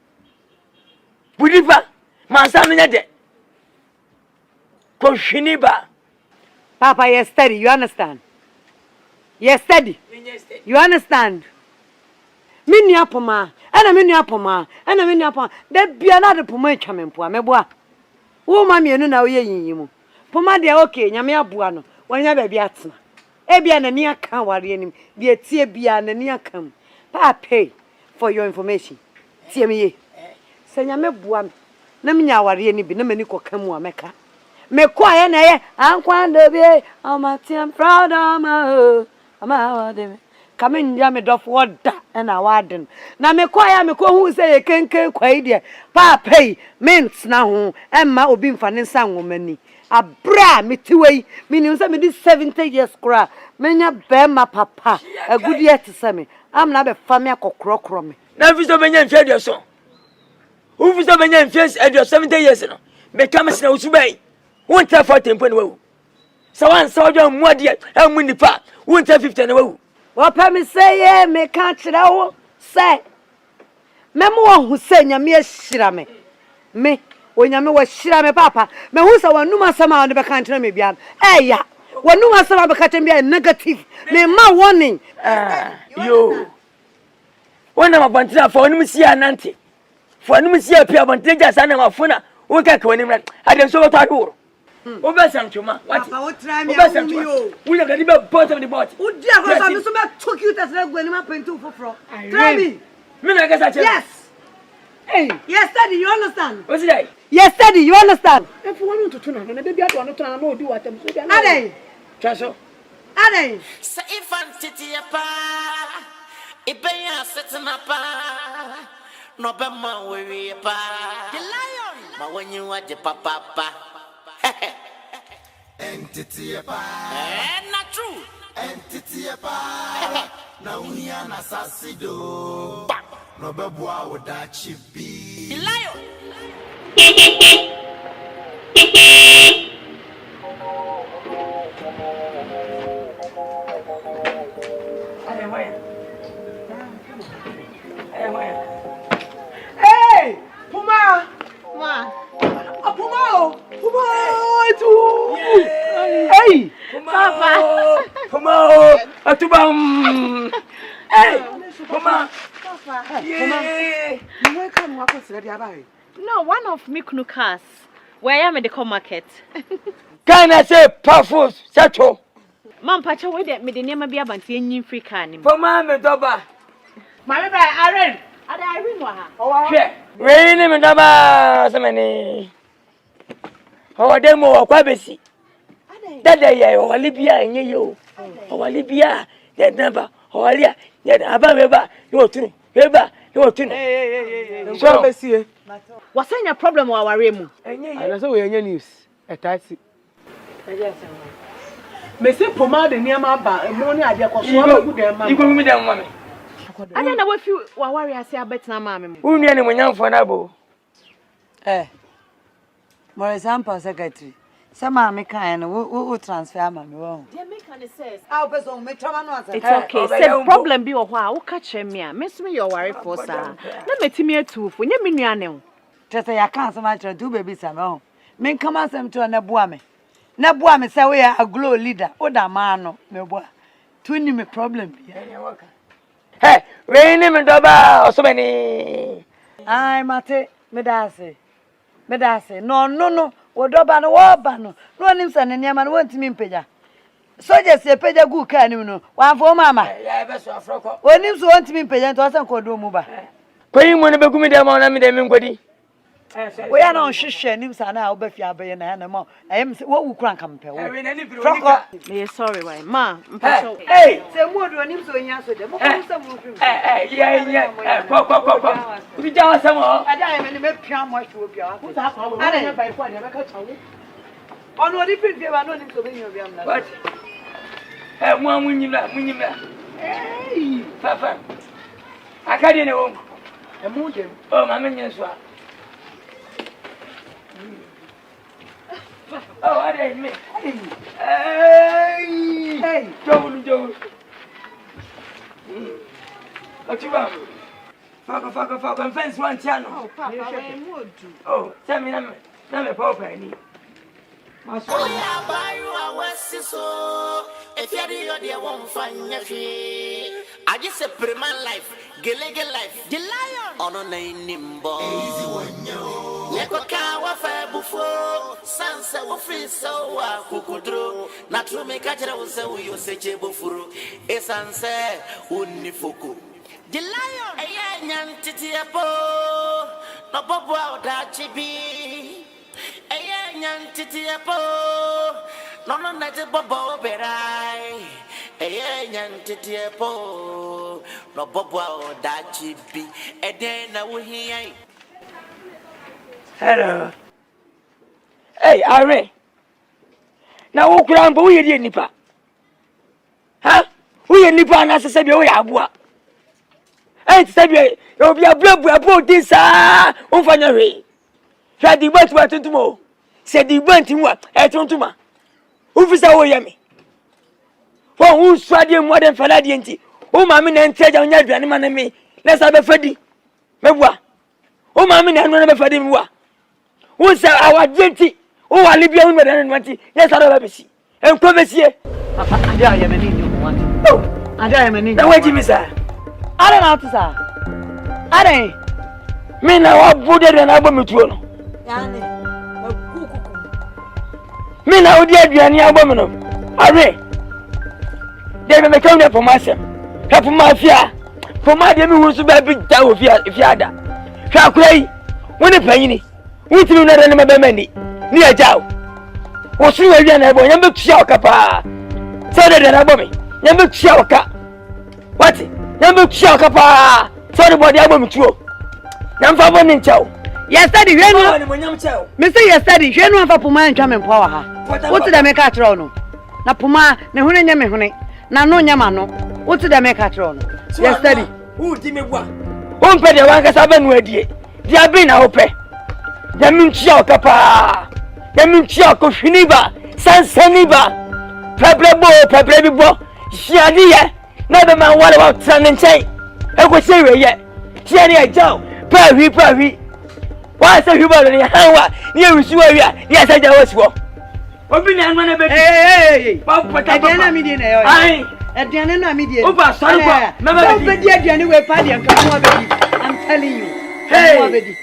Speaker 3: budifa masanu nyade ko shiniba
Speaker 9: papa you study you understand you understand mini apoma da bia na de poma atwamempo ameboa wo ma mienu na wo ye yinyimu poma de okay nyame aboa no wanya ba bia atena ebia na ni aka ware anim de tie bia na ni aka papa for your information tie me ye se nyame boa me na me nya ware ani bi na mani kokamu ameka me kwa ye na ye ankwanda bi I'm proud of my ama kame nja me dof woda na waden na me kwa ya me ko hu se ye kenken kwai de papa mint na ho emma obi mfa ne nsa nwomani abra metiwei menim se me di 70 years kra menya bema papa agudi etese me am na be fa me akokrokro me
Speaker 3: na viso benya mfia de so u viso benya mfia de 70 years no me kam se na usubai won ta 40 mpo ne wawu sawan sawadwa muade amu nipa won ta 50 ne wawu
Speaker 9: wapa me say ye me ka kira wo say memo wo hu say nyame ahira me onyame wo hira me papa me hu sa wanum asama wo be ka kira me bia eya wanum asama be ka kira bia negative me ma warning
Speaker 3: yo wona mabantira fa wanum si anante fa wanum si apia bantira ja sa na mafuna wo ka ka wanim na ade so to adoro Obesan chuma. What?
Speaker 9: Papa, what try me? We
Speaker 3: are going to be bottom of the bot.
Speaker 9: Oh dear, because I'm so bad. Took you that's not going to happen too for fro. Try me. Yes. Hey. Yes, Daddy. You understand?
Speaker 3: What's it?
Speaker 9: Yes, Daddy. You understand?
Speaker 2: If you want to turn on, maybe I don't turn on. No, do what I'm saying.
Speaker 9: Ade.
Speaker 3: Chaso.
Speaker 9: Ade.
Speaker 13: Say if I'm titi pa, ibeya setna pa, no be ma we pa. The lion. Ma when you are the papa.
Speaker 16: Entity pa
Speaker 13: not true.
Speaker 16: Entity pa na unia na sasido no beboa woda chibi
Speaker 13: the lion
Speaker 2: Hey Puma Puma hey
Speaker 3: Papa Atubam hey Puma
Speaker 10: Papa
Speaker 3: yeah
Speaker 10: welcome wako sire dia bai
Speaker 4: no one of Mikunu cars where am the market
Speaker 3: can I say powerful sacho
Speaker 4: mam pacha we de me de nema bia banti enyin free car ni
Speaker 3: Puma me doba
Speaker 10: mama bai Aren ada Irene wa ha
Speaker 3: hwe we ni me doba semeni o demo kwa besi dada ye o libia enye yo Owali bia, ya number, Owalia, ya ababa, you tunu, beba, you tunu.
Speaker 2: So besie.
Speaker 10: What's your problem with our remu?
Speaker 2: And so we any news. A taxi. Me say pomade niama ba, money ade ko so am good dem ma.
Speaker 3: You go me dem ma me.
Speaker 10: I don't know if you wa worry ase abetna ma me.
Speaker 3: Who nua ne monyamfo na bo.
Speaker 9: For example, secretary. Sama me kan wo transfer ma me wo.
Speaker 10: Dey make an says.
Speaker 9: Ah, person me trama no answer.
Speaker 10: It's okay. Say problem bi wo ho a wo ka che me a. Me so me your worry for sa. Na metimi atufo, nya me nua ne ho.
Speaker 9: Tese ya kan sama tra do baby sa me ho. Me come asem to na boa me. Na boa me say we a glow leader. O da ma no me boa. To ni me problem bi.
Speaker 3: Hey, we ni me doba osobeni.
Speaker 9: Ai mate, me da se. No. Wodoba no woba no. No nim sa ne niam no wantimi mpagya. Soldiers e pagya gu ka nim no. Wanfo mama.
Speaker 3: Ya be so afroko.
Speaker 9: Onim so wantimi mpagya nto asan kodo mu ba.
Speaker 3: Koyi mo ne begumi dem na me dem nkodi.
Speaker 9: We ya na hwehwe nim sa na obafi abaye na na ma. Ayem se wo wukura nkampe wo. Froko.
Speaker 10: Me sorry why. Ma, mpacho.
Speaker 9: Hey, se mu odo nim so nya so de. Mo ko se mu fim.
Speaker 3: Yeah. Ko. Ubi jawa samo.
Speaker 9: Ada me ne me pia mo hwe obi a. Ku sa kwa wo. Ana ba ifo de me ka chawo. Ono odi pin pia ba no nim so be nyo obi am na.
Speaker 3: What? Munyimla. Hey, Papa. Akade ne wo.
Speaker 9: Emu dem.
Speaker 3: Oh, mama nyeso. Oh, I didn't mean. Hey, Joe. What you want? Fuck, and fence one channel.
Speaker 10: Oh, Papa, I would do.
Speaker 3: Oh, tell me, I'm Papa, I need. My son.
Speaker 13: If you're the one find your feet, I just say pretty man life, Gilligan life, the lion on a name nimbo. Easy one, yo. Nekokawa Fabufo, Sansa will free so Kukudro, not to make a jero, you say Jebufuru, Esanse, Unifuku. The lion, a young titiapo, no bobo that chibi, a young titiapo. No, not a bobo berai. A young titiapo. No bobo that chibi. And then I will hear.
Speaker 3: Hello. Hey, Are. Now, who cram boy in Nipa? Huh? We in Nipa and as I said, you are boa. Hey, said you'll be a blood about this, Ufanary. Said the went to tomorrow. Said the went to what? At Tontuma. Ufisa oyemi. For who swadi modern faladienti. O mami na nteja onyadua ne maname. Let's have a fadi. Mebwa. O mami na nwana be fadi mwa. Who say our genti. O alibia un medan nwanti. Let's have a besi. Enko besie.
Speaker 9: Papa, ade ayeme ni nyu want.
Speaker 3: Oh,
Speaker 9: ade ayeme ni.
Speaker 3: Na waji mi sa.
Speaker 9: Ade na atu sa. Ade.
Speaker 3: Me na wa bude de na agba metuo no.
Speaker 9: Yani.
Speaker 3: Mina odi aduani agbo no are de me kam de pomasem ka pomafia pomade mi hu so ba bi da ofiada hwa kurai woni panyini wutimi na de me ba mani ni ajao wo su wi na ebo nyam betua okapa so de na agbo me nyam betua oka what nyam betua okapa so de body agbo metuo nyam fa bo ni nchao
Speaker 9: yesterday hwenu me say yesterday hwenu afa poma ntwa me mpa wa ha wotu da me ka tro no na poma ne hune nya me hune na no nya ma no wotu da me ka tro no yesterday
Speaker 3: who di me bua o mpe de wan kasa ba nu adie di abi na ope ya mi ntia okapa ya mi ntia ko hwiniba sansaniba pebre bibo shiade ye na be man wale wa tran nchen e ko se we ye shiade ya jaw pa hwi why say you bother ni hawa ni erusu wa wi a ni asaja wasiwo obi na anwa na be
Speaker 9: hey papa aduane mi die na yo ai aduane na mi die
Speaker 3: over sorry kwa
Speaker 9: mama be die aduane we pa die nka mo abedi I'm telling you mo abedi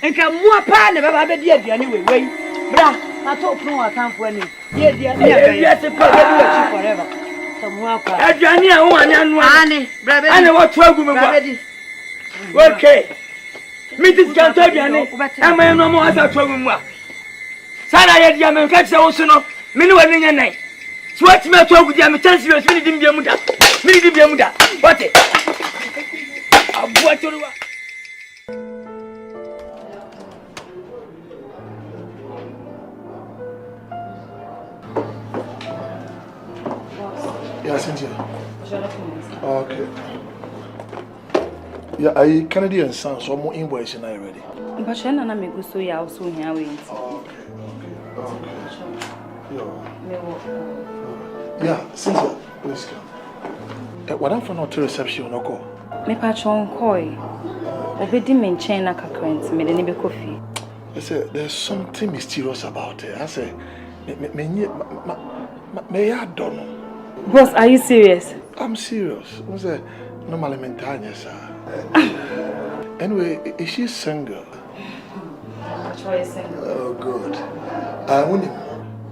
Speaker 9: nka mo pa na baba be die aduane we bra na to pro wa tanfo ani die aduane ya be forever so mo akwa
Speaker 3: aduane a wo ani anu
Speaker 9: ani bra be
Speaker 3: ani wo to agu me kwa okay Meeting can tell you, I'm a normal as a trouble. Sana, yet, Yaman catch the ocean of Minuan. Swatch me to go jam chance serious me dim biamuda. Me dim biamuda. What it? Abu atoruwa.
Speaker 7: Yeah, Cynthia. Okay. Yeah, I Kennedy and Sons, so more invoice and I ready.
Speaker 1: But she na me go so ya also here we.
Speaker 7: Okay. Yeah, Cynthia, please come. What I'm for not to reception no call.
Speaker 1: Me patron koi. Obedi me nchen na kakrent me de ne be coffee.
Speaker 7: I said there's something mysterious about it. I say me I don't know.
Speaker 1: Boss, are you serious?
Speaker 7: I'm serious. I say normally mentanya sir. Anyway, is she single?
Speaker 1: Actually single.
Speaker 7: Oh good. When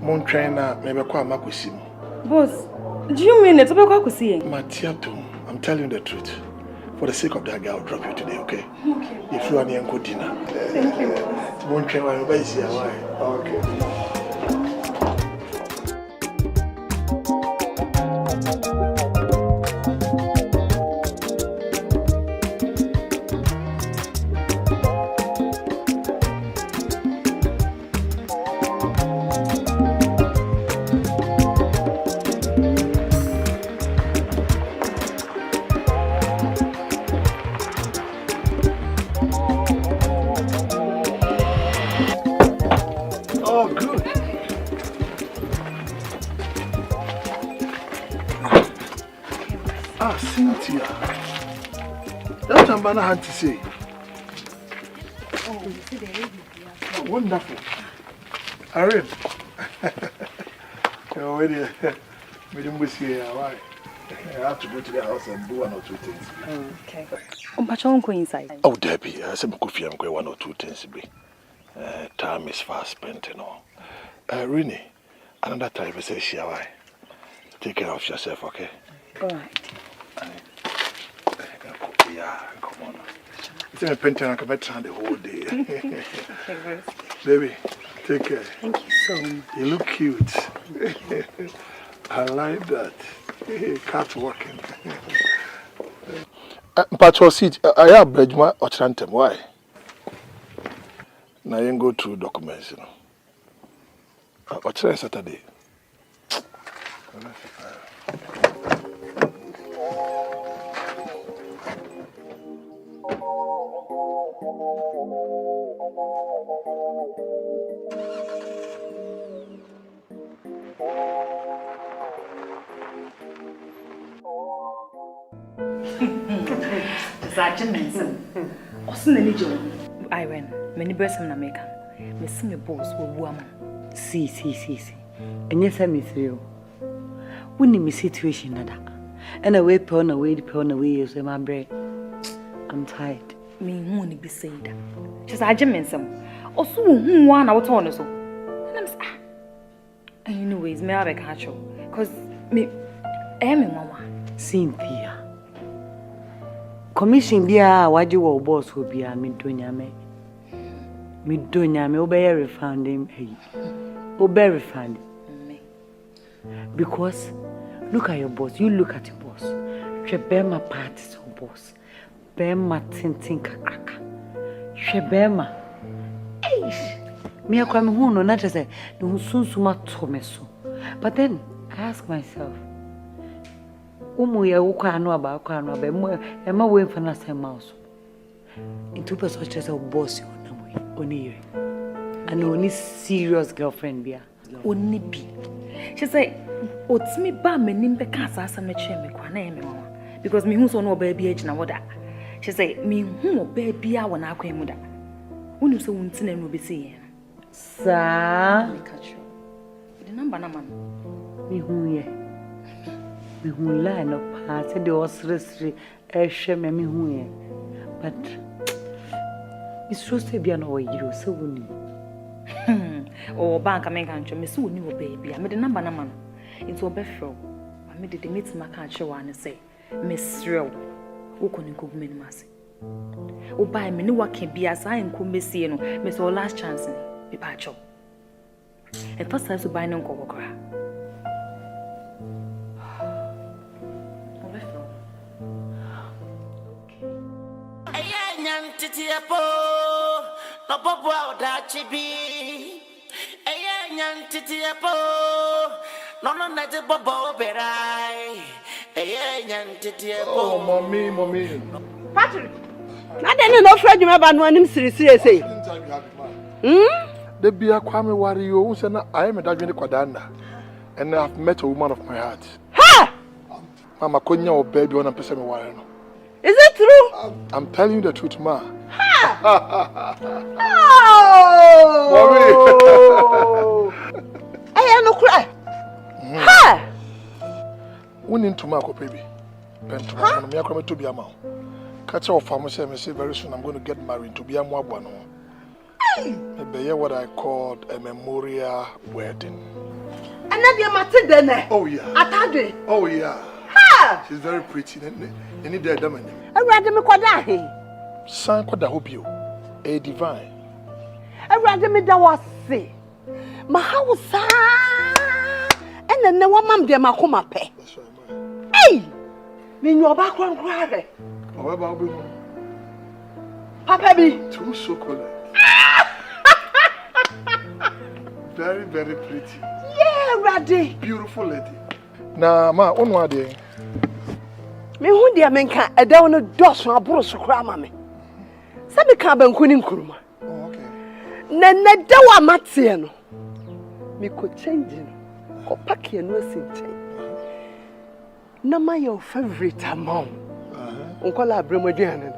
Speaker 7: mon trainer maybe kwa makusimu.
Speaker 1: Boss, do you mean it?
Speaker 7: Matiato, I'm telling you the truth. For the sake of that girl, I'll drop you today, okay?
Speaker 1: Okay.
Speaker 7: If you are near good dinner.
Speaker 1: Thank you.
Speaker 7: Mon trainer, I'm going to see you. Okay. Cynthia. That's what I had to say. Oh, wonderful. Irene. Oh, wait here. I have to go to the house and do 1 or 2 things.
Speaker 1: Okay. Go inside.
Speaker 7: Oh, Debbie, I said, I'm going 1 or 2 things. Time is fast spent, you know. Irene, another time I say, take care of yourself, okay?
Speaker 1: All right.
Speaker 7: Yeah, come on. It's a painting I can the whole day.
Speaker 1: Okay,
Speaker 7: Baby, take care.
Speaker 1: Thank you so much.
Speaker 7: You look cute. I like that. Cat walking. Patrol seat. I have Bridgman or Chantem. Why? Now you go through documents, you know. Or Saturday.
Speaker 1: Irene, many person na make. Me see me boss wo woman.
Speaker 9: See. And yes, I miss you. When in my situation, nada. And away, pound away, is my bread. I'm tired.
Speaker 1: Me won't be said. Just I just some. Also, who one I was on so. And I'm saying, anyways, me have a catch up. Cause me, mama.
Speaker 9: Cynthia. Commission bia wadi wo boss will be a midonyame. Midonyame obey refunding hey. Obey refunding. Because look at your boss, you look at your boss. Shebema parties or boss. Bema tintin kakraka. Shebema. Eish. Me akwame hu no na tese no sunsuma to me so. But then I ask myself, umu ya ukwa anu aba ema we mfana say mouse. Into person just a boss you na moy oni and only serious girlfriend bia.
Speaker 1: Oni bi. She say otimi ba manim be ka asa me kire me kwa na me mama because me hu so no ba bia gina woda. She say me hu ba bia wona akwan mu da. Wonu so wunti na no be say
Speaker 9: sa
Speaker 1: me catch you. The number na man.
Speaker 9: Me hu ye. Me hu la no pa se de osresre ehwe me hu ye. But it's so say bia no we yiro so woni.
Speaker 1: Oh bank me kan twa me so woni wo baby. Me the number na man. Into obefro. Me de meet ma ka che wa ne say me srew. Wo koni nkogum ni mase. O buy me ni waka bia sa enko mesie no. Me so last chance ni. Me pa cho. E first time so buy no nkogokra.
Speaker 13: titiapo no bobo da chibi nyan titiapo no na de bobo berai nyan titiapo.
Speaker 7: Oh mommy
Speaker 10: Patrick na de no fra dwuma ba no anim sirisire sei
Speaker 7: the bia kwame wari yo unse na I me dadwene kwadanda and I've met a woman of my heart.
Speaker 10: Ha!
Speaker 7: Mama konya o baby on pese me wari no.
Speaker 10: Is it true?
Speaker 7: I'm telling you the truth, ma.
Speaker 10: Ha!
Speaker 7: Oh!
Speaker 10: I no cry. Ha!
Speaker 7: Woni ntuma ko baby. Pentuma no me akoma to bia ma. Catch our family say very soon I'm going to get married to be a mwabwa no. Maybe what I called a memorial wedding. Oh yeah.
Speaker 10: Atade.
Speaker 7: Oh yeah.
Speaker 10: Ha!
Speaker 7: She's very pretty. Any day damn.
Speaker 10: Awurade me kwada he.
Speaker 7: San kwada hope you. A divine.
Speaker 10: Awurade me da wase. Ma hausa. Ene ne wa mam de makoma pe. Hey! Me nyo ba kronkro ade.
Speaker 7: Oh ba obi.
Speaker 10: Papa bi.
Speaker 7: Too chocolate. Very, very pretty.
Speaker 10: Yeah, Raddy.
Speaker 7: Beautiful lady. Nah, ma, on what day?
Speaker 10: Me who dear men can a down a dose from a brush crama me. Some cabin couldn't kurma.
Speaker 7: Oh, okay.
Speaker 10: Nana dawa matiano. Me could change him. Or pack your nose in chain. Nama your favorite among. Uncle Abramadian.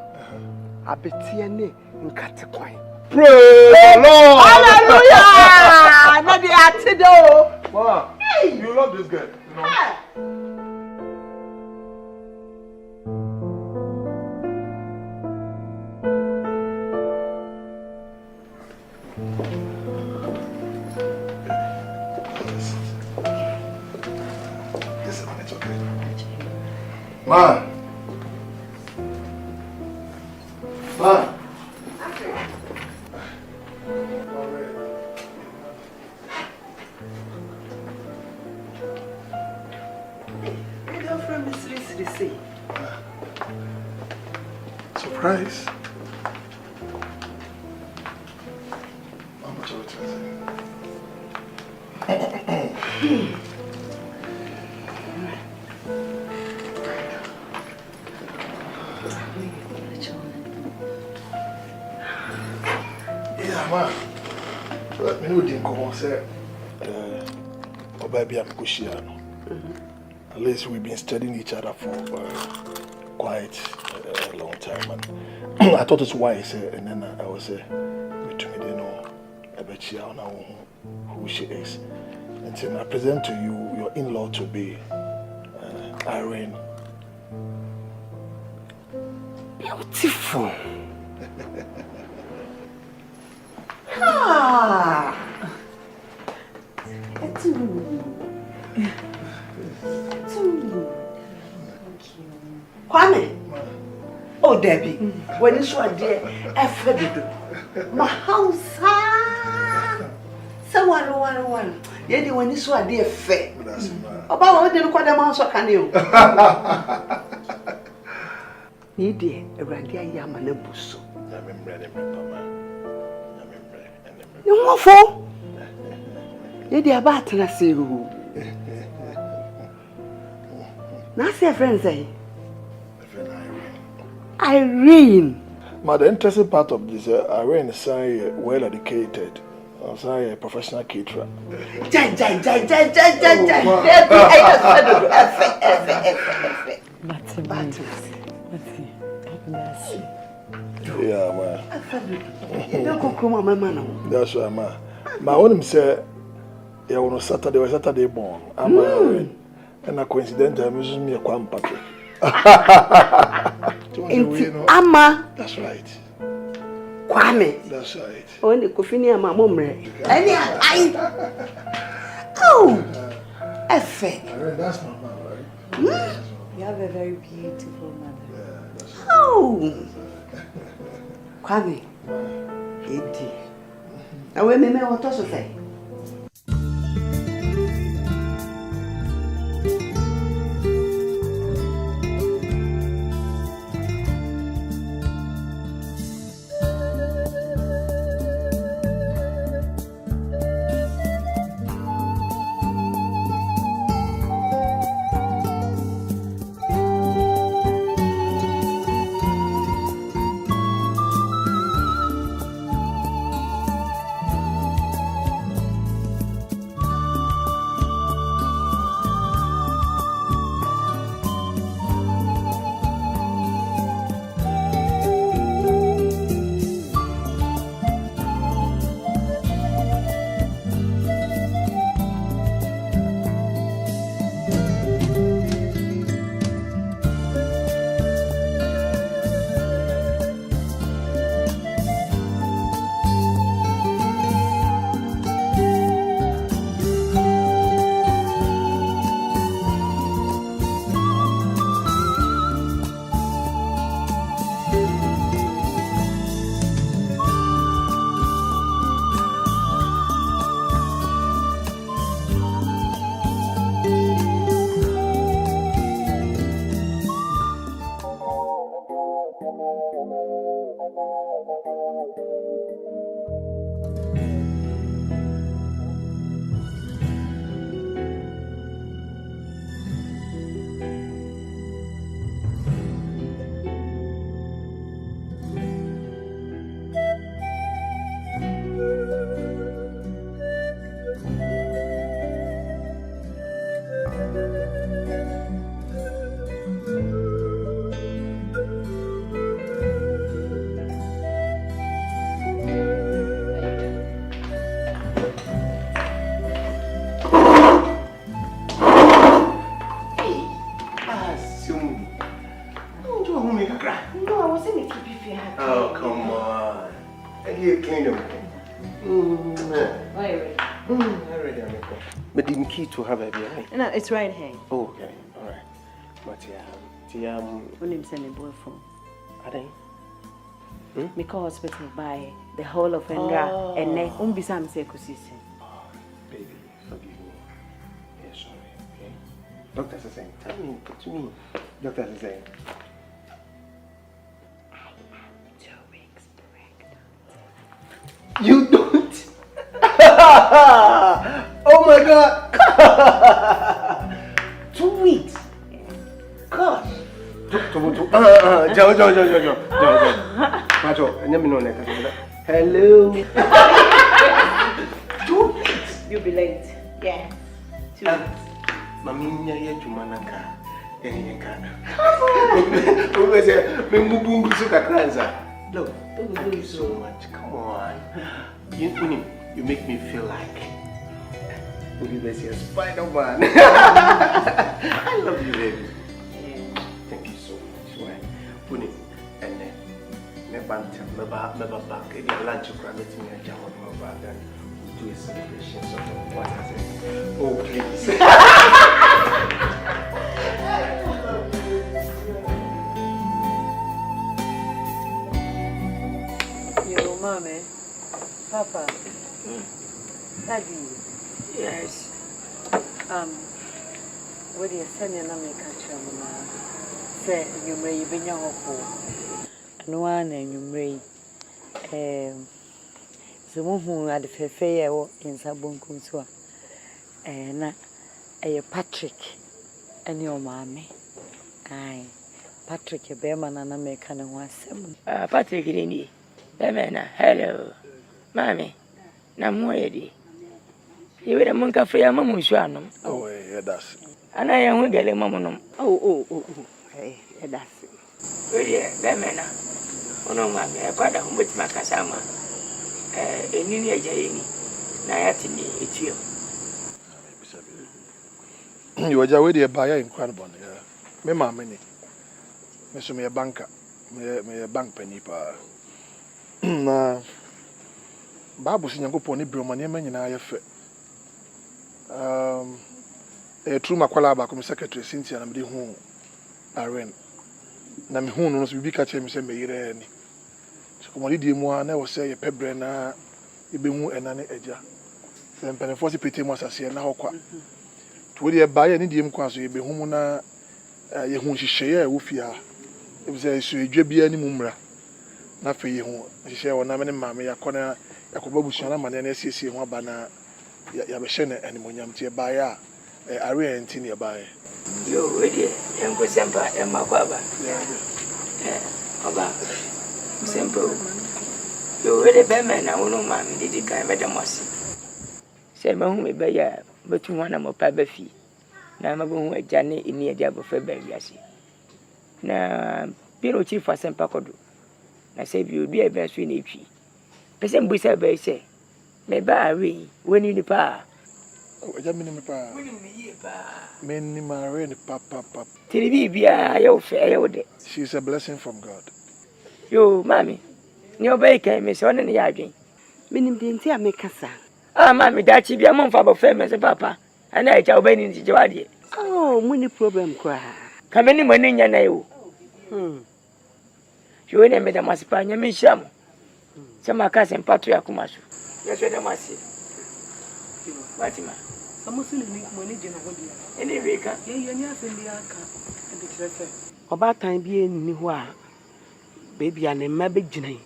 Speaker 10: I bet you in Cataquine.
Speaker 7: Praise the Lord!
Speaker 10: Hallelujah! Not the Atido!
Speaker 7: Wow, you love this girl, you know? Listen, it's okay. Ma! Ma! Surprise. How much of it is Yeah, ma. Let me know the income, sir. Oh, baby, I'm Kushiano. At least we've been studying each other for quite a long time. And I thought it's wise, and then I was between me, you know, about she know who she is. And then I present to you your in-law to be Irene.
Speaker 10: Beautiful. Ah. Kwame. Oh, Debbie. When you saw dear, my house. Someone. Yet when you saw dear fair. About what didn't quite a mouse or can you? Need dear, a randia yamana busso. No more for. Yet dear Barton, I see you. Now, say, friends, eh? Irene.
Speaker 7: But the interesting part of this, Irene is well educated, a professional caterer. Yeah, man. That's why, man. My own say, yeah, on Saturday born. I'm Irene. And a coincidentally, I'm using me a Kwam Patrick.
Speaker 10: Ama.
Speaker 7: That's right.
Speaker 10: Kwame.
Speaker 7: That's right.
Speaker 10: Oh, the Kofini ama momre. Any I. Oh. Efe.
Speaker 7: That's my mom, right?
Speaker 9: You have a very beautiful mother.
Speaker 7: Yeah, that's right.
Speaker 10: Oh. Kwame. Edi. Now we may want to say.
Speaker 8: But the key to have a baby.
Speaker 10: No, it's right here.
Speaker 8: Oh, okay. All right. But
Speaker 10: when him send a boyfriend.
Speaker 8: Are they?
Speaker 10: Me call hospital by the whole of Endra and then be some say kusisi.
Speaker 8: Baby, forgive me. Yeah, sorry. Okay. Doctor is saying, tell me, to me. Doctor is saying. You don't. Oh my God. 2 weeks. Gosh. Joe. Macho, hello. 2 weeks.
Speaker 10: You'll be late. Yeah. 2 weeks.
Speaker 8: Mami nya jumanaka. Look, thank you so much. Come on. You make me feel like Spider-Man. I love you, baby. Thank you so much. Puni, and then me back in your lunch program me a jam on my back and do a celebration. So what I say? Oh please.
Speaker 9: Yo, mommy, Papa, Daddy.
Speaker 3: Yes.
Speaker 9: What do you send your name? Catch your mama. Say you may be young or poor. And one and you may. The one who had a fair in Sabon Kunsua. And Patrick and your mammy. Aye, Patrick, a bearman and American and 17.
Speaker 3: Patrick, Rini. Hello. Mammy. Namoyedi. You were a monk of your mamma.
Speaker 7: Oh, yeah, that's.
Speaker 3: And I am with a mamma.
Speaker 10: Oh, hey, that's it.
Speaker 3: Really, Bemena. Oh, no, mammy, a father who with Macasama. In India, Jayini. Nayatini, it's you.
Speaker 7: You were already a buyer in Cranbourne. Me, mammy. Miss me a banker. Me a bank penny. Na Bible says you go pon Ibrahim and yemen nyina yefe. True makwala ba kom secretary Cynthia na me de hu Aren. Na me hu no so bi ka che me se me yire ni. So ko mo di mu na wo se ye pebre na ibe hu enane eja. Se mpene force pete mu asase na hokwa. To we ba ye ni di mu kwa so ibe hu mu na ye hu hihye ye wo fia. E bi se so edwa bia ni mu mra. Na fe ye hu hihye wo na me ne maame yakona yakoba busuana mane na siesie ho aba na ya be hye ne animonyam tie ba ya are enti ne ba ya
Speaker 3: yo we die enko sempa e makwaba oba sempa yo we de be me na wono ma me didi kan me de mosi se me hu me be ya betu ho na mo pa ba fi na ma bo hu aja ne ini aja bo fa ba wiase na biro chief asempa kodo na se bi obi e be so ni twi pese mbusa ba ise me ba are woni ni pa
Speaker 7: oja me ni pa
Speaker 3: woni me yi pa
Speaker 7: me ni ma are ni papa
Speaker 3: tiri bia ya ofe ya wode
Speaker 7: she is a blessing from God.
Speaker 3: Yo mami ni obai kai me so ne ya adwen
Speaker 10: me nim de nti amekasa
Speaker 3: mami da chi bia mo fa bo fe me se papa ana eja obai ni ji wade
Speaker 10: oh muni problem kwa
Speaker 3: ka me ni mo ni nya na yo yo ne me da masipa nya me hia mo Sama kasi mpatu ya kumasu. Yesu eda masi. Batima.
Speaker 2: Samusi ni mwene jena hodi.
Speaker 3: Eni weka.
Speaker 2: Ye ni asendi aka. Ede kirese.
Speaker 10: Oba tan bi eni ho a. Baby a ne ma be jina yi.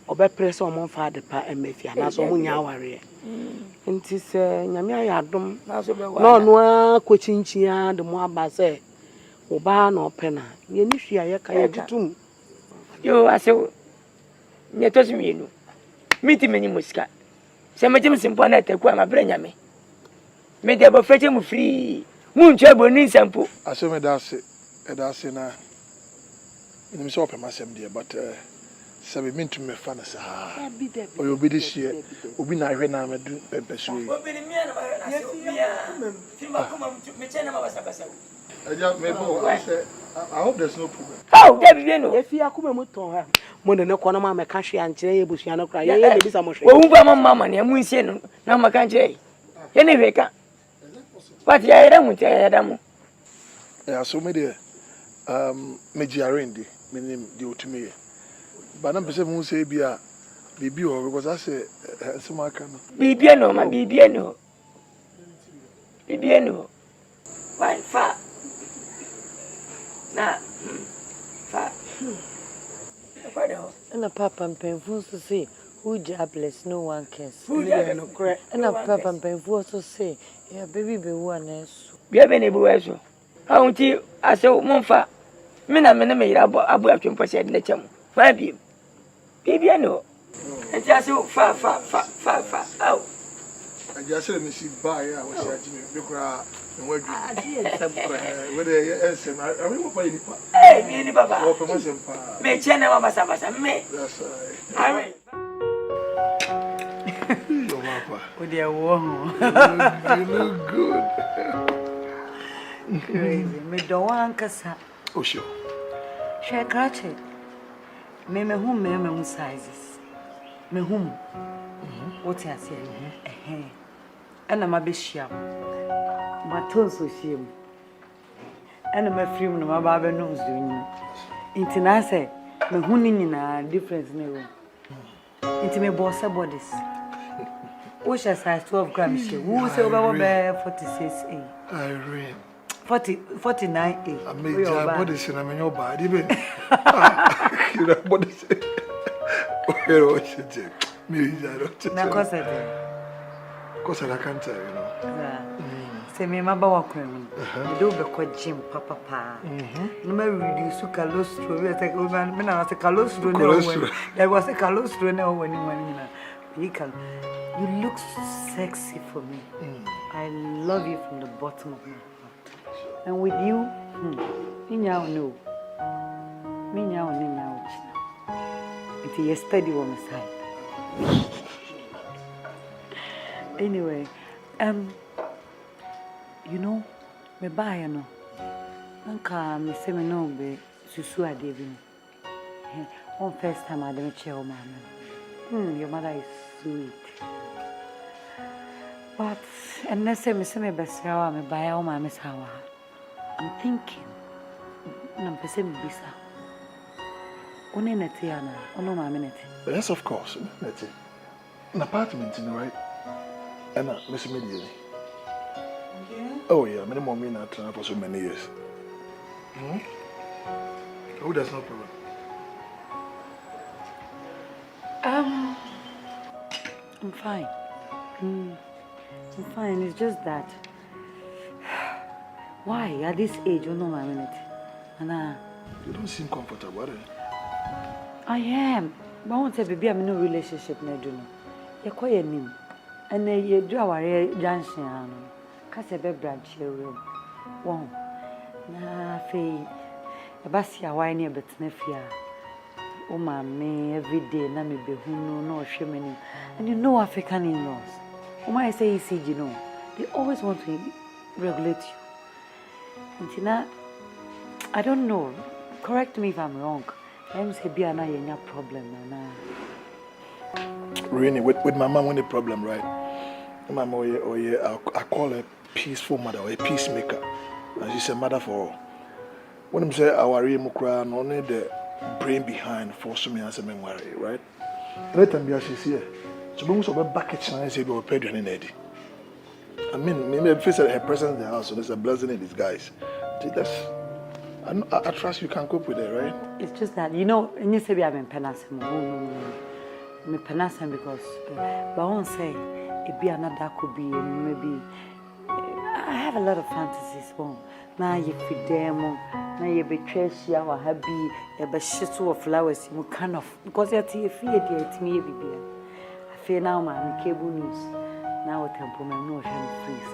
Speaker 10: Oba press o mon fa de pa emefia na so munya aware. Nti se nyame ayadom
Speaker 3: na so be wa.
Speaker 10: No no a kwochinchi a de mo aba se. Oba na opena. Ye ni hwia ye ka ye tutum.
Speaker 3: Yo asew. Nyeto simienu. Miti meni musika. Se majem simpo na taku ama branya me. Me de bo feche mu free. Mu ntwa boni sampo.
Speaker 7: Aso me da se na. Ni so pe masem de but sabe mintu me fa na sa. Oyo bi de hie. Obi na hwe na medu pepesu yi.
Speaker 3: Obi ni mia na ma na se mia. Tima kuma me chena ma basabasa.
Speaker 7: Eja me bo I hope there's no problem.
Speaker 3: Oh, David no.
Speaker 10: Efi akuma mu ton ha.
Speaker 2: mo ne ko na ma me ka hwe ankyere ye busua no kra ye ye bisa mo hwe
Speaker 3: wo hu ba mama ne mu nsie no na ma ka nkyere ye ne hwe ka but ya yeda mu ya yeda mu
Speaker 7: yeah so me there me giarendi me nim di otumi ba na pese mu se bia bibi o because I say sima ka no
Speaker 3: bibi no ma bibi no why fa na fa
Speaker 9: and a papa and painful to say who jobless no one cares
Speaker 3: who no correct
Speaker 9: and a papa and painful to say yeah baby be one else
Speaker 3: bia be ne bu weso how ti ase mo fa me na me yira abu atwempo se de na cham fa bi bibi no enti ase fa au
Speaker 7: ajase me si ba ya wo si ajime be kura nwa dwu we dey ese na I mean what you pa
Speaker 3: me ni baba
Speaker 7: wo pe mo se pa
Speaker 3: me che na mama basa me
Speaker 7: that's
Speaker 3: right
Speaker 7: yo papa
Speaker 9: o dia wo
Speaker 7: you look good
Speaker 9: crazy me do wan kasa
Speaker 7: oh sure
Speaker 9: she krache me hum sizes me hum what you say ana ma be hia ma ton so hia mu ana ma film no ma ba be no so nyi intina say me hu ni nyina difference na wo intime boss bodies wo she size 12 grams she wo say over 46A
Speaker 7: Irene
Speaker 9: 49A
Speaker 7: I made your body sin am your body be you know body say oh shit me
Speaker 9: na cause
Speaker 7: because I can't tell you know
Speaker 9: say me ma ba wa kwan mi do be ko gym papa no me reduce cholesterol we take me na say cholesterol no there was a cholesterol no when you can you look sexy for me I love you from the bottom of my heart and with you me now no it's yesterday on my side anyway you know me buy no nka me say me no be susu ade bi on first time I don't share o mama your mother is sweet but and me say me best yawa me buy o mama sawa I'm thinking na pese me bisa one neti ana ono mama neti
Speaker 7: yes of course neti an apartment in right and Miss Media. Oh yeah, many more men are trying for so many years. Oh, that's no problem.
Speaker 9: I'm fine. I'm fine. It's just that. Why at this age you know my minute? And
Speaker 7: you don't seem comfortable, are you?
Speaker 9: I am. But I want to be in no relationship na do no. You call your name. And you do our junction. Kase be branch room. Wow. Na fe abasia why near betna fia. O mama every day na me be hunu no hwemani. And you know African in-laws. O my say ECG you know. They always want to regulate you. Until I don't know. Correct me if I'm wrong. I'm say be na yenya problem na.
Speaker 7: Really, with my mom, when the problem, right? My mom, I call her peaceful mother or a peacemaker, and she's a mother for all. When I'm say our mukra, only the brain behind force me as a memory, right? Anytime she's here, so we must have a bucket and say we were paid any lady. I mean, maybe face her presence in the house, so there's a blessing in disguise. That's. I trust you can cope with it, right?
Speaker 9: It's just that you know, and you say I'm in Penasam. Me Penasam because, but I won't say it be another could be maybe. I have a lot of fantasies. Well, now you feed them, now you betray she our happy, you be shitty of flowers. You kind of because you're fear it's me baby. I feel now man cable news. Now temperament no shame freeze.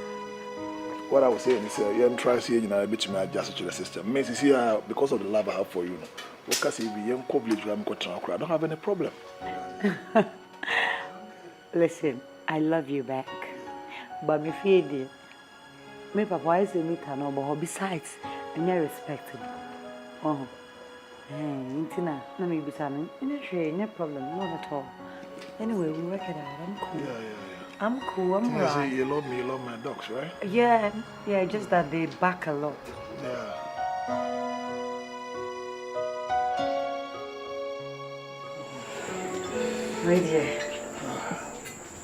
Speaker 7: What I was saying is, you try to say you know a bit to adjust to the system. Means see because of the love I have for you. What can say be young coverage I'm I don't have any problem.
Speaker 9: Listen, I love you back, but me fear dear. Me papa is a meter no, but besides, and you're respectable. Intina, no me be salmon. In a tray, no problem, not at all. Anyway, we work it out. I'm cool. I'm cool, I'm
Speaker 7: I say
Speaker 9: right.
Speaker 7: you love me, you love my dogs, right?
Speaker 9: Yeah, just that they back a lot.
Speaker 7: Yeah.
Speaker 9: Right here.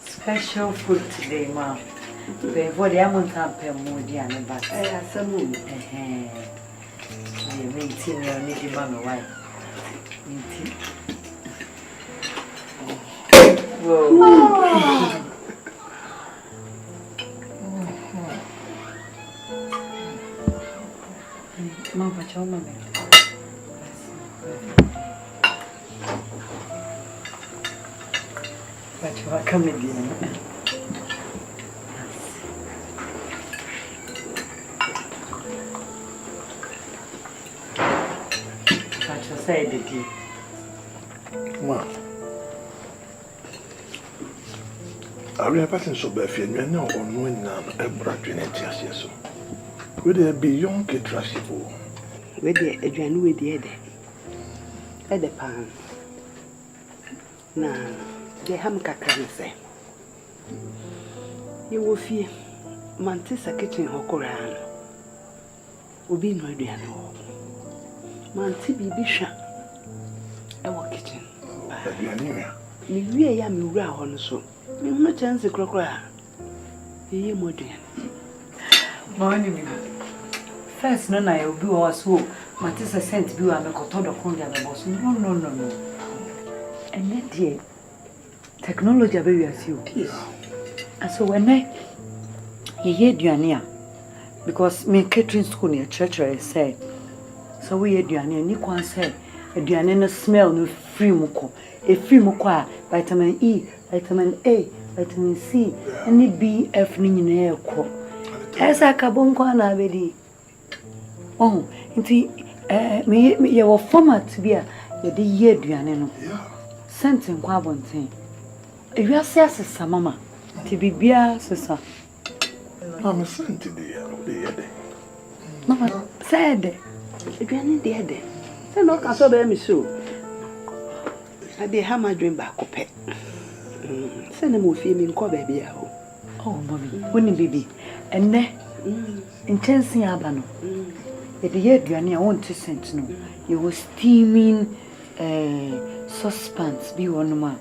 Speaker 9: Special food today, Mom. Before the amount of moody and back. Some moon. The maintain your needy mamma wife. Whoa. Mom, what's your mama? But you are coming in. But you said it.
Speaker 7: Well, I mean, a person so bad, you know, or no one a brat in it, yes, so. Would there be young kid trustable?
Speaker 11: With the Adrian with the Ed the pan. Now, the hamka can say. You will fear Mantis a kitchen or Koran. Will be no idea no. Manti be bisha. Our kitchen. Me really am you round so. Me no chance a crocodile. Ye more dear.
Speaker 9: Morning. First, no, I will be also. Matissa sent you and a cotton of Condia boss. No. And that dear technology very as you. And so when I hear Duania, because me catering school near church, I said, so we hear Duania, and you can say, a Duania smell no free muco, a free muqua, vitamin E, vitamin A, vitamin C, and it be in air crop. As a cabonco and abedi. Oh, into me, your format be a year Duaneno. Sent in Quabon thing. If you are says, Mamma, to be beer, sister.
Speaker 7: I'm a sent to the
Speaker 11: Mamma said, if you are in the head, then no can so be me so. I did have my dream back up. Send them with him in Cobaby.
Speaker 9: Oh, mommy, wouldn't baby. And then, in Chelsea Abano, at the year Duania, I want to send no. You were steaming suspense, be one more.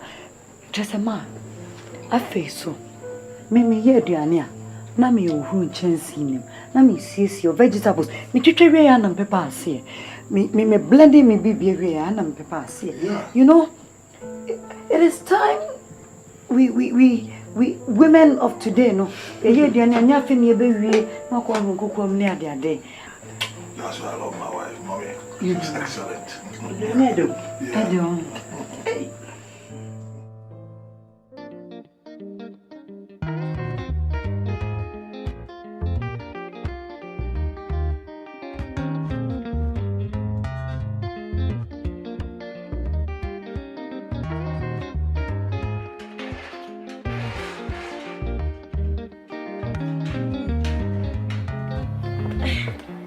Speaker 9: Just a man. I face so. Mimi here, Duania. Nami, who Chelsea him. Nami sees your vegetables. Me chicheria and pepper see. Me blending me baby and pepper see. You know, it is time we women of today, no. Here, Duania, nothing you baby, no come near their day.
Speaker 7: That's why I love my wife, mommy. She's excellent.
Speaker 9: I do.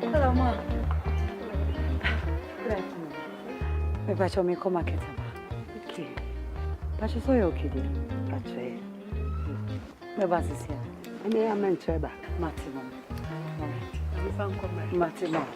Speaker 9: Hello, Ma. Good afternoon. Maybe I shall make a market. Okay. But you saw you okay, dear. That's right. Maybe I see you. I may have meant to have Maximum. I'm found coming. Maximum.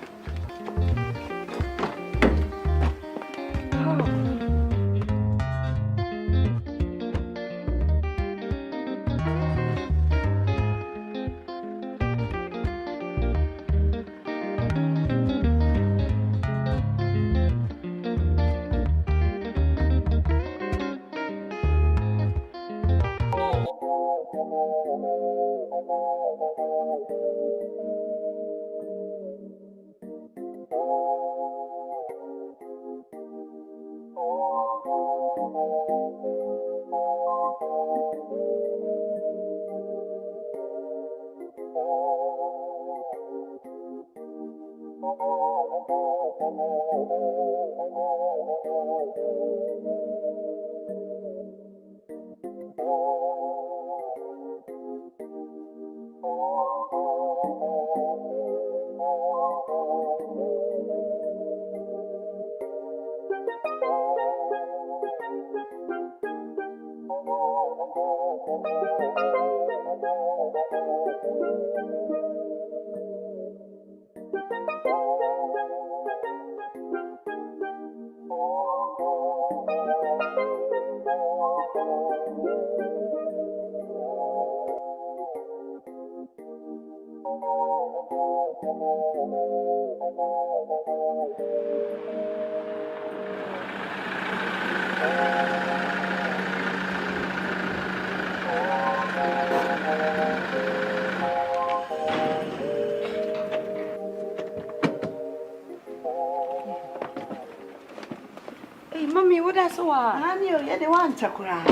Speaker 9: Hey, mommy, what that's what? Honey, you're the one to cry.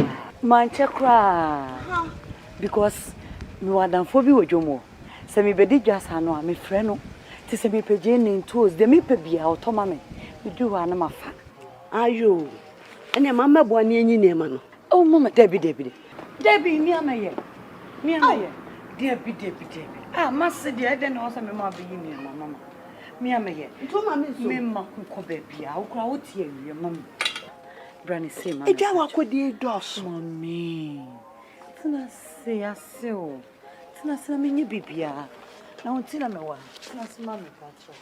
Speaker 11: Man, to cry. Because me wadan phobi wojomo. Se me bedi dwasa no a me frɛ no. Ti se me pagye ne toes, de me pabia otoma me. Me du wa na mafa.
Speaker 9: Ayo. Ene mama bo ani enyi ne ma no.
Speaker 11: Oh mama, Debbie. Debbie, me amaye. Me amaye. Debbie. Ah, masse de ede na osa me ma be yi me mama. Me amaye.
Speaker 9: Nto ma me so.
Speaker 11: Me ma ko babia. Wo kra wo tie awie mama. Brani say mama.
Speaker 9: Eja wa ko de dos.
Speaker 11: Mami. Tina se aseo. Tina se na menye bibia. Na won tina me wa. Tina se mama patro.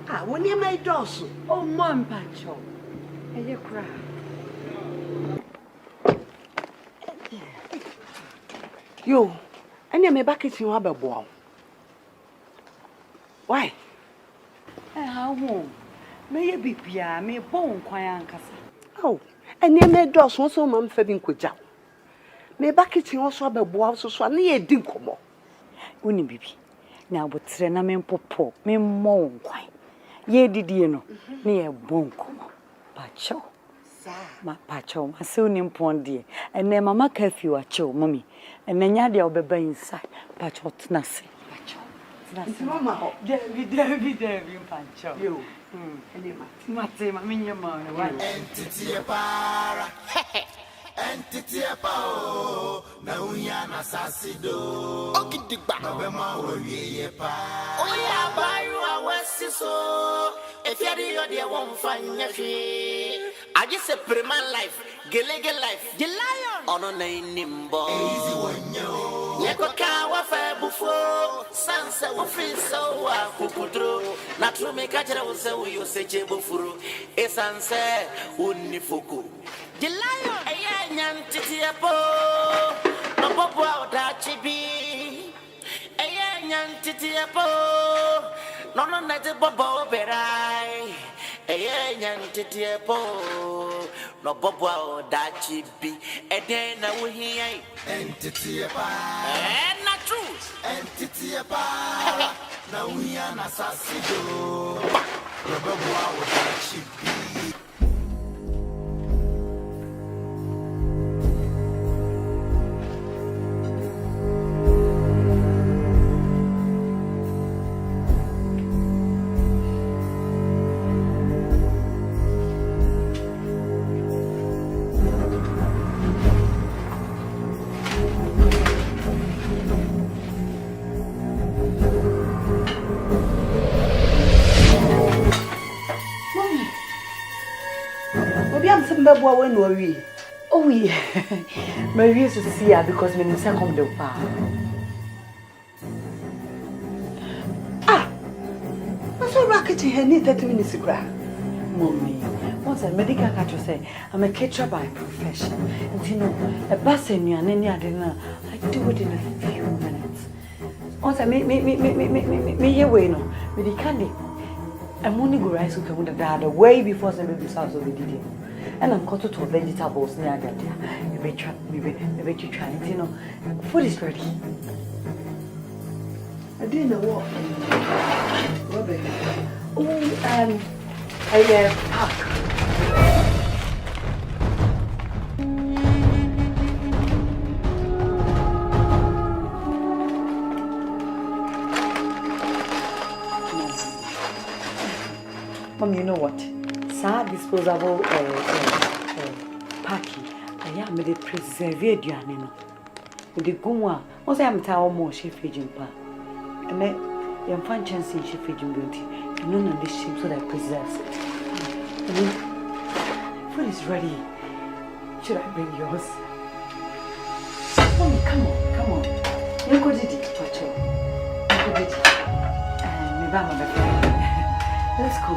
Speaker 9: Ah, when you made dos.
Speaker 11: Oh, mom patro. Eye kra.
Speaker 9: Yo, anya me bucket you abebo. Why?
Speaker 11: How home? Me ye bibia, me bon kwan ankasa.
Speaker 9: Oh, anya me dos won so mam fa bi nkoja. Me bucket you so abebo so na ye di nkomo.
Speaker 11: Woni bibi. Na abotre na me mpopo, me mo nkwan. Ye didie no, na ye bon nkomo. Pacho. Ma pacho, ma se oni mponde. Ene mama curfew acho, mommy. Ene nya de obeba inside. Pacho tnase.
Speaker 9: Mama ho.
Speaker 11: Debbie, pacho.
Speaker 9: Yo. Ene
Speaker 11: Mate, ma minye ma ne wa.
Speaker 13: Entity para. Entity pa na unya na sasido. Ogidigba. No be ma owie pa. Oya bayu awasiso. If you are the one fanya fi. I just say preman life, gelege life. The lion. Ono na inimbo. Easy one yo. Yeko kawa fa bufo. Sansa wo free so wa kukudro. Na tru me kachira wo se wo yo seche bufuru. E sansa unifuku. The lion. Aya nyantiti apo. No popo oda chibi. Aya nyantiti apo. No na te bobo berai. Eye nyantiti epo no bobo o dachi bi eden na wo hian entity epa na truth entity epa na wo hian na sasido no bobo o dachi bi.
Speaker 11: Oh yeah. My used to see her because when you say come the pa.
Speaker 9: Ah. What's all racket in her need 30 minutes ago?
Speaker 11: Mommy, once a medical doctor say I'm a caterer by profession. And you know, a bus and you and any other I do it in a few minutes. Once I me here way no, with the candy. I'm only go rice cook with the dad way before the baby sounds of the did. And I'm cut to vegetables near that. Maybe you try it, you know. Food is ready.
Speaker 9: I didn't know what.
Speaker 11: Oh, I pack. Mom, you know what? Sad disposable packy. I am the preserve Dianino. With the Guma, was I am tower more she fidging pa. And then, young fan chance in she fidging beauty.
Speaker 9: None of this shape so that preserves it. Food is ready. Should I bring yours? Mommy, come on. You go to the kitchen. Let's go.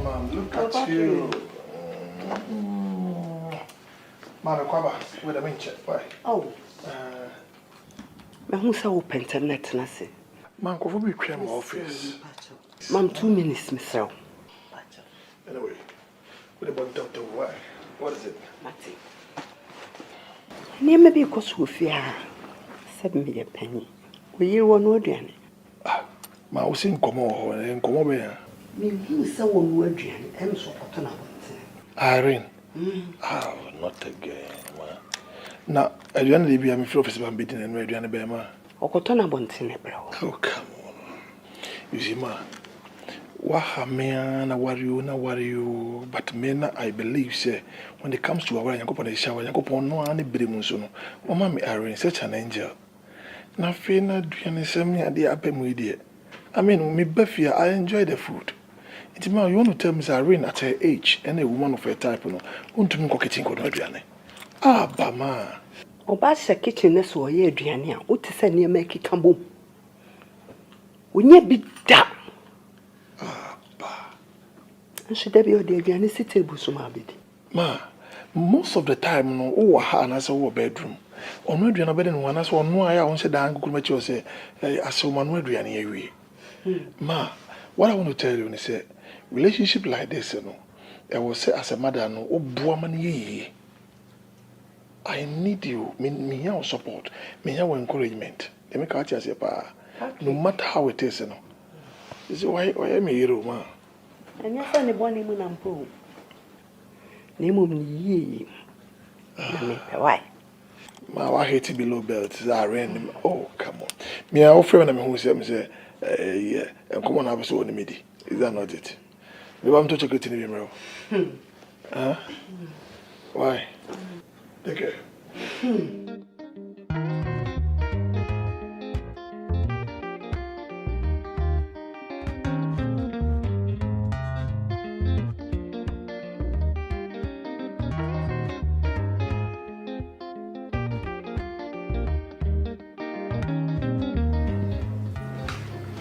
Speaker 7: Mom, look at you. Mama, Kwaba, wait a minute. Why?
Speaker 2: Oh. Who saw open internet?
Speaker 7: Man, go for me, clear my office.
Speaker 2: Ma'am, 2 minutes, Mister.
Speaker 7: Anyway, what about Dr. Why? What is it?
Speaker 2: Matty. Near maybe because we fear 7 million penny. We hear one word, Danny.
Speaker 7: Ma, I was in Como and Como Bear.
Speaker 2: Who saw one word, Danny, and so cotton.
Speaker 7: Irene. Oh, not again, ma. Now, I don't leave you. I'm afraid of some beating and ready on the bear, ma.
Speaker 2: Oh, come on.
Speaker 7: You see, ma. Na worry you. But men, I believe, say, when it comes to our young couple, shower, young couple, no any brimusono. Oh, mammy, Irene, such an angel. Now, fear not doing something at the upper media. I mean, me Buffy, I enjoy the food. It's ma, you want to tell me, Irene, at her age, and a woman of her type, no, want to cook it in Kodriane. Ah, Bama.
Speaker 2: Oh, but the kitchen is so ye, Adriania. What to send you make it come boom? When you be that. And should there be a dear Granny City Busumabid?
Speaker 7: Ma, most of the time, no, oh, harness over bedroom. Or no, Diana bedding one as one, no, I won't say, Dan, could make you say, I saw one word, Diana. Ma, what I want to tell you is a relationship like this, you know, I will say as a mother, no, oh, woman, ye. I need you, me, your support, me, your encouragement. They make out as a pa, no matter how it is, you know. This is why I'm a hero, ma.
Speaker 2: And your son, the one name and pool. Name of ye. Why?
Speaker 7: Ma, I hate to be low belts. Irene. Oh, come on. Me, I offer them who say, yeah, and come on, I was so on the midi. Is that not it? We want to check it in the mirror. Huh? Why? Take care.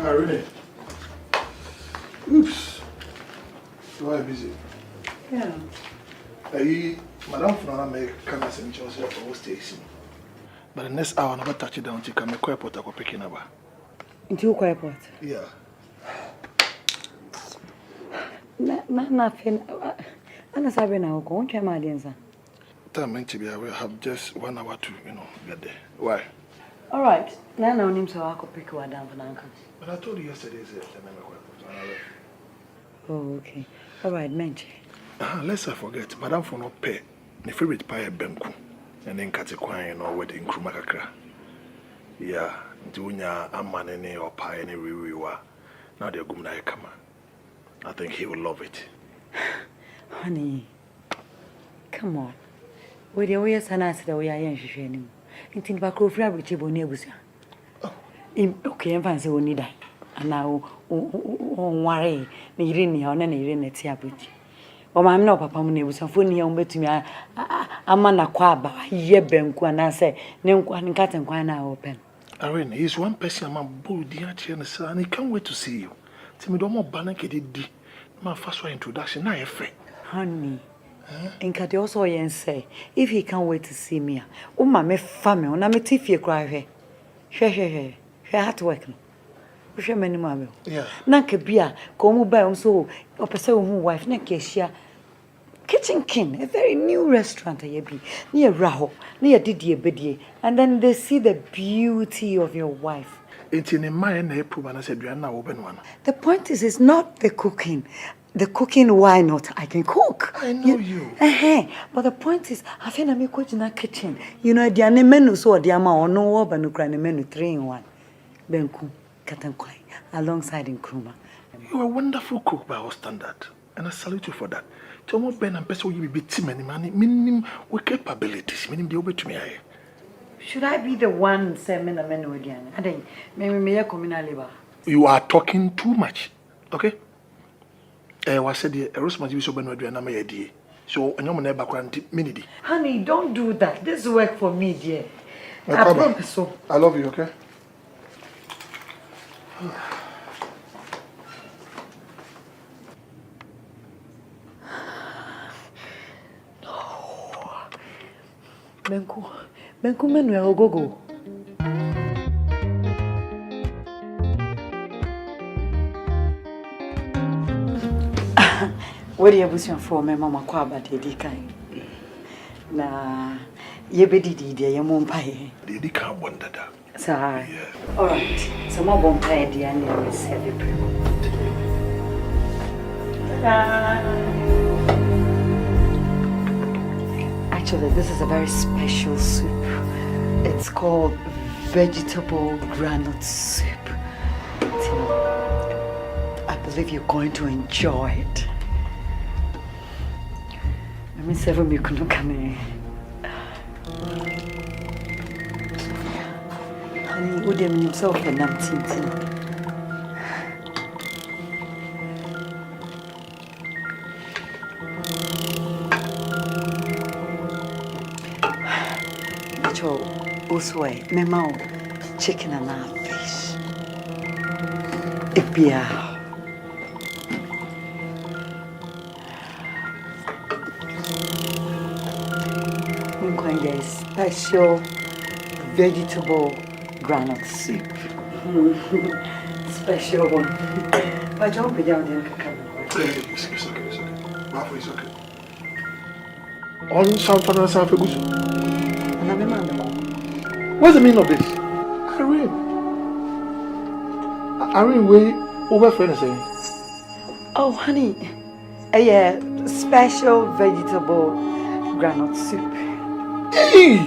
Speaker 7: Really? Oops. You are busy.
Speaker 9: Yeah.
Speaker 7: Madam Flora may come as a choice for station. But the next hour, never touch it down to come a airport or picking up.
Speaker 9: Into airport?
Speaker 7: Yeah.
Speaker 9: Nothing. I'm sorry now. Go on, my dear.
Speaker 7: Time to be, I will have just 1 hour to, get there. Why?
Speaker 9: All right. Now, no name so I could pick you down for now.
Speaker 7: But I told you yesterday,
Speaker 9: oh, okay. All right, mention.
Speaker 7: Let's not forget, Madam for not pay. The favorite pie Benku, and then Katiquine or wedding Krumakakra. Yeah, Dunya, a man any or pie any rewa. Now they're going to come. I think he will love it.
Speaker 9: Honey, come on. Where the way is an answer the way I am sharing. In Timbako, Fabric, Bonebusa. Okay, I'm fancy we need that. And now, worry, Nirini on any Irene Tiabuchi. Well, I'm not Papa Munibus, and funny young bet to me. A man a quaba, ye benku, and I say, no one cat and quina open.
Speaker 7: Irene, he's one person among both dear Chinese, and he can't wait to see you. Timidomo Banakedi, my first introduction, I afraid.
Speaker 9: Honey. And Cat also yen say, if he can't wait to see me, oh, my family, and I'm a tiffy cry here. She had to work. Which many mamma.
Speaker 7: Yeah.
Speaker 9: Nanka beer, come by so, or pursue who wife, Nakeshia. Kitchen King, a very new restaurant, I be near Raho, near Didier Bedier, and then they see the beauty of your wife.
Speaker 7: It's in my April, and I said, you are now open one.
Speaker 9: The point is, it's not the cooking. The cooking, why not? I can cook.
Speaker 7: I know you.
Speaker 9: But the point is, I feel I'm in a kitchen. You know, the menu so the amount or no over no crying menu 3 in 1. Benku, Katankwai, alongside in Kruma.
Speaker 7: You are a wonderful cook by our standard, and I salute you for that. Tomo Ben and Peso you be team and money, minimum with capabilities, minimum the over to me.
Speaker 9: Should I be the one saying a man again? I think maybe me a communal labor.
Speaker 7: You are talking too much. Okay? Was said the Rosman you so ben and I'm a dear. So and your neighbor can't minute.
Speaker 9: Honey, don't do that. This work for me, dear.
Speaker 7: I promise so. I love you, okay?
Speaker 9: Benku menu ya ogogo. Where you bush for me mama kwa ba dedi kai. Na ye be didi dia ye mo mpae.
Speaker 7: Dedi ka bondada.
Speaker 9: Sir. All right. So mo bon mpae dia and we serve it. Actually, this is a very special soup. It's called vegetable granite soup. I believe you're going to enjoy it. Let me serve you kunukane. Honey, would you mean so for namtintin? Also, memo chicken and half fish. Ipia. Special vegetable granite soup. Special one. But don't be down there.
Speaker 7: It's okay. Rafa, it's okay. On Sanfana Sanfegusu. What's the meaning of this? Irene, way over friend saying.
Speaker 9: Oh, honey, a special vegetable granite soup.
Speaker 7: Hey,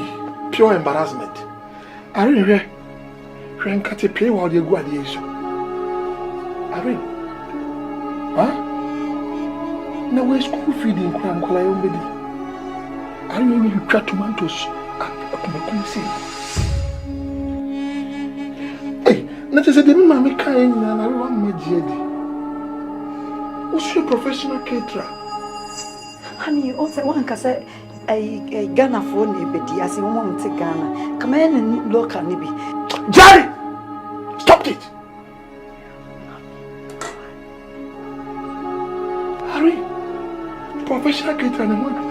Speaker 7: pure embarrassment. Irene, Irene, can't you play while you go at the issue? Irene, huh? Now we're school feeding cram crying baby. Irene, you cut tomatoes. Hey, not just a mammy kind and I want my jedi. What's your professional caterer?
Speaker 9: Honey, also one can say a Ghana phone, Betty, as you want to Ghana. Come in and look at me.
Speaker 7: Jerry! Stop it! Hurry! Professional caterer and one.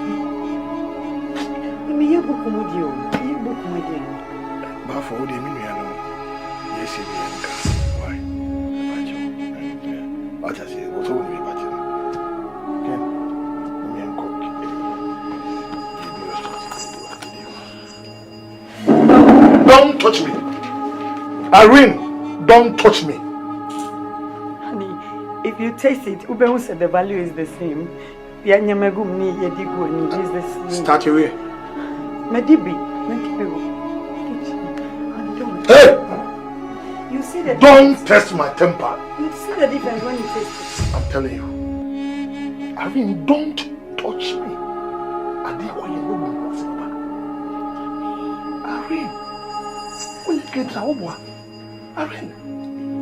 Speaker 9: Me, you book with you. You book with you.
Speaker 7: But for the minute, yes, you why? I just say, what's all the way back? Don't touch me. Irene, don't touch me.
Speaker 9: Honey, if you taste it, Ube who said the value is the same. The anyamegum ni yedigo ni is the same.
Speaker 7: Start your way.
Speaker 9: Medibi,
Speaker 7: hey!
Speaker 9: You see the
Speaker 7: don't test my temper.
Speaker 9: You see the difference when you taste it.
Speaker 7: I'm telling you. Irene, don't touch me. Irene. When you get out, Irene.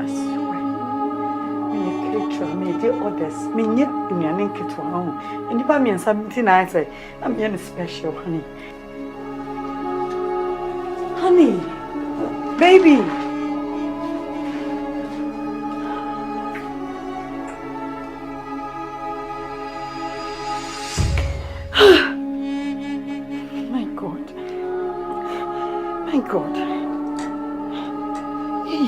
Speaker 9: I swear. Me creature, me the others, me yet me an inket to home. And if I mean something I say, I'm very special, honey. Honey, baby. My God. Hey,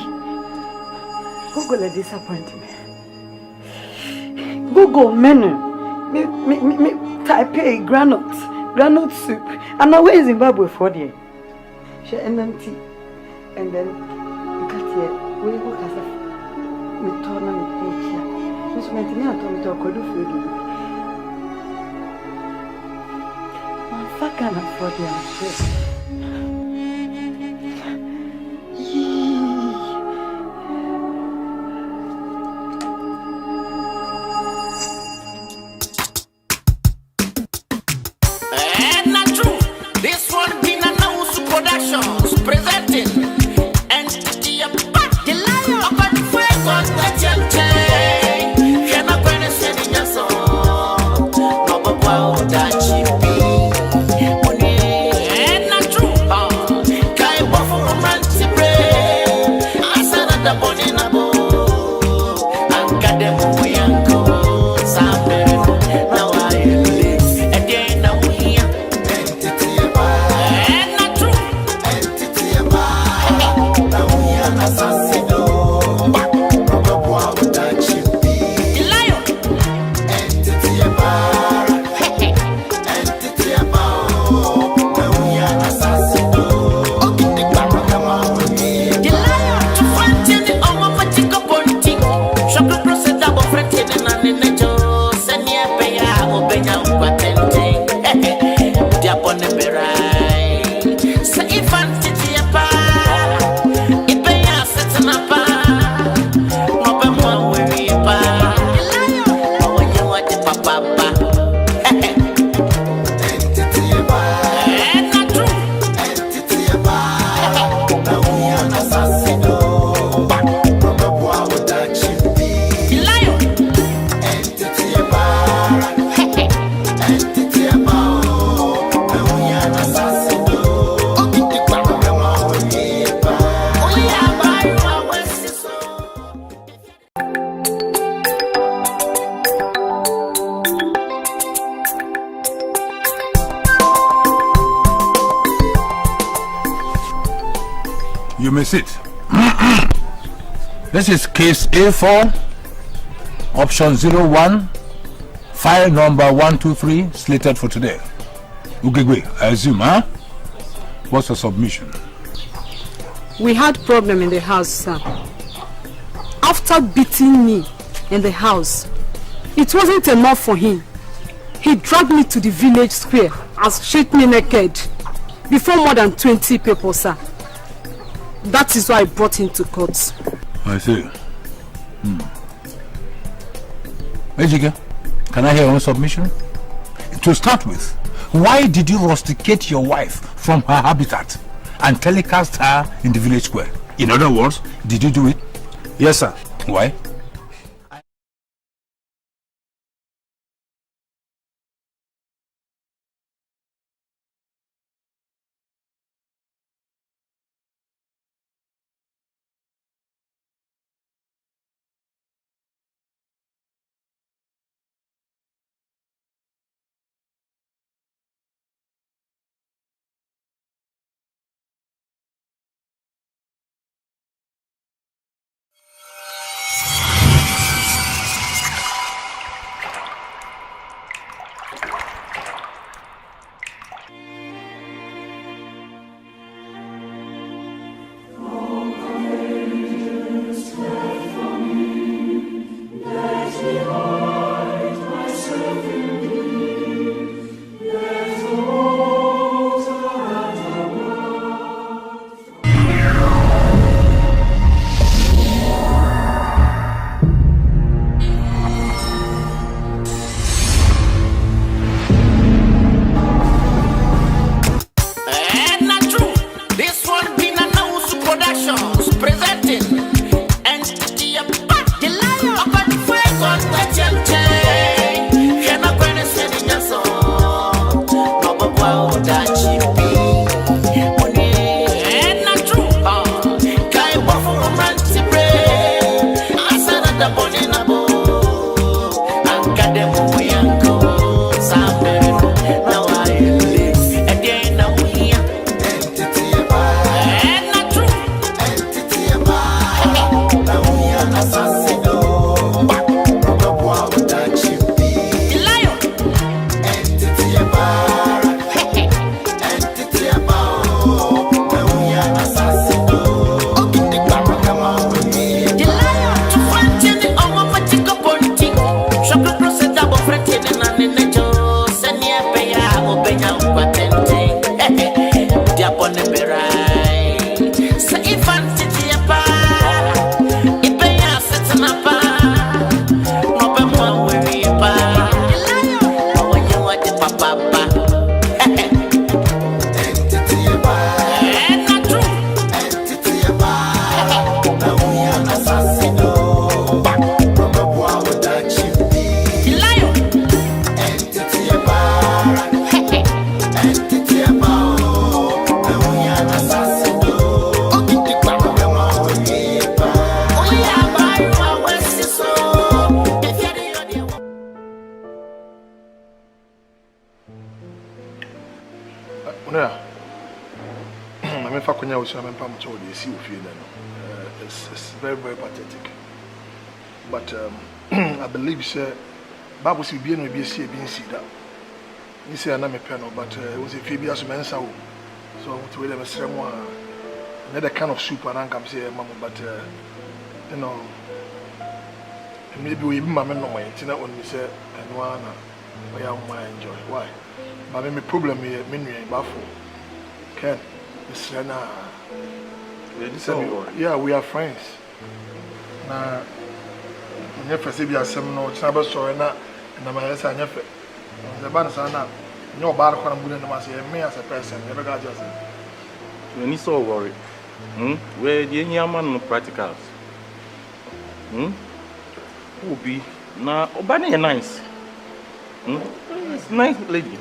Speaker 9: Google disappoint me. Google menu. Me type a granite soup. And now where is Zimbabwe for there? She NMT. And then you got here. We go as a me turn on me here. Miss Martina told me to go do food. My fuck can afford you, I'm sure.
Speaker 18: You may sit. This is case A4, option 01, file number 123, slated for today. Ugegwe, I assume, huh? What's the submission?
Speaker 19: We had problem in the house, sir. After beating me in the house, it wasn't enough for him. He dragged me to the village square and stripped me naked before more than 20 people, sir. That is why I brought him to court.
Speaker 18: I see. Ejike, can I hear your own submission? To start with, why did you rusticate your wife from her habitat and telecast her in the village square? In other words, did you do it?
Speaker 5: Yes, sir.
Speaker 18: Why?
Speaker 7: It's very, very pathetic. But I believe, sir, Bible says, "Be no be see, be see that." You say I'm a piano, but it was a few as men so. So to wait a certain one, another kind of soup and I come say, "Mama," but you know, maybe we even mamma no mind. Tina when we say, "And one, I am my enjoy." Why? But my problem here, me baffle. Ken, it's na. So, yeah, we are friends. Now, never say we are some no trouble story na and my answer never. The band sana, no bar for a bullet must me as a person, never got just.
Speaker 6: You need so worry. Where the young man no practicals. Who be now Obani nice. It's nice lady.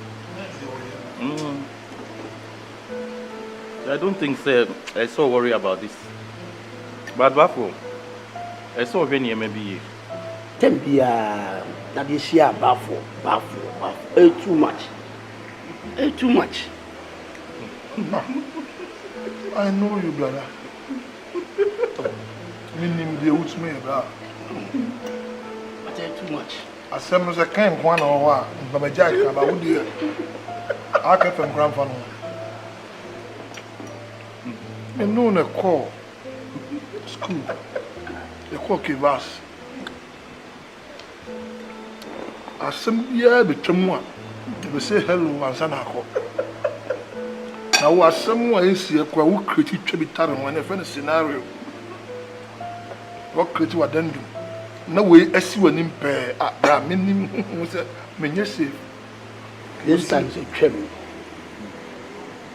Speaker 6: I don't think I so worry about this. But Bafo, I saw when you may be.
Speaker 20: Tempia, that is here, Bafo. Too much. Too much.
Speaker 7: No. I know you, brother. Meaning the woods me about.
Speaker 20: I tell you too much.
Speaker 7: As some as I came one or one, but my jack about would you? I came from grandfather. And no one call school. They call Kivas. As some year between one, they will say hello and Sanako. Now, was someone is here who created Trebitan when I find a scenario. What created what then do? No way, I see one impair at that minimum was a menacing.
Speaker 20: This time, say, Trevor.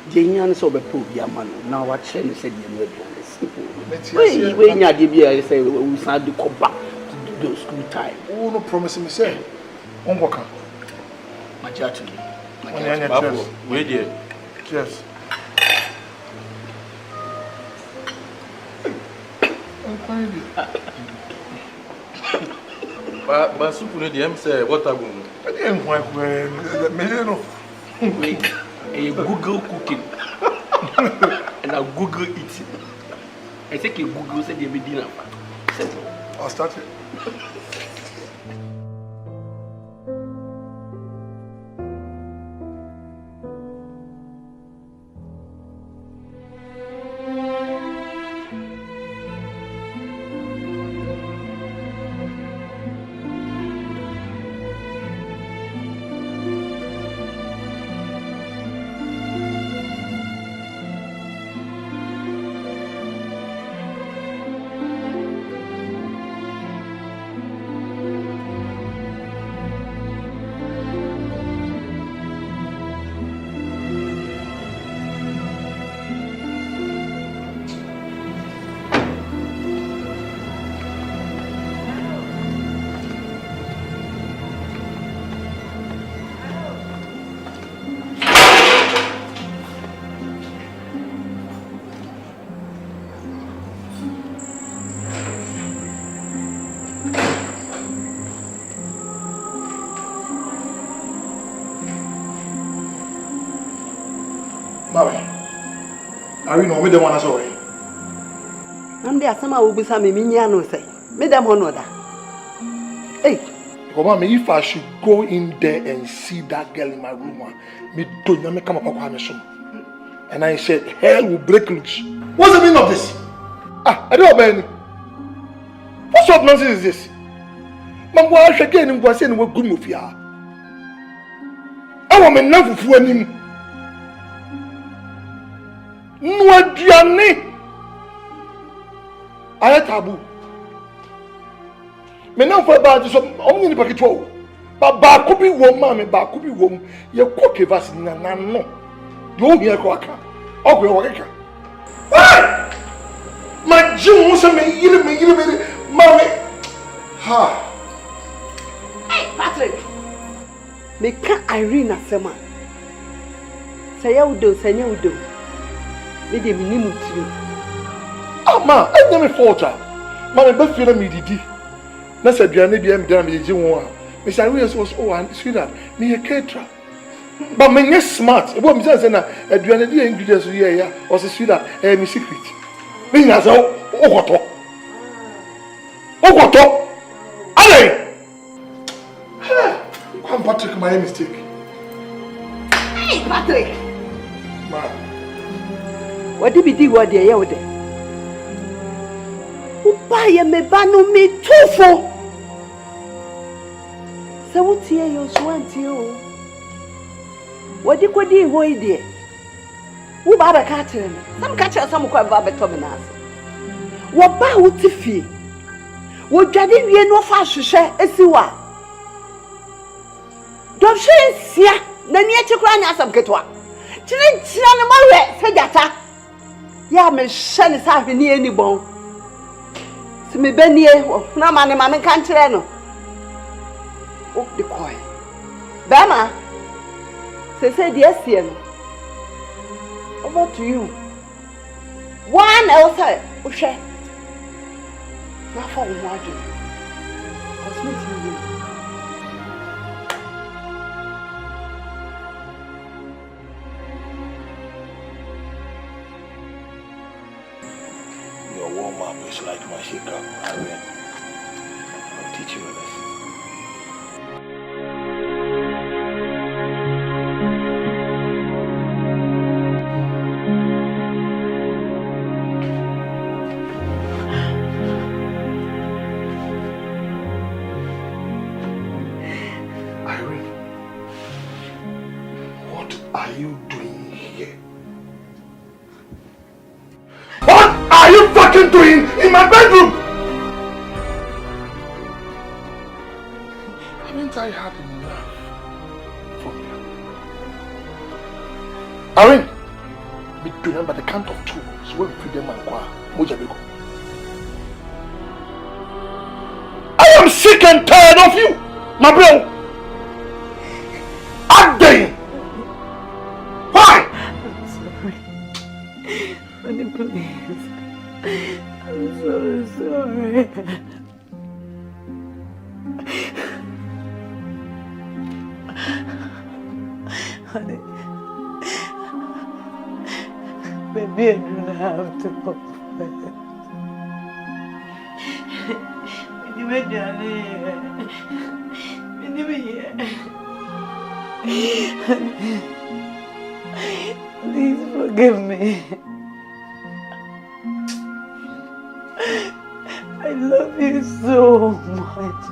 Speaker 20: Janian is over poor Yaman. Now, what Chen said, you know, simple. When you DBA say, we start to come back to do school time.
Speaker 7: Oh, no promise me, say. On walker.
Speaker 20: My chat.
Speaker 7: Wait, dear. Cheers.
Speaker 21: But soup no dey say water go.
Speaker 7: I dey me no.
Speaker 20: Wait, a Google cooking. And I Google eating. I think you Google said you be dinner. Simple.
Speaker 7: I'll start it. Are you know me the one as already?
Speaker 11: I'm there. Some will be some miniano say. Madam Honoda. Hey,
Speaker 7: come on, if I should go in there and see that girl in my room, me don't me come up with me. And I said, hell will break loose. What's the meaning of this? I don't know. What sort of nonsense is this? Man, why should again go say no good move here? I want me never for him. No aduane ayé taboo me na fo ba so omo ni paketo o ba ko bi wo ma me ba ko bi wo ye ko kevas na no do here ko aka ogwe wo keka ma jiwo so me yire ma me ha
Speaker 11: hey Patrick me ka Irene asema say ya udo sanya udo me de minimu tiri
Speaker 7: ama anya me falter ma me be feel me didi na sa duane bia me dra me ji won a me say we so one sweetheart me ye ketra but me nye smart e bo me say na aduane di ingredients ye ya o say sweetheart me secret me nya so okoto ale come Patrick my mistake
Speaker 11: hey Patrick
Speaker 7: ma
Speaker 11: what did be what they are there? Upa ye me banu me tufo. So what here you swanti you? What did you do wo ide? Wo ba ba ka kire me. Some ka kire some kwa ba beto me na ase. Wo ba wo tifi. Wo dwade wie no fa hwehwe esiwa. Do hwe sia na ni akikura nya asam ketwa. Kire na mawe se jata. Ya me shani sa hwe ni eni bon. Si me benie na ma ne ma me kan kire no. O de koi. Ba ma. Se de asie no. Over to you. One else o hwe. Na fa wo adu. Cosmetics ni.
Speaker 6: You're
Speaker 16: warm up. It's like my shake up. I'll teach you a lesson. Doing in my bedroom? Haven't I had enough from you? Irene, be doing by the count of 2. So we freedom and qua Mojabeko. I am sick and tired of you, my bro. Again. Why?
Speaker 9: I'm sorry. Honey, please. I'm so sorry. Honey, baby, I don't have to confess. Please forgive me. I love you so much.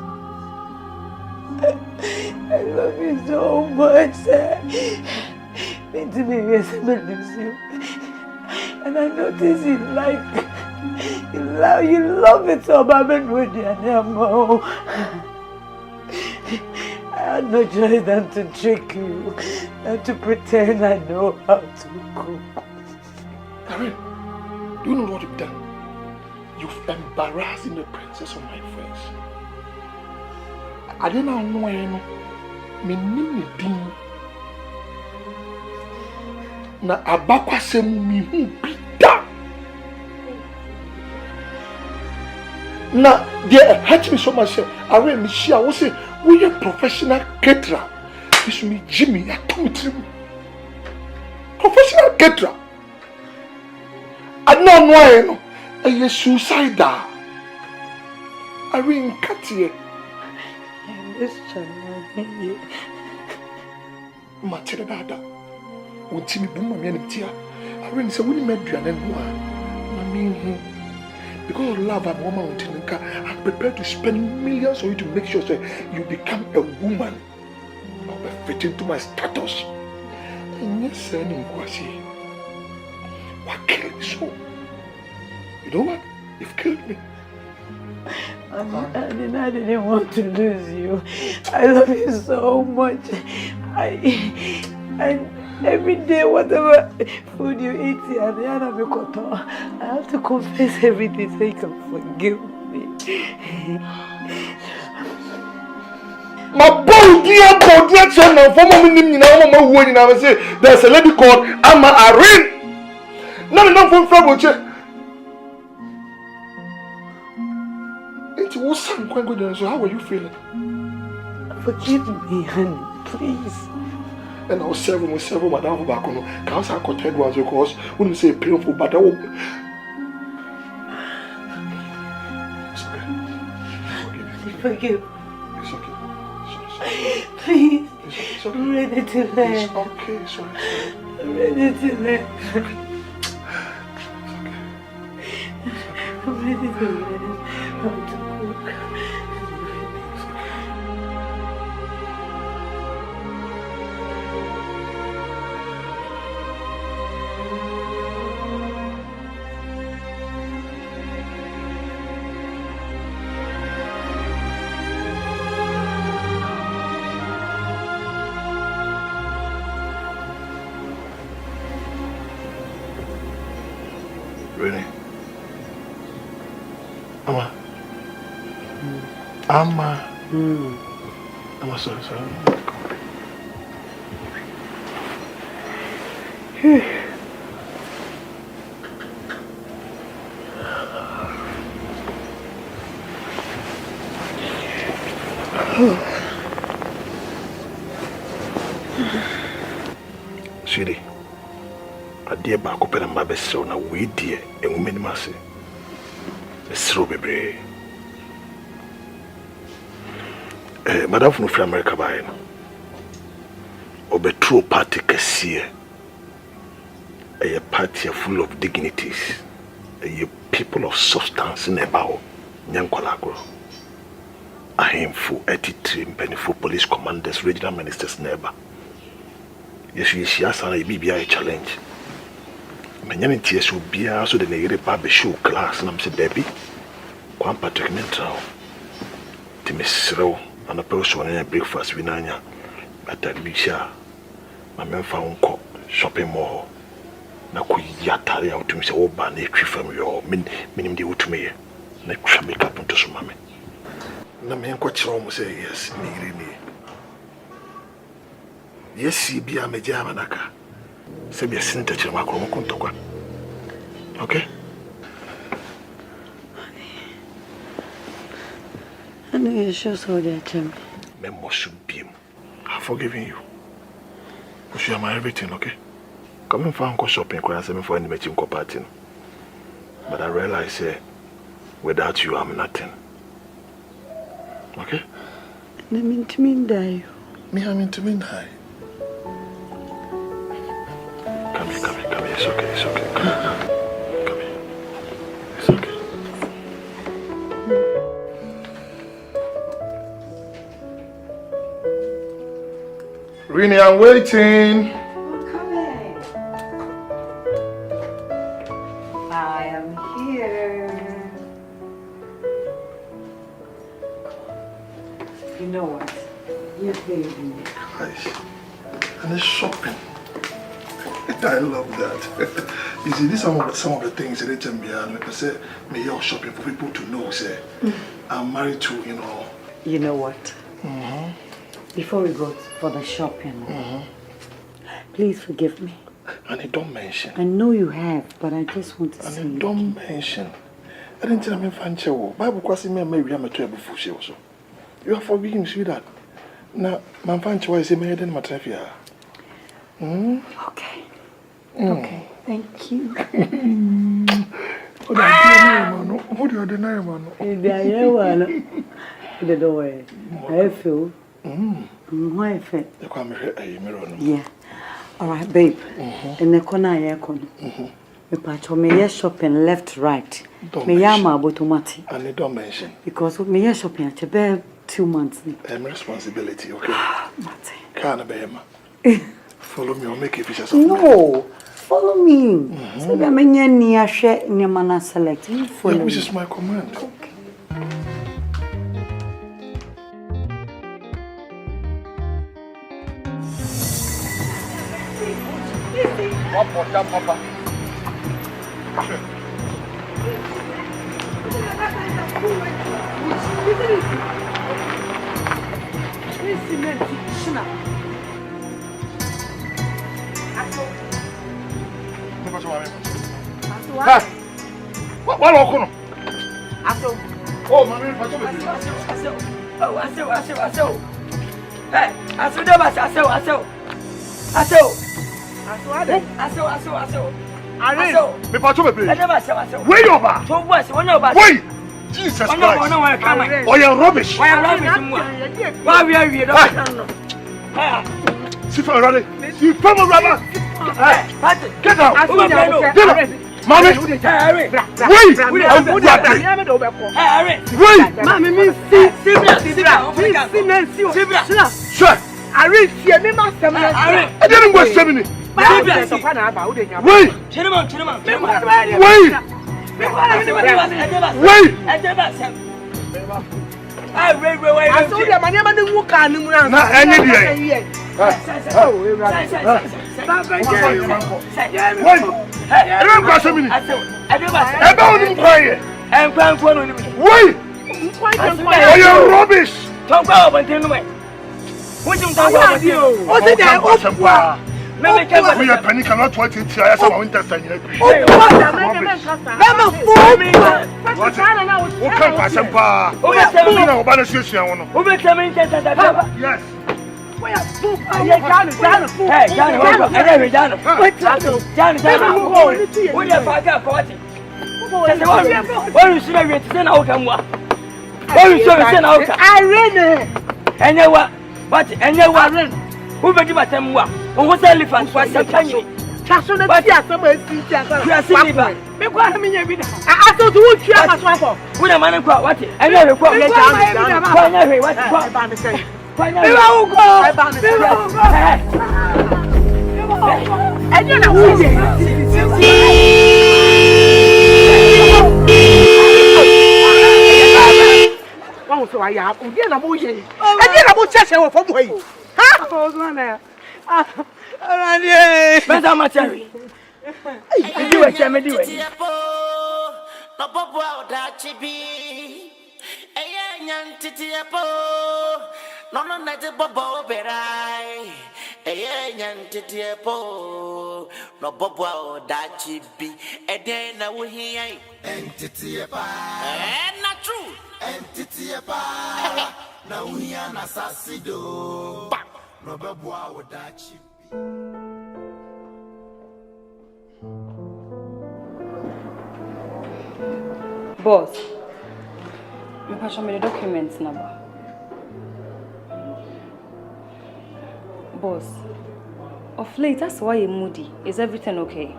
Speaker 9: I love you so much. Into me, yes, I lose you. And I notice you love it so bad. I had no choice than to trick you, and to pretend I know how to cook.
Speaker 16: Irene, do you know what you've done? You've embarrassed the princess of my friends. I didn't know me name din. Na abakwa semu hu bida. Na they hurt me so much. I went me share. I say we are professional caterer. This me Jimmy. I told me professional caterer. I don't know. I suicidal. I ring Katie.
Speaker 9: This child,
Speaker 16: Matilda. When Timmy Boom and Tia, I ring so we met you and then because of love and woman, I'm prepared to spend millions on you to make sure that you become a woman fitting to my status. And yes, sending Kwasi. What killed me so? You know what? You've killed me.
Speaker 9: I didn't want to lose you. I love you so much. I every day, whatever food you eat here, I have to confess everything so you can forgive me.
Speaker 16: My boy, dear son, for my say there's a lady called Amma Irene. No, from Fraboche. It was some quite good. So, how are you feeling?
Speaker 9: Forgive me, honey, please.
Speaker 16: And I was serving Madame Bacono. Cause I could tell once because when you say painful, but I will. It's okay.
Speaker 9: Forgive.
Speaker 16: It's okay.
Speaker 9: Please.
Speaker 16: It's okay.
Speaker 9: I'm ready to learn.
Speaker 16: It's okay. Sorry.
Speaker 9: I'm ready to learn. I'm ready to learn how to cook.
Speaker 16: Really? Amma. Amma, sorry. Sweetie, I dear back up and my best son, a way dear, a woman must say. Mesro bebre. Madam from America by no. Obetro party kesiye. A party full of dignities. A people of substance in about Nyankwalagro. Ahemfo, 83 benefit police commanders, regional ministers neighbor. Yes, she has a BBI challenge. Many tears will be so the Nagre Baby show class, and I'm said, baby, Quan Patrick Mental. Timis Row, and a person in a breakfast with Nanya. But that be sure. My men found shopping mall. Na ku yatare out to me say oba na etwi fam yo minim de wotume na twa make up to so mame na me enko kire o mo say yes me ire me yes bi a me jama naka se bi sinta kire makro mo kontokwa okay
Speaker 9: and you sure so that time
Speaker 16: me must be I've forgiven you because you are my everything, okay? Come and find shopping, because I'm for any matching party. But I realize without you, I'm nothing. Okay?
Speaker 9: I mean to me die.
Speaker 16: Me, I mean to me die. Come here. It's okay. Come here. It's okay. Rini, I'm waiting.
Speaker 9: I am here. You know what? You're baby.
Speaker 16: Nice. And it's shopping. I love that. You see, these are some of the things that they tell me. I say, me you're shopping for people to know. Say, I'm married to, you know.
Speaker 9: You know what? Before we go for the shopping, please forgive me.
Speaker 16: And don't mention.
Speaker 9: I know you have, but I just want to say.
Speaker 16: And don't mention. I didn't tell me fancy. Bible question me maybe I'm a trouble for you also. You are forgiving, sweetheart. Now, my fancy is a maiden matrafia.
Speaker 9: Okay. Okay. Thank you.
Speaker 16: What do you deny, man?
Speaker 9: Don't worry. I feel. Why I feel? Yeah. All right, babe. In the corner, I am. Me pacho me shopping left, right. Me yama abotomati.
Speaker 16: And don't mention.
Speaker 9: Because me shopping at about 2 months.
Speaker 16: I'm responsibility, okay?
Speaker 9: Mate.
Speaker 16: Can't be follow me or make a picture of me.
Speaker 9: No, follow me. So that me near share near mana select. You follow me.
Speaker 16: Which is my command.
Speaker 9: Okay.
Speaker 16: Papa. What are you
Speaker 3: Oh, mommy, what's up? Hey,
Speaker 16: where you are? Wait! Jesus Christ! Oh, you're rubbish! Sit for a You come on, rubber! Get out! Mommy! Wait!
Speaker 3: Mommy,
Speaker 16: Sir!
Speaker 3: I read me master.
Speaker 16: I didn't waste 7 minutes. Wait!
Speaker 3: I told them I never knew what kind of man.
Speaker 16: Not any day. I don't pass a minute. I don't cry. Wait! Oh, you're rubbish!
Speaker 3: Talk about it. What's that?
Speaker 16: We are panic cannot wait to try some winter time.
Speaker 3: What
Speaker 16: can pass and pa? Yes.
Speaker 3: What you should have seen out and what? What you should have seen out?
Speaker 2: Irene!
Speaker 3: And you what? But and you what? Who made you at them? What was elephant? What's the canyon?
Speaker 2: Castle, but yes, somebody sees you.
Speaker 3: I
Speaker 2: thought you would share my swamp.
Speaker 3: With a man and what? And you're a problem.
Speaker 2: And you're not so I have again a motion. And then I will check from way.
Speaker 3: Better material. You were telling me.
Speaker 13: No bobo da chibi. Eya nyantitiapo. No nete bobo berai. Eya nyantitiapo. No bobo da chibi. Eden na wuhi ai. Entitiepa. Na true. Entitiepa. Na wuhi na sasido. No bobo da chibi.
Speaker 1: Boss, you can show me the documents number. Boss, of late, that's why you're moody. Is everything okay?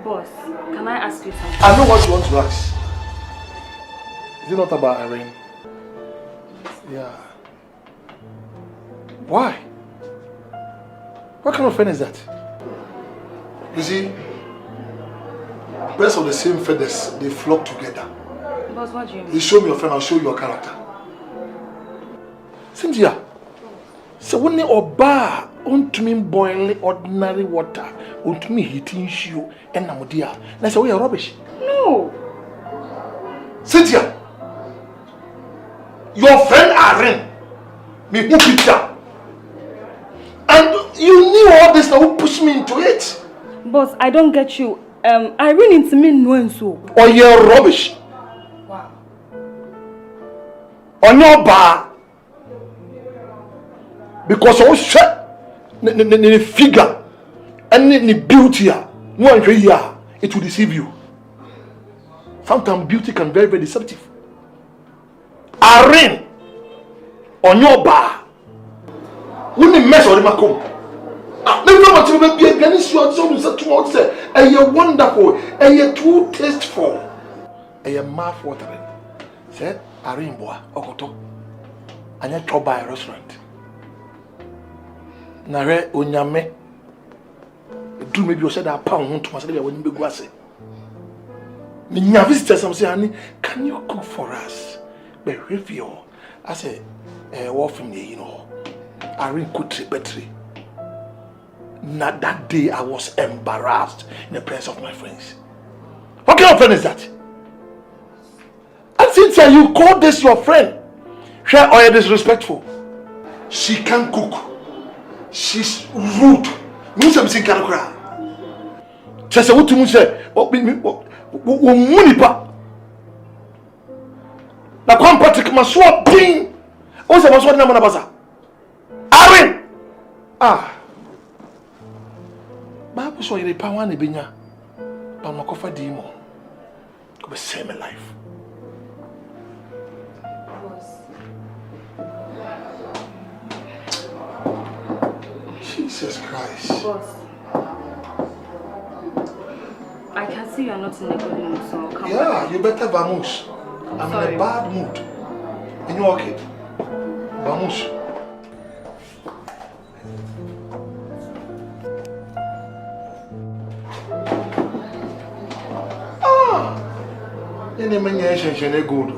Speaker 1: Boss, can I ask you something?
Speaker 7: I know what you want to ask. Is it not about Irene? Yeah. Why? What kind of friend is that? You see, birds of the same feathers, they flock together.
Speaker 1: Boss, what do you mean?
Speaker 7: You show me your friend, I'll show you your character. Cynthia, so when you oba onto me boiling ordinary water, onto me heating you and Namudia, that's why you're rubbish.
Speaker 1: No.
Speaker 7: Cynthia, your friend Irene, me who picture. And you knew all this, now who pushed me into it?
Speaker 1: Boss, I don't get you. I really into me knowing so.
Speaker 7: Or you're rubbish.
Speaker 1: Wow.
Speaker 7: On your bar. Because I was shut the figure and the beauty it will deceive you. Sometimes beauty can be very, very deceptive. Irene on your bar. Wouldn't mess with him come. Never know what you will be against you so tomorrow say, and you're wonderful, and you're too tasteful, and you're mouth watering. Say, Irene boy, Okoto, and you're trouble by a restaurant. Nare Onyame. Do maybe you said that pound home to myself when you be grassy. Minya visitors, some say, honey, can you cook for us? But review. I say, what from you know. Irene could trip better. Not that day I was embarrassed in the presence of my friends. What kind of friend is that? And since you call this your friend, she are disrespectful. She can't cook. She's rude. Means I'm saying can't cry. Just what you say? What money pa? Na kwa Patrick maswa ping. Osa maswa na mana basa. Irene. Bible so you pa wan e benya. Pa no kofa di mo. Ko be same life. Jesus Christ.
Speaker 1: Boss, I can see you are not in a good mood, so come back.
Speaker 7: You better vamos. I'm in a bad mood. And you okay? Vamos. You never know anything good.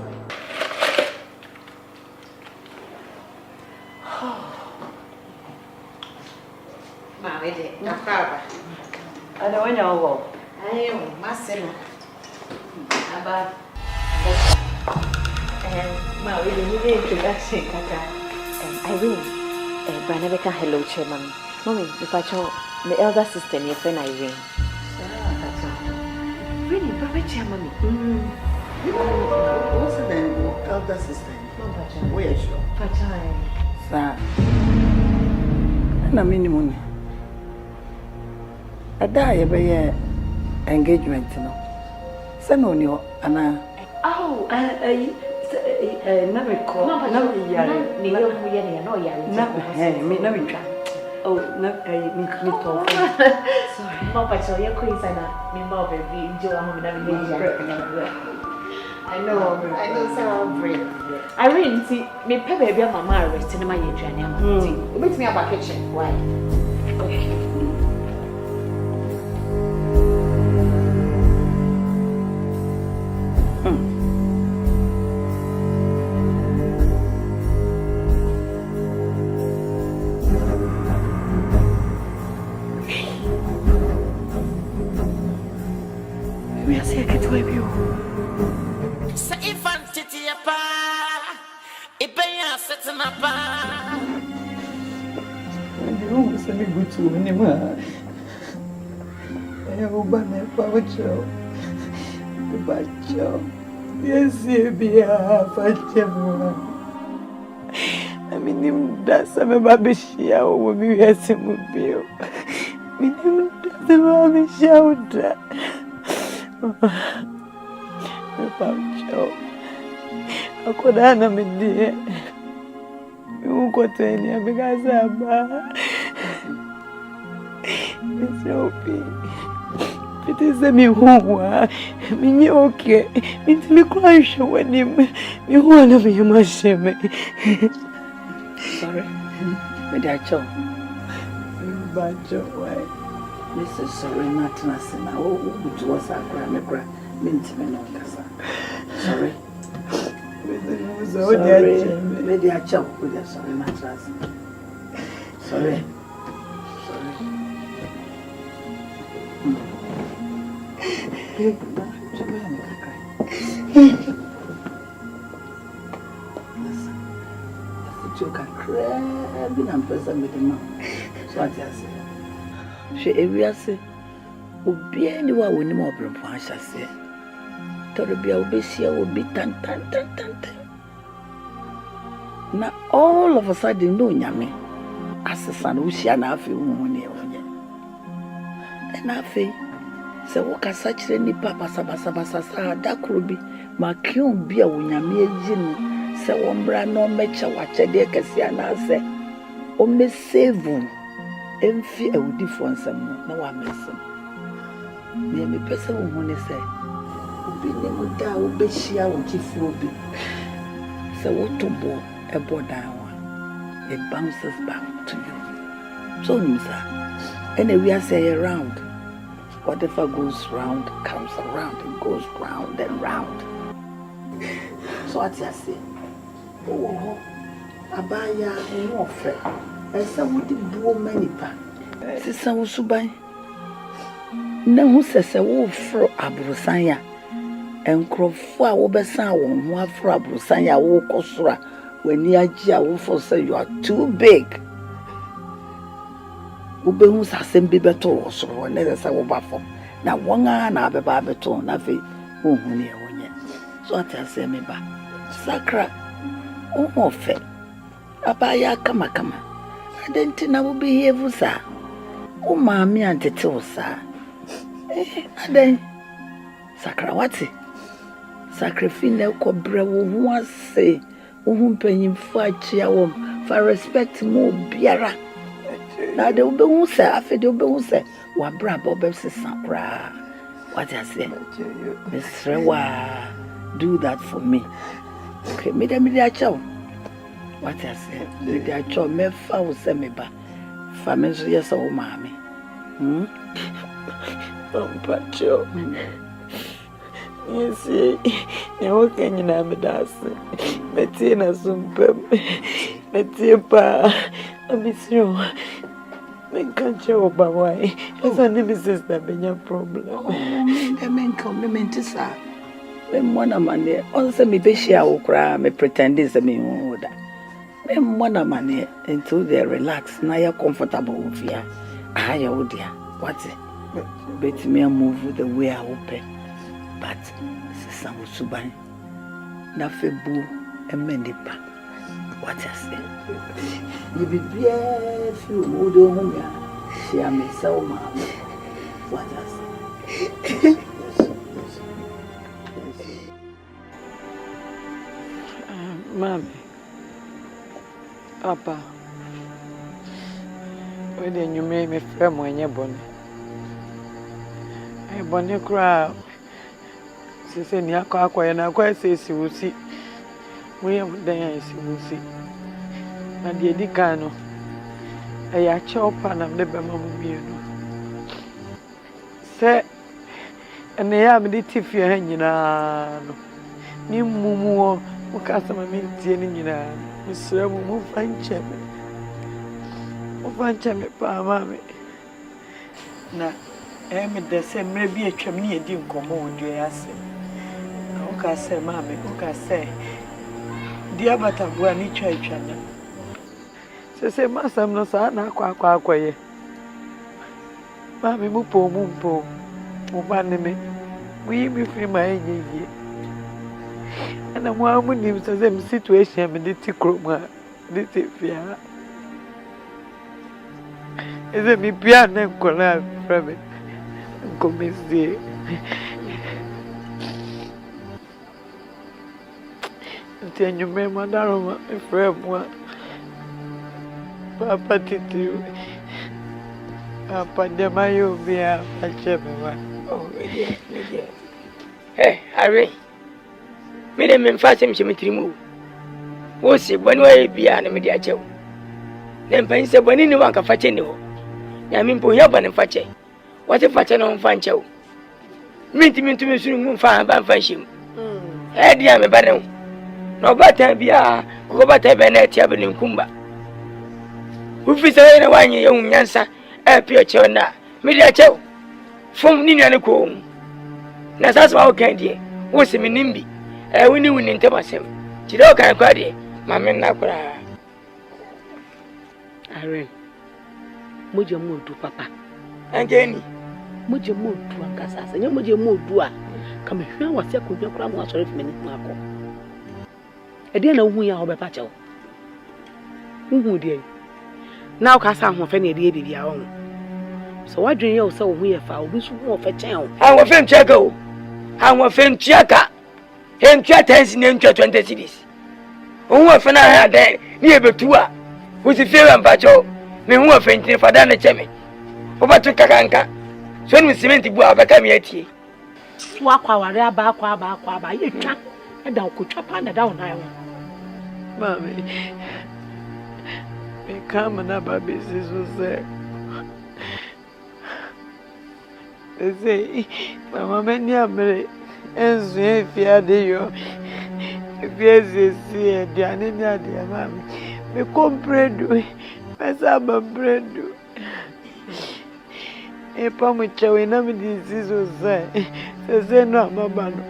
Speaker 1: I don't want your work.
Speaker 10: I am Marcella. About my introduction,
Speaker 4: Irene, Branabeka, hello, Chairman. Mommy, if I told my elder sister, your friend Irene.
Speaker 10: Really, Brother Chairman.
Speaker 11: What's the name? Elder sister. Where is she?
Speaker 10: Pachai.
Speaker 11: Sir. Na minimum. Ada ye be engagement no. Se no ni ho ana.
Speaker 2: Oh, na me call. Na me yare.
Speaker 10: Ni yo mu ye ne no yare.
Speaker 2: Na me na me twa. Oh, na me talk.
Speaker 10: Sorry. Mama so ye ko insana. Me ma baby njo wa mu na me yare. I know some brave. I really see me pay baby mama arrest in my journey. Wait me about kitchen. Why? Okay.
Speaker 11: We are sick to help you. Não, você me botou, né, mano? Eu vou me pautio. Eu baixo. Esse bia fatema. A menina dessa me babixia, o meu esse mobile. Menina dessa babixia outra. Me pautio. Acordando me dia. Eu contei a minha zaba. Misopi. Pitiza mi huwa. Mi okay. Mi kwaisha wani mi huwa na mi masheme. Sorry. Me da cho. Ba cho why? Mrs. Sorry not na sina. O butu wasa akra me kra. Mi ntime no kasa. Sorry. Sorry. Me da cho. Sorry not na sina. Sorry. You can crab in and present with the mouth. So I say, she every say, Obi anyone will no more bring for shall say. Toribia Obesia will be tan. Now all of a sudden, no yammy. As a son, who shall not feel money. And I feel. Se woka sachire ni papa sabasa da krobi makion bia wonyame aginu se wombra no mecha wachede kase anase o me save emfi awudifo nsam na wa mesem me pese wo hu ne se obi ne muda wo behia wo kifo obi se wotobo ebodan wa it bounces back to you so nimsa and we are say around. Whatever goes round comes around. It goes round and round. So what I say? Oh, abaya no fair. Esa wodi buo manipa. Sisa wo suban. Na hu sese wo fro abrusan ya. Enkrofo a wo besan won ho afro abrusan ya wo kosora. Wani agi a wo for say you are too big. Ubehu sasem bi beto wo soro na se wo bafo na wonga na abeba beto na fe ohun ne wonye so atase me ba sakra o ofe abaya kama adenti na wo behave sa o maami antete wo sa aden sakra wati sacrifice ko bre wo hu ase ohun panyimfo achia wo for respect mo biara. Now they will be who say, after they will be who say, what bra Bob Sakra. What I say, Miss Rewa, do that for me. Okay, media chow. What I say, media chow, me foul send me back. Family, yes, oh, mammy. Pacho. You see, you can you know me dance. Metina sumpem. Metipa. I miss you. I can't show about why. It's a name sister, be your problem. I mean, compliment is sad. When one of money, also me be share or cry, me pretend is a me order. When one of money until they relax, now you're comfortable with you. I oh dear, what's it? Bet me a move the way I open. But, Sister Suban, Nafebu, and Mendipa. What I say? You be very few who don't share me so much.
Speaker 14: Mami, Papa, when you made me firm when you're born, I born a crowd. She said, Yaka, and I quite say she will see. We have there, she will see. And the Dicano, I chop and I'm never mamma. Say, and they have the tiffy hanging on. Ni mumu ukasema mimi tieni nyina msemo mufancheme pa mame na me de se mre bi atwam ne edi nkomo odio yase na ukase mame ukase dia batabua ni twa na se masam no sa na akwaye mame mu po mu ba ne me wi mi free my enye and I'm one him says I'm situation in the Ticroma, the Tifia. Is it me piano collab from it? Come see. Tell you, my mother, my friend, one. Papa, Titu. Papa, the Mayo be a champion.
Speaker 3: Oh, hey, Harry. Me dem me fa sem chemetri mu wo se boni wa bia na me dia chew na mpan se boni ni wanka fa che ni ho ya me mpo ya bani fa che wo se fa che na mfa nchew minti sunu mu fa ba mfa nhim dia me ba ne no bata bia ko bata be na etia be ne nkumba wo fi se na wanye ye nyansa pio chew na me dia chew fom ni nua ne ko na sasa wa kan die wo se me nimbi wini ntemasem chide o kan kwa de mame na kura
Speaker 2: Aren moje mo du papa
Speaker 3: angeni
Speaker 2: moje mo du ankasa se moje mo du a kama hwa wase ko hwa kura mo asore fme ni ku akọ e de na hu ya ho be pa chewo hu de na o ka sa ho fe na e de bibia ho so wadwen ye o se o hu ye fa obi su ho fe chen o
Speaker 3: ha wo fe nchaka o ha wo fe nchaka Entwa 10 na entwa 20 cities. Ohu afena ha de ni ebetu a. Wo si fewa mpacho. Me hu afentin fada na cheme. Obatu kakanka. So ni cement bu abaka me atie.
Speaker 2: So akwa ware aba ye twa. E da okotwa pa na da ona yo.
Speaker 14: Mami. Me kama na baby sizo se. Eze mama meni amre. Enzo efia de yo efia se de aneni ade mami me comprendo me saba brendo e pa mo chewe na me dizizo se no amabano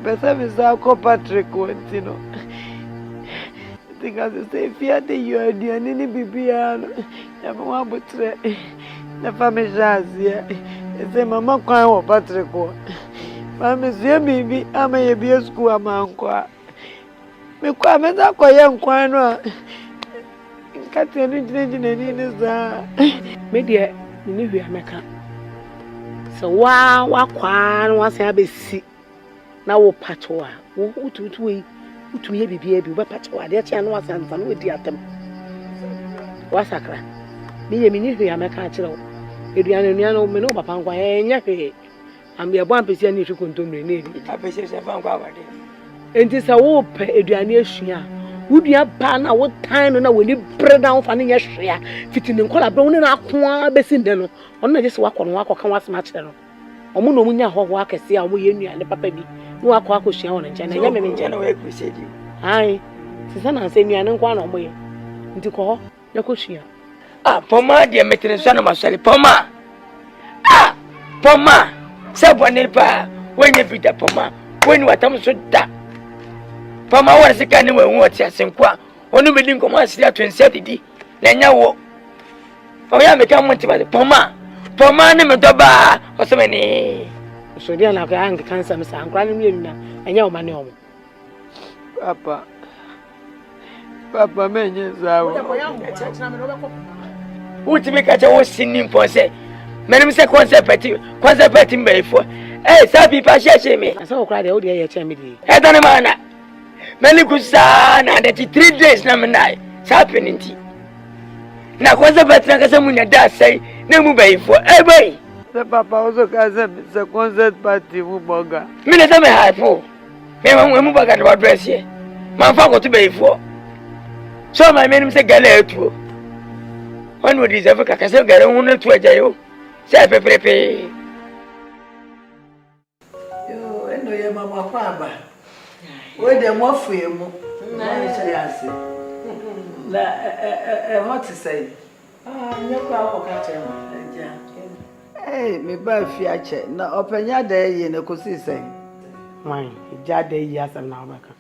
Speaker 14: pesa me sa ko Patrick Wantino tika se efia de yo de aneni bibia no ya mo abutre na fami jazia se mama kwa wo Patrick Mami zia bibi ama ye bia school ama nkwa. Me kwa meza kwa ye nkwa no. Nkati enu jine ni za. Me de ni hwe ameka. So wa kwa no wase abesi. Na wo pacho a. Wo utu ye bibi wo pacho a de chia no wase anfa no wedi atem. Wasakra. Me ye ni hwe ameka a kire wo. Eduane no me no papa nkwa enya hwe. Ambe abo ampesi ani hwekontomre na edi
Speaker 3: apesi se fa nkwa abade
Speaker 14: enti sa wo pe eduane asua wudua ba na wo tan no na woni breda wo fa ne nya hwea fitini nkola bra wo ne na akoa besi nde no ono na jese wakọ no wakọ kan wasema kire no omo no munya ho akese a wo ye nuane papa bi no wakọ akosua wo ne nche na nya me nche
Speaker 3: na we crusade
Speaker 14: ai sisa na se nuane nkwa na omo ye nti ko ho yakosua
Speaker 3: poma de metere so na masale poma Sabo nepa wenye vita poma weni watamu so da poma wala sikani we hu oti asenkwa onu medi nkomo asiri atwense didi na nya wo oya meka monti ba poma ne medoba osomeni
Speaker 2: so dia na ka ang kansa me sa ankra ne mienu na enya o mane omo
Speaker 14: papa menye zawo
Speaker 3: uti me kacha wo sini mponse Menim say concept me for. Eh, some people share me.
Speaker 2: I saw cry the old year champion.
Speaker 3: I don't know. Many good son and 3 days na menai. Happening tea. Na concept na kasa munya da say na mu bai for. Eh boy.
Speaker 14: The papa also kasa the concert party mu boga.
Speaker 3: Me na say me high for. Me mu boga no dress here. Man fa go to bai for. So my menim say gale etu. When we deserve kasa gale hu na tu ajayo. Say pepepe.
Speaker 11: Yo, eno ye mama kwaba. We de mo fuemu. Na say ase. Na what to say?
Speaker 2: Nyekwa ko ka chere mo.
Speaker 11: Me ba fi ache. Na openya da ye na kosi say.
Speaker 2: Man, ija da yi asam na obaka.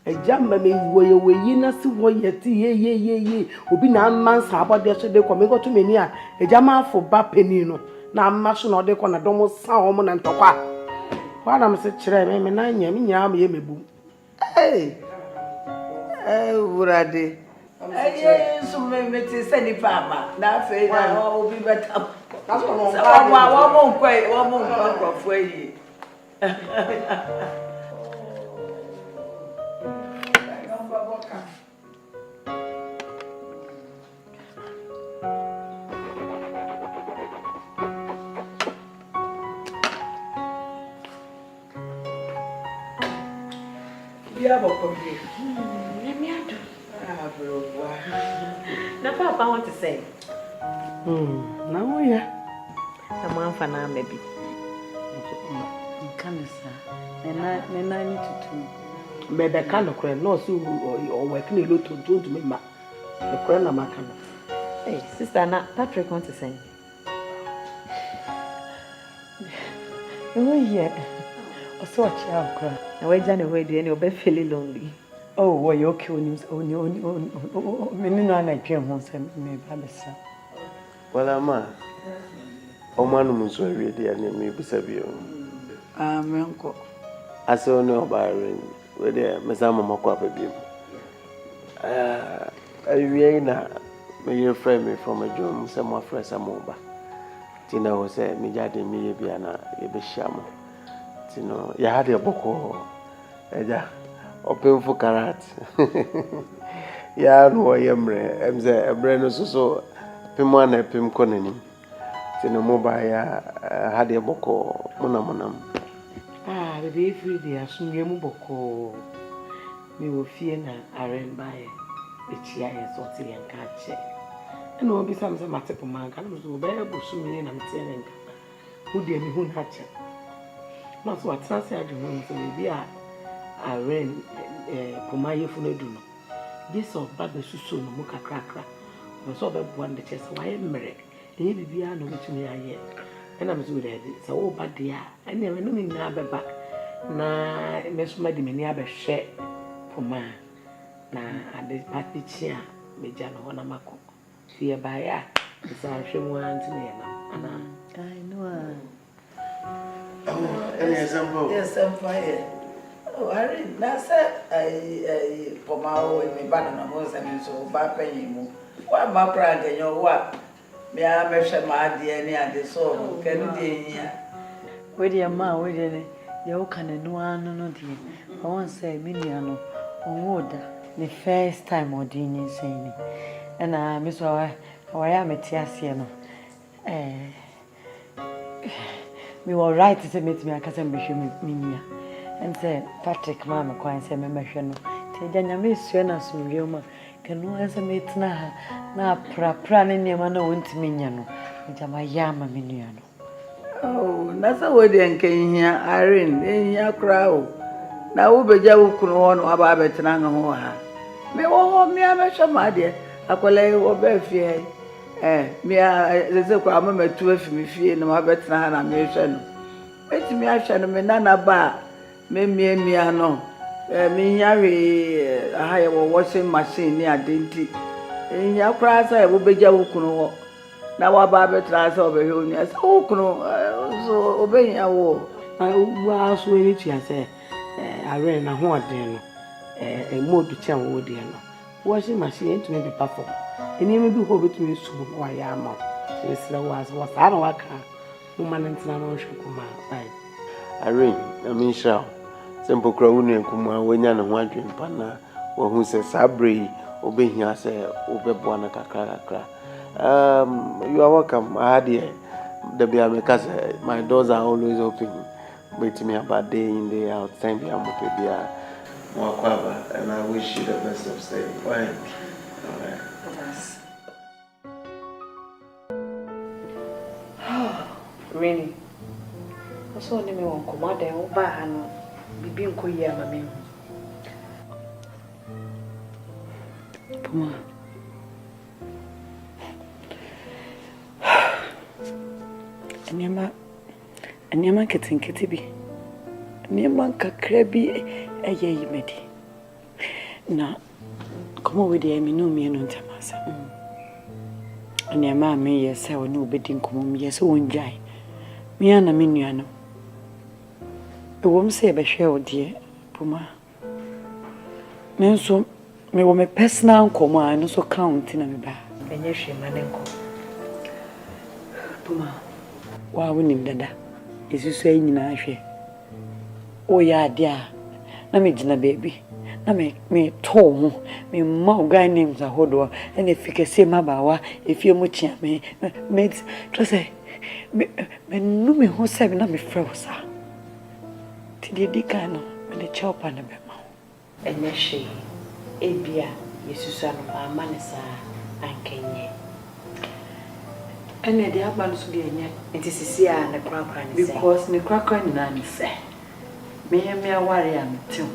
Speaker 2: Eja mame wo yi na si wo ye ti ye. Obi na mansa abode so de ko me go to meni a. Eja ma fo ba peni no. Na amma so na ode ko na domo sa o mo na ntokwa. Kwa na me se kire me na nya me nya me ye mebu.
Speaker 11: Urade. Aye, so me ti se ni papa. Na fe na obi beta. That's what I'm going.
Speaker 2: Yeah, but come here.
Speaker 10: Let me do.
Speaker 2: Bro.
Speaker 10: Now, Papa, I want to say.
Speaker 2: Now, yeah.
Speaker 10: I'm one for now, maybe.
Speaker 2: Can you, sir? And I need to do. Maybe I can't cry. No, so or working a lot to do to me, ma. The crown, I'm a can.
Speaker 10: Hey, sister, now, Patrick wants to say. Oh, yeah. Also, a child cry. Now, wait, Johnny, wait, and you'll be feeling lonely.
Speaker 2: Oh, well, you're okay when you meaning I came home, maybe I'm son.
Speaker 8: Well, Ama, Oman was very dear, and me Bisabio.
Speaker 11: Uncle.
Speaker 8: I saw no Byron, where there, Miss Amamaqua, baby. I really may you frame me from a room, some more fresh amoba. Tina was said, me jadi me biana, ye be shamo. Tino, ya had a boko, Eja. Open for carrot. Ya no yemre emze ebre so pimwana pim konani. Tino mobile ya hade boko monam.
Speaker 2: The day free the asumye boko. Me wo fie na aren bae. Echia ye sorti yanka che. And no be some matepo man kan so be busumi na mtene nka. Hu de me hu na che. No so atranse adwuma so be a aren Pumaye Funeduno. This of Baba Susu no Muka Cracker. Was over one the chest. Why marry? And you be no which me I yet. And I'm so ready. So, bad dear. I never knew me now back. Na Miss Madimania be share Puma. Na at the party chair, Majano Honamako. Fear by ya. It's our shame one to me.
Speaker 11: I know.
Speaker 8: Oh, any example?
Speaker 11: Yes, I'm fine. Oh, I read. That's I Pomao in me banana most and so bad penny. What my brand and your what? Me, I measure my DNA and the soul. Can you hear?
Speaker 14: Where the man, where the you can no one no dear. I won't say Miniano on water the first time or dinner saying. And I miss how I am at Tiasiano. We were right to meet me, I can't be sure. And say, Patrick, Mamma, quite say, Mamma, tell Daniel Miss Suena Surioma, can no answer me now, praning your man won't miniano, which am a yama miniano.
Speaker 11: Oh, that's a wedding came here, Irene, in your crowd. Now, Ubeja could want about Betananga. Me, oh, me, I'm a shamadi. I call a bear. Me, there's a crowd, me, 12 me, fear, no, I bet I'm nation. Wait me, I shall me nana bar. Me ano me yare I washing machine near dinty in your class I will be jawukuno now about better over here so so obey your war
Speaker 2: I was waiting to say I ran a horn a mode to tell wood washing machine to maybe perform and you may be hobby to me soon why I am Mr. was I don't work. Woman and Nanon Shukuma.
Speaker 8: Irene, I mean, shall. Simple crowd and Kuma, when you're one dream partner, or who says Sabri, obey here, say, Obe Buana Kakra. You are welcome. I had here. Because my doors are always open. Wait me about day in, day out. Time be more and I wish you the best of stay. Fine. Alright.
Speaker 2: Really? I saw them on command and over and be Koya, mammy. Puma. Anyama ketin ketibi. Anyama kakrebi eye yimedi. Na komo we dey me no me no ntamasa. Anyama me yesa woni obedi nkomo me yesa wonjai. Me ana me nua no. Ewom se be hwe odie Puma. Me nso me wo me personal nkomo a no so count na me ba. Enye hwe mane nko. Puma. Wa wonim dada esusu ayi nyina ahwe o ya ade a na me gina baby na me to mu me ma guy names ahodo ene fikese mabawa efie mu chia me to say me no me ho se na me frɛ osa ti di kan no me le chopa na be ma enye hwe ebia yesusu anu ma manesa ankenye ene de aba no so de enye enti sisi a ne krakra ne se because ne krakra nyina ne se me aware am te ho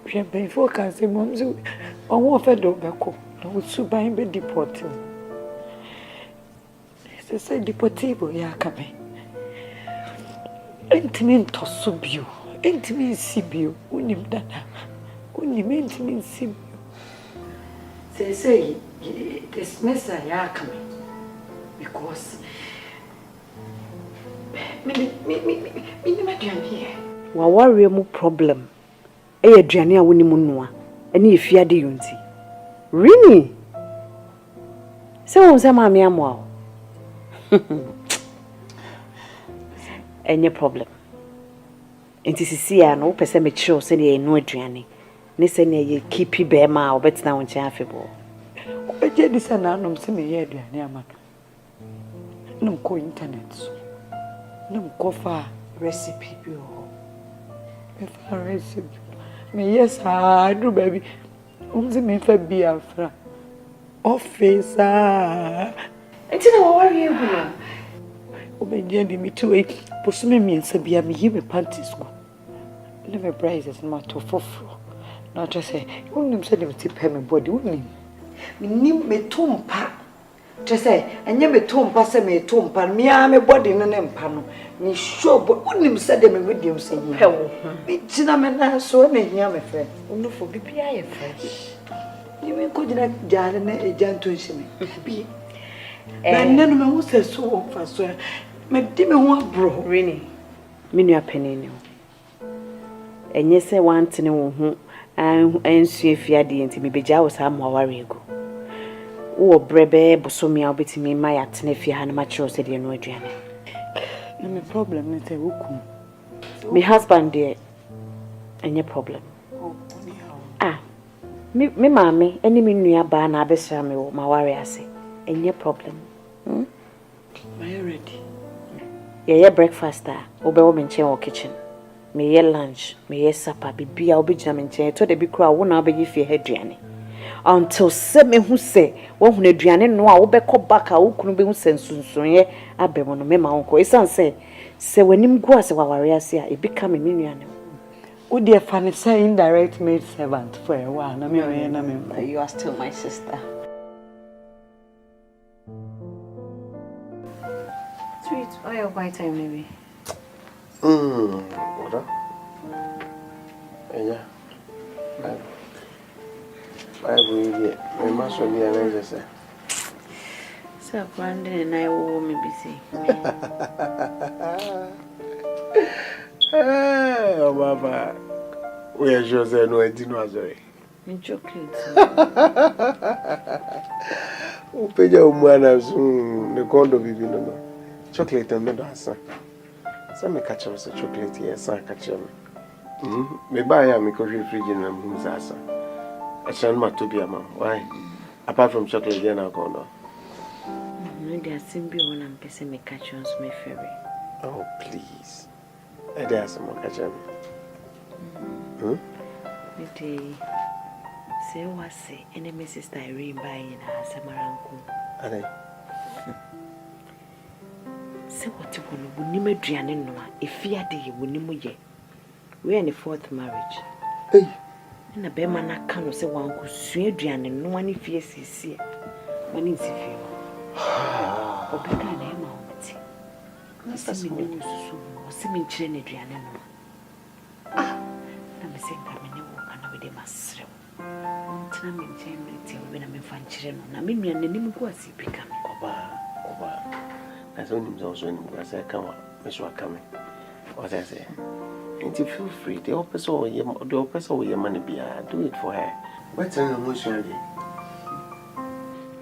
Speaker 2: hwe ben fo kan se mom so onwo fe do beko na wo su ban be deport se deportivo ya kame enti to so bio enti si bio unim dada unim enti si bio se dismiss ya kame because me aduane wa worry mu problem e aduane a woni mu noa ene efiade yonti really se won se ma me amo any problem enti sisi ya no pese me kire o se ne enu aduane ne se ne ye keep be ma obetina won kyan afebo obeje di se na anom se me ye aduane amaka num ko internet so num ko fa recipe bi o me fa recipe me yes I do baby umzi me fa bi afra office enti na worry egu no obeje di me to e posume me nsa bia me yi me panties go le me braces ma to foforo na to say unim se dem ti pe me body unim me nim me tumpa to say anya me tumpa se me tumpa me a me body no ne mpa no me show unim se dem me dem se yi pe wo me tina me na so na hia me friend unu fo bibia ye fresh ni me ko jina jare na ejanto nhime bi na nenu me wo se so wo fa so me di me ho abro really me nua penene enye se wantene wo ho ansu efiade enti me beja wo sa mo aware ego wo brebe bosomia obetimi ma ya tene fie ha na ma kire se de no aduane na me problem ne te wokum me husband there enye problem me mama eni me nua ba na abesra me wo ma ware ase enye problem are you ready yeah breakfast obewo me nchen wo kitchen me ye lunch me ye supper bibia obegina me nchen to de bi kura wo na obegi fie aduane until se me hu se wo hu aduane no a wo beko baka wo kunu be hu sensunsunye abemo no me ma wonko isan se wanim go ase waware ase a e bika me nuane wo de fa ne say indirect maid servant for a while na me o na me you are still my sister. Sweet, why are you time maybe?
Speaker 8: What? Yeah. Bible, I must be an angel.
Speaker 17: So, Brandon and I will be busy.
Speaker 8: Oh, Baba. We are sure no, I didn't know.
Speaker 17: In chocolate.
Speaker 8: Upeja umwana soon, the condo baby no. Chocolate and medicine. Some catch us a chocolate here, son catch him. Me buy a coffee fridge in who's asa. I shall not to be a man. Why? Apart from chocolate, then I'll go now.
Speaker 10: Maybe I simply want to person me catch on my ferry.
Speaker 8: Oh, please. I dare some more catch him.
Speaker 10: Maybe say what say, and then Mrs. Irene buying a Samaranku.
Speaker 8: Are they?
Speaker 10: Say what you want to name a Drianin, if you had the Wunimuye. We are in the 4th marriage.
Speaker 8: Hey.
Speaker 10: And a bearman can't say one could swear Drian and no one if yes is here. When is if you or better than him. That's me do so, or seeming chin Drian. Ah, I'm saying I'm in walk and with them as I'm in chamber when I'm in fun children. I mean, and the name was becoming
Speaker 8: Oba. That's only also in the I come up, Miss Wakame. What I say? And you feel free, the opposite or your money be do it for her. What's an emotion?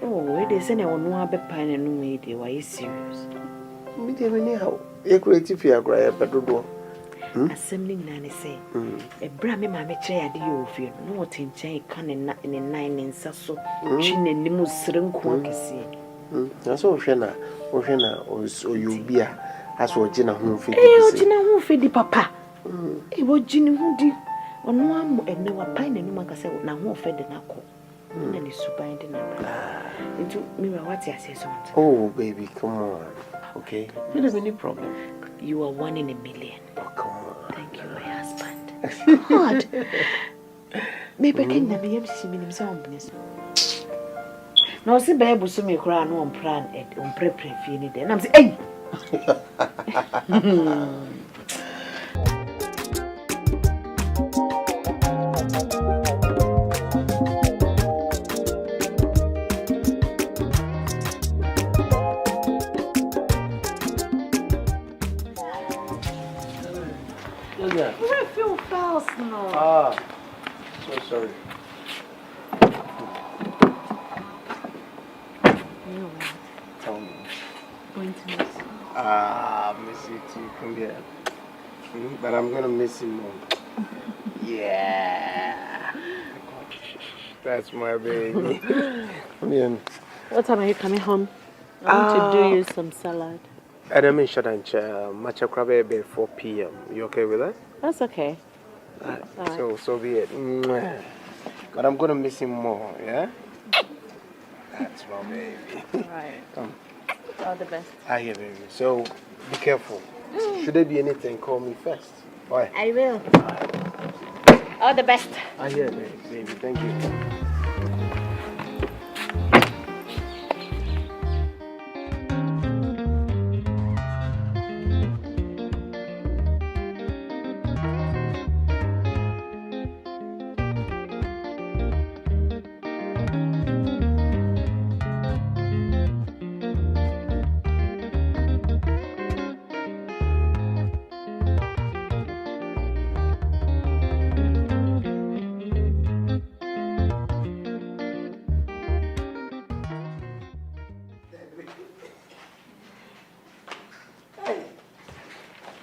Speaker 10: Oh, it is anyone who have a pine and no way, why is serious?
Speaker 8: Me, dear, anyhow, a creative year, but do.
Speaker 10: Assembly nanny say, a brammy mammy chair, the old field, no tin chain cannon in a 9 in Sasso, chin and Nimus Srunquaki.
Speaker 8: That's all, Shena, or you be as what Jenna who feed.
Speaker 10: Eh, Jenna who feed papa. It was Jenny who did on one and no pine and no say, now who fed the knuckle. And then it's super into mirror what I say.
Speaker 8: Oh, baby, come on. Okay, you don't have any problem.
Speaker 10: You are 1 in a million.
Speaker 8: Oh, come on.
Speaker 10: Thank you, my husband. God. Maybe I can be seeing himself. No, see, baby, so me cry no on plan and on prepare feeling. And I'm saying, hey. Refill fast now.
Speaker 8: Ah, so sorry.
Speaker 10: No.
Speaker 8: Tell me.
Speaker 10: Going to miss you.
Speaker 8: Miss you too. Come here. But I'm gonna miss you more. Yeah. That's my baby. Come here.
Speaker 10: What time are you coming home? I want to do you some salad.
Speaker 8: Adam and Shadancha, Macha Krabe 4 p.m. You okay with that?
Speaker 10: That's okay.
Speaker 8: Right. So be it. But I'm gonna miss him more, yeah? That's my baby.
Speaker 10: Alright.
Speaker 8: Come.
Speaker 10: All the best.
Speaker 8: I hear, baby. So be careful. Should there be anything, call me first. Why?
Speaker 10: I will. All the best.
Speaker 8: I hear, baby. Thank you.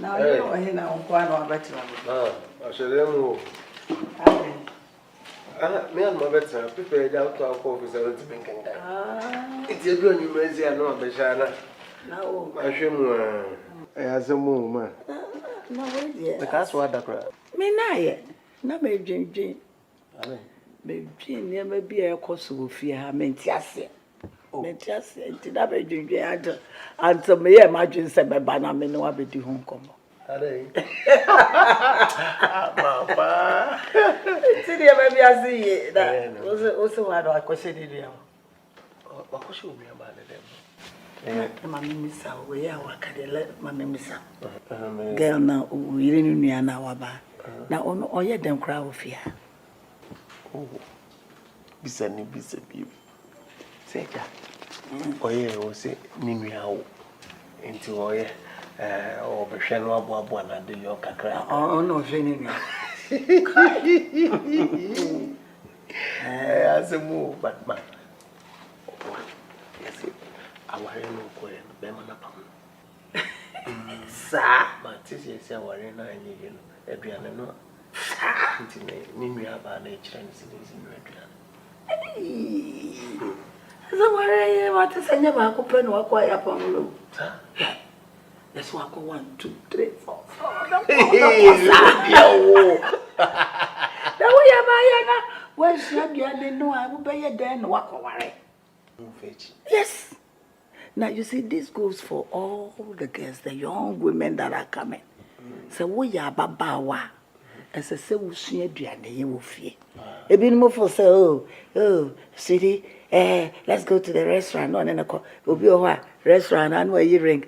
Speaker 11: Now you know here now one better.
Speaker 8: I should know. Me and my better prepare out to our coffee so to make it. It's a good new mercy and no Beshana.
Speaker 11: Now
Speaker 8: I should as a woman.
Speaker 11: No way.
Speaker 8: The cast what the crowd.
Speaker 11: Me na ye. Na me dwendwen. Me dwen ne ma bia ekoso ofie ha me ntiase. Me ntiase nti na me dwendwen ado. Anto me ye ma dwen se be ba na me no abedi ho nkomo.
Speaker 8: Ade.
Speaker 11: Papa. Ti dia ba bia se ye. Da. O se wa do akose di dia.
Speaker 8: Akose omi aba dem.
Speaker 11: Mama misa we ya wakadele mama misa. Girl na uyire ni nua na waba. Na ono oye dem kra ofia.
Speaker 8: Oh. Bisa bi. Seja. Oye o se ni nua wo. Enti oye o be hwe no abo na de yo kakra.
Speaker 11: Ono hwe ni nua.
Speaker 8: Asemu Batman. aware no koe no be ma na pam
Speaker 11: sa
Speaker 8: ma tisi esi aware na anyi ye no aduane no nti ne nua ba na ekira ne sinisi no aduane
Speaker 11: so where ye what is anya ba ko pe no akwa ya pam no sa let's walk 1 2 3 4 that way ba ya na where's your aduane no I will be ye den no akwa yes. Now you see, this goes for all the girls, the young women that are coming. So we are babawa. As I say, we see a duane you will fear. A bit more for say, oh, sweetie, let's go to the restaurant. No, no, we'll be a restaurant and where you ring.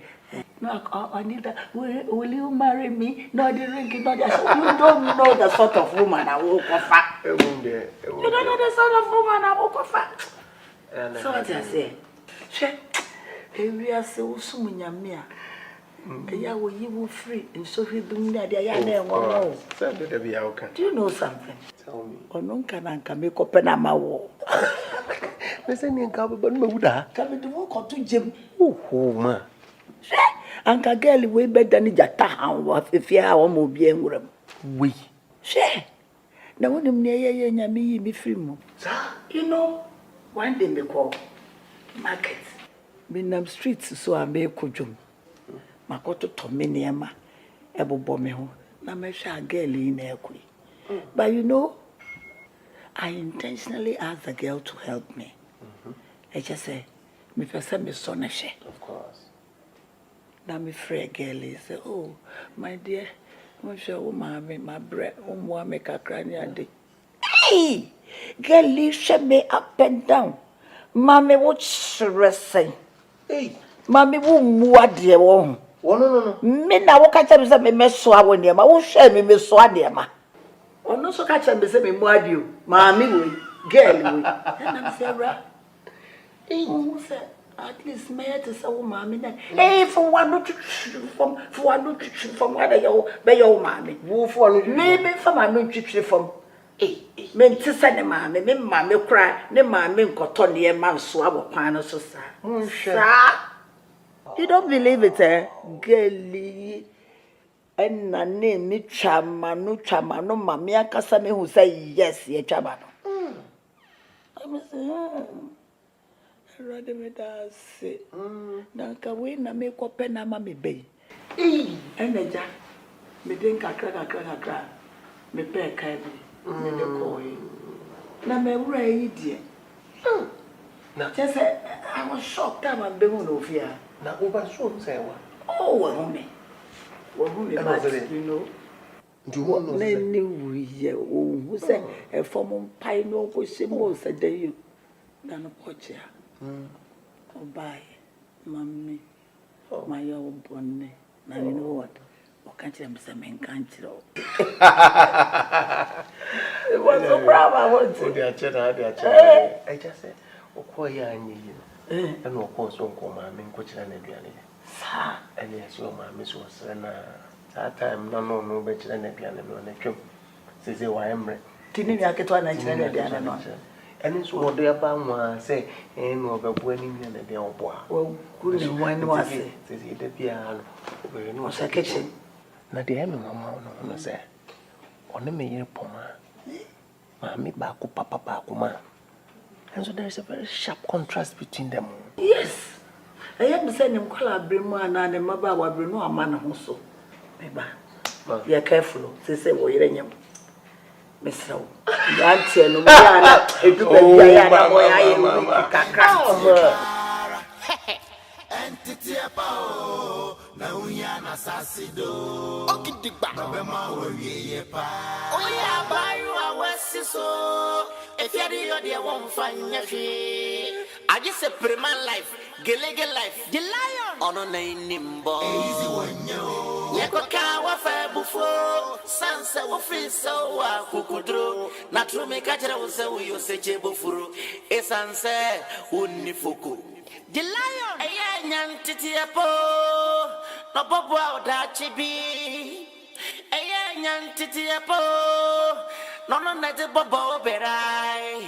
Speaker 11: No, I need that. Will you marry me? No, I didn't ring it. No, you don't know the sort of woman I woke up. You don't know the sort of woman I woke up. So what I say? We are so sumunyamia. Ya wo yi wo free and so he do me there ya na enwo. Do you know something?
Speaker 8: Tell me.
Speaker 11: Ono nka na nka make up na ma wo.
Speaker 8: Me say ni nka ba no wuda.
Speaker 11: Ka me do wo ko to jem.
Speaker 8: Oh ma.
Speaker 11: Anka girl we better ni jata han wo afefia ha wo mo bi enwuram.
Speaker 8: We.
Speaker 11: She. Na wonim ne ye nyame yi mi free mu. You know, one day me call market. Minam streets so I make kujum. Makoto to miniama. Ebobo me ho. Na me sha girl in ekwi. But you know, I intentionally asked the girl to help me. I just say, me person me son she.
Speaker 8: Of course.
Speaker 11: Na me free girl say, oh, my dear, mo sha wo mama my bread, mo me kakra ni ade. Hey! Girl, lift me up and down. Mommy, what stressing?
Speaker 8: Hey,
Speaker 11: mommy, who moved the one?
Speaker 8: No.
Speaker 11: Me now, what catch me say me so I want ma. Who share me so I ma? Oh no, so catch me say me moved you. Mommy, we girl, we. And I'm say right. Hey, who say at least me to say oh mommy na. Hey, for one not from what you be your mommy.
Speaker 8: Who for no?
Speaker 11: Me from I no from. Men ti say ne ma me cry ne ma me nkoto ne ma so abokwan no so sa. You don't believe it, eh? Girlie. And na name me chama no mama akasa me who say yes, ye chama no. I say, rather me that say. Na ka we na me ko pe na ma me be. Eneja. Me den kakra. Me pe kai bi. Na me wura yi die. Just say I was shocked that I'm being no fear.
Speaker 8: Na over so say what?
Speaker 11: Oh, well me. You know.
Speaker 8: Do you know?
Speaker 11: We who say a form pie no go see most a day you than a poacher. Oh, bye, mommy. My old bonnet. Now you know what? Can't you say men can't you? It was so proud I want to.
Speaker 8: I just said, oh, quite young, and of course, Uncle Mammy, which I never did. And yes, your mammy was that time, no better than a piano on a trip. Says, why am I?
Speaker 11: Didn't I get one? And
Speaker 8: it's what they about say, and over winning in the old boy.
Speaker 11: Well, good one was it,
Speaker 8: says he the piano, very no
Speaker 11: kitchen.
Speaker 8: Na de me mama no say on me yin poma mama ba ko papa ba ko ma and so there is a very sharp contrast between them.
Speaker 11: Yes, I am saying them call abremu ana ne maba wa abremu ama na ho so me ba be careful say wo yire nyam me sew ya ntie no me ya na edu ba bia ya na mo ya ye no kakra
Speaker 13: entity about na unyana sasido okidigba bema owiye pa oya bayu awesiso if you dey your dey won fanya hwe aje se preman life gelege life the lion ono na inimbo easy wonyo yekoka wa fa bufo sansa wo fiso wa kukudro na trume kachira wo se wo yoseche bufuru esanse unifuku the lion eye nyantiti apo no bobo odachi bi eye nyantiti apo no na de bobo berai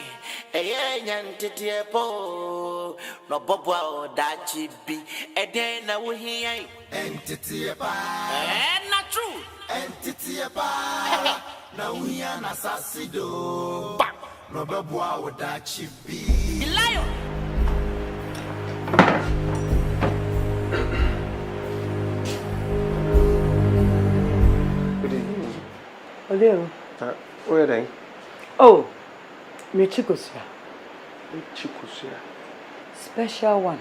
Speaker 13: eye nyantiti apo wo no bobo o da chibi e den na wo hian entity e pa na true entity e pa na wo hian na sasido no bobo o da chibi the lion.
Speaker 8: Hello. Where are they?
Speaker 9: Oh, me chikusia.
Speaker 8: Chikusia.
Speaker 9: Special one.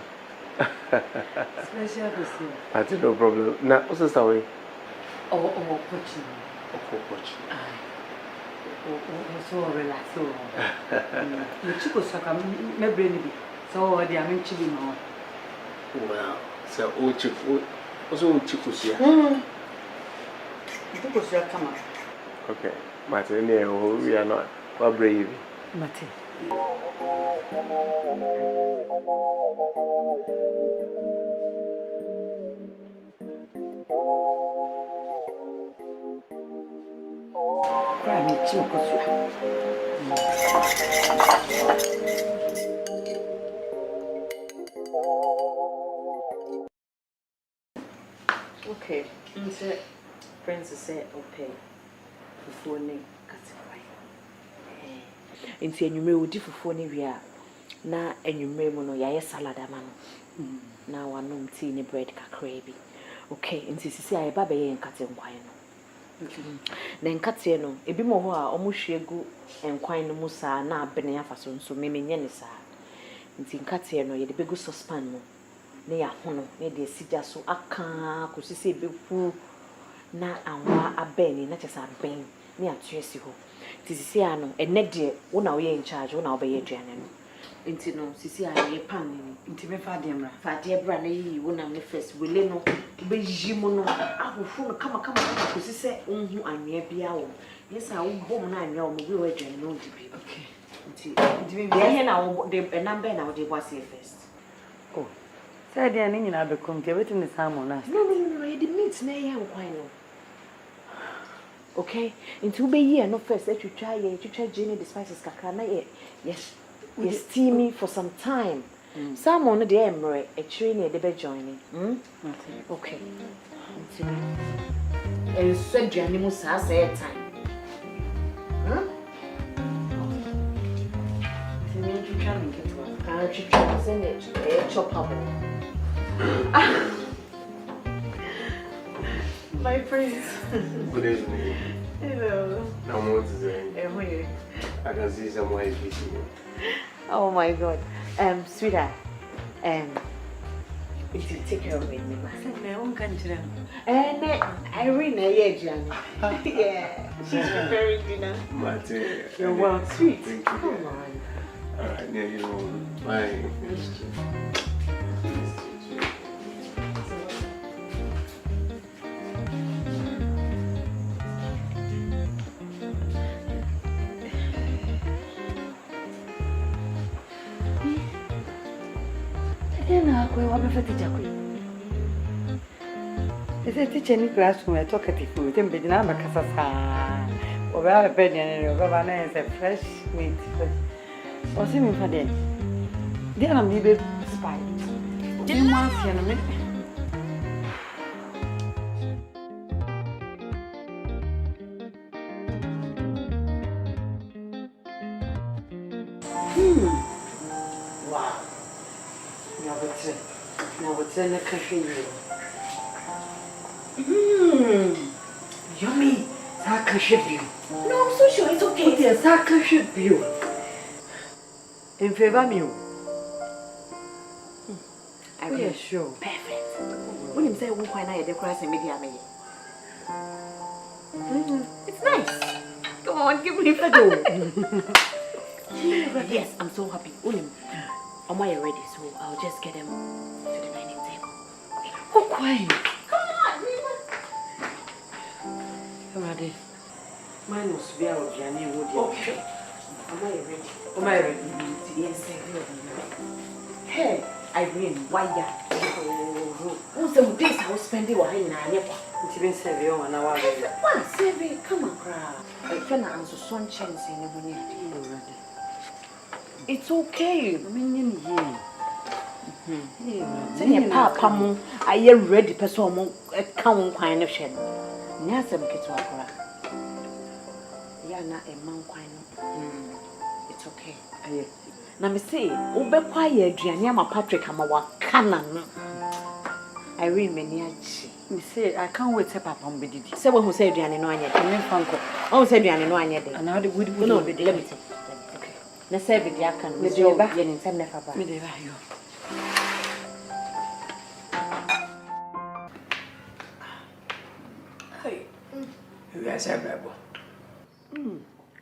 Speaker 9: Special busia.
Speaker 8: I think no problem. Now, what's the story?
Speaker 9: Oh, coaching.
Speaker 8: Oh, coaching.
Speaker 9: So relax. Me chikusia ka me brain bi. So they are me chibi no.
Speaker 8: Wow. So also chikusia.
Speaker 9: Chikusia come on.
Speaker 8: Okay. Martin, we are not. What brave?
Speaker 9: Martin.
Speaker 10: Okay. Princess said, okay. Before name, nti enyume odi fufuo ne wi a na enyume mu no yaye salad ama no na wanom tea ne bread kakra bi okay nti sisi aye ba be ye nkate nkwan no na nkate no ebi mo ho a omo hwegu nkwan no mu saa na abene afaso nso memenye ne saa nti nkate no ye de begu saucepan no ne ya hono ne de sigya so aka ko sisi ebefu na anwa abeni na chesa ben ne atwesi ho sisi ano ene de wo na wo ye in charge wo na wo be ye aduane no nti no sisi aye pan ni
Speaker 9: nti me fa de mra
Speaker 10: na yi wo na me first wele no be yi mu no ahofu no kama ko sisi onhu anwea bia wo yesa wo bom na anwea wo be wo aduane no di bi
Speaker 9: okay
Speaker 10: nti me ye na wo de number na wo de boss first
Speaker 9: oh said ya ni nyina be kom ke wetin ni salmon na
Speaker 10: no the meat na ye nkwan no. Okay, into be here no first let you try Jenny the spices kakra na yes steamy for some time. Salmon no dey emre a train dey be joining. Okay. And so Jenny must have say time. You try me get one. Can you try send it chop up.
Speaker 9: My prince.
Speaker 8: Good evening.
Speaker 9: Hello.
Speaker 8: I'm what is it? I can see some white people.
Speaker 10: Oh my God. Sweetheart. You take care of it, me.
Speaker 9: My own country.
Speaker 10: And Irene, yeah, she's preparing dinner.
Speaker 8: Mate,
Speaker 10: you're well sweet.
Speaker 8: Thank you.
Speaker 10: Come on.
Speaker 8: All right, near you. Bye.
Speaker 9: Na kwa wa befati jakwe. Ese teacher ni classroom e talkative we tem bedina ba kasasa. O ba be ne o ba na is fresh meat. O se mi fa de. De na mi be spy. De mo afia na me. Wow. Now what's in the coffee? Yummy. Saka should be.
Speaker 10: No, I'm so sure it's okay.
Speaker 9: Dear, Saka should be. In favor of you.
Speaker 10: I'm sure. Perfect. When you say we find out the cross and media me. It's nice. Come on, give me a door. Yes, I'm so happy. I'm already ready, so I'll just get them to the dining table.
Speaker 9: Oh, quiet.
Speaker 10: Come on,
Speaker 9: ready. Mine was very organic.
Speaker 10: Okay. Am I ready?
Speaker 9: Am I ready?
Speaker 10: Yes, hey, Irene, why ya? Who's the days I was spending while in Anya?
Speaker 9: It's been 7 years and now.
Speaker 10: What? 7? Come on, crowd. I can't answer some chance in the money. It's okay. Say your papa mo aye ready person mo ka won kwan no hwe no. Nya asem keto akora. Ya na e man kwan no. It's okay. Aye. Na me say wo be kwa ye aduane ama Patrick ama waka na no. Irene mani achi. Me say I can't wait to papa mo bedidi. Say we who say aduane no anya de me fanko. O say aduane no anya de. Na how would no be let me take. Okay. Na say be dia kan. Me dey ba. Ye nsem na fa ba. Me dey ba yo.
Speaker 3: Hey. You guys have that boy.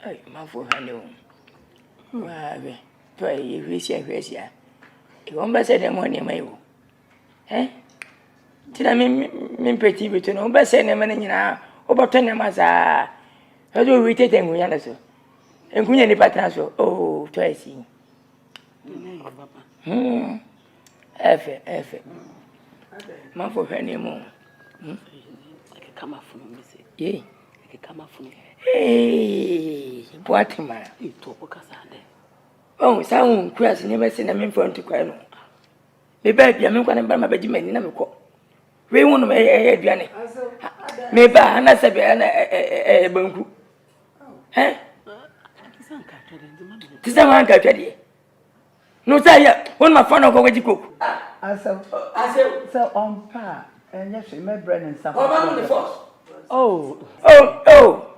Speaker 3: Hey, my for hello. Wa be. Try you wish ya. You won't be say the money my you. Eh? Tira me petit bitu no be say na me nyina. Oboto na maza. Edo wi tete ngunya na so. Enkunya ni patra so. Oh, twice. Efe. Ma for her name.
Speaker 2: Come up from me say.
Speaker 3: Ye.
Speaker 2: Come up from.
Speaker 3: Hey, what ma?
Speaker 2: Ito okasande.
Speaker 3: Oh, sound cross never seen a man for to cry no. Me baby, I'm going to buy my bedroom in a co. We won't make a journey. Me ba na sabe na banku. Eh? Tisa man ka twede. No say ya, won ma fa no go giko.
Speaker 11: Asa so on pa. And yes, me brain and some.
Speaker 3: Oh,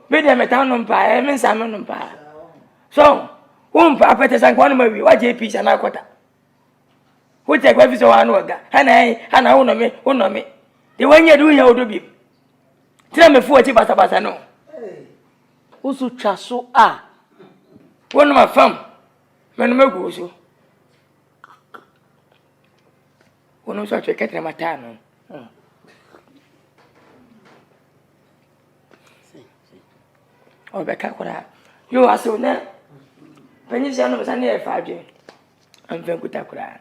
Speaker 3: me dem ta no pa, me nsam no pa. So, won pa apete san kwa no ma wi, wa je pizza na kwata. Wo te kwa fi so wa no ga. Hana wo no me. De wanya du ya odo bi. Tira me fu ati basa no.
Speaker 2: Usu twa so a.
Speaker 3: Won ma fam. Me no magu so. Won so twa ketre mata no. O be ka kura. Yo aso na. Penyi se no sa na e fa adwe. Am fen kuta kura.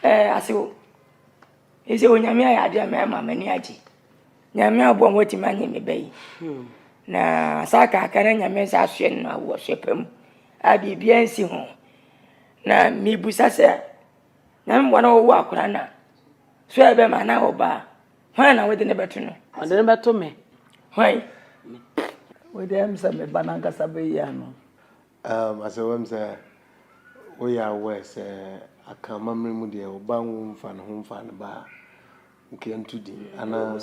Speaker 3: Aso. Ese onyame ayade ma mani aji. Nyame abo mo ti manye me bayi. Na saka akara nyame sa hwe no awo hwepam. Abi bia nsi ho. Na mi busa se. Nyame bona wo akora na. So ebe ma na oba. Hwan na wede ne beto no.
Speaker 2: Ode ne beto me.
Speaker 3: Hwan?
Speaker 11: We dem say me bananga sabe ya no.
Speaker 8: As a wem say we are west akama mremu de oba nwumfa no humfa no ba. Nke ntudi ana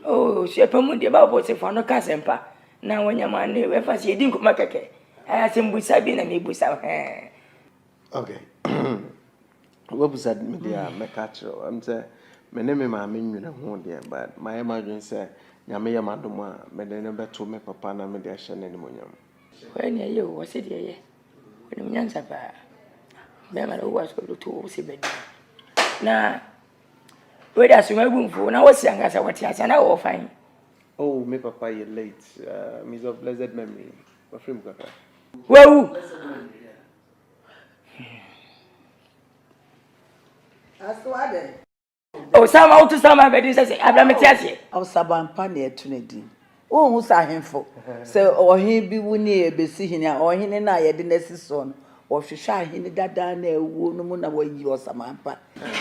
Speaker 3: Oh, hwepam de ba bo se fa no ka sempa. Na wanyama ne we fa se edi nkoma keke. Asembusa bi na me busa.
Speaker 8: Okay. What was that media mekachro? I'm say me ne me ma me nwuna ho de but my imagine say nyame ya madoma me de ne beto me papa na me de hye ne monyam.
Speaker 3: When you was it ye? When you answer ba. Me ma do was go to see bed. Na we da so mabumfo na wasi angasa wati asa na wo fine.
Speaker 8: Oh, me papa you late. He's of blessed memory. My friend kaka.
Speaker 3: Wow.
Speaker 11: Aswade.
Speaker 3: Oh, some out to some bed is say ablametiase.
Speaker 11: O sabampa na etunedi. O hu sa hemfo. Se ohin bi wuni ebesi hini a ohin na ye de nesi so no. O hwehwe ahin dada na ewu no mu na wayi o samampa.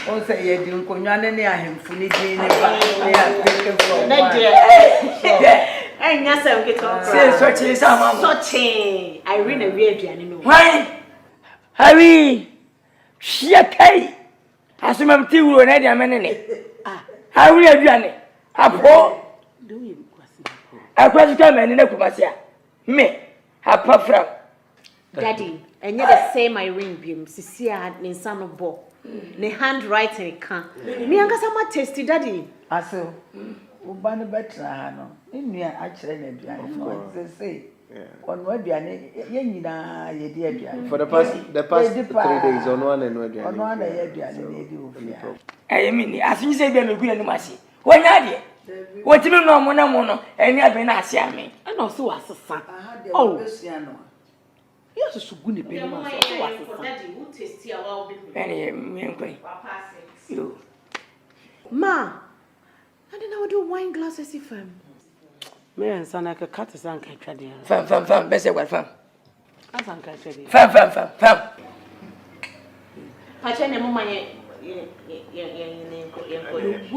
Speaker 11: O se ye di nkonwa ne ahemfo ni din ne ba. Ya take from.
Speaker 10: Na je. Enya sem keto.
Speaker 3: Say so chi sama.
Speaker 10: So chi. Irene wi aduane no.
Speaker 3: Why? Harry. Shiakai. Asumam ti wuro na dia menene. Harry aduane. Apo.
Speaker 2: Do you kwasi?
Speaker 3: Akwasi ka menene na kumase a. Me. Apa from.
Speaker 10: Daddy, and you're the same Irene Beam, Cecilia, and son of Bo. The handwriting can. Me and Casama tasty, Daddy.
Speaker 11: I say, Ubana better, no. In me, actually, they say, on what Diana, ye dear.
Speaker 8: For the past 3 days on one and
Speaker 11: on one day,
Speaker 3: I mean, as you say, then we are no mercy. When are you? What do you know, Monamono, and you have been asking me?
Speaker 2: And also as a son. Oh, yes, so good.
Speaker 10: Daddy, who tasty a while before.
Speaker 3: You.
Speaker 10: Ma, I didn't know do wine glasses if I'm.
Speaker 2: Me and son, I could cut his uncle.
Speaker 3: Fam, best what fam.
Speaker 2: As uncle.
Speaker 3: Fam.
Speaker 10: Pachane, Mamma,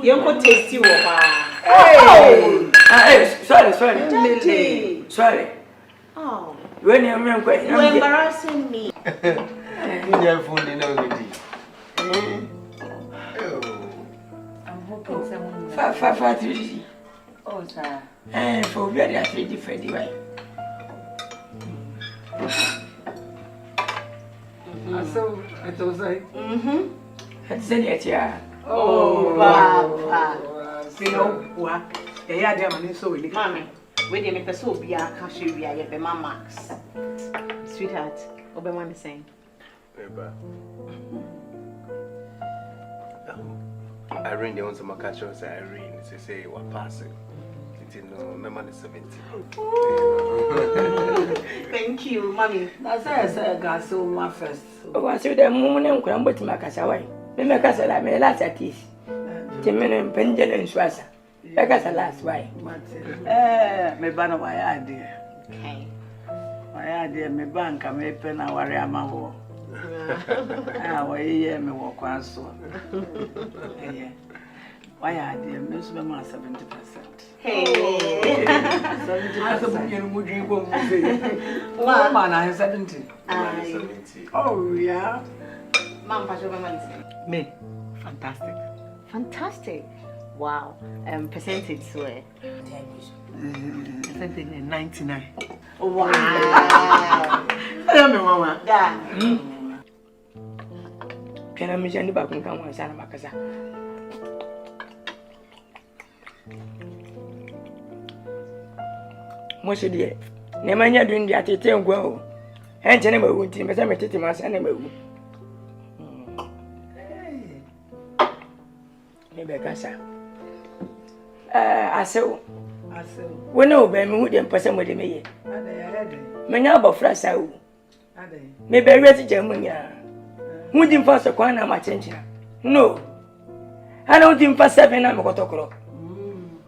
Speaker 10: Yanko tasty woman.
Speaker 3: Hey, sorry. Sorry.
Speaker 10: Oh.
Speaker 3: When you're
Speaker 10: embarrassing me.
Speaker 9: I'm hoping someone.
Speaker 3: Five, 3.
Speaker 9: Oh, sir.
Speaker 3: For very Freddy, right?
Speaker 11: So it was like.
Speaker 3: That's it, yeah.
Speaker 10: Oh, Papa.
Speaker 11: You know what? Yeah, dear man, so we
Speaker 10: Mommy, wait a minute, so be a cashier, we are my Max. Sweetheart, Obeman is saying.
Speaker 8: Irene, they want to make a choice. Irene, say, what passing? No, my man is 70.
Speaker 10: Thank you, Mommy.
Speaker 11: That's why I said I got so my first.
Speaker 3: Oh, I said the moon and crumble to make us away. Me make us a la me last at this. Timmin and Pendle and Swassa. Make us a last way.
Speaker 11: Me banner my idea.
Speaker 10: Okay.
Speaker 11: My idea, me bank, I may pen a warrior my war. Why, me walk on so. Why idea, Miss Mama 70%.
Speaker 10: Hey,
Speaker 11: 70%. Man, I have 70. Oh, yeah.
Speaker 10: Mom,
Speaker 11: me. Fantastic.
Speaker 10: Fantastic. Wow. Percentage, swear.
Speaker 11: Percentage 99.
Speaker 10: Wow.
Speaker 11: Tell me, Mama.
Speaker 10: Yeah.
Speaker 3: Can I mention the back and come on Santa Macasa? Most of the Nemanja doing the attitude go. And Jennifer would team as I met him as animal. Maybe Cassa. I said, we know by me wouldn't person with me. Many about Frasa. Maybe I read Germany. Wouldn't pass a corner my attention. No, I don't think for 7 I'm a cotocro.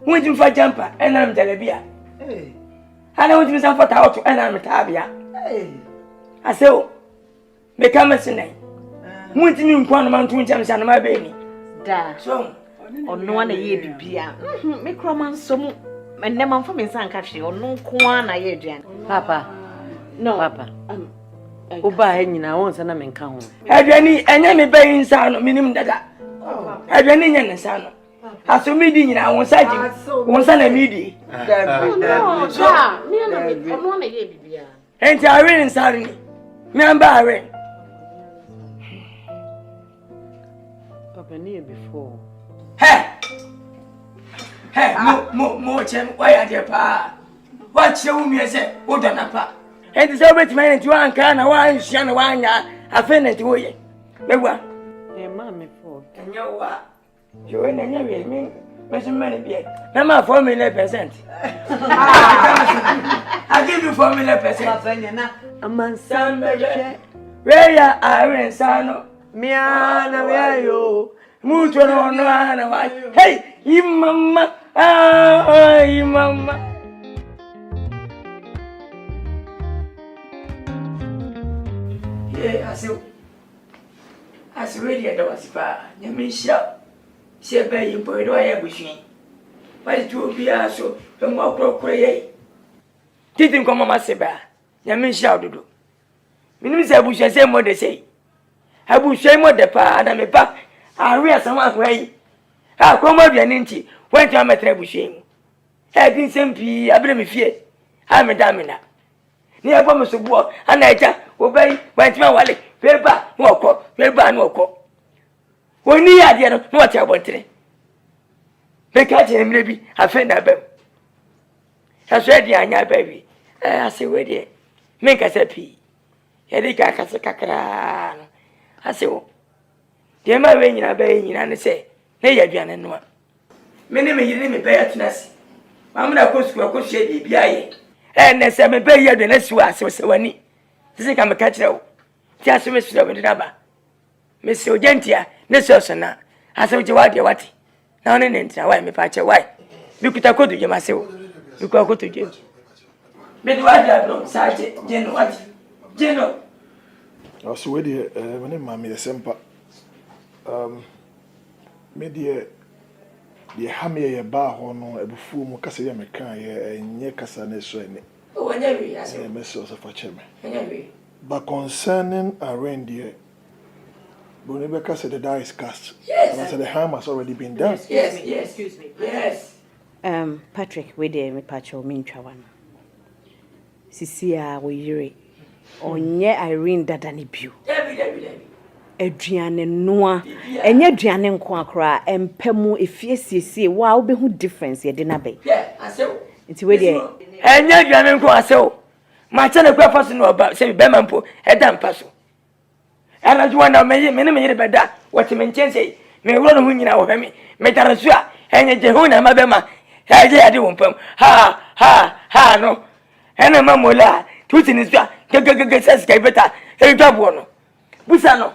Speaker 3: Wouldn't for jumper and I'm Jalabia. I don't think for out and I'm a tabia. I say, make a message. Wouldn't you want to Mountain and my baby?
Speaker 10: Da. So, on no one a year bia. Make romance so and never for me, Sankashi, or no quan a year.
Speaker 1: Papa. No, Papa. Uba hanging, I want to name count.
Speaker 3: Have any enemy paying son, minimum that? Have any young son? As a meeting, I was saying, one son a meeting.
Speaker 10: No, sir, me and one a year bia.
Speaker 3: And I ran suddenly. Remember, I ran.
Speaker 1: Papa, near before.
Speaker 3: Hey, more, Chem, why are you, pa? What show me, I said, what on a pa? And it's over to man to one can, one shan, one, I finished to you. No one.
Speaker 1: Hey, mammy, for.
Speaker 3: And you what? You ain't any me, Mr. Money, Mamma, 4 million%. I give you 4 million%.
Speaker 1: A man, son,
Speaker 3: where ya are in Sano?
Speaker 1: Miana, where you?
Speaker 3: Mucho no, hey, you mamma, you mamma. Yeah, I see, really, I don't spy. You mean, shop. Say, by you, boy, do I have machine? But it will be so, the more procreate. Didn't come on my seba. You mean, shout to do. Minister, I wish I say more they say. I will say more the pa, and I'm a pa. I read someone way. I come up your ninty, went to my treble shame. I didn't simply, I blame fear. I'm a damina. Near promise of war, and I just obey, went to my wallet, paper, walk up, paper, no call. When you had the what I want today. They catch him, maybe, I find that baby. I said, yeah, baby. I say, wait there. Make us a pea. Erika Casacacran. I say, oh. Dear my way in a bay, and I say, hey, Adrian and one. Many may you me pay at us. Mamma goes to a shady BIA. And as I may pay you the next one, so when he. This is come a catcher. Just Mr. Rubber. Miss Ogentia, this also now. I saw you what you what. Now and then, why me patch why? Look at a good to you myself. You go to jail. But what I don't say, General what? General.
Speaker 7: I was waiting when mammy a semper.
Speaker 12: Me dear Hammy, a bar hono, a buffoon, Cassia Mecan, and ye Cassane Swene.
Speaker 3: Oh, and every as
Speaker 12: a message of a chairman.
Speaker 3: But
Speaker 12: concerning a reindeer, Bonibeka said the die is cast.
Speaker 3: Yes.
Speaker 12: And I said the harm has already been done.
Speaker 3: Yes. Excuse me. Yes.
Speaker 10: Patrick, we did me patch or mean chawan. Cecilia, we yere. Onye Irene dadani bu.
Speaker 3: Debbie.
Speaker 10: Adriane noa. Enye aduane nko akra empemu efiesie wa wo be hu difference ye de na be.
Speaker 3: Yeah, asew.
Speaker 10: Nti we de
Speaker 3: enye aduane nko asew. Ma cha na kwa faso no oba se be mampo eda mpaso. Ana juwa na me ne me yere beda wati me nchense me wuro no hu nyina wo hemi me tarasu a enye je hu na ma be ma eje ade wo mpam ha no ene mamola tuti ni sua gege sesi kai beta e twabo no busa no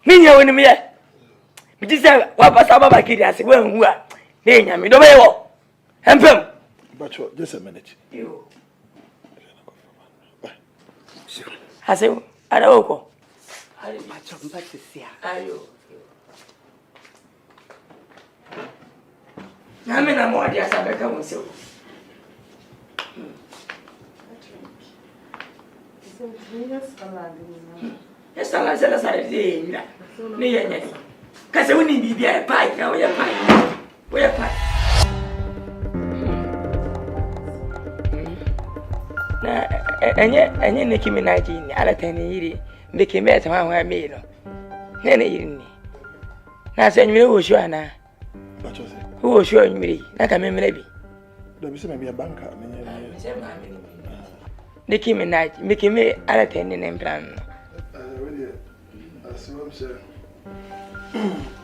Speaker 3: minya woni me mi ti se wa pasa baba kiri ase we hu a na nya me do be wo empam
Speaker 12: but just a minute
Speaker 3: you ase ara oko
Speaker 10: macho mpatisia
Speaker 3: ayo na me na mo dia sabe ka won se o yes ala sala sare de mira ni yenye kase woni bibia e pai ka o ya pai na enye ne kimi na ji ni ala tani yiri mbeke me ta wa me no ne yiri ni na se nyire wo shu ana wo shu nyire na ka me mre bi
Speaker 12: do bi se me bia banka me nye
Speaker 3: Nicki Minaj, Mickey me ala teni ne plan.
Speaker 12: Really, I'm saying,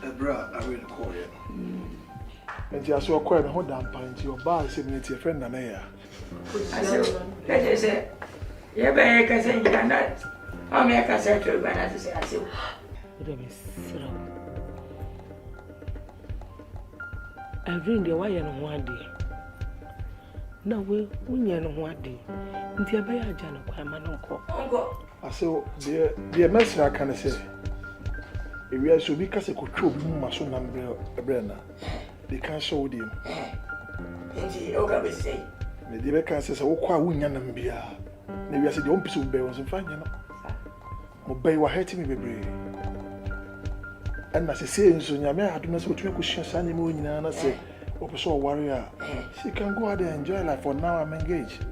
Speaker 12: Ebra, I will call you. And you also call me hold down pint your bar, say me to your friend and I.
Speaker 3: Let us say, you better can say you cannot. I make a say to you, but I say, I say,
Speaker 2: I bring the wire on one day. No, we know what day. Nti abaya aja no kwa ma no nko.
Speaker 12: Aso the message I can say. If we are so because e kotwa obi mu maso na mbre na. They can show them.
Speaker 3: Nti o ga be say.
Speaker 12: Me dey be can say wo kwa wunya na mbia. Na we say the on piso be won so fanya no. Mo bay wa hate me bebre. And na say nso nyame aduna so otwe ko hia sa ne mo nyina na say Opeso warrior. She can go out and enjoy life. For now, I'm engaged.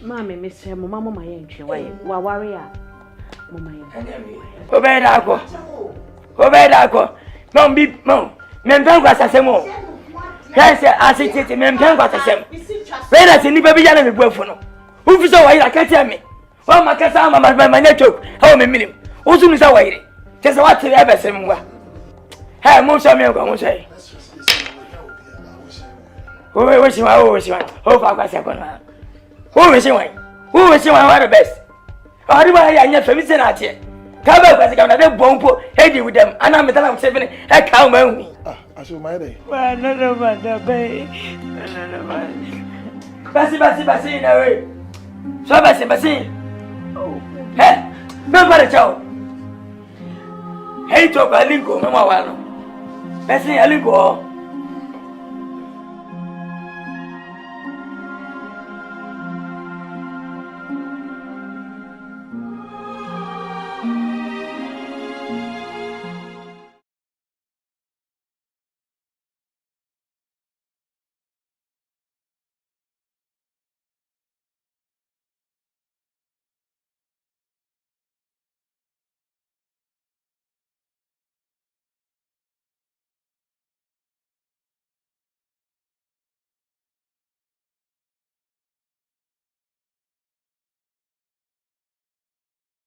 Speaker 10: Mammy, Miss Mama, my entry. Why, warrior? Mamma,
Speaker 3: obey Dako. Mom, be mom. Member was a semo. Yes, I see it. Member was a sem. When I see the baby, I am a buffalo. Who is away? I can't tell me. Oh, my cousin, my network. How many minutes? Who's in the way? Just what to ever say. Hey, most of me are going to say. Who wish you are? Oh, Papa Second. Who wish you are the best? Oh, do I have family at here? Come back as another bomb, heady with them, and I'm a 7. I can't move me.
Speaker 12: I saw my day.
Speaker 14: Well, no matter, baby.
Speaker 3: Bassi, in a way. So, Bassi. Oh, hey, nobody, Joe. Hey, talk a lingo, no more. Bassi, a lingo.